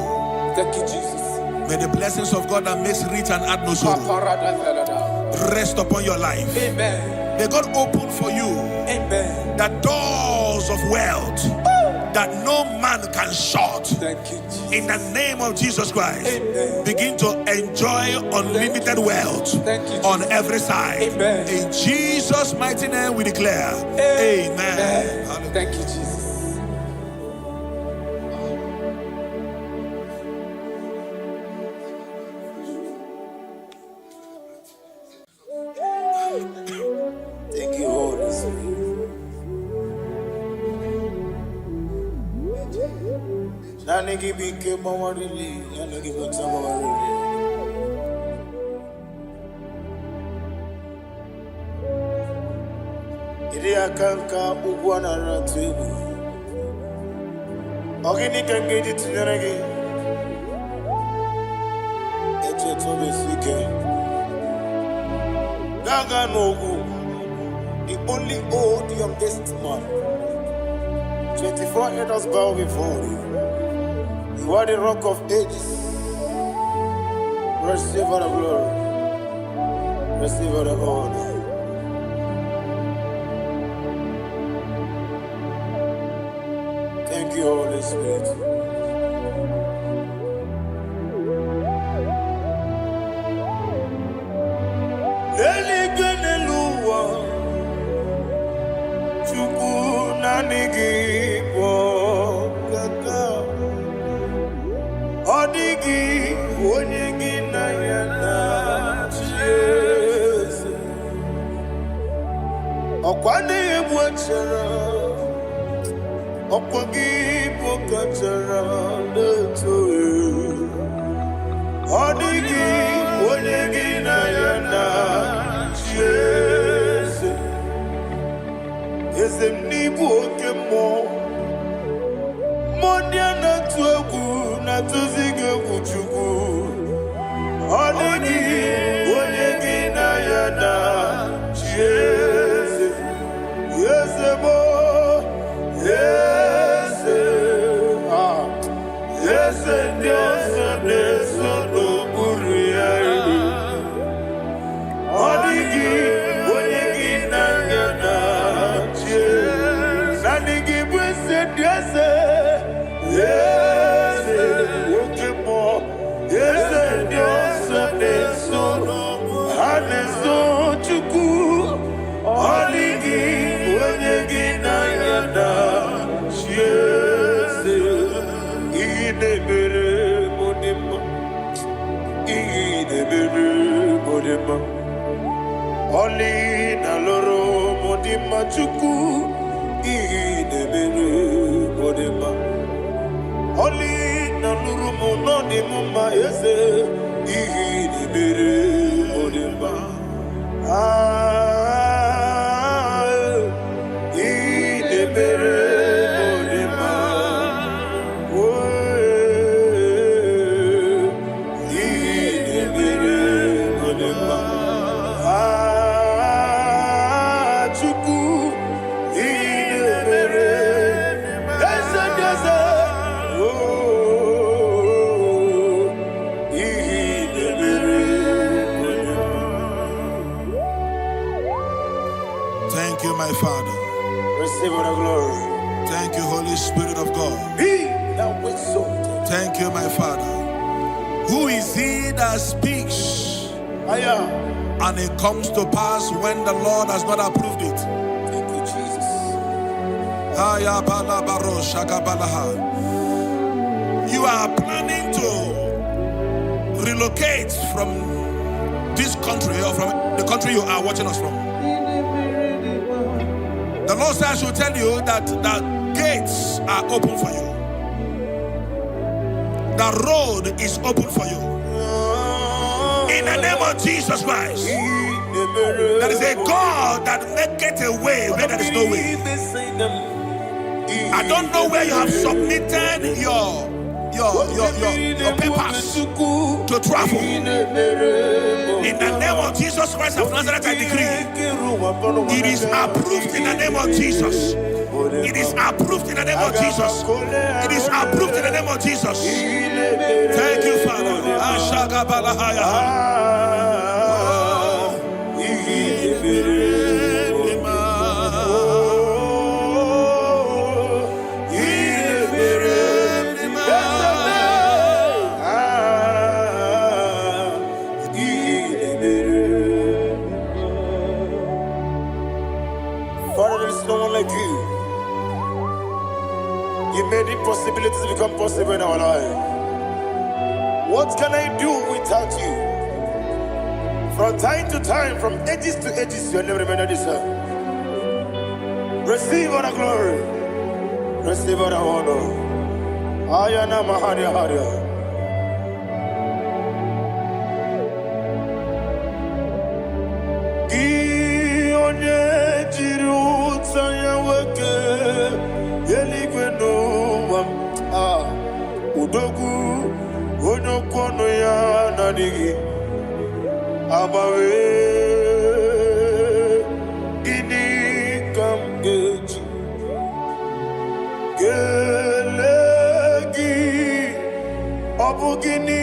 Thank you, Jesus. May the blessings of God that makes rich and add no sorrow rest upon your life. Amen. May God open for you the doors of wealth that no man can shut. Thank you, Jesus. In the name of Jesus Christ, Amen. begin to enjoy unlimited wealth on every side. Amen. In Jesus' mighty name we declare, Amen. Thank you, Jesus. Thank you, Holy Spirit. Nanigi bike mawarili, nanigi bata mawarili. Iri akanka ugwana ratibu. Ogini kangeji tineregi. Eche tobe sike. Gaga nogu. The only old youngest man. 24 elders bow before you. You are the rock of ages. Receive all the glory. Receive all the honor. Thank you, Holy Spirit. Oli na loro modima chuku idebere modima. Oli na luru monodi muma ese idebere modima. Idebere modima. Idebere modima. Thank you, my Father. Receive all the glory. Thank you, Holy Spirit of God. Be thou exalted. Thank you, my Father. Who is he that speaks and it comes to pass when the Lord has not approved it? Thank you, Jesus. You are planning to relocate from this country or from the country you are watching us from. The Lord says I should tell you that the gates are open for you. The road is open for you. In the name of Jesus Christ. There is a God that maketh a way where there is no way. I don't know where you have submitted your papers to travel. In the name of Jesus Christ of Nazareth, I decree it is approved in the name of Jesus. It is approved in the name of Jesus. It is approved in the name of Jesus. Thank you, Father. Father, there is no one like you. You made impossibilities become possible in our life. What can I do without you? From time to time, from ages to ages, you never remain the same. Receive all the glory. Receive all the honor. Ayana Mahania Haria. Udogu onokono ya nadigi abawe ini kamgeji gelegi abugini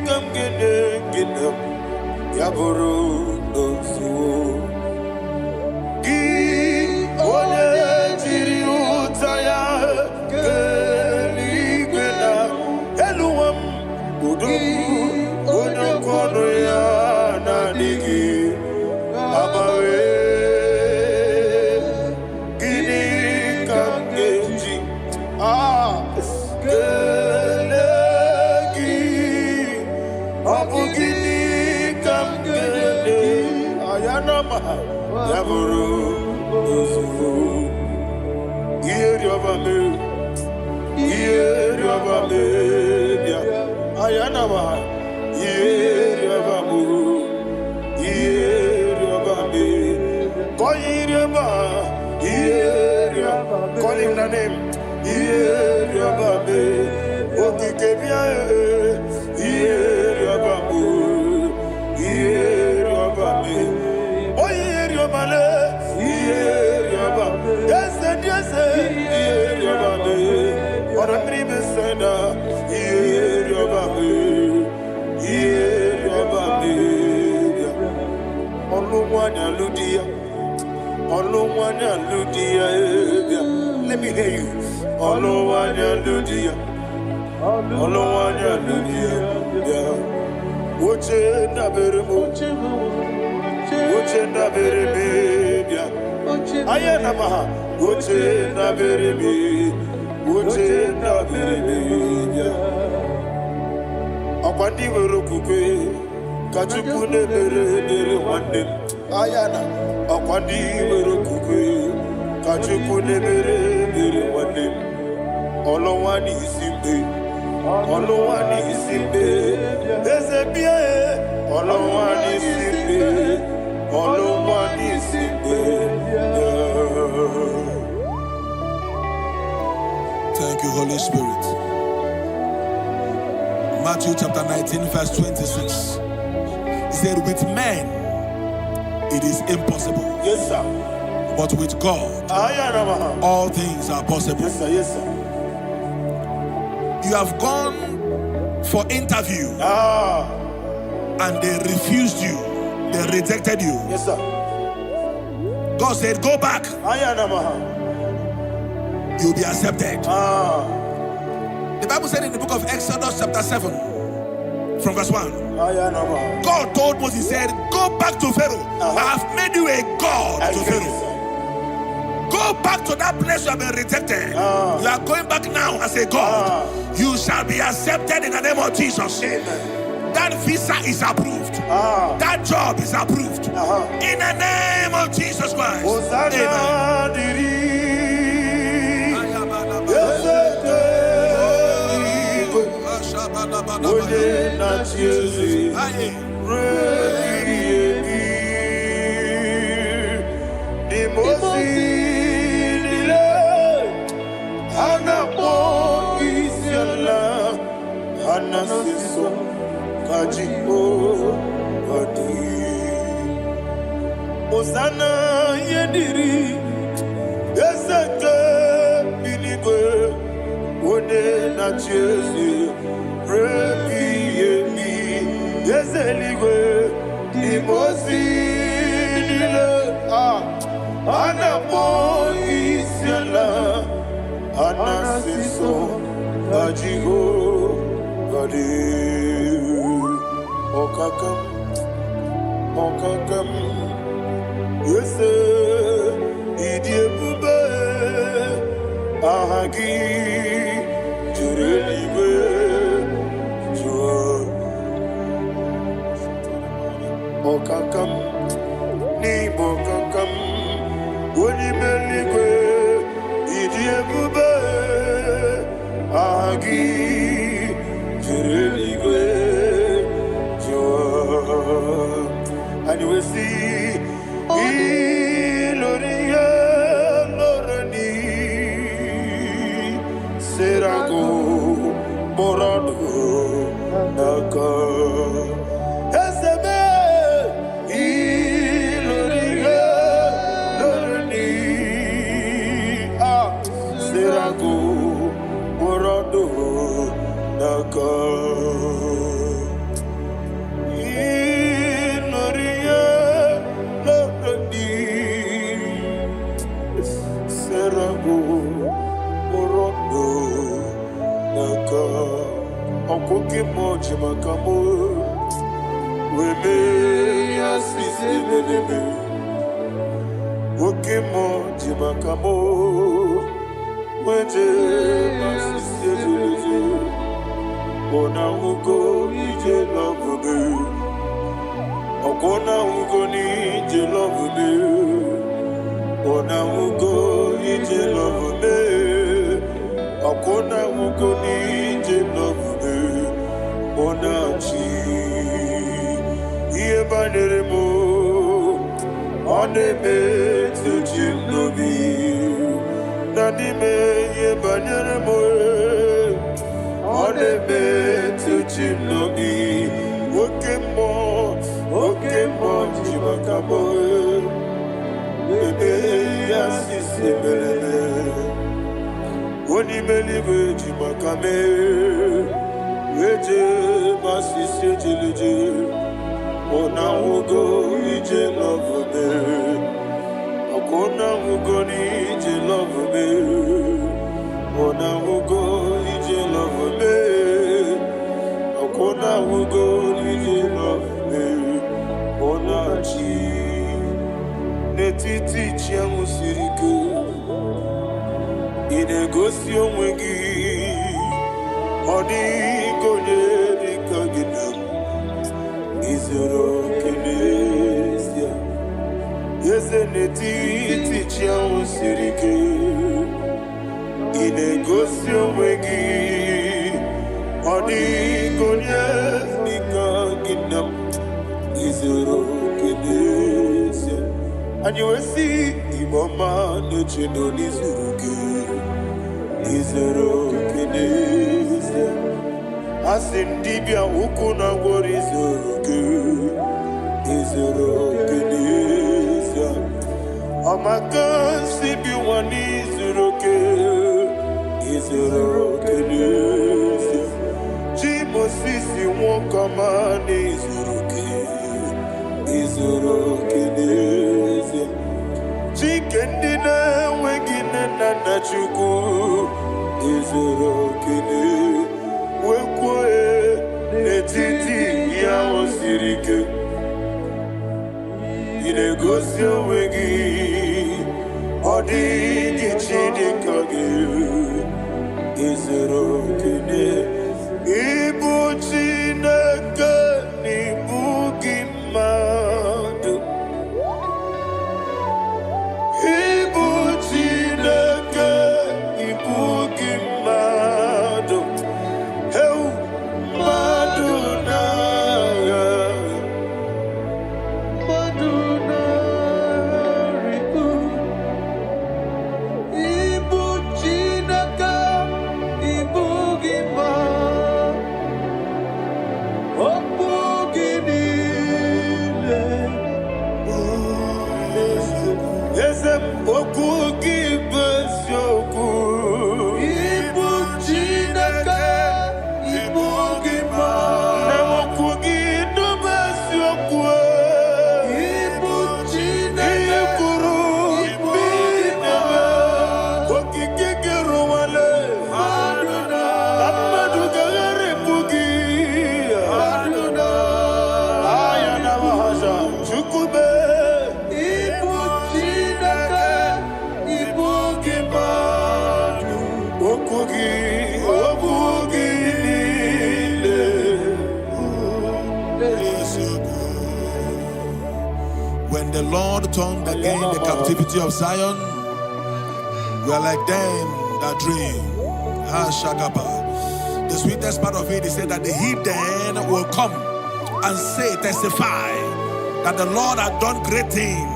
kamgene ginam yaburu dosu gi ole jiri utaya Onokono ya nadigi abawe gini kamgeji gelegi abu gini kamgene ayanama yaburu uzufu yeri obame bia ayanama call him the name. Let me hear you. Ayana akwandi werokukwe kachukune bere wande olowani isimbe ezebia olowani isimbe. Thank you, Holy Spirit. Matthew chapter 19 verse 26. He said, with men it is impossible. Yes, sir. But with God, all things are possible. Yes, sir. Yes, sir. You have gone for interview and they refused you. They rejected you. Yes, sir. God said, go back. You'll be accepted. The Bible said in the book of Exodus chapter 7 from verse 1. God told Moses, he said, go back to Pharaoh. I have made you a God to Pharaoh. Go back to that place you have been rejected. You are going back now as a God. You shall be accepted in the name of Jesus. That visa is approved. That job is approved. In the name of Jesus Christ. Osana yediri Ezeke binigwe One na chezi Rebi yemi Ezeligwe Imosi nile Anapo isiala Anasiso Ajigo Gadi Okakam Yes, Idiebube Ahagi Jurelibe Jua Okakam Ni Bokakam Unimeligwe Idiebube Ahagi Jurelibe Jua. And you will see Iloria Lorani Serago Morado Naka Ezebe Iloria Lorani Serago Morado Naka Okoke moji makamo Weme asisi meneme Oke moji makamo Weje asisi meneme Ona ugo ije lovebe Okona ugo ni ije lovebe Ona ugo ije lovebe Okona ugo ni ije lovebe Onachi Iye baneremo Oneme Tujim nobi Nanime Iye baneremo Oneme Tujim nobi Okemo Jimakamo Bebe Yasisi Belene Onimelibe Jimakame Eje masisi ejeleje Ona ugo ije love me Akona ugo ni ije love me Ona ugo ije love me Akona ugo ije love me Ona chi Netiti chiamu sirike Inegosi onwegi Odi konye dikaginam Izoro kenesia Yeze neti tichia usirike Inegosi omwegi Odi konye dikaginam Izoro kenesia Anyuesi iboma nechino nizuruke Izoro kenesia Asindibia ukuna wori izoro kenesia Amaka sibi wani izoro kenesia Jimo sisi wokama ni izoro kenesia Chikendina wegina nana chuku izoro kenesia Wekwe netiti ya osirike Inegosi owegi Odi gichidikage Izoro kene Ibu Chineke Ibu Gimadu Ibu Chineke Ibu Gimadu When the Lord turned again the captivity of Zion, we are like them that dream. The sweetest part of it is said that the heathen will come and say, testify, that the Lord had done great things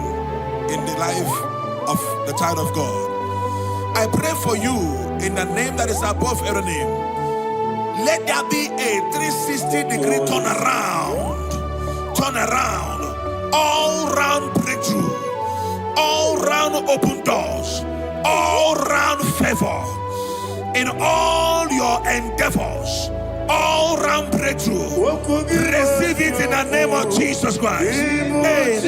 in the life of the child of God. I pray for you in the name that is above every name. Let there be a 360-degree turn around, all round breakthrough, all round open doors, all round favor in all your endeavors, all round breakthrough. Receive it in the name of Jesus Christ. Amen.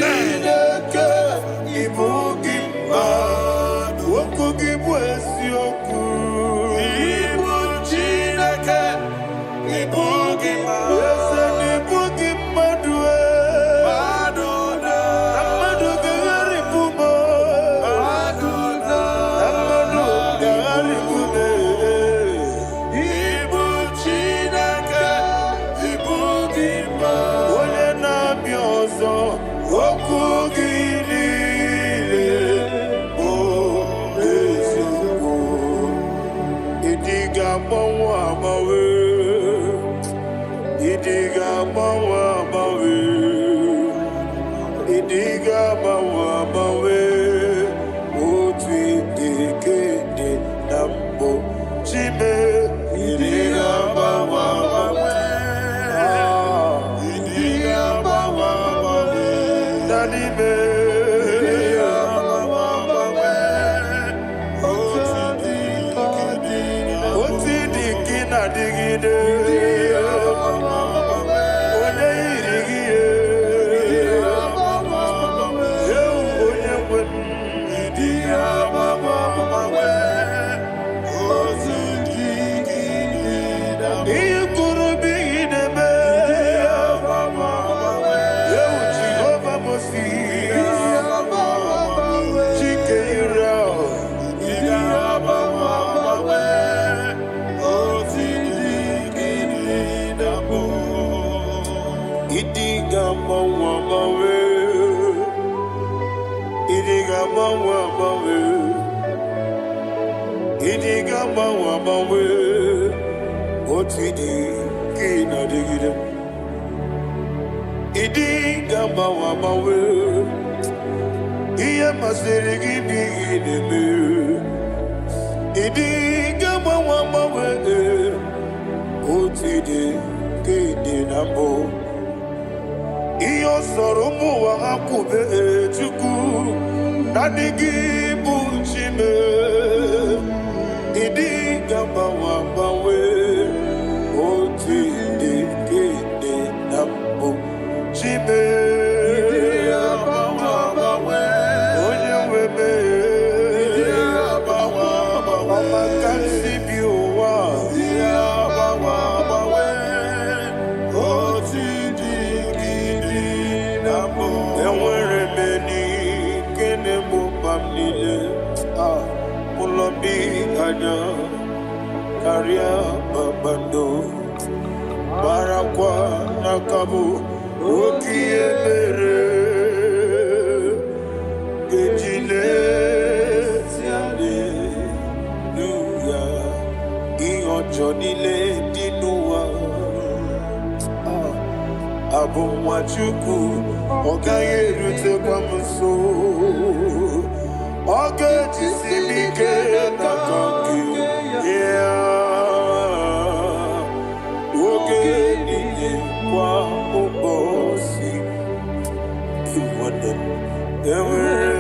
There were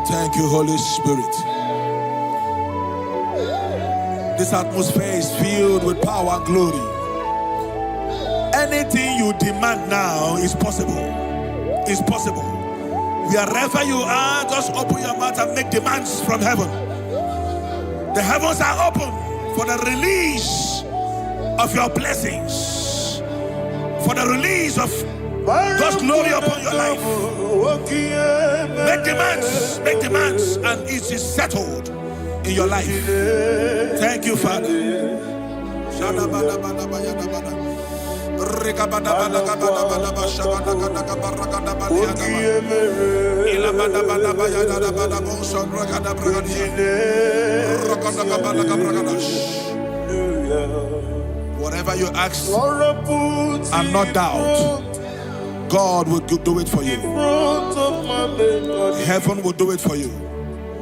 Thank you, Holy Spirit. This atmosphere is filled with power and glory. Anything you demand now is possible. It's possible. Wherever you are, just open your mouth and make demands from heaven. The heavens are open for the release of your blessings, for the release of God's glory upon your life. Make demands, and it is settled in your life. Thank you, Father. Whatever you ask and not doubt, God will do it for you. Heaven will do it for you.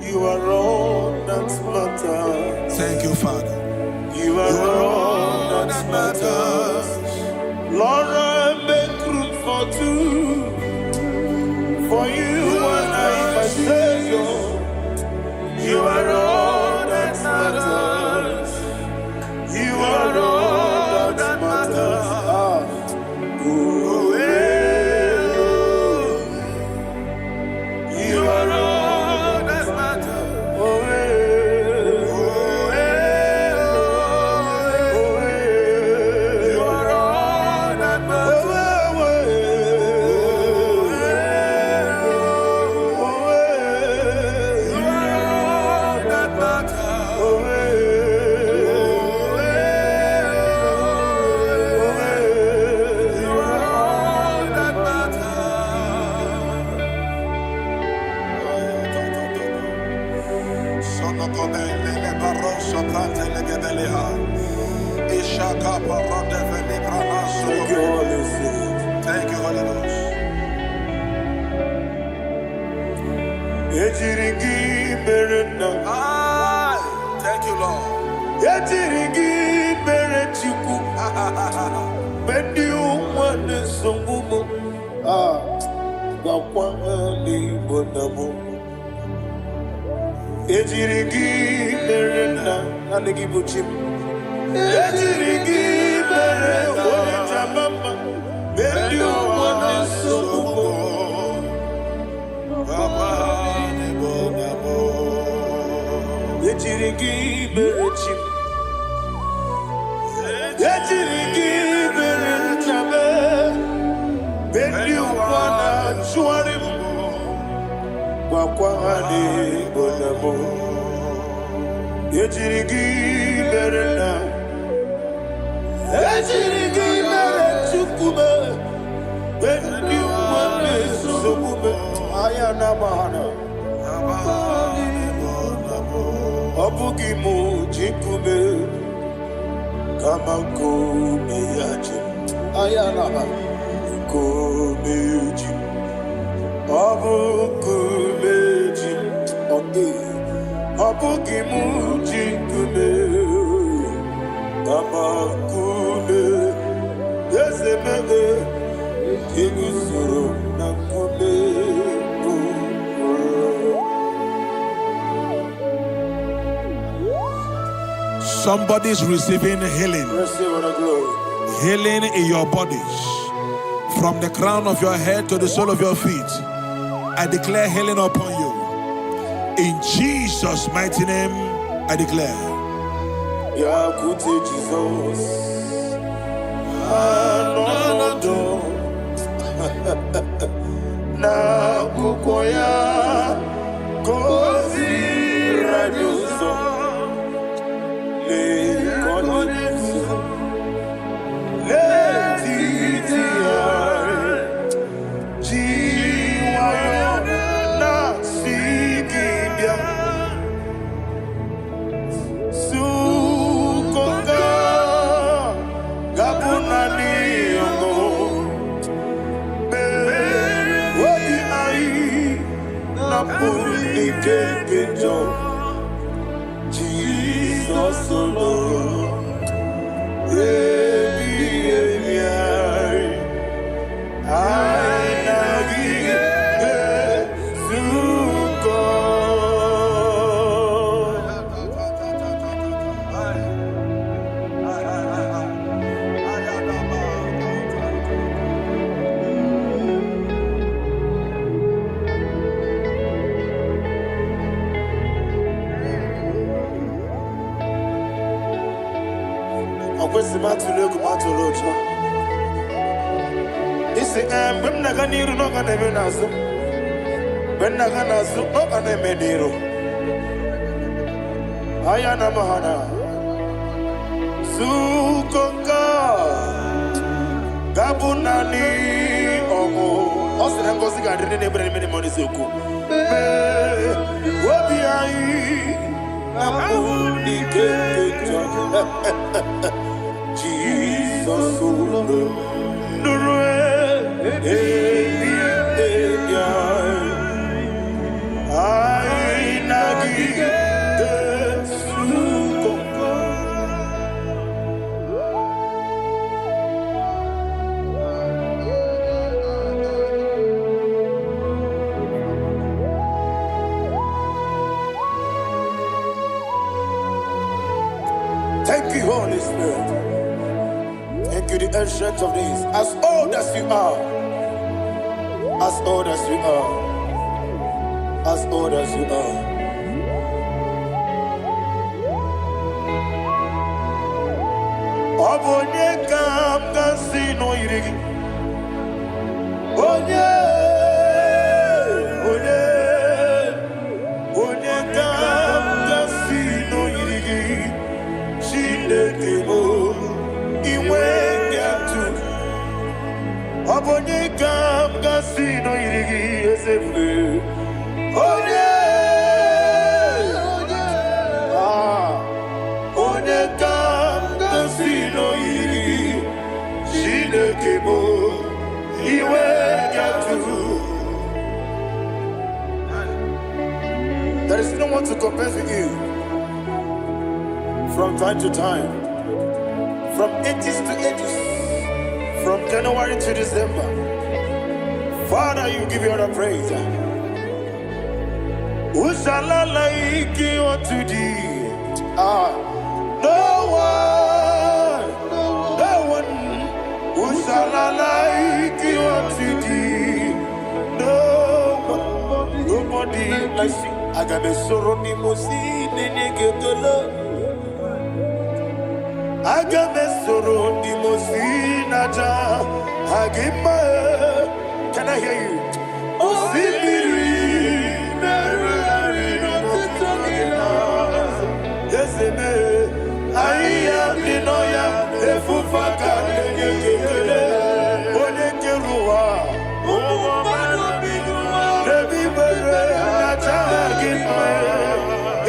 You are all that matters. Thank you, Father. You are all that matters. Lord, I make room for two. For you and I say so. You are all that matters. You are all that matters. You are all that matters. You are all that matters. You are all that matters. You are all that Thank you, Holy Ghost. Thank you, Lord. Somebody's receiving healing. Healing in your bodies. From the crown of your head to the sole of your feet. I declare healing upon you. In Jesus' mighty name, I declare. Jesus. Na kukoya kozi rajuzo le konezo le titia jiwa na sikibia sukoka gabunani yongo Ayana Mahana Sukonga Gabunani Omo Osina Ngosi Gadri Nebre Mini Monisuku Wabiai Namuni Kekeja Jesus Nurwe I Nagi Thank you, Holy Spirit. Thank you, the ancient of days. As old as you are, as old as you are, as old as you are. Obonye kam kasino irigi. Onye kam kasino irigi. Shindekebo iwe yatu. Obonye kam kasino irigi esefe. Onye kam kasino irigi. Shindekebo iwe yatu. There is no one to compare with you. From time to time, from ages to ages, from January to December, Father, you give you all the praise. Who shall I like you unto thee? No one. Who shall I like you unto thee? No one, nobody like you. I got a sorrow, Nimosi, Nenegetola. Agamesoro di Mosinaja Agima. Can I hear you? Osibiri Yeseme Aya Dinoya Efufaka Negekele Onekerua Rebi Bere Naja Agima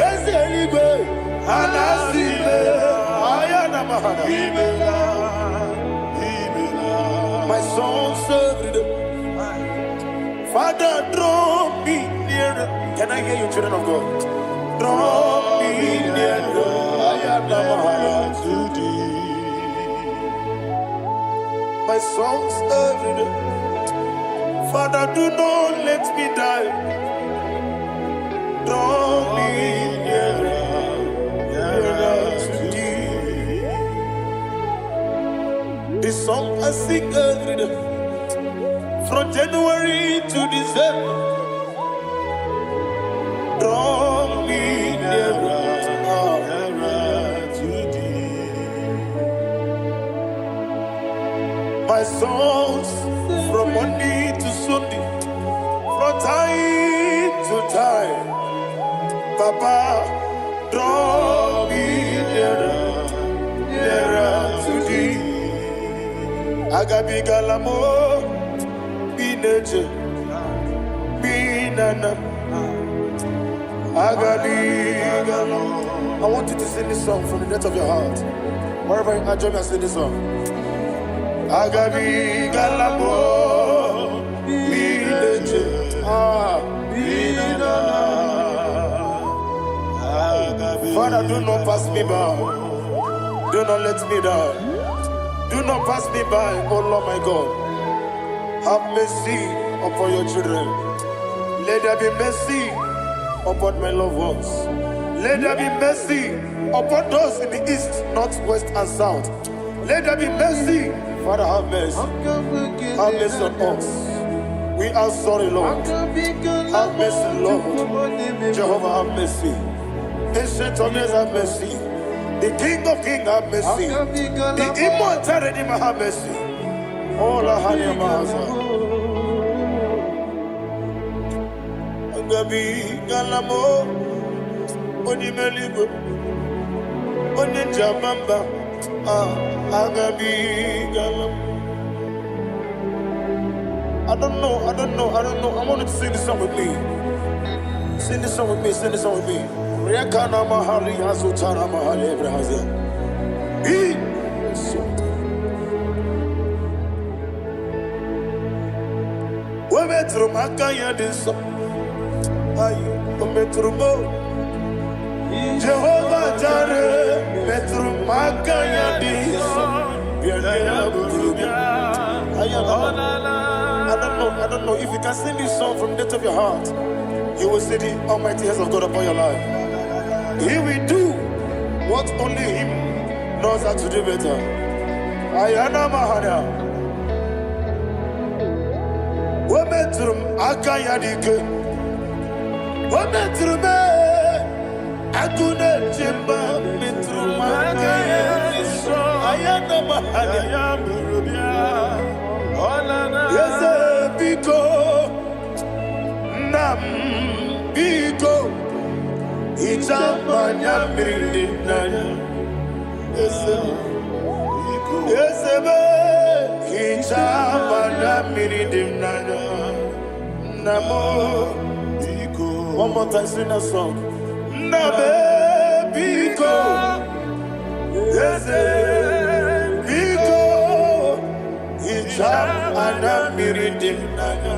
Yeseligwe Anasile My soul served. Father, draw me nearer. Can I hear you, children of God? Draw me nearer. I am to thee. My soul served. Father, do not let me die. Draw me nearer. This song I sing every day, from January to December. Draw me nearer to thee. My songs from Monday to Sunday, from time to time. Papa, draw me nearer to thee. Agabi galamo, bineje, binana. Agabi galamo. I want you to sing this song from the depth of your heart. Wherever you are, join me and sing this song. Agabi galamo, bineje, binana. Father, do not pass me by. Do not let me down. Do not pass me by, oh Lord my God. Have mercy upon your children. Let there be mercy upon my loved ones. Let there be mercy upon those in the east, north, west, and south. Let there be mercy. Father, have mercy. Have mercy on us. We are sorry, Lord. Have mercy, Lord. Jehovah, have mercy. Ancient of days, have mercy. The King of Kings, have mercy. The immortal Redeemer, have mercy. All our honey, Master. Agabi Galamo, Onimeligo, Onijabamba, Agabi Galam. I don't know. I want you to sing this song with me. Sing this song with me. Rekana Mahali Azutana Mahali Ebrahazia. We metro Makaya this song. Metrumo Jehovah Jireh Metru Makaya this I don't know if you can sing this song from the depth of your heart, you will see the almighty hands of God upon your life. He will do what only him knows how to do better. Ayana Mahana Wometrum Akaya Dike Wometrume Akune Jimba Mitrumagaya Ayana Mahana Yes, Biko Nam Biko Itamanya Mirinaya Yes, Itamanya Mirinaya Namo one more time, sing a song. Nabe Biko, yes, Biko, Icham Anamiridim Nana,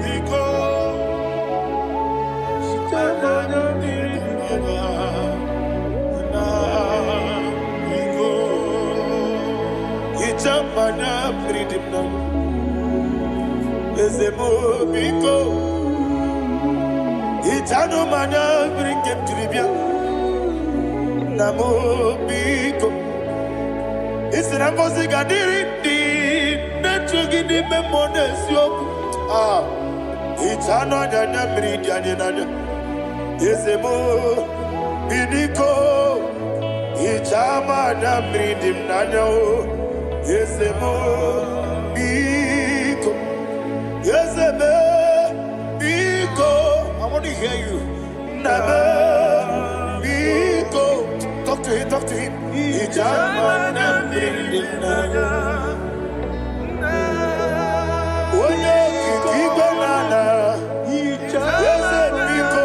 Biko, Icham Anamiridim Nana, Biko, Icham Anamiridim Nana. Biko, Itano Mana bring him to Libya. Namo Biko, it's an Ambosigadiri, Natugi Memones Yoku. Itano Dana Bridiana, Isemo Bidiko, Itama Nabridim Nano, Isemo Biko. Yes, Biko. I want to hear you. Nabe Biko. Talk to him. Ijamana Bindina. Oye Kibanana. Yes, Biko.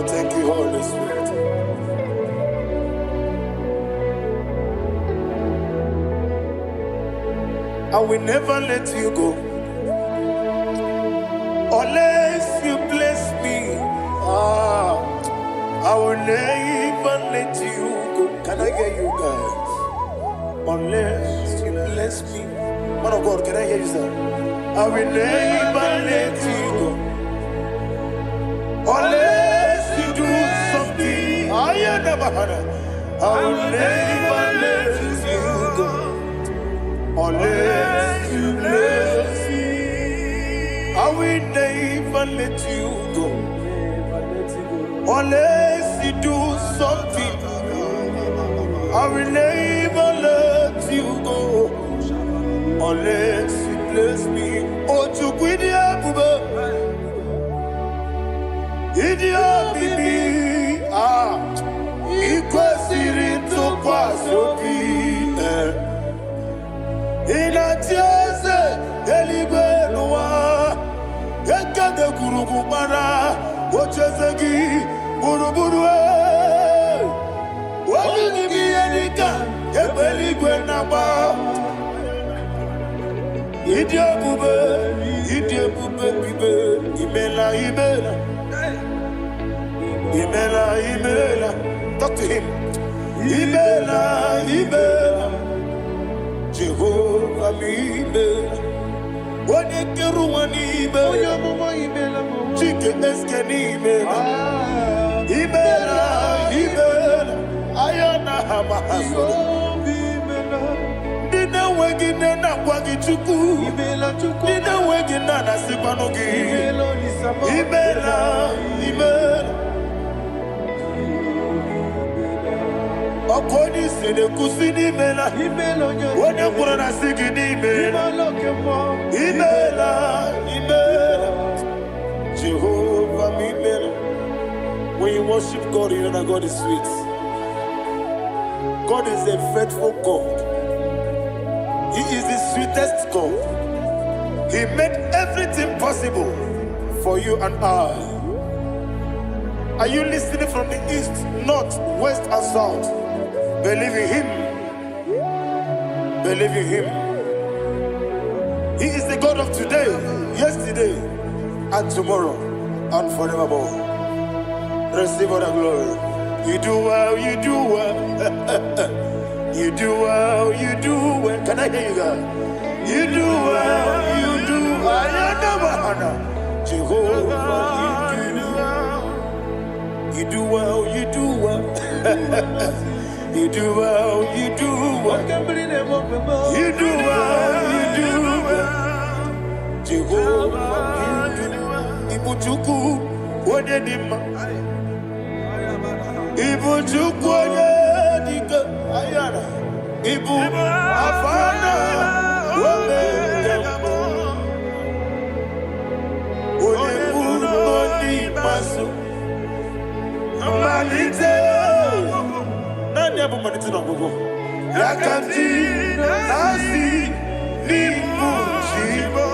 Thank you, Holy Spirit. I will never let you go unless you bless me. I will never let you go. Can I hear you guys? Unless you bless me. Man of God, can I hear you, sir? I will never let you go unless you do something. I will never let you go unless you bless me. I will never let you go unless you do something. I will never let you go unless you bless me. Oh, to Idia bibi ikwesiri tukwasopi inatieze eligwe nuwa ekade kurugumara ochezegi buruburu wani nimi enika ebe Talk to him. Ibela. Jehovah mi ibela. Wanekeru wani ibela. Chike eske ni ibela. Ibela. Ayana hama hasoro. Dina wegine na kwagi chuku. Dina wegine na sipanogi. Ibela. Okoni sede kusini mela. Wone kurana sigini mela. Ibela. Jehovah mi mela. When you worship God, you know that God is sweet. God is a faithful God. He is the sweetest God. He made everything possible for you and I. Are you listening from the east, north, west, and south? Believe in him. Believe in him. He is the God of today, yesterday, and tomorrow, and forevermore. Receive all the glory. You do well, you do well. You do well, you do well. Can I hear you guys? You do well, you do well. Jehovah, you do well, you do well. You do well, you do well. You do well, you do well. Jehovah, you do well. Ibuchuku, Wadedima. Ibuchuku, Wadedika. Ayana. Ibu, Afana. Wabedama. Onebu, Oni, Masu. Malite. Yakanti nasi nimujibo.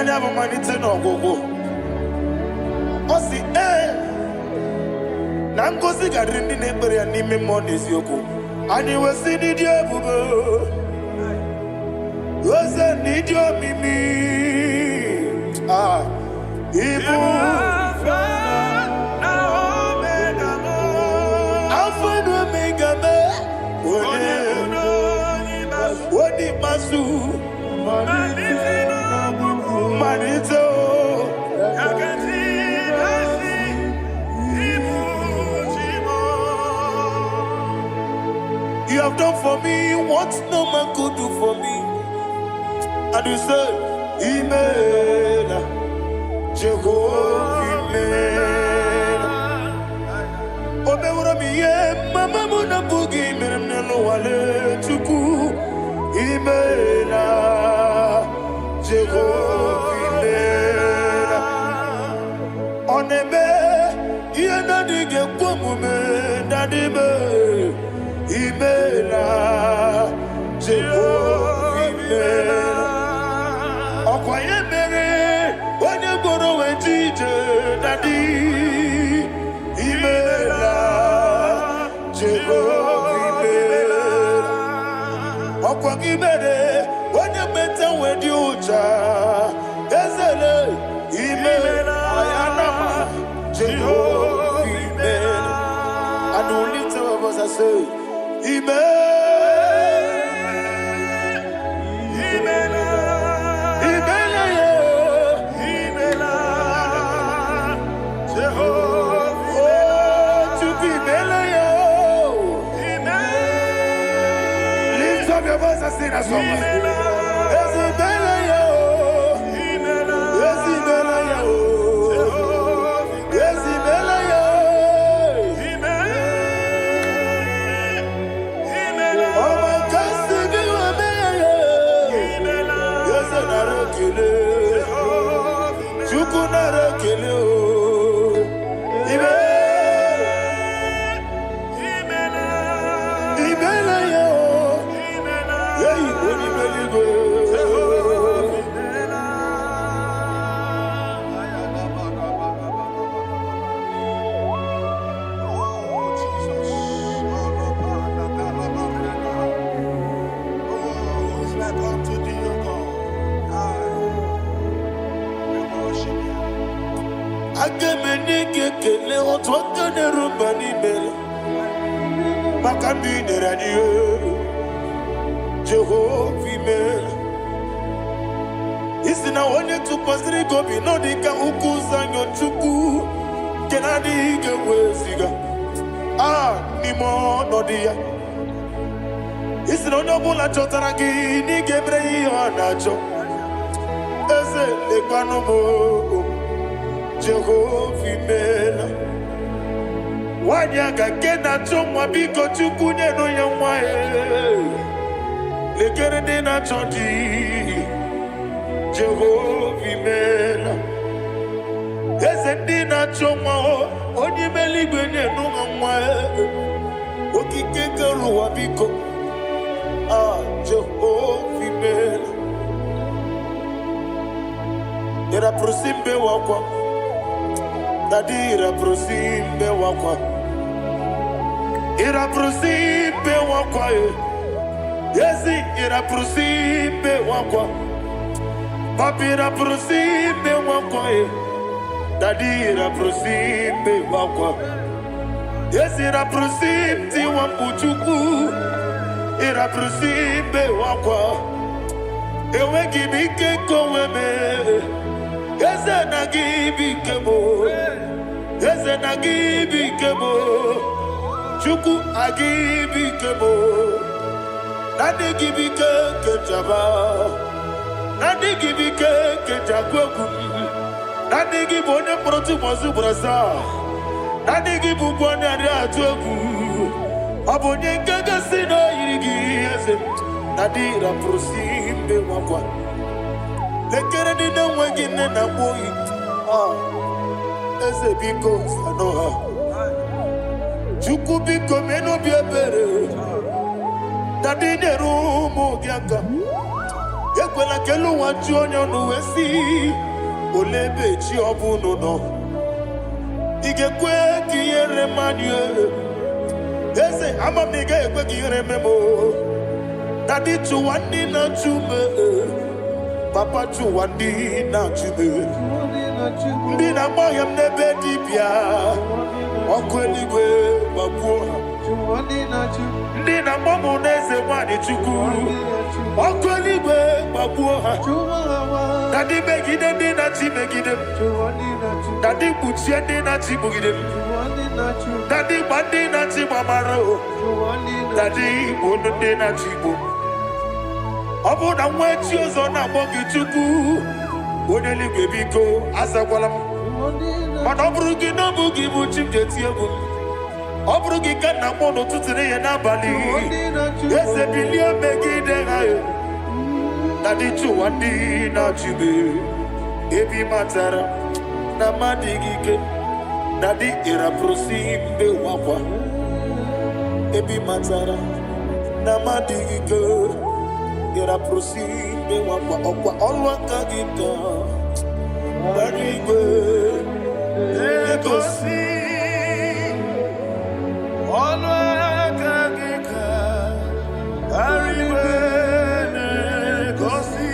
Never money to no go. Osi nango sigarini nebere ni me money yoko. Ani wesi ni die bubo. Wesi ni dio mimi. Ibu Alpha and Omega me. Wodi masu. Manito, you have done for me what no man could do for me. And you said, Imela, Jehovah, Imela. Obeura mi mama muna bugi miremnelo wale chuku. Imela, Jehovah. Oneme, yena dige kumume, nadime, imela, Jehovah, imela. Okwaye mere, wanye goro wetije, nadi, imela, Jehovah, imela. Okwagi mere, wanye meta wediuja, ezele, imela. Jehovah, Amen. And we lift our voice and say, Amen. Amen. Amen. Jehovah, oh, to be Amen. Lift up your voice and sing a song. Agemenike kele otwaka ne rumba ni bela. Makambi ne radio. Jehovah mela. Isina onye tukpasiri gobi no dika ukuza nyochuku. Kenadi ke weziga. Nimo no dia. Isina onye bula chotara gi ni gebre yonacho. Eze lekano mo. Jehovah mela. Wanyaga kena chomwa biko chukunye no yamwa lekere dina chodi. Jehovah mela. Eze dina chomwa onye meligwe nye no yamwa okike keruwa biko. Jehovah mela. Era prosimbe wakwa. Dadira prosimbe wakwa. Ira prosimbe wakwa. Yesi ira prosimbe wakwa. Papi ira prosimbe wakwa. Dadira prosimbe wakwa. Yesi ira prosimti wakuchuku. Ira prosimbe wakwa. Ewe gibike koweme. Eze na gibi kebo, Eze na gibi kebo, Chuku agibi kebo, Nadi gibi ke jaba, Nadi gibi ke jagwagu, Nadi gibi one protu mozu brasa, Nadi gibi bwane atuagu, Abonye gaga sino irigi Eze, Nadi ra prosimbe wakwa. Lekere di na wegine na boy. Eze biko sanoha. Chuku biko meno biebere. Dadi ne rumo giaka. Ekwela kelu waju onyo nuwesi. Olebe chi obuno no. Igekwe kiyere manye. Eze amam nige ekwe kiyere memo. Dadi chuwani na chume. Papa chuwandi na chube. Ndi na moyam nebe dibia. Okweligwe babuha. Ndi na momo neze wani chuku. Okweligwe babuha. Dadi begide ndi na chi begide. Dadi kuchie ndi na chi bugide. Dadi bandi na chi mamaro. Dadi bono ndi na chi bo. Obu na mwechi ozo na mogi chuku. Oneli bebiko azagwalam. Mana obrugi no bugi buchi mjeti ebu. Obrugi kana mono tutine ye nabali. Yese bilia megide hayo. Nadi chuwandi na chibe. Ebi matara na madigike. Nadi ira prosimbe wakwa. Ebi matara na madigike. Ira prosimbe wakwa okwa olwa kagita. Barigwe negosi olwa kagita. Barigwe negosi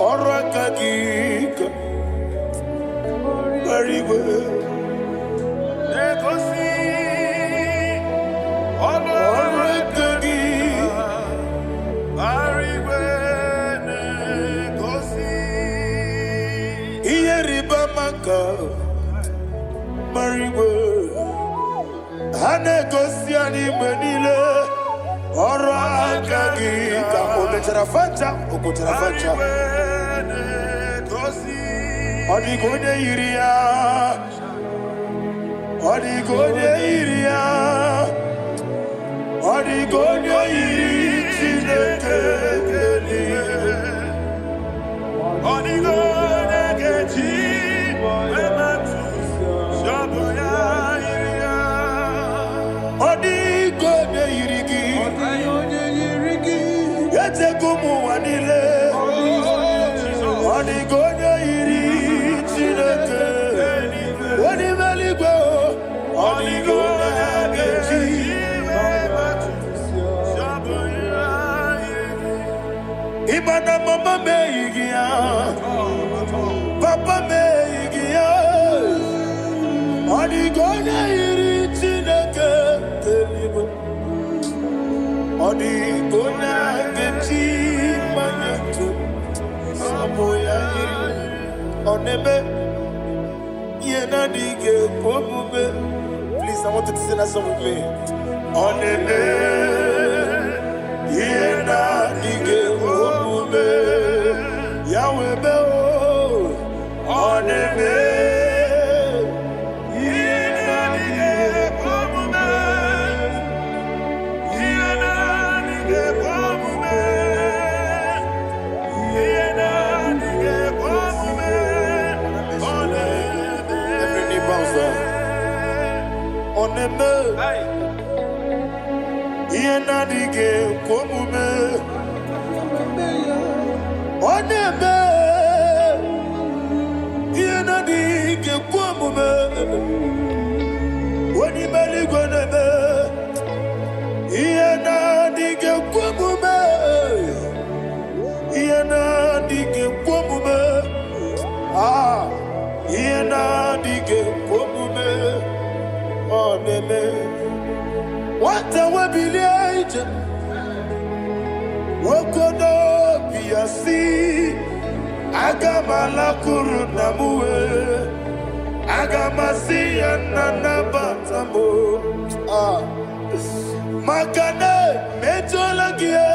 olwa kagita. Barigwe negosi olwa kagita. Mariwe Hanegosi animenile Ora kagika Ometerafanta Okoterafanta Odigode iria Odigode iria Odigode iri Chinekeli Odigode kechi Odigode irigi Yete gumu wanile Odigode iri Chineke Odimeligwe Odigode kechi Imana mama meigia Papa meigia Adigona iritineke telibo. Adigona geti manyetu. Saboya onebe yena dige komube. Please, I want you to sing that song with me. Onebe yena dige komube. Yahweh be onebe. Oneme, yena dige komume. Oneme, yena dige komume. Wani mali goneme, yena dige komume. Yena dige komume. Ah, yena dige komume. Oneme, what a webillage, Wokodo Piasi, Agamala Kurunamue, Agamasi and Nanabatamo, Makane, Metolagia,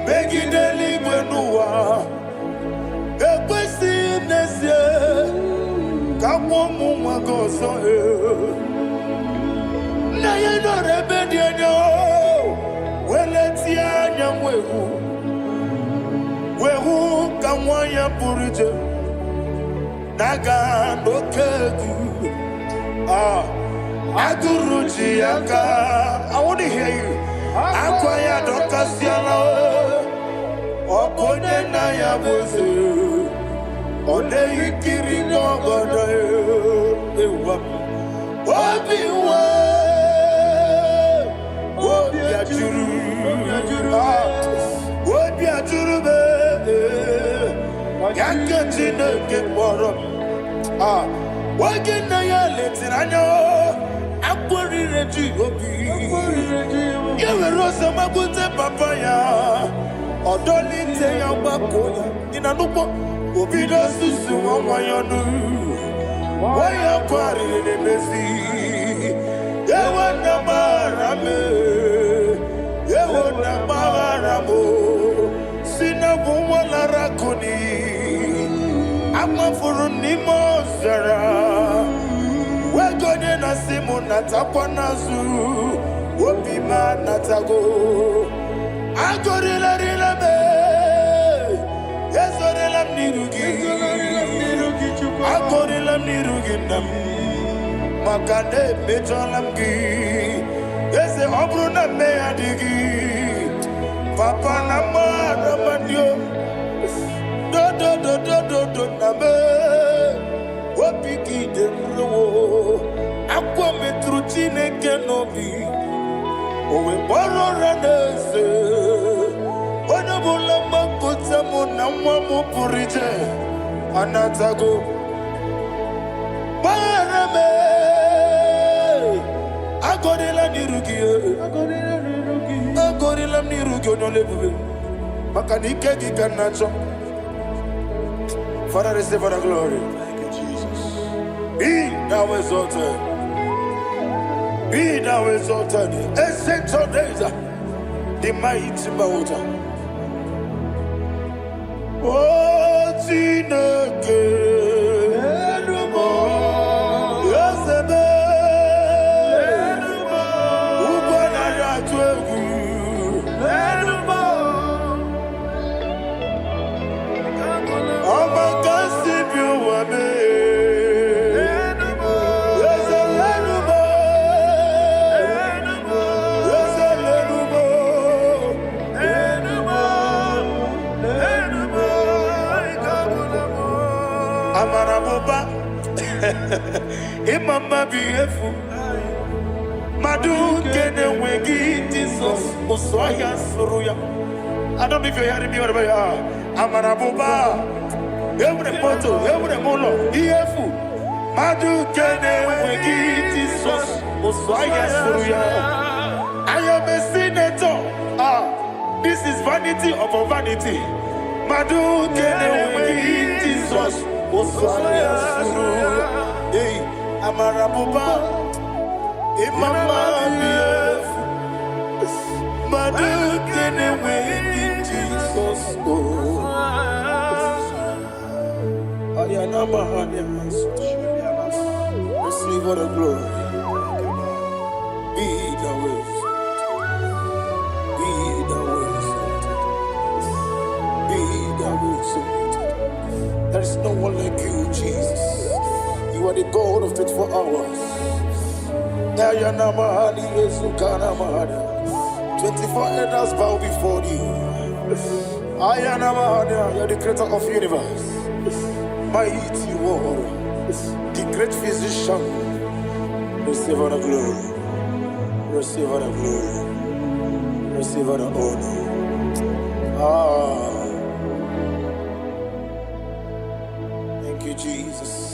Begideli Wenua, Equesi Nesia, Kamomu Magoso. Na ye no rebellion yo, weletia nyamwehu, wehu kamwanya purije, naga nokegu, aguruji aka. I want to hear you. Akwaya dokasiana, okonye na ya boze, one ikiri no godo ewa, obiwa. Yewona maharamo sina bumwala rakuni amafuru ni mozara wegode na simu natakwa nazu wopima natago agorila rila me yezorela mnirugi agorila mnirugi nam makane mejolamgi ese obruna me adigi papa na mara mandio do na me wopiki de ro akwa metruchine kenobi owe boro ranese ona bola makota mona mwa purije anatago barame agorela nirugi onolebube makanike gikanacho. Father, receive the glory. Thank you, Jesus. Be thou exalted. Be thou exalted. Ancient of days, the mighty mountain. Oh, Tineke. Imama beautiful. Madu kene wegi Jesus Usoya Suruya. I don't know if you're hearing me wherever you are. Amarabuba. Every photo, every molo. Beautiful. Madu kene wegi Jesus. Oswaya suruya. I am a senator. This is vanity upon vanity. Madu kene wegi Jesus. Oswaya suruya. Hey, Amarabuba. Imama bief. Madu kene wegi Jesus. Receive all the glory. Be the way. Be the way. Be the way. There is no one like you, Jesus. You are the God of 24 hours. 24 elders bow before you. You are the creator of the universe. Mighty warrior, the great physician. Receive all the glory. Receive all the glory. Receive all the honor. Thank you, Jesus.